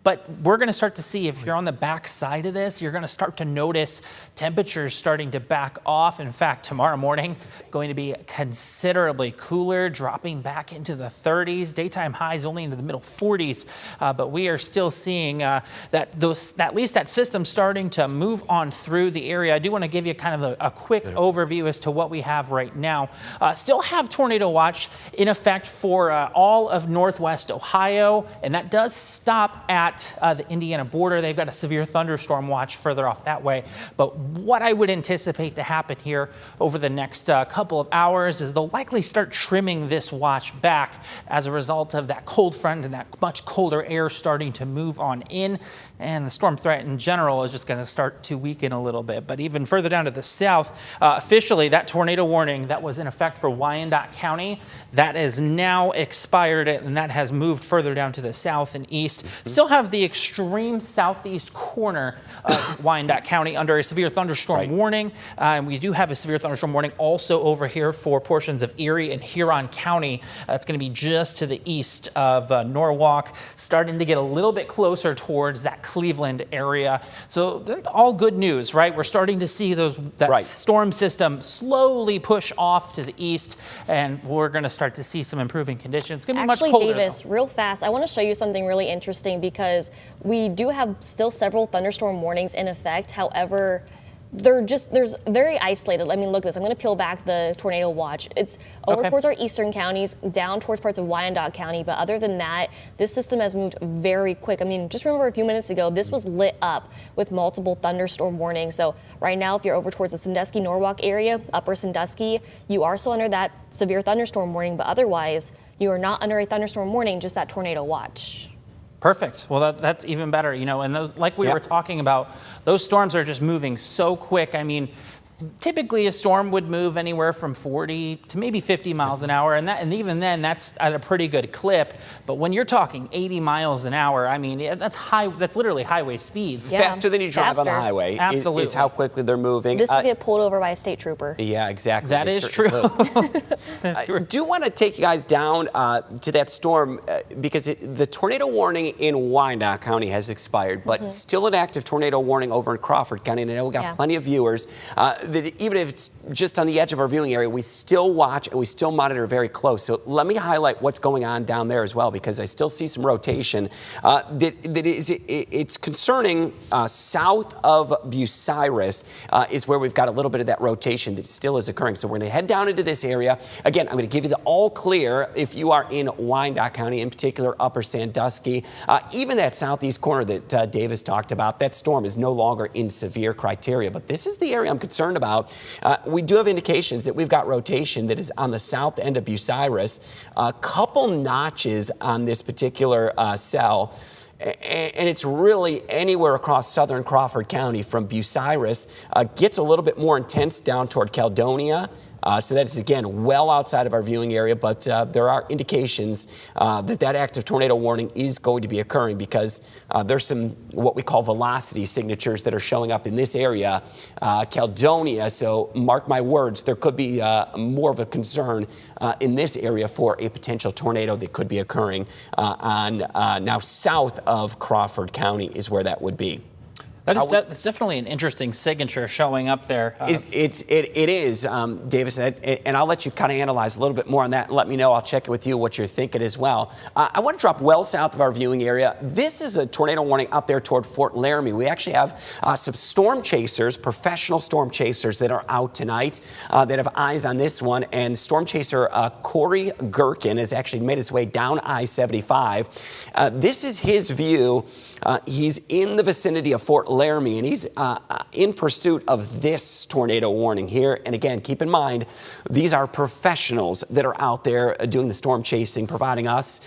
But we're going to start to see, if you're on the back side of this, you're going to start to notice temperatures starting to back off. In fact, tomorrow morning, going to be considerably cooler, dropping back into the 30s. Daytime highs only into the middle 40s. But we are still seeing at least that system starting to move on through the area. I do want to give you kind of a quick overview as to what we have right now. Still have tornado watch in effect for all of Northwest Ohio, and that does stop at the Indiana border. They've got a severe thunderstorm watch further off that way. But what I would anticipate to happen here over the next couple of hours is they'll likely start trimming this watch back as a result of that cold front and that much colder air starting to move on in. And the storm threat in general is just going to start to weaken a little bit. But even further down to the south, officially that tornado warning that was in effect for Wyandotte County, that is now expired, and that has moved further down to the south and east. Still have the extreme southeast corner of Wyandotte County under a severe thunderstorm warning. And we do have a severe thunderstorm warning also over here for portions of Erie and Huron County. It's going to be just to the east of Norwalk, starting to get a little bit closer towards that Cleveland area. So all good news, right? We're starting to see that storm system slowly push off to the east, and we're going to start to see some improving conditions. It's going to be much colder. Davis, real fast, I want to show you something really interesting, because we do have still several thunderstorm warnings in effect. However, they're very isolated. I mean, look at this. I'm going to peel back the tornado watch. It's over towards our eastern counties, down towards parts of Wyandotte County. But other than that, this system has moved very quick. I mean, just remember a few minutes ago, this was lit up with multiple thunderstorm warnings. So right now, if you're over towards the Sandusky-Norwalk area, upper Sandusky, you are still under that severe thunderstorm warning. But otherwise, you are not under a thunderstorm warning, just that tornado watch. Perfect. Well, that's even better, and those, like we were talking about, those storms are just moving so quick. I mean, Typically, a storm would move anywhere from 40 to maybe 50 miles an hour, and even then, that's at a pretty good clip. But when you're talking 80 miles an hour, I mean, that's literally highway speeds. Faster than you drive on the highway. Absolutely. Is how quickly they're moving. This will get pulled over by a state trooper. Yeah, exactly. That is true. I do want to take you guys down to that storm because the tornado warning in Wyandotte County has expired, but still an active tornado warning over in Crawford County. And I know we got plenty of viewers that even if it's just on the edge of our viewing area, we still watch and we still monitor very close. So let me highlight what's going on down there as well, because I still see some rotation. It's concerning south of Bucyrus is where we've got a little bit of that rotation that still is occurring. So we're going to head down into this area. Again, I'm going to give you the all clear if you are in Wyandotte County, in particular Upper Sandusky. Even that southeast corner that Davis talked about, that storm is no longer in severe criteria. But this is the area I'm concerned about. We do have indications that we've got rotation that is on the south end of Bucyrus. A couple notches on this particular cell. And it's really anywhere across southern Crawford County from Bucyrus. Gets a little bit more intense down toward Caledonia. So that is, again, well outside of our viewing area, but there are indications that active tornado warning is going to be occurring because there's some what we call velocity signatures that are showing up in this area, Caledonia. So mark my words, there could be more of a concern in this area for a potential tornado that could be occurring on now south of Crawford County is where that would be. That's definitely an interesting signature showing up there. It is, Davis, and I'll let you kind of analyze a little bit more on that and let me know. I'll check it with you what you're thinking as well. I want to drop well south of our viewing area. This is a tornado warning out there toward Fort Laramie. We actually have some storm chasers, professional storm chasers that are out tonight that have eyes on this one. And storm chaser Corey Gerken has actually made his way down I-75. This is his view. He's in the vicinity of Fort Laramie, and he's in pursuit of this tornado warning here. And again, keep in mind, these are professionals that are out there doing the storm chasing, providing us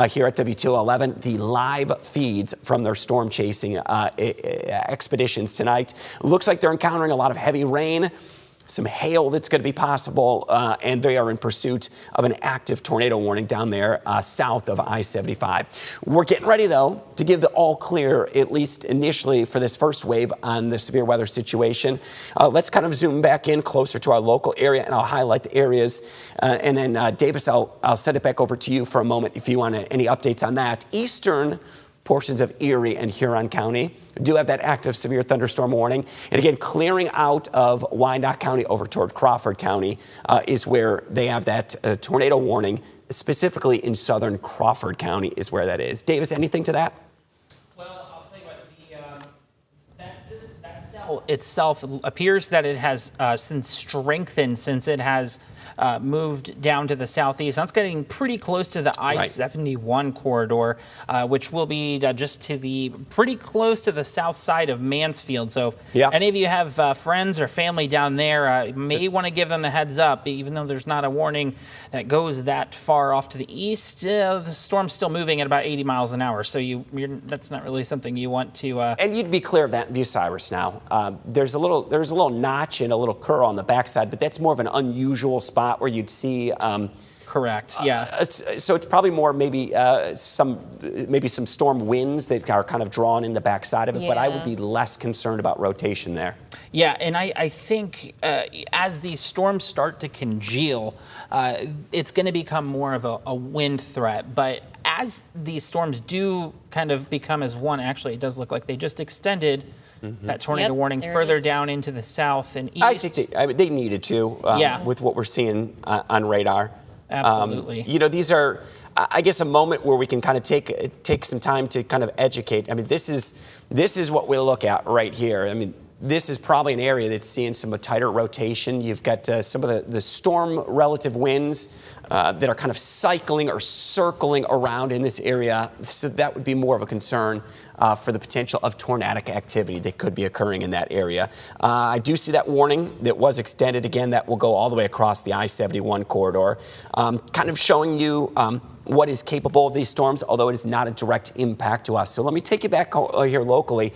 here at WTOL 11 the live feeds from their storm chasing expeditions tonight. Looks like they're encountering a lot of heavy rain, some hail that's going to be possible, and they are in pursuit of an active tornado warning down there south of I-75. We're getting ready, though, to give the all clear, at least initially, for this first wave on the severe weather situation. Let's kind of zoom back in closer to our local area, and I'll highlight the areas. And then, Davis, I'll send it back over to you for a moment if you want any updates on that. Eastern portions of Erie and Huron County do have that active severe thunderstorm warning. And again, clearing out of Wyandotte County over toward Crawford County is where they have that tornado warning, specifically in southern Crawford County is where that is. Davis, anything to that? Well, I'll tell you what, that cell itself appears that it has since strengthened since it has moved down to the southeast. That's getting pretty close to the I-71 corridor, which will be just to pretty close to the south side of Mansfield. So if any of you have friends or family down there, may want to give them a heads up, even though there's not a warning that goes that far off to the east. The storm's still moving at about 80 miles an hour, so that's not really something you want to. And you'd be clear of that in Bucyrus now. There's a little notch and a little curl on the backside, but that's more of an unusual spot where you'd see. Correct. Yeah. So it's probably more maybe some storm winds that are kind of drawn in the backside of it. But I would be less concerned about rotation there. Yeah, and I think as these storms start to congeal, it's going to become more of a wind threat. But as these storms do kind of become as one, actually, it does look like they just extended that tornado warning further down into the south and east. I think they needed to with what we're seeing on radar. Absolutely. These are, I guess, a moment where we can kind of take some time to kind of educate. I mean, this is what we'll look at right here. I mean, this is probably an area that's seeing some tighter rotation. You've got some of the storm relative winds that are kind of cycling or circling around in this area. So that would be more of a concern for the potential of tornadic activity that could be occurring in that area. I do see that warning that was extended. Again, that will go all the way across the I-71 corridor, kind of showing you what is capable of these storms, although it is not a direct impact to us. So let me take you back here locally.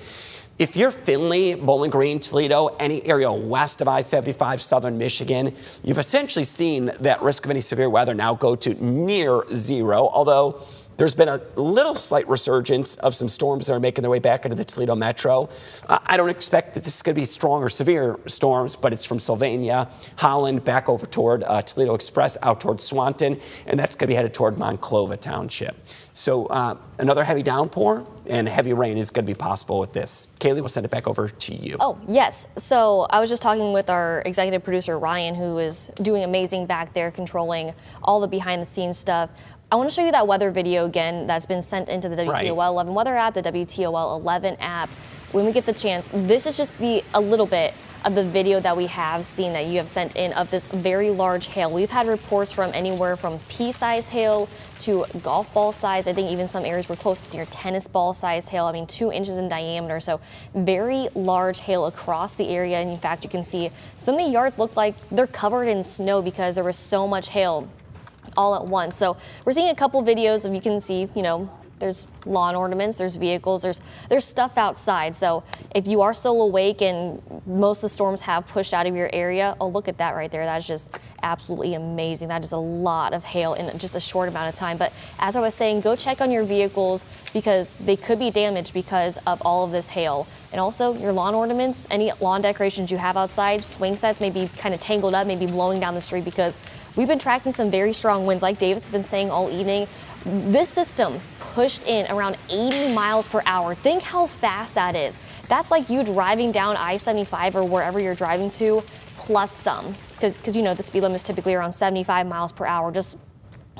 If you're Findlay, Bowling Green, Toledo, any area west of I-75, southern Michigan, you've essentially seen that risk of any severe weather now go to near zero, although there's been a little slight resurgence of some storms that are making their way back into the Toledo metro. I don't expect that this is going to be strong or severe storms, but it's from Sylvania, Holland, back over toward Toledo Express, out toward Swanton, and that's going to be headed toward Monclova Township. So another heavy downpour and heavy rain is going to be possible with this. Kaylee, we'll send it back over to you. Oh, yes. So I was just talking with our executive producer, Ryan, who is doing amazing back there, controlling all the behind-the-scenes stuff. I want to show you that weather video again that's been sent into the WTOL 11 weather app, the WTOL 11 app. When we get the chance, this is just a little bit of the video that we have seen that you have sent in of this very large hail. We've had reports from anywhere from pea-size hail to golf ball size. I think even some areas were close to near tennis ball size hail. I mean, 2 inches in diameter. So very large hail across the area. And in fact, you can see some of the yards look like they're covered in snow because there was so much hail all at once. So we're seeing a couple videos of, you can see, you know, there's lawn ornaments, there's vehicles, there's stuff outside. So if you are still awake and most of the storms have pushed out of your area, oh, look at that right there. That's just absolutely amazing. That is a lot of hail in just a short amount of time. But as I was saying, go check on your vehicles because they could be damaged because of all of this hail. And also your lawn ornaments, any lawn decorations you have outside, swing sets may be kind of tangled up, maybe blowing down the street because we've been tracking some very strong winds like Davis has been saying all evening. This system pushed in around 80 miles per hour. Think how fast that is. That's like you driving down I-75 or wherever you're driving to, plus some, because you know the speed limit is typically around 75 miles per hour. Just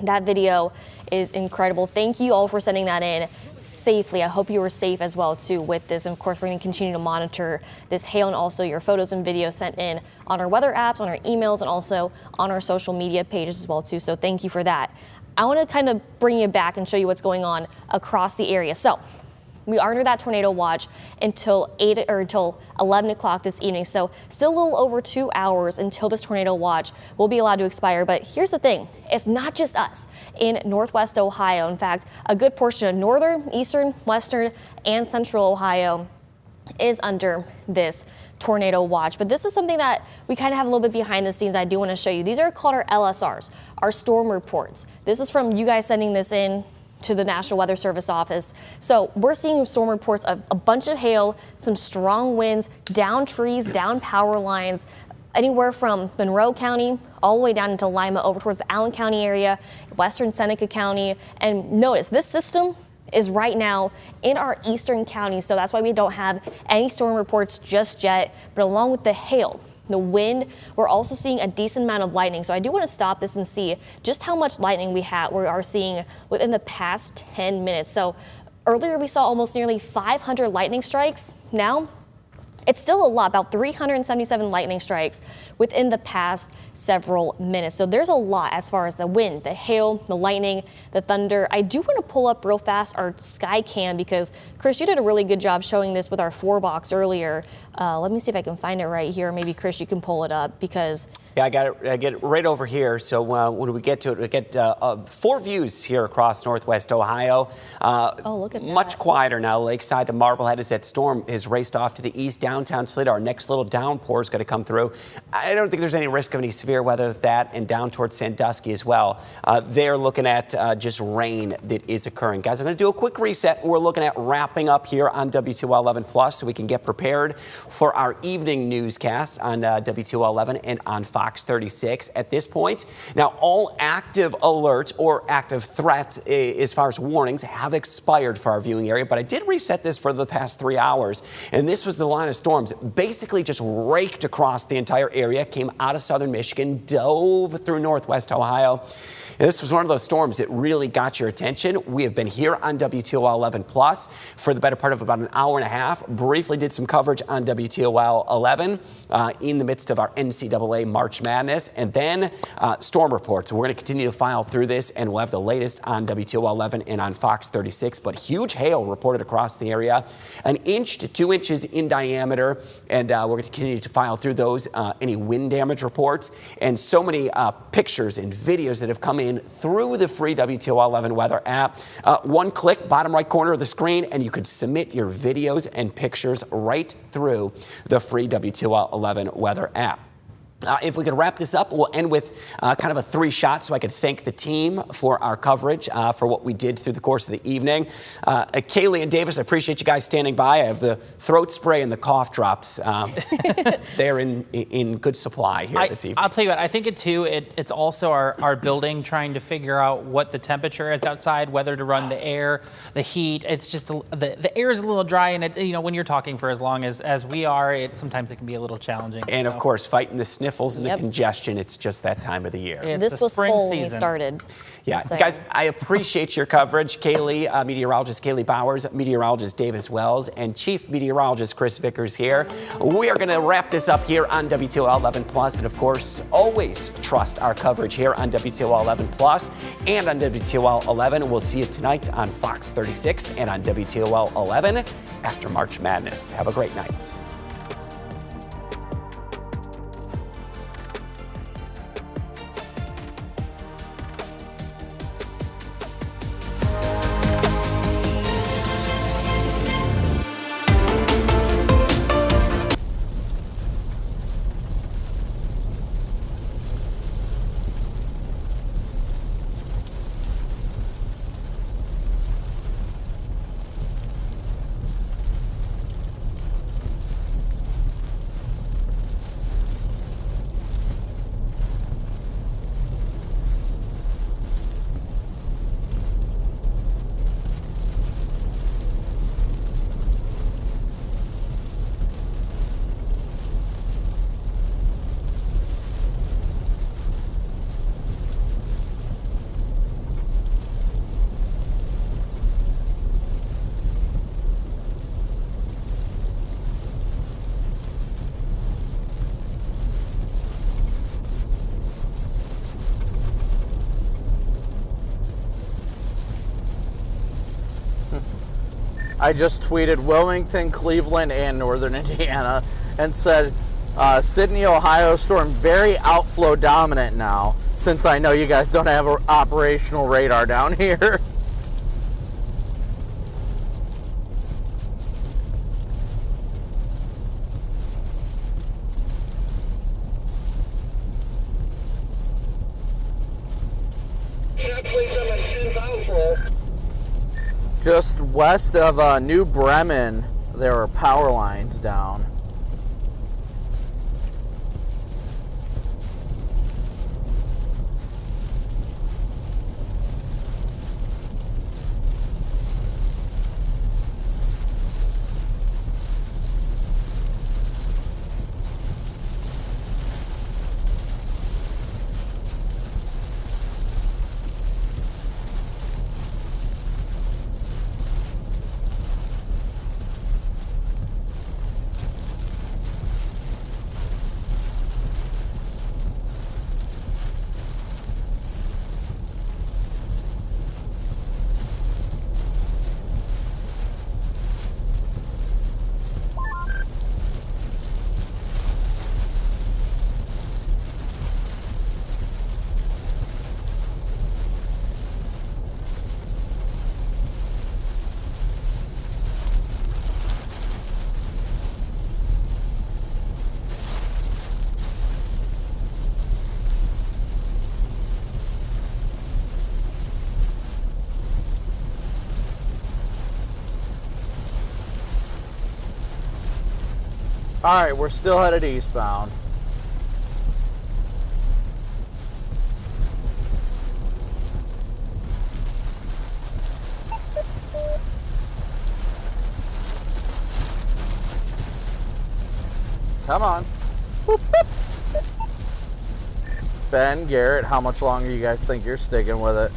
that video is incredible. Thank you all for sending that in safely. I hope you were safe as well too with this. And of course, we're going to continue to monitor this hail and also your photos and videos sent in on our weather apps, on our emails, and also on our social media pages as well too. So thank you for that. I want to kind of bring you back and show you what's going on across the area. So we are under that tornado watch until 11 o'clock this evening. So still a little over 2 hours until this tornado watch will be allowed to expire. But here's the thing. It's not just us in Northwest Ohio. In fact, a good portion of northern, eastern, western, and central Ohio is under this tornado watch. But this is something that we kind of have a little bit behind the scenes I do want to show you. These are called our LSRs, our storm reports. This is from you guys sending this in to the National Weather Service office. So we're seeing storm reports of a bunch of hail, some strong winds, down trees, down power lines, anywhere from Monroe County all the way down into Lima over towards the Allen County area, western Seneca County. And notice this system is right now in our eastern counties, so that's why we don't have any storm reports just yet. But along with the hail, the wind, we're also seeing a decent amount of lightning. So I do want to stop this and see just how much lightning we are seeing within the past 10 minutes. So earlier we saw almost nearly 500 lightning strikes. Now it's still a lot, about 377 lightning strikes within the past several minutes. So there's a lot as far as the wind, the hail, the lightning, the thunder. I do want to pull up real fast our sky cam because, Chris, you did a really good job showing this with our 4-box earlier. Let me see if I can find it right here. Maybe, Chris, you can pull it up because... Yeah, I get it right over here. So when we get to it, we get 4 views here across Northwest Ohio. Oh, look at that. Much quieter now, lakeside to Marblehead, as that storm is raced off to the east. Downtown Toledo, our next little downpour is going to come through. I don't think there's any risk of any severe weather with that, and down towards Sandusky as well. They're looking at just rain that is occurring. Guys, I'm going to do a quick reset. We're looking at wrapping up here on WTOL 11 Plus so we can get prepared for our evening newscast on WTOL 11 and on Fox 36 at this point. Now, all active alerts or active threats as far as warnings have expired for our viewing area, but I did reset this for the past 3 hours, and this was the line of storms basically just raked across the entire area, came out of southern Michigan, dove through Northwest Ohio. And this was one of those storms that really got your attention. We have been here on WTOL 11 Plus for the better part of about an hour and a half. Briefly did some coverage on WTOL 11 in the midst of our NCAA March Madness. And then storm reports. We're going to continue to file through this, and we'll have the latest on WTOL 11 and on Fox 36. But huge hail reported across the area, 1 inch to 2 inches in diameter. And we're going to continue to file through those, any wind damage reports, and so many pictures and videos that have come in through the free WTOL 11 weather app. One click, bottom right corner of the screen, and you could submit your videos and pictures right through the free WTOL 11 weather app. If we could wrap this up, we'll end with kind of a 3 shot so I could thank the team for our coverage, for what we did through the course of the evening. Kaylee and Davis, I appreciate you guys standing by. I have the throat spray and the cough drops. They're in good supply here this evening. I'll tell you what, I think it's also our building trying to figure out what the temperature is outside, whether to run the air, the heat. It's just the air is a little dry, and when you're talking for as long as we are, sometimes it can be a little challenging. And of course, fighting the sniffles and the congestion. It's just that time of the year. This was full when we started. Yeah, guys, I appreciate your coverage. Kaylee, meteorologist Kaylee Bowers, meteorologist Davis Wells, and Chief Meteorologist Chris Vickers here. We are going to wrap this up here on WTOL 11 Plus, and of course, always trust our coverage here on WTOL 11 Plus and on WTOL 11. We'll see you tonight on Fox 36 and on WTOL 11 after March Madness. Have a great night. I just tweeted Wilmington, Cleveland, and Northern Indiana and said, Sydney, Ohio storm very outflow dominant now, since I know you guys don't have an operational radar down here. Just west of New Bremen, there are power lines down. All right, we're still headed eastbound. Come on. Boop, boop. Ben, Garrett, how much longer you guys think you're sticking with it?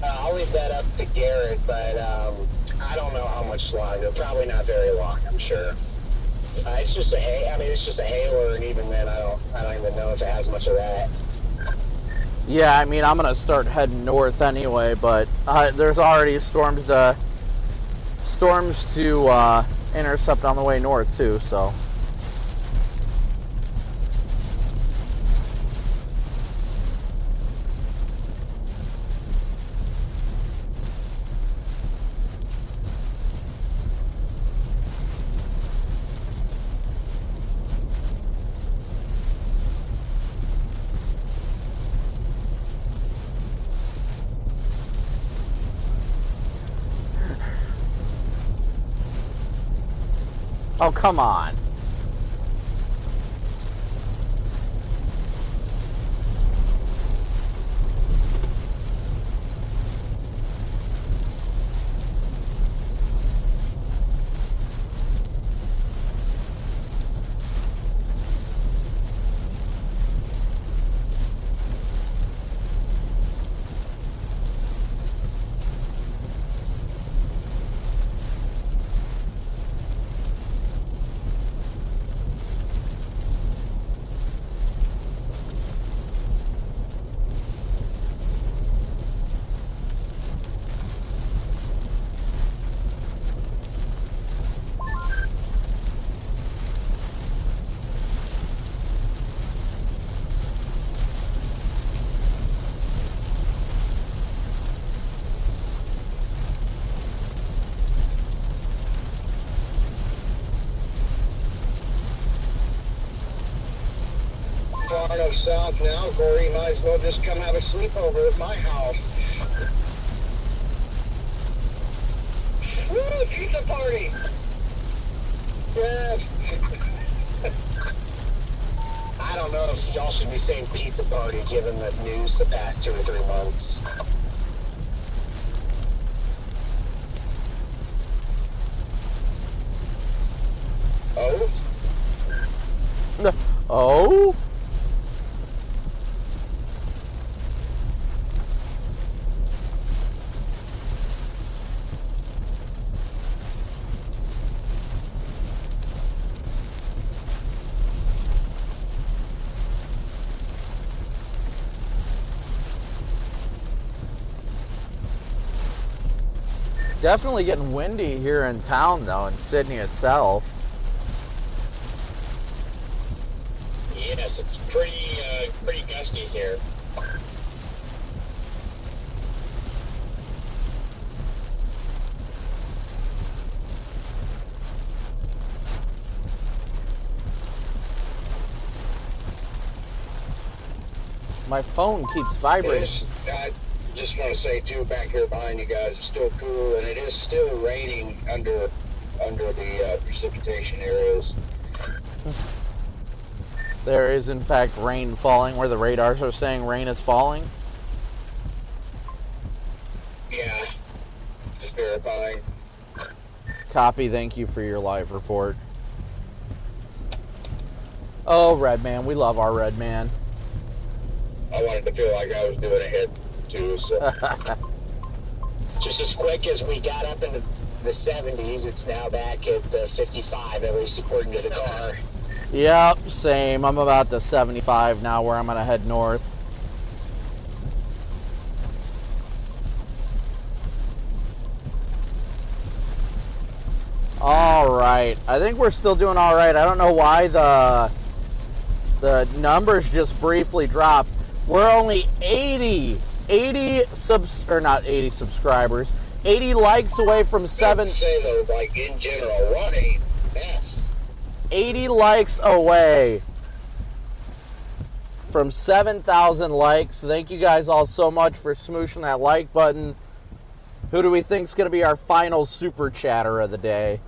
I'll leave that up to Garrett, but I don't know how much longer. Probably not very long, I'm sure. It's just a hailer, and even then, I don't even know if it has much of that. Yeah, I mean, I'm gonna start heading north anyway, but there's already storms to intercept on the way north too. So. Oh, come on. Far enough south now, Corey, you might as well just come have a sleepover at my house. Woo, pizza party! Yes! I don't know if y'all should be saying pizza party given the news the past 2 or 3 months. Oh? Oh? Definitely getting windy here in town, though, in Sydney itself. Yes, it's pretty gusty here. My phone keeps vibrating. I just want to say, too, back here behind you guys, it's still cool, and it is still raining under the precipitation areas. There is, in fact, rain falling where the radars are saying rain is falling. Yeah, just verifying. Copy, thank you for your live report. Oh, Red Man, we love our Red Man. I wanted to feel like I was doing a hit, too, so. Just as quick as we got up into the 70s, it's now back at 55, at least according to the car. Yep, same. I'm about to 75 now where I'm going to head north. All right. I think we're still doing all right. I don't know why the numbers just briefly dropped. We're only 80 subscribers, 80 likes away from 7. I'd say though, like in general, what a mess. 80 likes away from 7,000 likes. Thank you guys all so much for smooshing that like button. Who do we think is going to be our final super chatter of the day?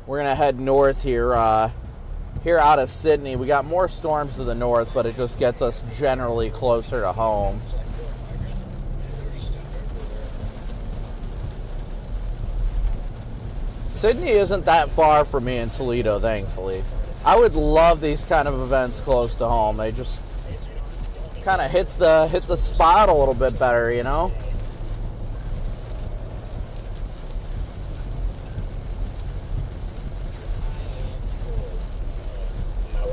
We're going to head north here out of Sydney. We got more storms to the north, but it just gets us generally closer to home. Sydney isn't that far from me in Toledo, thankfully. I would love these kind of events close to home. They just kind of hit the spot a little bit better, you know?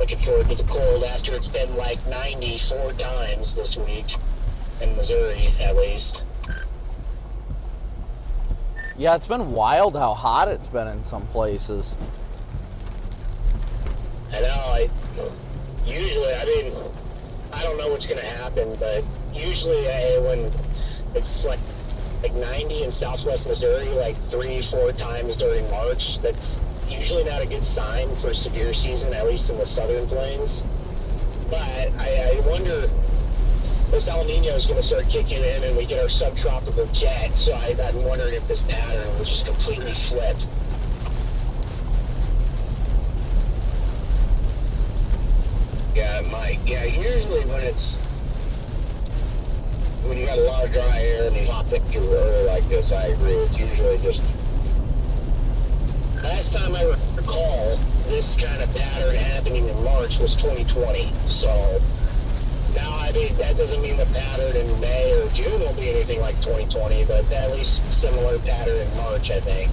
looking forward to the cold after it's been like 94 times this week in Missouri, at least. Yeah, it's been wild how hot it's been in some places. I know. Usually, I mean, I don't know what's going to happen, but usually when it's like 90 in southwest Missouri, like 3-4 times during March, that's usually not a good sign for severe season, at least in the southern plains. But I wonder, this El Nino is going to start kicking in and we get our subtropical jet, so I'm wondering if this pattern will just completely flip. Yeah, it might. Yeah, usually when you got a lot of dry air and these hot temperatures early like this, I agree. It's usually just... Last time I recall this kind of pattern happening in March was 2020. So now, I mean, that doesn't mean the pattern in May or June will be anything like 2020, but at least similar pattern in March, I think.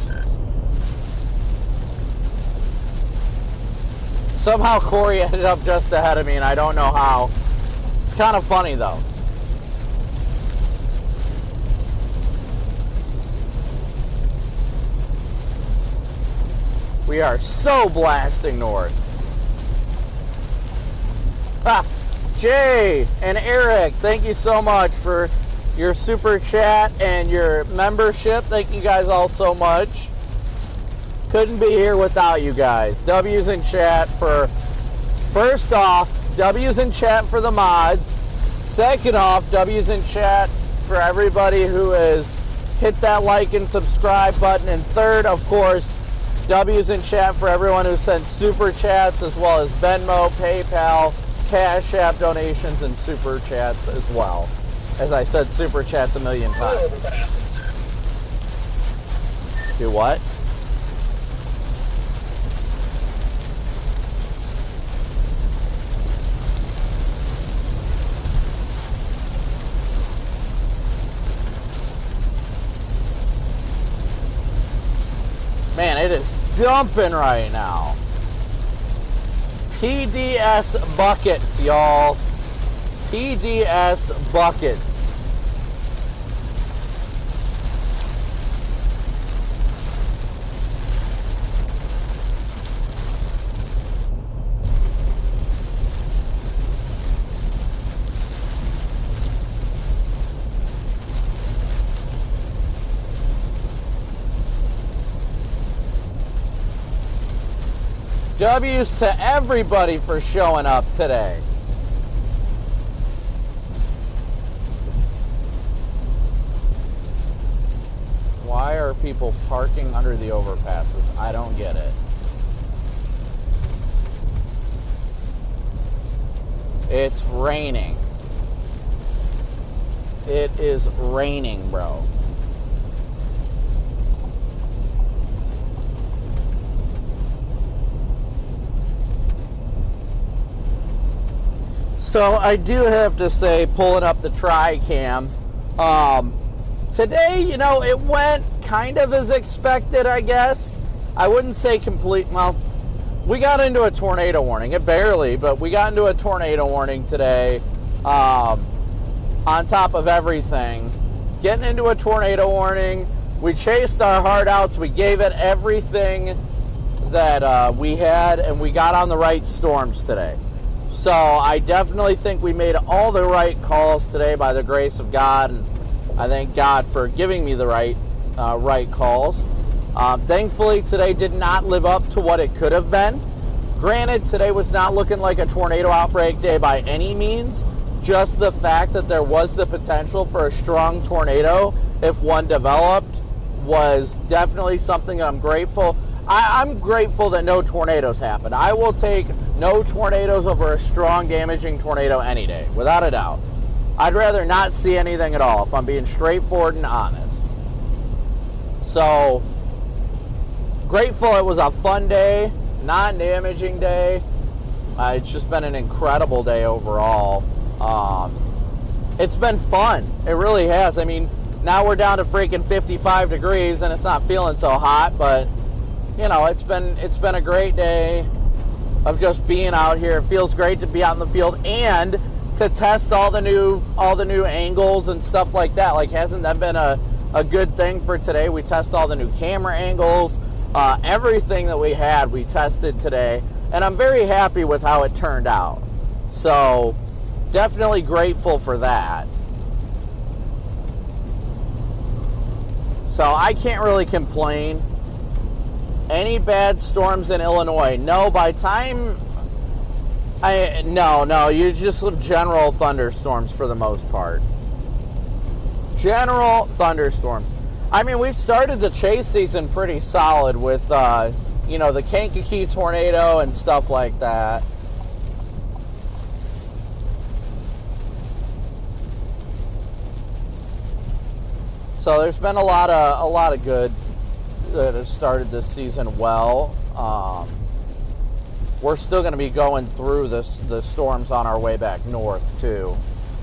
Somehow Corey ended up just ahead of me, and I don't know how. It's kind of funny, though. We are so blasting north. Ah, Jay and Eric, thank you so much for your super chat and your membership. Thank you guys all so much. Couldn't be here without you guys. W's in chat for, first off, W's in chat for the mods. Second off, W's in chat for everybody who has hit that like and subscribe button. And third, of course, W's in chat for everyone who sent super chats, as well as Venmo, PayPal, Cash App donations, and super chats as well. As I said, super chats a million times. Do what? Man, it is dumping right now. PDS buckets, y'all. PDS buckets. W's to everybody for showing up today. Why are people parking under the overpasses? I don't get it. It's raining. It is raining, bro. So I do have to say, pulling up the tri-cam, today, you know, it went kind of as expected, I guess. I wouldn't say complete, well, we got into a tornado warning. It barely, but we got into a tornado warning today, on top of everything. Getting into a tornado warning, we chased our heart outs, we gave it everything that we had, and we got on the right storms today. So I definitely think we made all the right calls today by the grace of God, and I thank God for giving me the right calls. Thankfully, today did not live up to what it could have been. Granted, today was not looking like a tornado outbreak day by any means. Just the fact that there was the potential for a strong tornado, if one developed, was definitely something that I'm grateful. I'm grateful that no tornadoes happened. I will take no tornadoes over a strong, damaging tornado any day, without a doubt. I'd rather not see anything at all, if I'm being straightforward and honest. So, grateful it was a fun day, non-damaging day. It's just been an incredible day overall. It's been fun. It really has. I mean, now we're down to freaking 55 degrees, and it's not feeling so hot, but you know, it's been a great day. of just being out here. It feels great to be out in the field and to test all the new angles and stuff like that. Like, hasn't that been a good thing for today? We test all the new camera angles, everything that we had, we tested today, and I'm very happy with how it turned out. So, definitely grateful for that. So I can't really complain. Any bad storms in Illinois? No, by time no, you just some general thunderstorms for the most part. General thunderstorms. I mean, we've started the chase season pretty solid with the Kankakee tornado and stuff like that. So there's been a lot of good that has started this season well. We're still going to be going through the storms on our way back north too.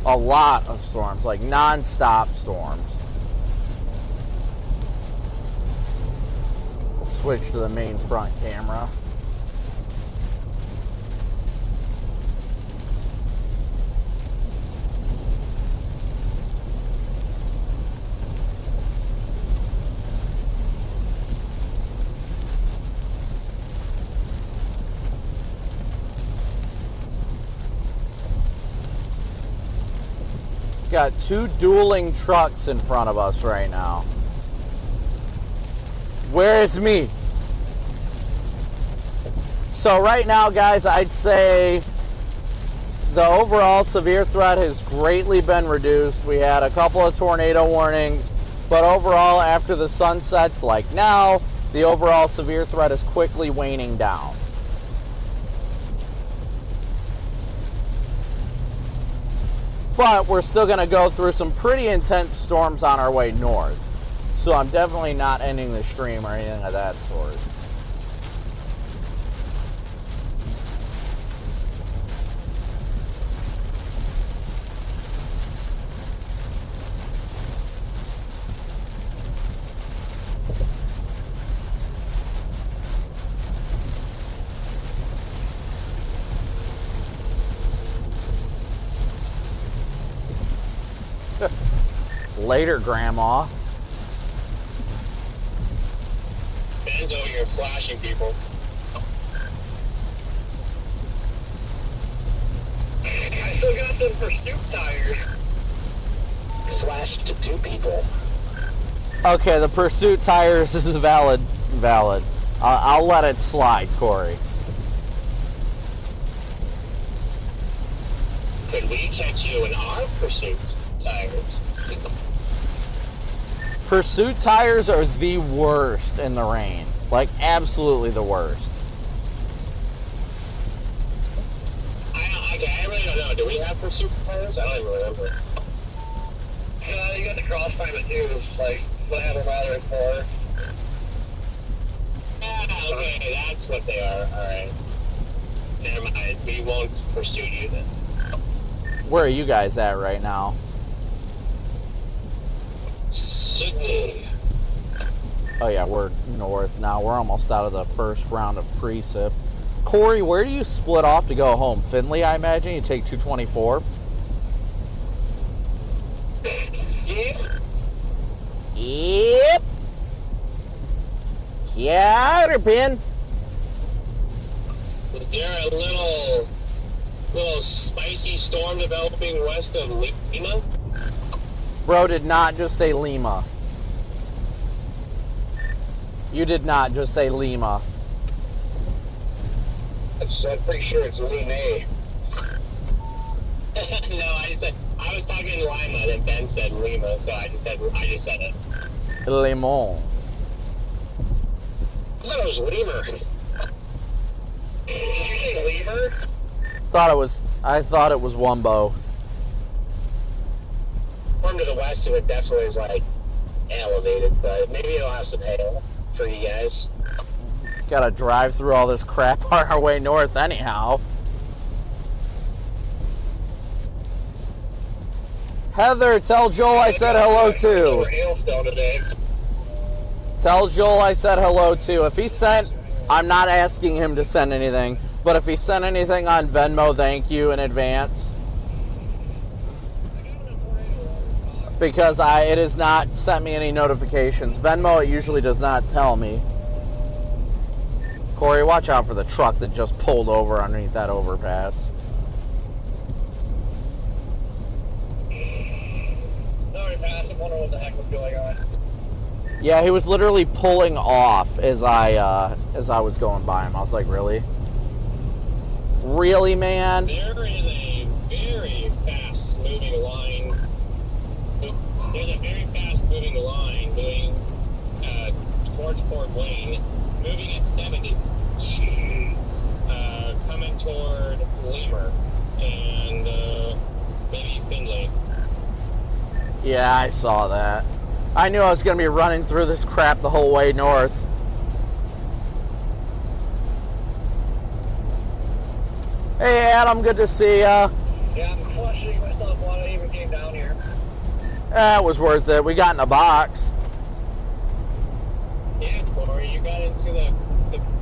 A lot of storms, like non-stop storms. We'll switch to the main front camera. Got two dueling trucks in front of us right now. Where is me? So right now, guys, I'd say the overall severe threat has greatly been reduced. We had a couple of tornado warnings, but overall, after the sun sets like now, the overall severe threat is quickly waning down. But we're still going to go through some pretty intense storms on our way north. So I'm definitely not ending the stream or anything of that sort. Later, Grandma. Ben's over here flashing people. I still got them pursuit tires. Flashed to two people. Okay, the pursuit tires is valid. I'll let it slide, Corey. Could we catch you in our pursuit tires? Pursuit tires are the worst in the rain. Like, absolutely the worst. I really don't know. Do we have pursuit tires? I don't even remember. You got the cross pilot too. It's like, what have a battery for? Ah, okay, that's what they are. Alright. Never mind. We won't pursue you then. Where are you guys at right now? Sydney. Oh yeah, we're north now. We're almost out of the first round of precip. Corey, where do you split off to go home? Findlay, I imagine? You take 224? Yep. Yeah, Outerpin. Was there a little spicy storm developing west of Lima? Bro did not just say Lima. You did not just say Lima. I'm pretty sure it's Lima. No, I was talking Lima, then Ben said Lima, so I just said it. Limon. I thought it was lemur. Did you say lemur? I thought it was Wumbo. From to the west of it definitely is like elevated, but maybe it'll have some hail for you guys. Gotta drive through all this crap on our way north anyhow. Heather, tell Joel I said hello too. Tell Joel I said hello too. If he sent, I'm not asking him to send anything. But if he sent anything on Venmo, thank you in advance. Because it has not sent me any notifications. Venmo, it usually does not tell me. Corey, watch out for the truck that just pulled over underneath that overpass. Overpass, I wonder what the heck was going on. Yeah, he was literally pulling off as I was going by him. I was like, really? Really, man? There is a very fast-moving line. There's a very fast-moving line moving towards Fort Wayne, moving at 70. Jeez. Coming toward Lemur and maybe Findlay. Yeah, I saw that. I knew I was going to be running through this crap the whole way north. Hey, Adam, good to see ya. Yeah, I'm questioning myself why I even came down here. It was worth it. We got in a box. Yeah, Corey, you got into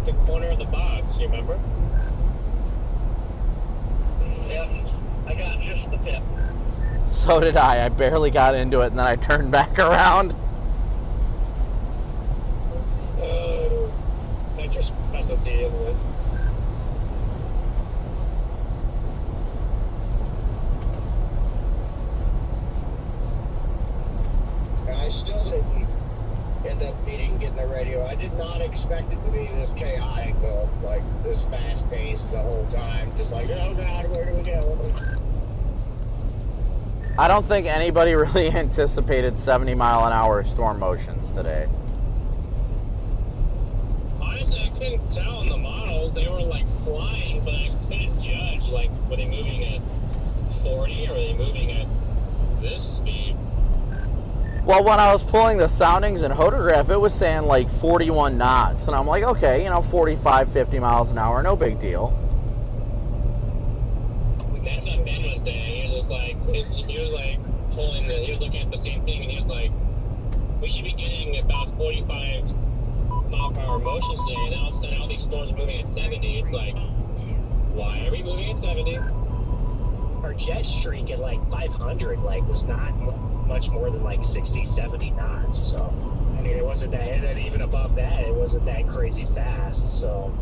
the corner of the box, you remember? Yes, I got just the tip. So did I. I barely got into it, and then I turned back around. That's your specialty, isn't it? I still didn't end up getting the radio. I did not expect it to be this chaotic, though, like this fast-paced the whole time. Just like, oh God, where do we go? I don't think anybody really anticipated 70-mile-an-hour storm motions today. Honestly, I couldn't tell in the models. They were like flying, but I couldn't judge. Like, were they moving at 40 or were they moving at this speed? Well, when I was pulling the soundings and hodograph, it was saying like 41 knots. And I'm like, okay, 45, 50 miles an hour, no big deal. That's what Ben was saying. He was just like, he was like he was looking at the same thing, and he was like, we should be getting about 45 mile per hour motions today, and all of a sudden all these storms are moving at 70. It's like, why are we moving at 70? Our jet streak at like 500 was not much more than like 60, 70 knots. So, I mean, it wasn't that, and then even above that, it wasn't that crazy fast. So,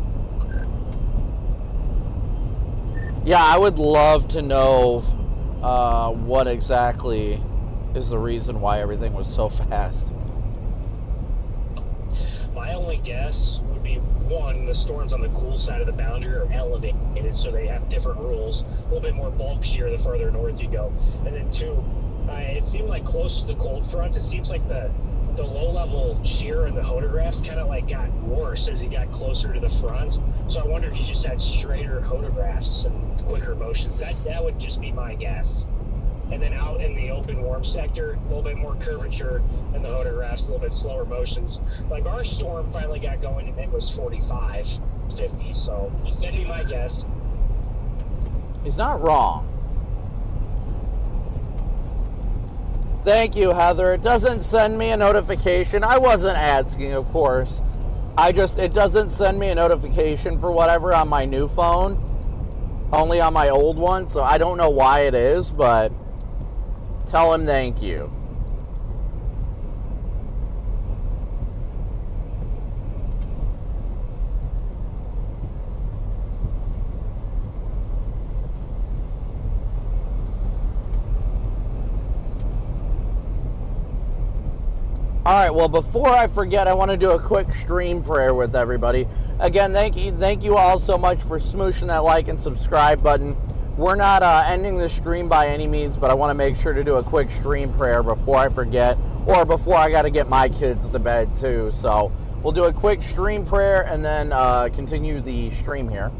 Yeah, I would love to know what exactly is the reason why everything was so fast. my only guess would be, one, the storms on the cool side of the boundary are elevated, so they have different rules, a little bit more bulk shear the further north you go. And then two, it seemed like close to the cold front, it seems like the low-level shear in the hodographs kind of like got worse as you got closer to the front. So I wonder if you just had straighter hodographs and quicker motions. That would just be my guess. And then out in the open warm sector, a little bit more curvature in the hodographs, a little bit slower motions. Like our storm finally got going and it was 45, 50. So that'd be my guess. He's not wrong. Thank you, Heather. It doesn't send me a notification. I wasn't asking, of course. It doesn't send me a notification for whatever on my new phone. Only on my old one, so I don't know why it is, but tell him thank you. All right, well, before I forget, I want to do a quick stream prayer with everybody. Again, thank you all so much for smooshing that like and subscribe button. We're not ending the stream by any means, but I want to make sure to do a quick stream prayer before I forget, or before I got to get my kids to bed too. So we'll do a quick stream prayer and then continue the stream here.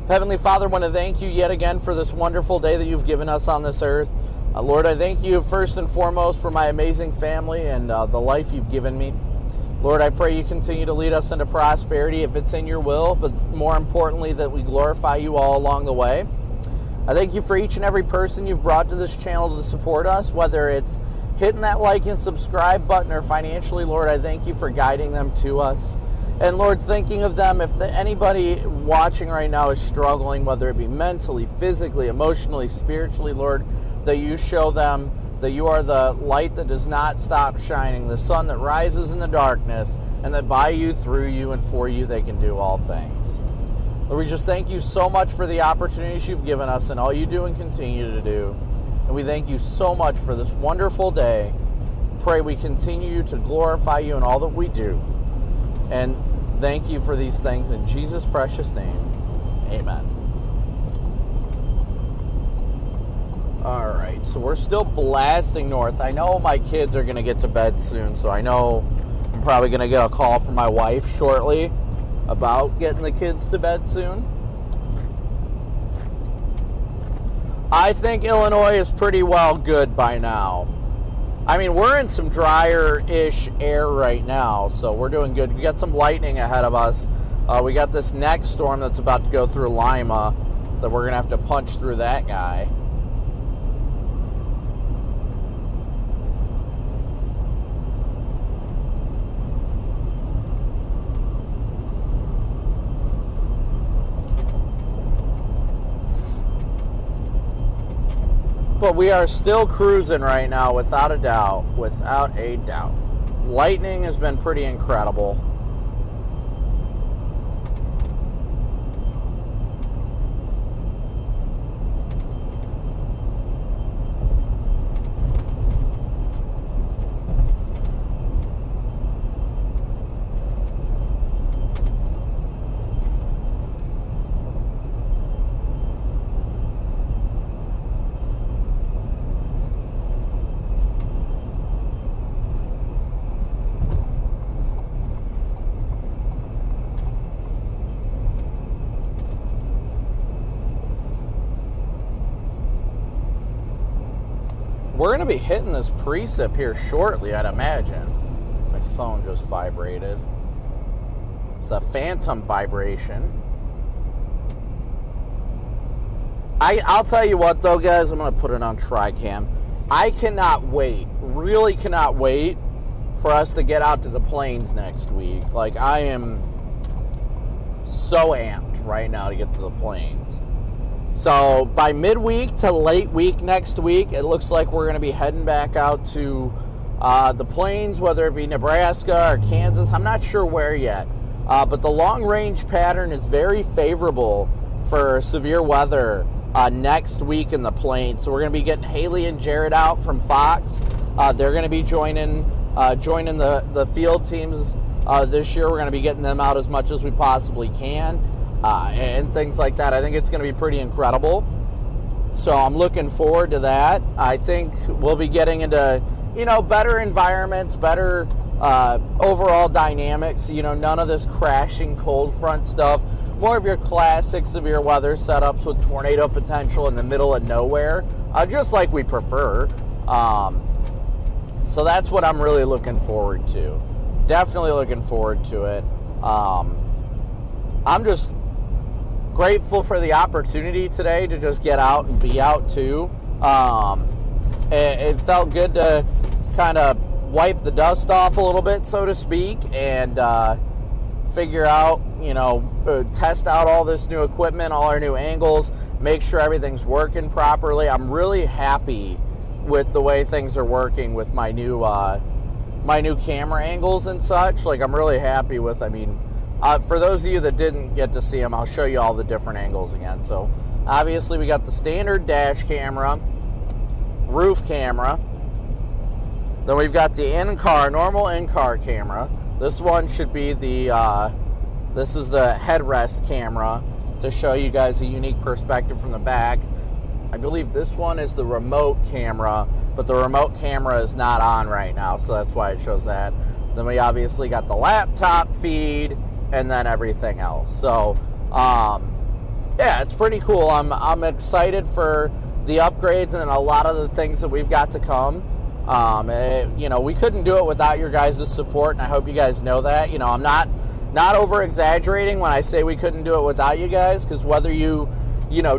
Heavenly Father, I want to thank you yet again for this wonderful day that you've given us on this earth. Lord, I thank you first and foremost for my amazing family and the life you've given me. Lord, I pray you continue to lead us into prosperity if it's in your will, but more importantly, that we glorify you all along the way. I thank you for each and every person you've brought to this channel to support us, whether it's hitting that like and subscribe button or financially. Lord, I thank you for guiding them to us. And Lord, thinking of them, if anybody watching right now is struggling, whether it be mentally, physically, emotionally, spiritually, Lord, that you show them that you are the light that does not stop shining, the sun that rises in the darkness, and that by you, through you, and for you, they can do all things. Lord, we just thank you so much for the opportunities you've given us and all you do and continue to do. And we thank you so much for this wonderful day. Pray we continue to glorify you in all that we do. And thank you for these things in Jesus' precious name. Amen. All right, so we're still blasting north. I know my kids are going to get to bed soon, so I know I'm probably going to get a call from my wife shortly about getting the kids to bed soon. I think Illinois is pretty well good by now. I mean, we're in some drier-ish air right now, so we're doing good. We got some lightning ahead of us. We got this next storm that's about to go through Lima that we're going to have to punch through that guy. But we are still cruising right now, without a doubt. Without a doubt. Lightning has been pretty incredible. We're going to be hitting this precip here shortly, I'd imagine. My phone just vibrated. It's a phantom vibration. I'll tell you what, though, guys. I'm going to put it on TriCam. I cannot wait, really cannot wait for us to get out to the plains next week. Like, I am so amped right now to get to the plains. So by midweek to late week next week, it looks like we're going to be heading back out to the plains, whether it be Nebraska or Kansas. I'm not sure where yet. But the long-range pattern is very favorable for severe weather next week in the plains. So we're going to be getting Haley and Jared out from Fox. They're going to be joining the field teams this year. We're going to be getting them out as much as we possibly can. And things like that. I think it's going to be pretty incredible. So I'm looking forward to that. I think we'll be getting into, better environments, better overall dynamics. None of this crashing cold front stuff. More of your classic severe weather setups with tornado potential in the middle of nowhere, just like we prefer. So that's what I'm really looking forward to. Definitely looking forward to it. I'm just grateful for the opportunity today to just get out and be out too. It felt good to kind of wipe the dust off a little bit, so to speak, and figure out, test out all this new equipment, all our new angles, make sure everything's working properly. I'm really happy with the way things are working with my new camera angles and such. Like, I'm really happy with, for those of you that didn't get to see them, I'll show you all the different angles again. So, obviously, we got the standard dash camera, roof camera. Then we've got the normal in-car camera. This one should be this is the headrest camera to show you guys a unique perspective from the back. I believe this one is the remote camera, but the remote camera is not on right now, so that's why it shows that. Then we obviously got the laptop feed, and then everything else. So, yeah, it's pretty cool. I'm excited for the upgrades and a lot of the things that we've got to come. We couldn't do it without your guys' support, and I hope you guys know that. I'm not over-exaggerating when I say we couldn't do it without you guys, because whether you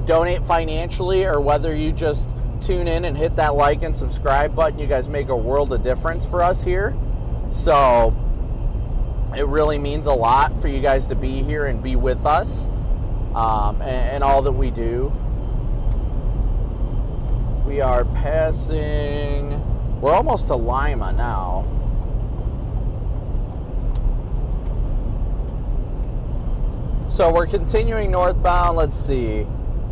donate financially or whether you just tune in and hit that like and subscribe button, you guys make a world of difference for us here. So, It really means a lot for you guys to be here and be with us and all that we do. We are passing, we're almost to Lima now. So we're continuing northbound. Let's see.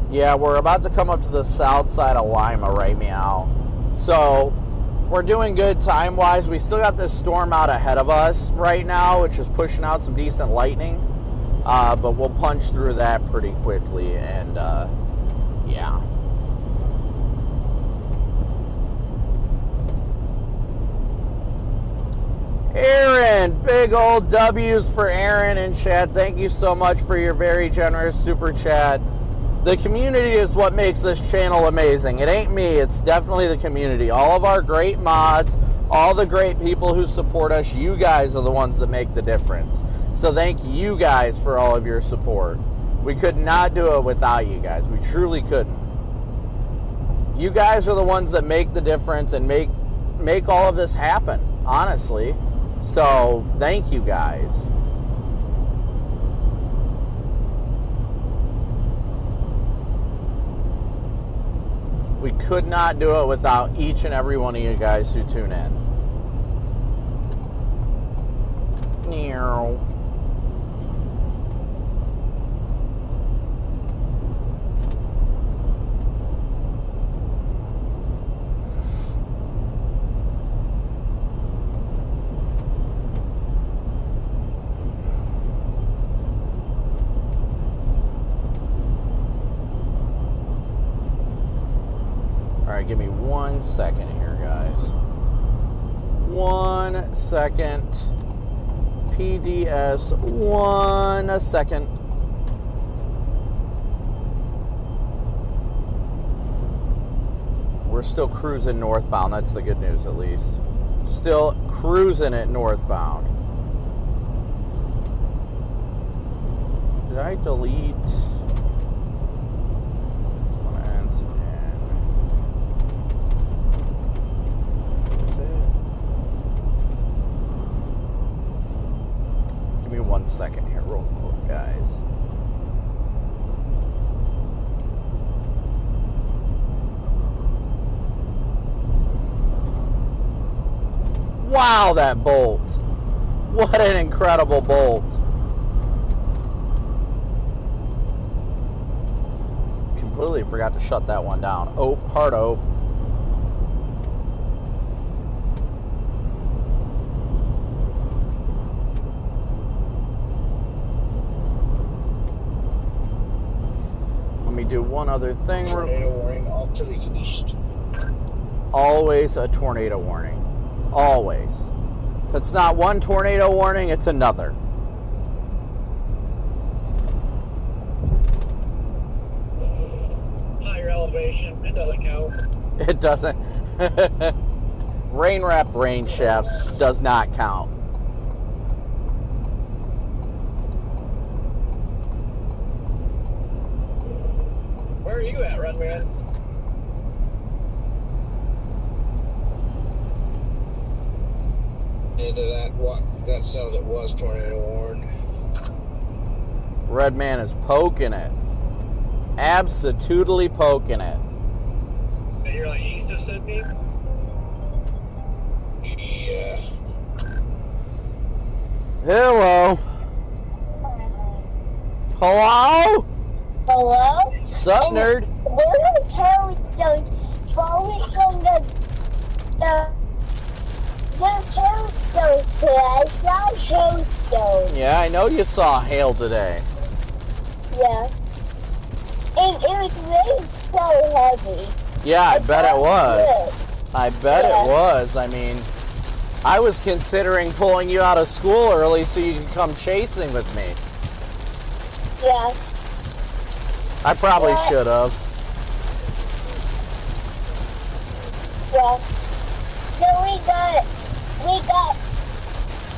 Yeah, we're about to come up to the south side of Lima right now. So we're doing good time-wise. We still got this storm out ahead of us right now, which is pushing out some decent lightning. But we'll punch through that pretty quickly, and yeah. Aaron, big old W's for Aaron in chat. Thank you so much for your very generous super chat. The community is what makes this channel amazing. It ain't me, it's definitely the community. All of our great mods, all the great people who support us, you guys are the ones that make the difference. So thank you guys for all of your support. We could not do it without you guys. We truly couldn't. You guys are the ones that make the difference and make all of this happen, honestly. So thank you guys. We could not do it without each and every one of you guys who tune in. Meow. Give me 1 second here, guys. 1 second. PDS, 1 second. We're still cruising northbound. That's the good news, at least. Still cruising it northbound. Did I delete? Give me 1 second here, real quick, guys. Wow, that bolt. What an incredible bolt. Completely forgot to shut that one down. Ope, hard ope. Let me do one other thing. Tornado warning off to the east. Always a tornado warning. Always. If it's not one tornado warning, it's another. Higher elevation, it doesn't count. It doesn't. Rain wrap rain shafts does not count. Where are you at, Redman? Into that cell that was tornado warned. Red Man is poking it. Absolutely poking it. And you're like east of Sydney? Yeah. Hello. Hello? Hello? Sup, nerd? We're in Tombstones, falling from the Tombstones today. I saw Tombstones. Yeah, I know you saw hail today. Yeah. And it was really so heavy. Yeah, I bet it was. Good. I bet it was. I mean, I was considering pulling you out of school early so you could come chasing with me. Yeah. I probably should have. Yeah. So we got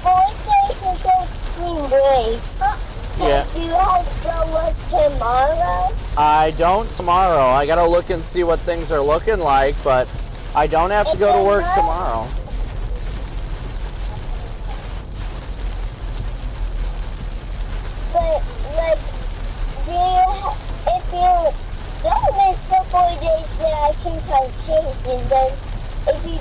4 days until spring break. Yeah. Do you have to look tomorrow? I don't tomorrow. I gotta look and see what things are looking like, but I don't have to go to work tomorrow. that can continue. And then if you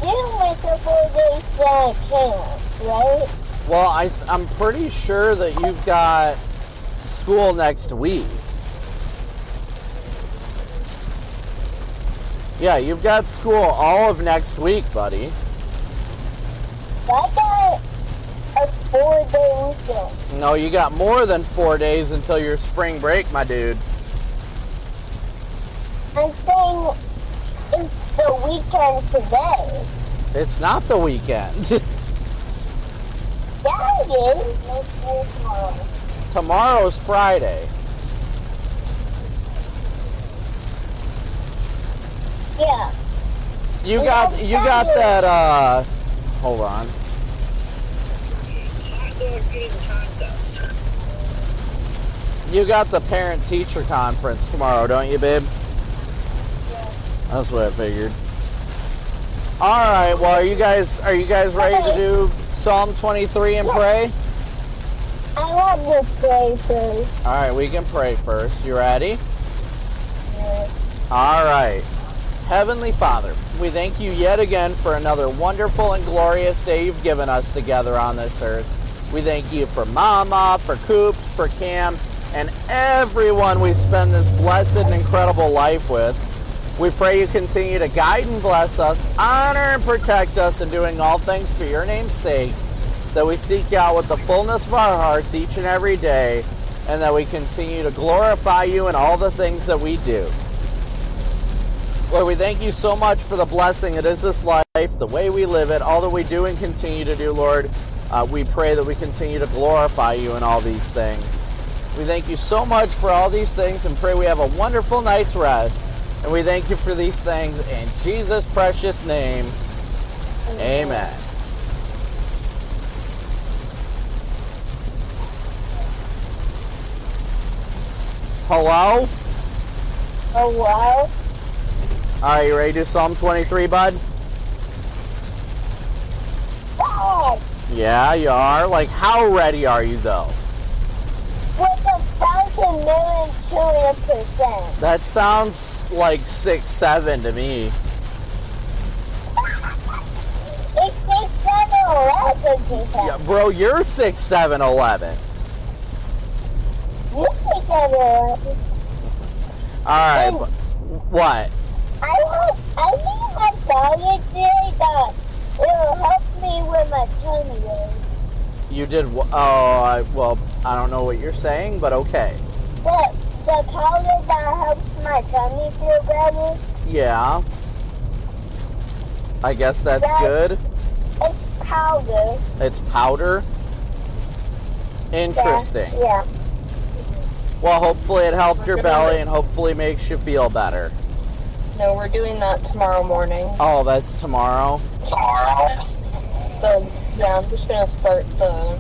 didn't wait the 4 days, then it can't, right? Well, I'm pretty sure that you've got school next week. Yeah, you've got school all of next week, buddy. I got a 4-day weekend. No, you got more than 4 days until your spring break, my dude. I'm saying it's the weekend today. It's not the weekend. Yeah, it is. Let's do tomorrow. Tomorrow's Friday. Yeah. You got that, hold on. You got the parent-teacher conference tomorrow, don't you, babe? Yeah. That's what I figured. All right, well, are you guys ready to do Psalm 23 and pray? I want to pray first. All right, we can pray first. You ready? Yeah. All right. Heavenly Father, we thank you yet again for another wonderful and glorious day you've given us together on this earth. We thank you for Mama, for Coop, for Cam, and everyone we spend this blessed and incredible life with. We pray you continue to guide and bless us, honor and protect us in doing all things for your name's sake, that we seek out with the fullness of our hearts each and every day, and that we continue to glorify you in all the things that we do. Lord, we thank you so much for the blessing it is this life, the way we live it, all that we do and continue to do, Lord. We pray that we continue to glorify you in all these things. We thank you so much for all these things and pray we have a wonderful night's rest. And we thank you for these things in Jesus' precious name. Amen. Hello? Hello? All right, you ready to do Psalm 23, bud? Yes. Yeah, you are. Like, how ready are you, though? With 1,000,000,000,000,000%. That sounds like 6'7" to me. It's 6'7", 11%. Yeah, bro, you're 6'7", 11. You're 6'7", 11. All right, what? I think I saw you today that will help me with my tummy ache. You did? Well, I don't know what you're saying, but okay. The powder that helps my tummy feel better. Yeah. I guess that's good. It's powder. It's powder? Interesting. Yeah. Well, hopefully it helped your belly and hopefully makes you feel better. No, we're doing that tomorrow morning. Oh, that's tomorrow? Tomorrow? So, yeah, I'm just going to start the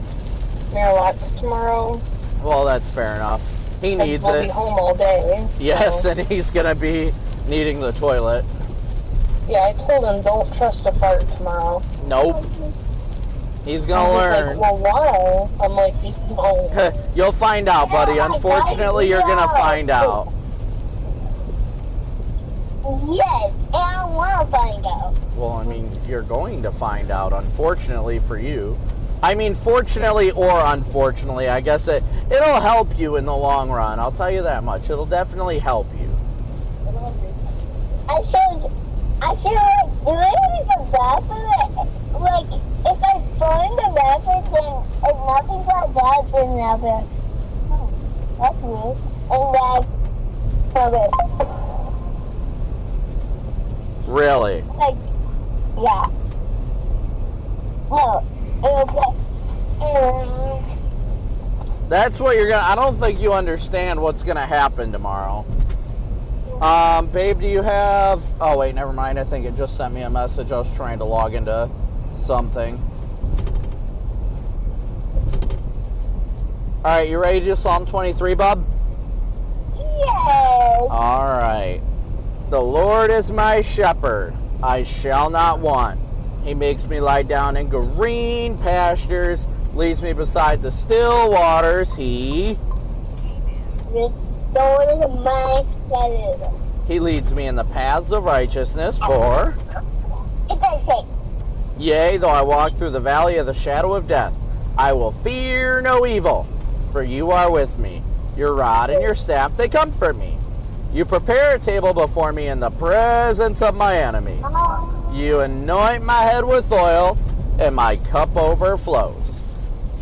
Miralax tomorrow. Well, that's fair enough. He needs we'll it. Be home all day. Yes, so. And he's going to be needing the toilet. Yeah, I told him don't trust a fart tomorrow. Nope. He's going to learn. Like, well, why? I'm like, no. You'll find out, buddy. Unfortunately, you're going to find out. Yes, and I want to find out. Well, I mean, you're going to find out, unfortunately for you. I mean, fortunately or unfortunately, I guess it'll help you in the long run. I'll tell you that much. It'll definitely help you. I should do it in the bathroom. Like, if I go in the bathroom, then if nothing like that, then never. That's weird. And then, okay. Really? Like, yeah. No, That's what you're gonna. I don't think you understand what's gonna happen tomorrow. Babe, do you have? Oh wait, never mind. I think it just sent me a message. I was trying to log into something. All right, you ready to do Psalm 23, bub? Yes. All right. The Lord is my shepherd; I shall not want. He makes me lie down in green pastures, leads me beside the still waters. He restores my soul. He leads me in the paths of righteousness for... Yea, though I walk through the valley of the shadow of death, I will fear no evil, for you are with me. Your rod and your staff, they comfort me. You prepare a table before me in the presence of my enemies. You anoint my head with oil, and my cup overflows.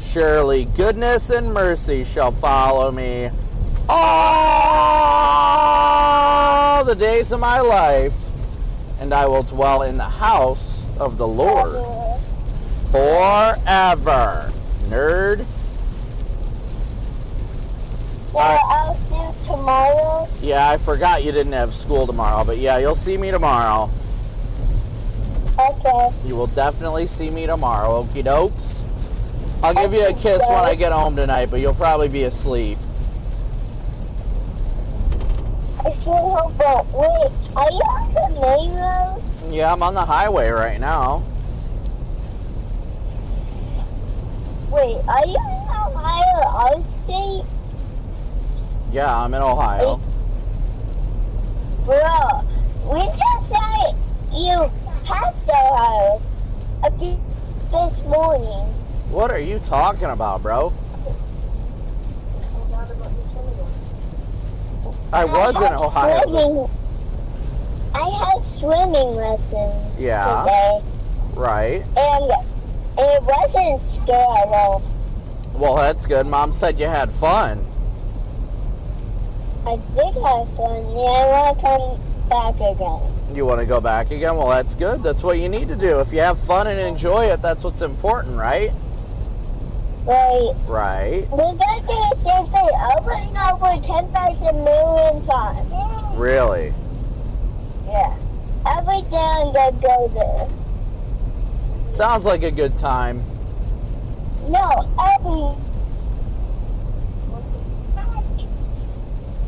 Surely goodness and mercy shall follow me all the days of my life, and I will dwell in the house of the Lord forever. Nerd. Well, I'll see you tomorrow. Yeah, I forgot you didn't have school tomorrow, but yeah, you'll see me tomorrow. Okay. You will definitely see me tomorrow, okie dokes. I'll give you a kiss when I get home tonight, but you'll probably be asleep. I sure hope that. Wait, are you on the main road? Yeah, I'm on the highway right now. Wait, are you in Ohio, our state? Yeah, I'm in Ohio. Bro, we just saw you passed Ohio this morning. What are you talking about, bro? I was in Ohio. I had swimming lessons today. Right. And it wasn't scary at all. Well, that's good. Mom said you had fun. I did have fun. Yeah, I want to come back again. You want to go back again? Well, that's good. That's what you need to do. If you have fun and enjoy it, that's what's important, right? Right. Right. We got to do the same thing over and over 10,000 million times. Really? Yeah. Every day I'm going to go there. Sounds like a good time. No, every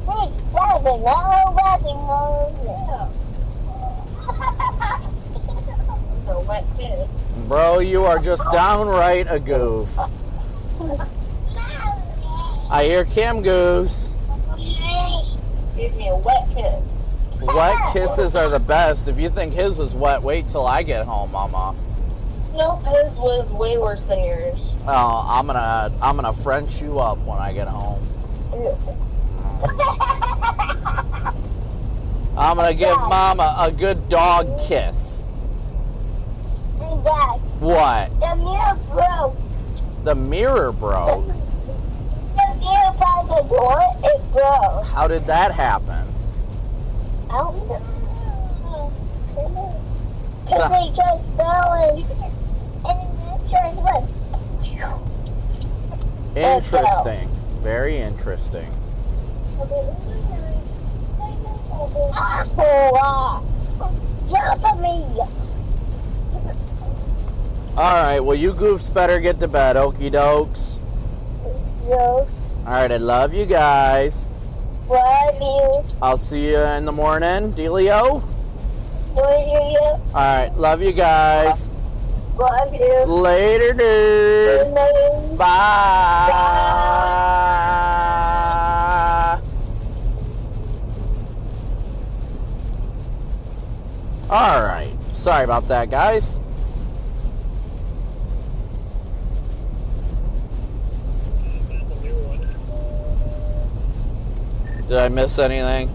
6, 7, 11, Bro, you are just downright a goof. I hear Kim Goose. Give me a wet kiss. Wet kisses are the best. If you think his was wet, wait till I get home, Mama. Nope, his was way worse than yours. Oh, I'm gonna French you up when I get home. I'm gonna give Mama a good dog kiss. And Dad, What? the mirror broke. The mirror broke? The mirror by the door, it broke. How did that happen? I don't know. Because they just fell and it just went. Interesting. Very interesting. Jump at me. Alright, well, you goofs better get to bed, okie dokes. Yes. Alright, I love you guys. Love you. I'll see you in the morning, Dealio. Love you. Alright, love you guys. Love you. Later, dude. Bye. Alright, sorry about that, guys. Did I miss anything?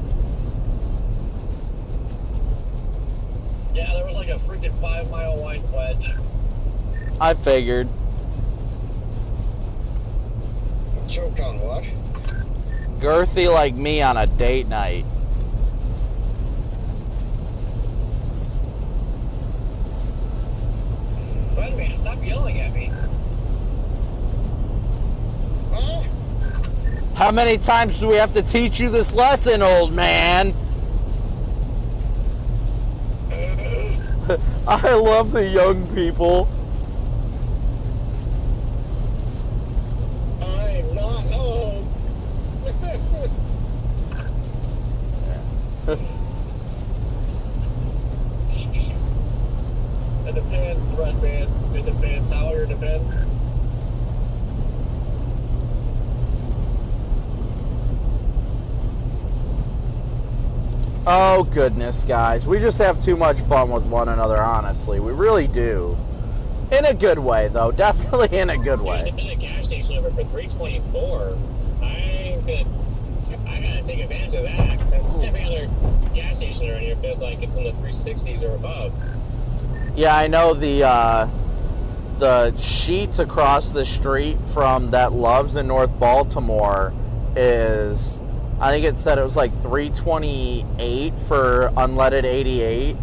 Yeah, there was like a freaking 5-mile line wedge. I figured. Choked on what? Girthy like me on a date night. Redman, stop yelling at me. How many times do we have to teach you this lesson, old man? I love the young people. I'm not home. It depends, Redman. It depends. How it depends. Oh, goodness, guys. We just have too much fun with one another, honestly. We really do. In a good way, though. Definitely in a good way. There's a gas station over for $3.24. I gotta take advantage of that. Because every other gas station around here feels like it's in the 360s or above. Yeah, I know the Sheets across the street from that Loves in North Baltimore is, I think it said it was like $3.28 for unleaded 88.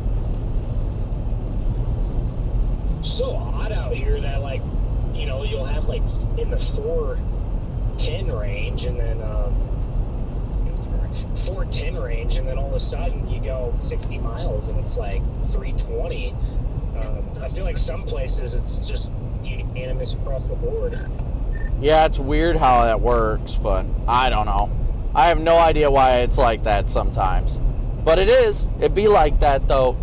So odd out here that, like, you know, you'll have like in the 410 range and then 410 range, and then all of a sudden you go 60 miles and it's like 320. I feel like some places it's just unanimous across the board. Yeah, it's weird how that works, but I don't know. I have no idea why it's like that sometimes. But it is. It be like that, though.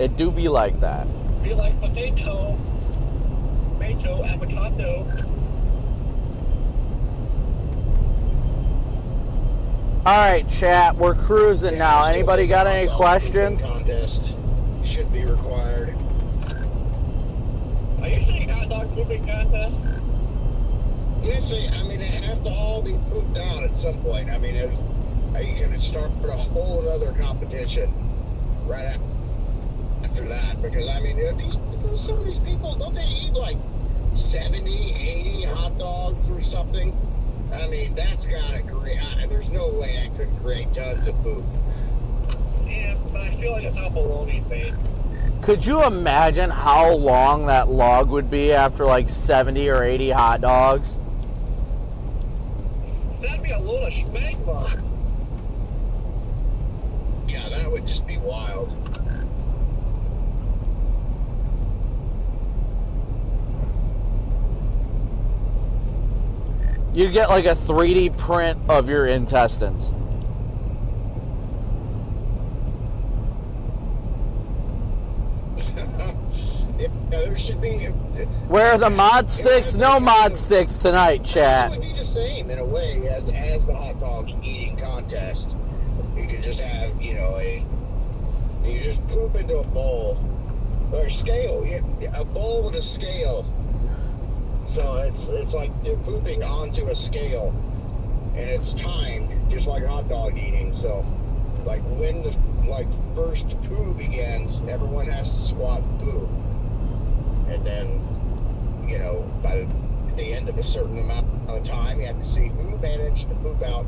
It do be like that. Be like potato, avocado. All right, chat. We're cruising now. Anybody got any questions? Contest should be required. Are you saying hot dog pooping contest? Yes, I mean, they have to all be pooped down at some point. I mean, you can start a whole other competition right after that. Because, I mean, some of these people, don't they eat like 70, 80 hot dogs or something? I mean, that's got to create, there's no way that could create tons of poop. Yeah, but I feel like it's how bologna's made. Could you imagine how long that log would be after like 70 or 80 hot dogs? That'd be a load of schmegma. Yeah, that would just be wild. You'd get like a 3D print of your intestines. Yeah, there should be. Where are the mod sticks? No mod sticks tonight, chat. It would be the same in a way as the hot dog eating contest. You could just have, you know, you just poop into a bowl or a scale. A bowl with a scale. So it's like you're pooping onto a scale, and it's timed just like hot dog eating. So, like when the first poo begins, everyone has to squat and poo, and then, you know, by the end of a certain amount of time, you have to see who managed to poop out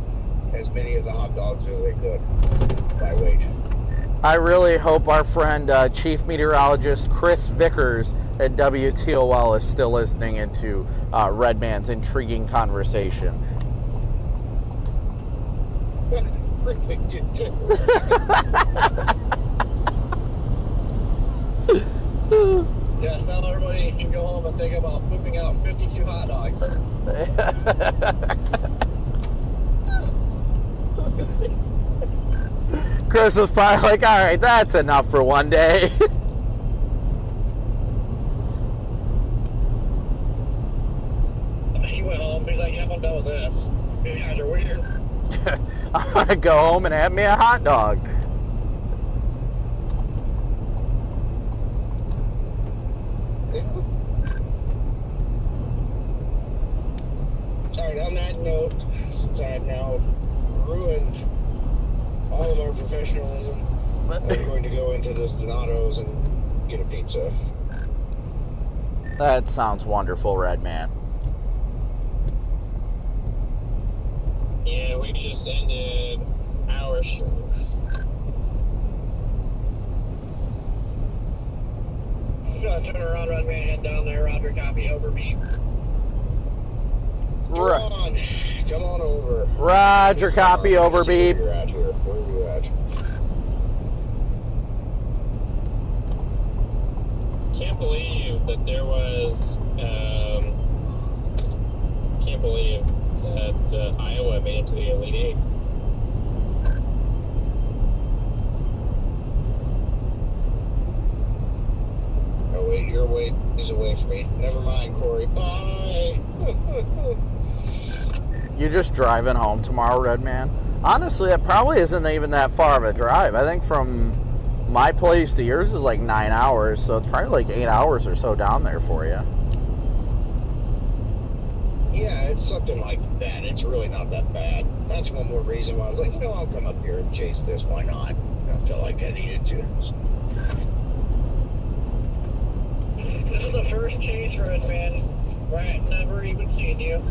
as many of the hot dogs as they could by weight. I really hope our friend Chief Meteorologist Chris Vickers at WTOL is still listening into Redman's intriguing conversation. Yes, now everybody can go home and think about pooping out 52 hot dogs. Chris was probably like, all right, that's enough for one day. He went home, he's like, yeah, I'm done with this. These guys are weird. I'm going to go home and have me a hot dog. Alright, on that note, since I've now ruined all of our professionalism, I'm going to go into this Donato's and get a pizza. That sounds wonderful, Redman. Yeah, we just ended our show. Just gonna turn around, run my head down there, Roger, copy, over, beep. Come on over. Roger, copy, over, beep. Where you're at here. Where are you at? Can't believe that there was, can't believe that Iowa made it to the Elite Eight. Oh, wait, you're way away from me. Never mind, Corey. Bye. You just driving home tomorrow, Redman? Honestly, it probably isn't even that far of a drive. I think from my place to yours is like 9 hours, so it's probably like 8 hours or so down there for you. Yeah, it's something like that. It's really not that bad. That's one more reason why I was like, I'll come up here and chase this. Why not? I felt like I needed to. This is the first chase run, man. Right, never even seen you.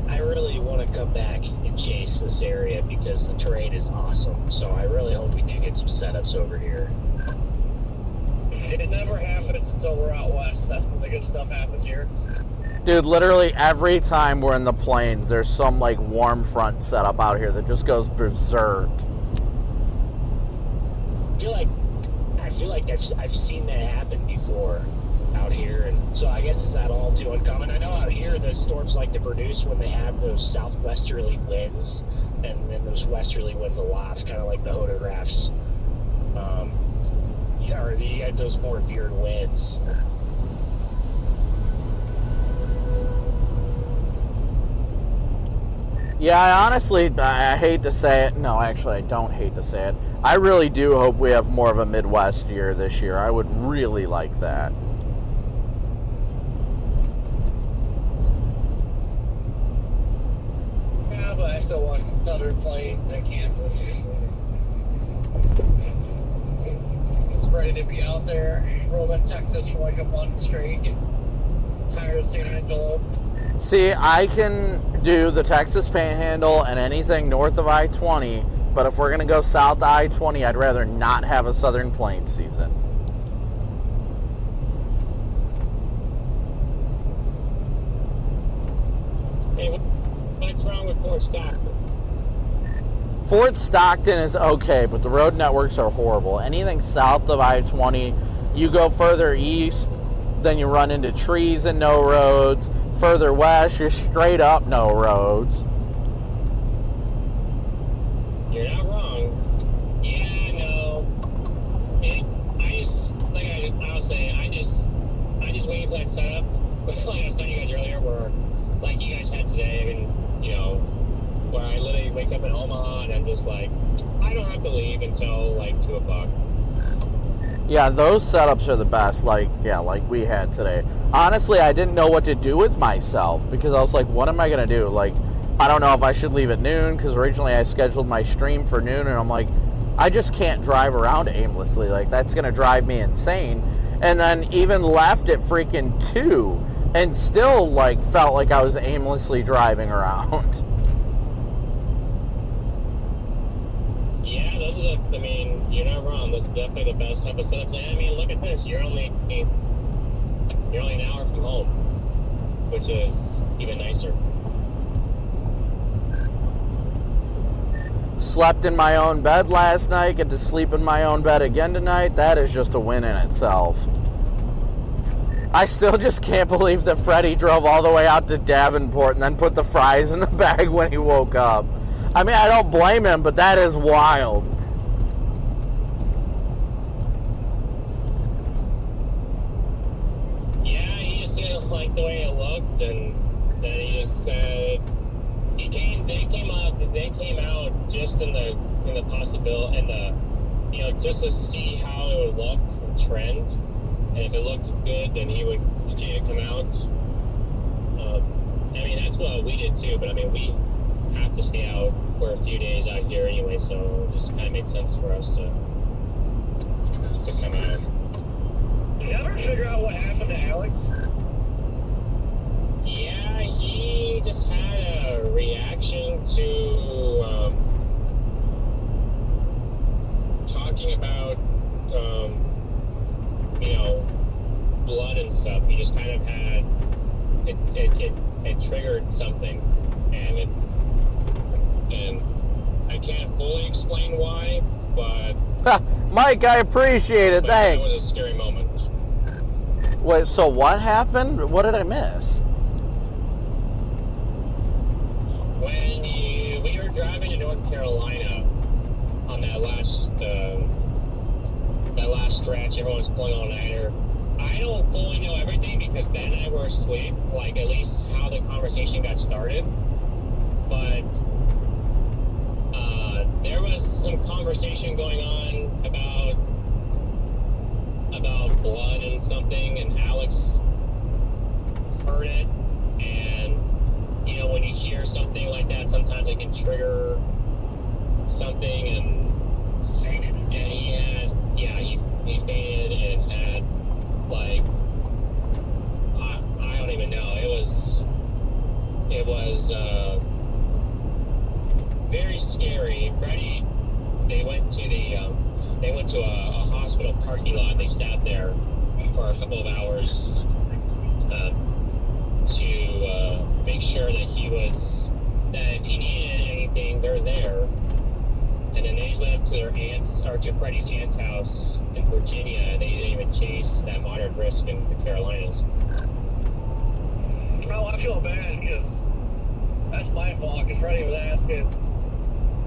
I really want to come back and chase this area because the terrain is awesome. So I really hope we do get some setups over here. It never happens until we're out west. That's when the good stuff happens here. Dude, literally every time we're in the plains, there's some like warm front setup out here that just goes berserk. I feel like I've seen that happen before out here, and so I guess it's not all too uncommon. I know out here the storms like to produce when they have those southwesterly winds, and then those westerly winds aloft, kind of like the hodographs. Or you get those more veered winds. Yeah, I hate to say it. No, actually, I don't hate to say it. I really do hope we have more of a Midwest year this year. I would really like that. Yeah, but I still want some southern plains in Kansas. It's ready to be out there, rolling Texas for like a month straight. Tired of San Angelo. See, I can do the Texas Panhandle and anything north of I-20, but if we're going to go south of I-20, I'd rather not have a Southern Plains season. Hey, what's wrong with Fort Stockton? Fort Stockton is okay, but the road networks are horrible. Anything south of I-20, you go further east, then you run into trees and no roads. Further west, you're straight up no roads. You're not wrong. Yeah, no. I just, like I was saying, I just waiting for that setup. Like I was telling you guys earlier, where, like you guys had today, I mean, where I literally wake up in Omaha and I'm just like, I don't have to leave until like 2 o'clock. Yeah, those setups are the best, like we had today. Honestly, I didn't know what to do with myself because I was like, what am I going to do? Like, I don't know if I should leave at noon because originally I scheduled my stream for noon and I'm like, I just can't drive around aimlessly. Like, that's going to drive me insane. And then even left at freaking 2 and still, like, felt like I was aimlessly driving around. Yeah, those are I mean, you're not wrong. Those are definitely the best type of setups. I mean, look at this. You're only an hour from home, which is even nicer. Slept in my own bed last night, get to sleep in my own bed again tonight. That is just a win in itself. I still just can't believe that Freddie drove all the way out to Davenport and then put the fries in the bag when he woke up. I mean, I don't blame him, but that is wild. Yeah, he just didn't like the way it looked, and then he just said they came out just in the possibility, and just to see how it would look and trend, and if it looked good, then he would continue to come out. I mean, that's what we did too, but I mean, we have to stay out for a few days out here anyway, so it just kind of made sense for us to come out. Did you ever figure out what happened to Alex? Yeah, he just had a reaction to talking about blood and stuff. He just kind of had it triggered something, and I can't fully explain why, but Mike, I appreciate it. Thanks. It was a scary moment. Wait, so what happened? What did I miss? When we were driving to North Carolina on that last stretch, everyone was pulling all-nighter. I don't fully know everything because Ben and I were asleep, like at least how the conversation got started. But was some conversation going on about blood and something, and Alex heard it. And you know, when you hear something like that, sometimes it can trigger something. And he had, yeah, he fainted and had, like, I don't even know. It was very scary. Freddie, they went to a hospital parking lot. They sat there for a couple of hours to make sure that that if he needed anything, they're there. And then they went up to their aunt's, or to Freddie's aunt's house in Virginia, and they didn't even chase that moderate risk in the Carolinas. Well, I feel bad because that's my fault, because Freddie was asking,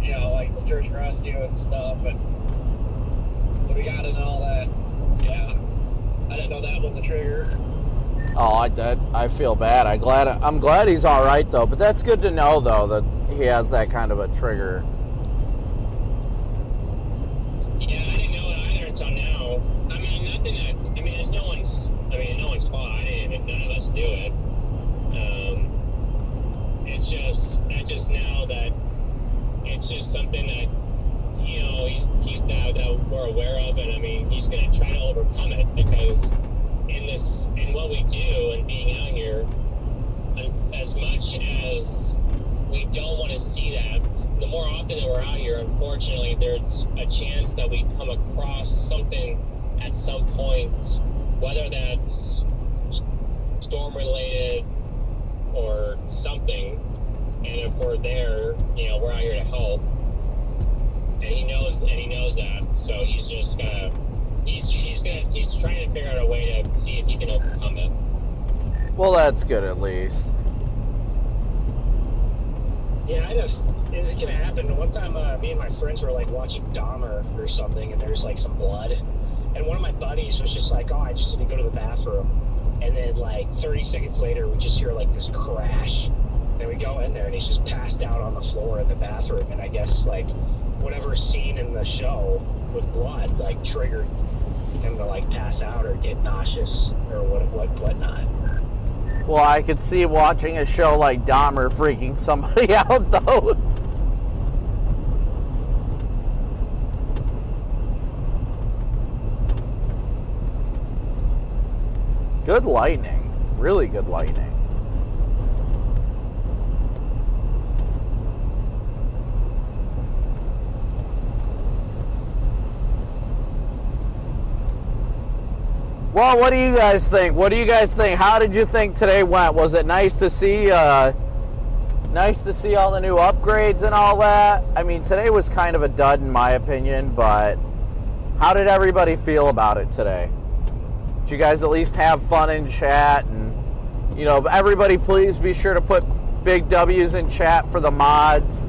you know, like the search and rescue and stuff, and so we got to know that, yeah, I didn't know that was a trigger. Oh, I feel bad. I'm glad he's all right though. But that's good to know though that he has that kind of a trigger. Yeah, I didn't know it either until now. I mean, it's no one's fault. None of us do it. I just know that it's just something that, you know, he's that we're aware of, and I mean, he's going to try to overcome it, because in what we do and being out here, as much as we don't want to see that, the more often that we're out here, unfortunately, there's a chance that we come across something at some point, whether that's storm related or something. And if we're there, you know, we're out here to help. And he knows that. So he's just gonna he's trying to figure out a way to see if he can overcome it. Well, that's good at least. Yeah, is it gonna happen? One time, me and my friends were like watching Dahmer or something, and there's like some blood, and one of my buddies was just like, "Oh, I just need to go to the bathroom," and then like 30 seconds later, we just hear like this crash, and we go in there, and he's just passed out on the floor in the bathroom, and I guess like whatever scene in the show with blood like triggered him to like pass out or get nauseous or whatnot. Well, I could see watching a show like Dahmer freaking somebody out, though. Good lightning. Really good lightning. Well, what do you guys think? How did you think today went? Was it nice to see all the new upgrades and all that? I mean, today was kind of a dud in my opinion, but how did everybody feel about it today? Did you guys at least have fun in chat? And, you know, everybody please be sure to put big W's in chat for the mods.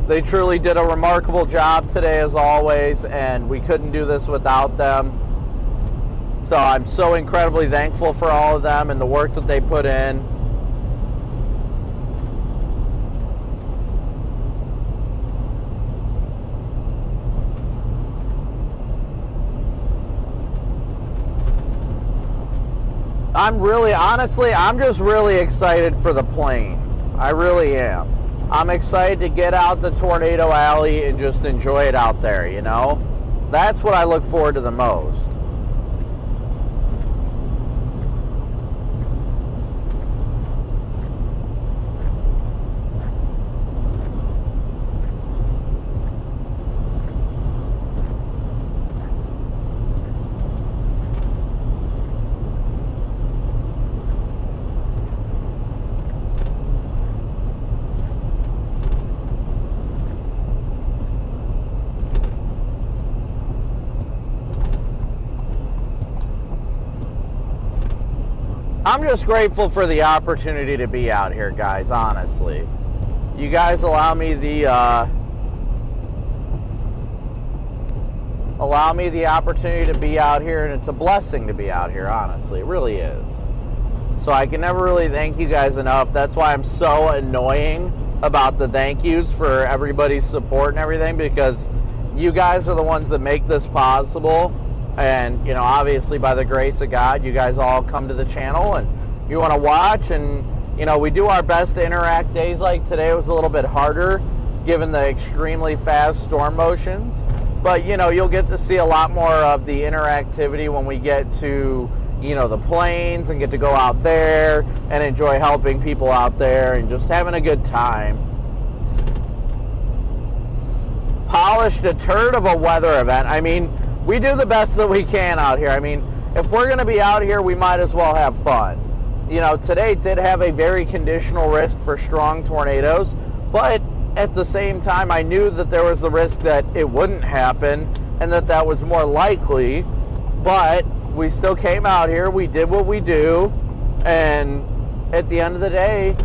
They truly did a remarkable job today as always, and we couldn't do this without them. So I'm so incredibly thankful for all of them and the work that they put in. I'm just really excited for the planes. I really am. I'm excited to get out to Tornado Alley and just enjoy it out there, you know? That's what I look forward to the most. I'm just grateful for the opportunity to be out here, guys, honestly. You guys allow me the opportunity to be out here, and it's a blessing to be out here, honestly. It really is. So I can never really thank you guys enough. That's why I'm so annoying about the thank yous for everybody's support and everything, because you guys are the ones that make this possible. And, you know, obviously by the grace of God, you guys all come to the channel and you want to watch. And, you know, we do our best to interact. Days like today was a little bit harder given the extremely fast storm motions. But, you know, you'll get to see a lot more of the interactivity when we get to, you know, the plains and get to go out there and enjoy helping people out there and just having a good time. Polished a turd of a weather event. I mean, we do the best that we can out here. I mean, if we're going to be out here, we might as well have fun. You know, today did have a very conditional risk for strong tornadoes, but at the same time, I knew that there was the risk that it wouldn't happen and that that was more likely, but we still came out here, we did what we do, and at the end of the day,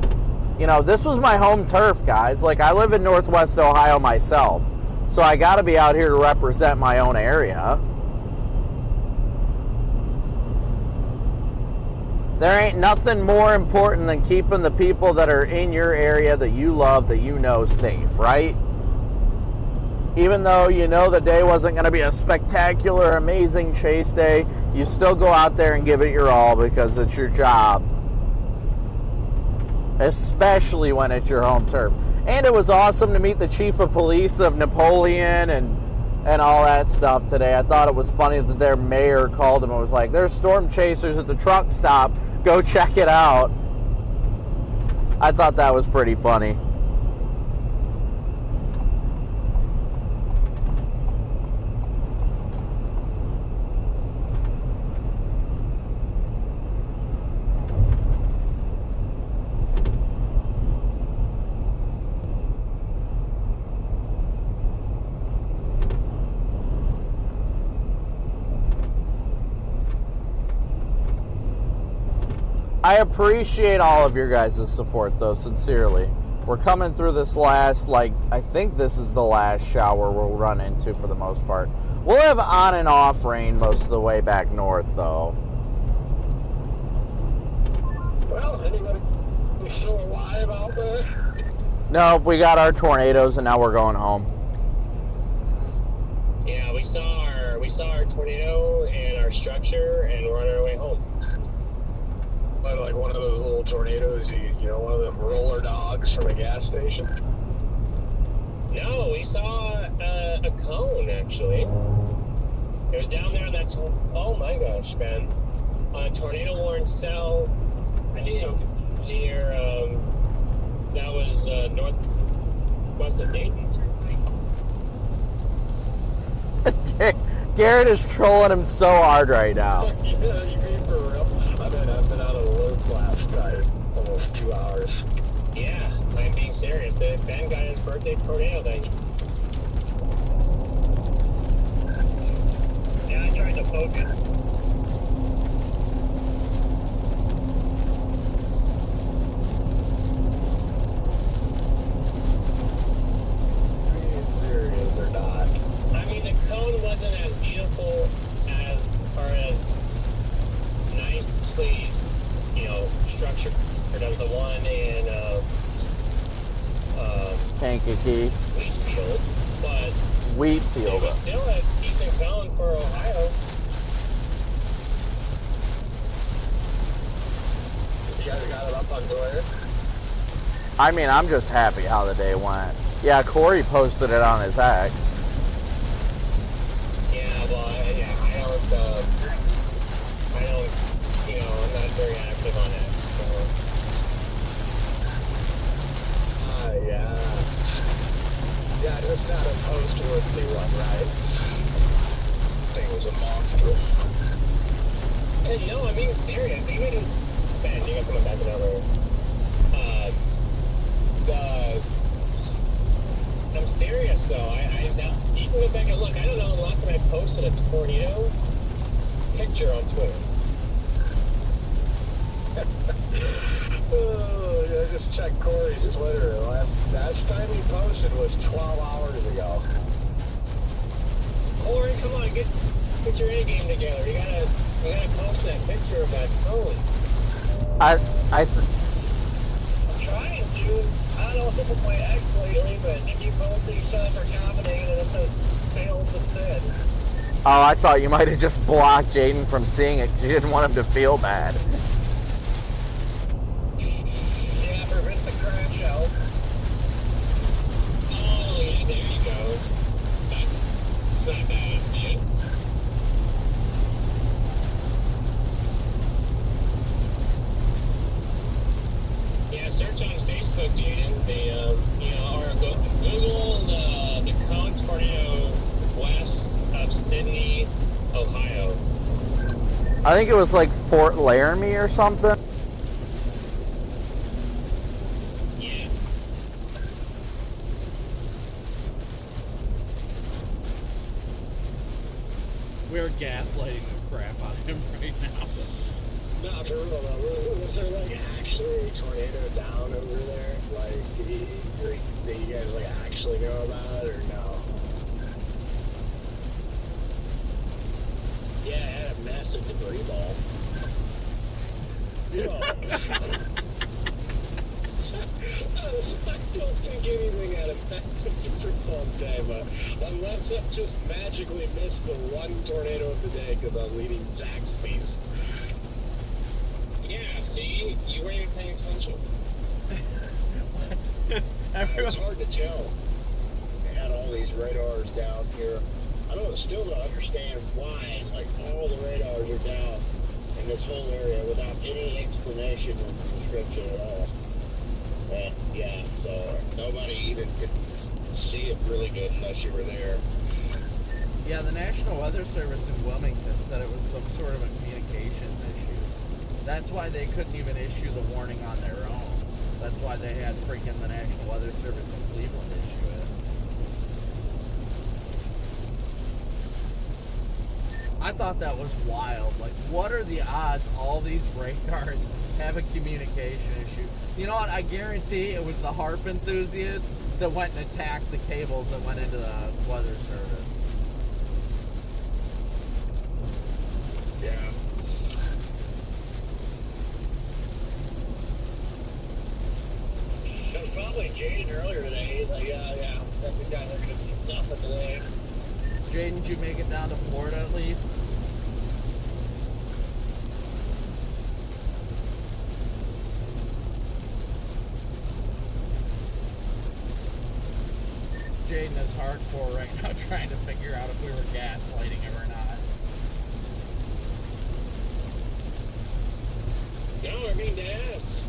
you know, this was my home turf, guys. Like, I live in Northwest Ohio myself, so I got to be out here to represent my own area. There ain't nothing more important than keeping the people that are in your area that you love, that you know, safe, right? Even though you know the day wasn't going to be a spectacular, amazing chase day, you still go out there and give it your all because it's your job. Especially when it's your home turf. And it was awesome to meet the Chief of Police of Napoleon and all that stuff today. I thought it was funny that their mayor called him and was like, there's storm chasers at the truck stop. Go check it out. I thought that was pretty funny. I appreciate all of your guys' support, though, sincerely. We're coming through this last, I think this is the last shower we'll run into for the most part. We'll have on and off rain most of the way back north, though. Well, anybody still alive out there? No, we got our tornadoes, and now we're going home. Yeah, we saw our tornado and our structure, and we're on our way home. Like one of those little tornadoes, you know, one of them roller dogs from a gas station? No, we saw a cone, actually. It was down there on that, oh my gosh, man. On a tornado-worn cell near, that was northwest of Dayton. Garrett is trolling him so hard right now. Yeah, you mean for real? I've been out of the load blast guy almost 2 hours. Yeah, I'm being serious. Ben got his birthday tornado that Yeah, I tried to poke it. Serious or not? I mean, the cone wasn't as beautiful as nicely, you know, structured as the one in Kankakee. Wheatfield, but Wheatfield. it was still a decent cone for Ohio. You guys got it up on Twitter? I mean, I'm just happy how the day went. Yeah, Corey posted it on his X. Yeah, well, I don't, you know, I'm not very active on X, so. Yeah. Yeah, it's not a post-worthy one, right? Thing was a monster. Hey, you know, I'm being serious. Even, Ben, you got someone back it over. I'm serious, though. You can go back and look. I don't know the last time I posted a tornado picture on Twitter. Oh, yeah, I just checked Corey's Twitter. Last time he posted was 12 hours ago. Corey, come on, get your A game together. You gotta post that picture of that cone. I'm trying to. I don't know if people play X lately, but if you both these shots are happening and it says failed to send. Oh, I thought you might have just blocked Jaden from seeing it because you didn't want him to feel bad. Yeah, prevent the crash out. Oh, yeah, there you go. That's not bad, man. Yeah, search on Facebook, Jaden. Or go to Google the cone tornado west of Sydney, Ohio. I think it was like Fort Laramie or something. Yeah. We're gaslighting the crap out of him right now. No, for real though, was there like actually a tornado down over there? Like, did you guys like actually know about it or no? Yeah, it had a massive debris ball. I don't think anything had a massive debris ball today, but unless I just magically missed the one tornado of the day because I'm leading Zaxby's. Yeah, see? You weren't even paying attention. It's hard to tell. They had all these radars down here. Still don't understand why, like, all the radars are down in this whole area without any explanation or description at all. And, yeah, so nobody even could see it really good unless you were there. Yeah, the National Weather Service in Wilmington said it was some sort of a communications issue. That's why they couldn't even issue the warning on their own. That's why they had freaking the National Weather Service in Cleveland issue it. I thought that was wild. Like, what are the odds all these radars have a communication issue? You know what? I guarantee it was the HARP enthusiasts that went and attacked the cables that went into the Weather Service. Yeah. It was probably Jaden earlier today. He's like, yeah, that's the guy they're going to see nothing today. Jaden, did you make it down to Florida at least? Jaden is hardcore right now trying to figure out if we were gaslighting him or not. No, I mean ass.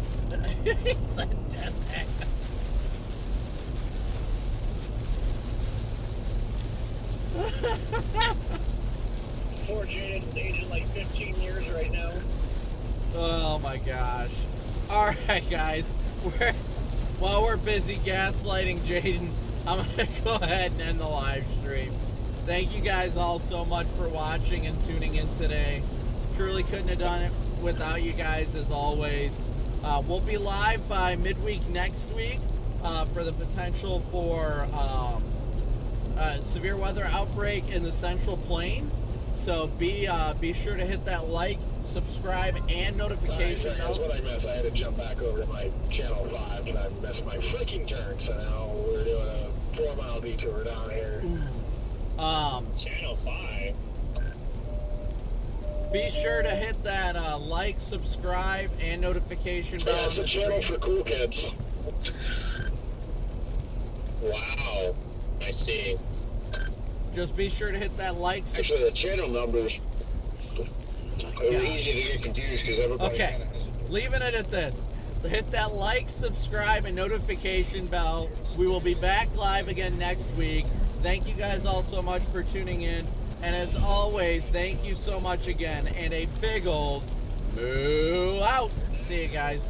He said dead ass. Poor Jaden's aged like 15 years right now. Oh my gosh. Alright guys, while we're busy gaslighting Jaden, I'm going to go ahead and end the live stream. Thank you guys all so much for watching and tuning in today. Truly couldn't have done it without you guys as always. We'll be live by midweek next week for the potential for severe weather outbreak in the Central Plains. So be sure to hit that like, subscribe, and notification bell. That's what I missed. I had to jump back over to my channel 5 and I missed my freaking turn. So now we're doing a 4-mile detour down here. Channel 5. Be sure to hit that like, subscribe, and notification bell. Yeah, it's a channel for cool kids. Wow. I see. Just be sure to hit that like. Actually, the channel numbers are easy to get confused because everybody. Okay, leaving it at this. Hit that like, subscribe, and notification bell. We will be back live again next week. Thank you guys all so much for tuning in. And as always, thank you so much again. And a big old moo out. See you guys.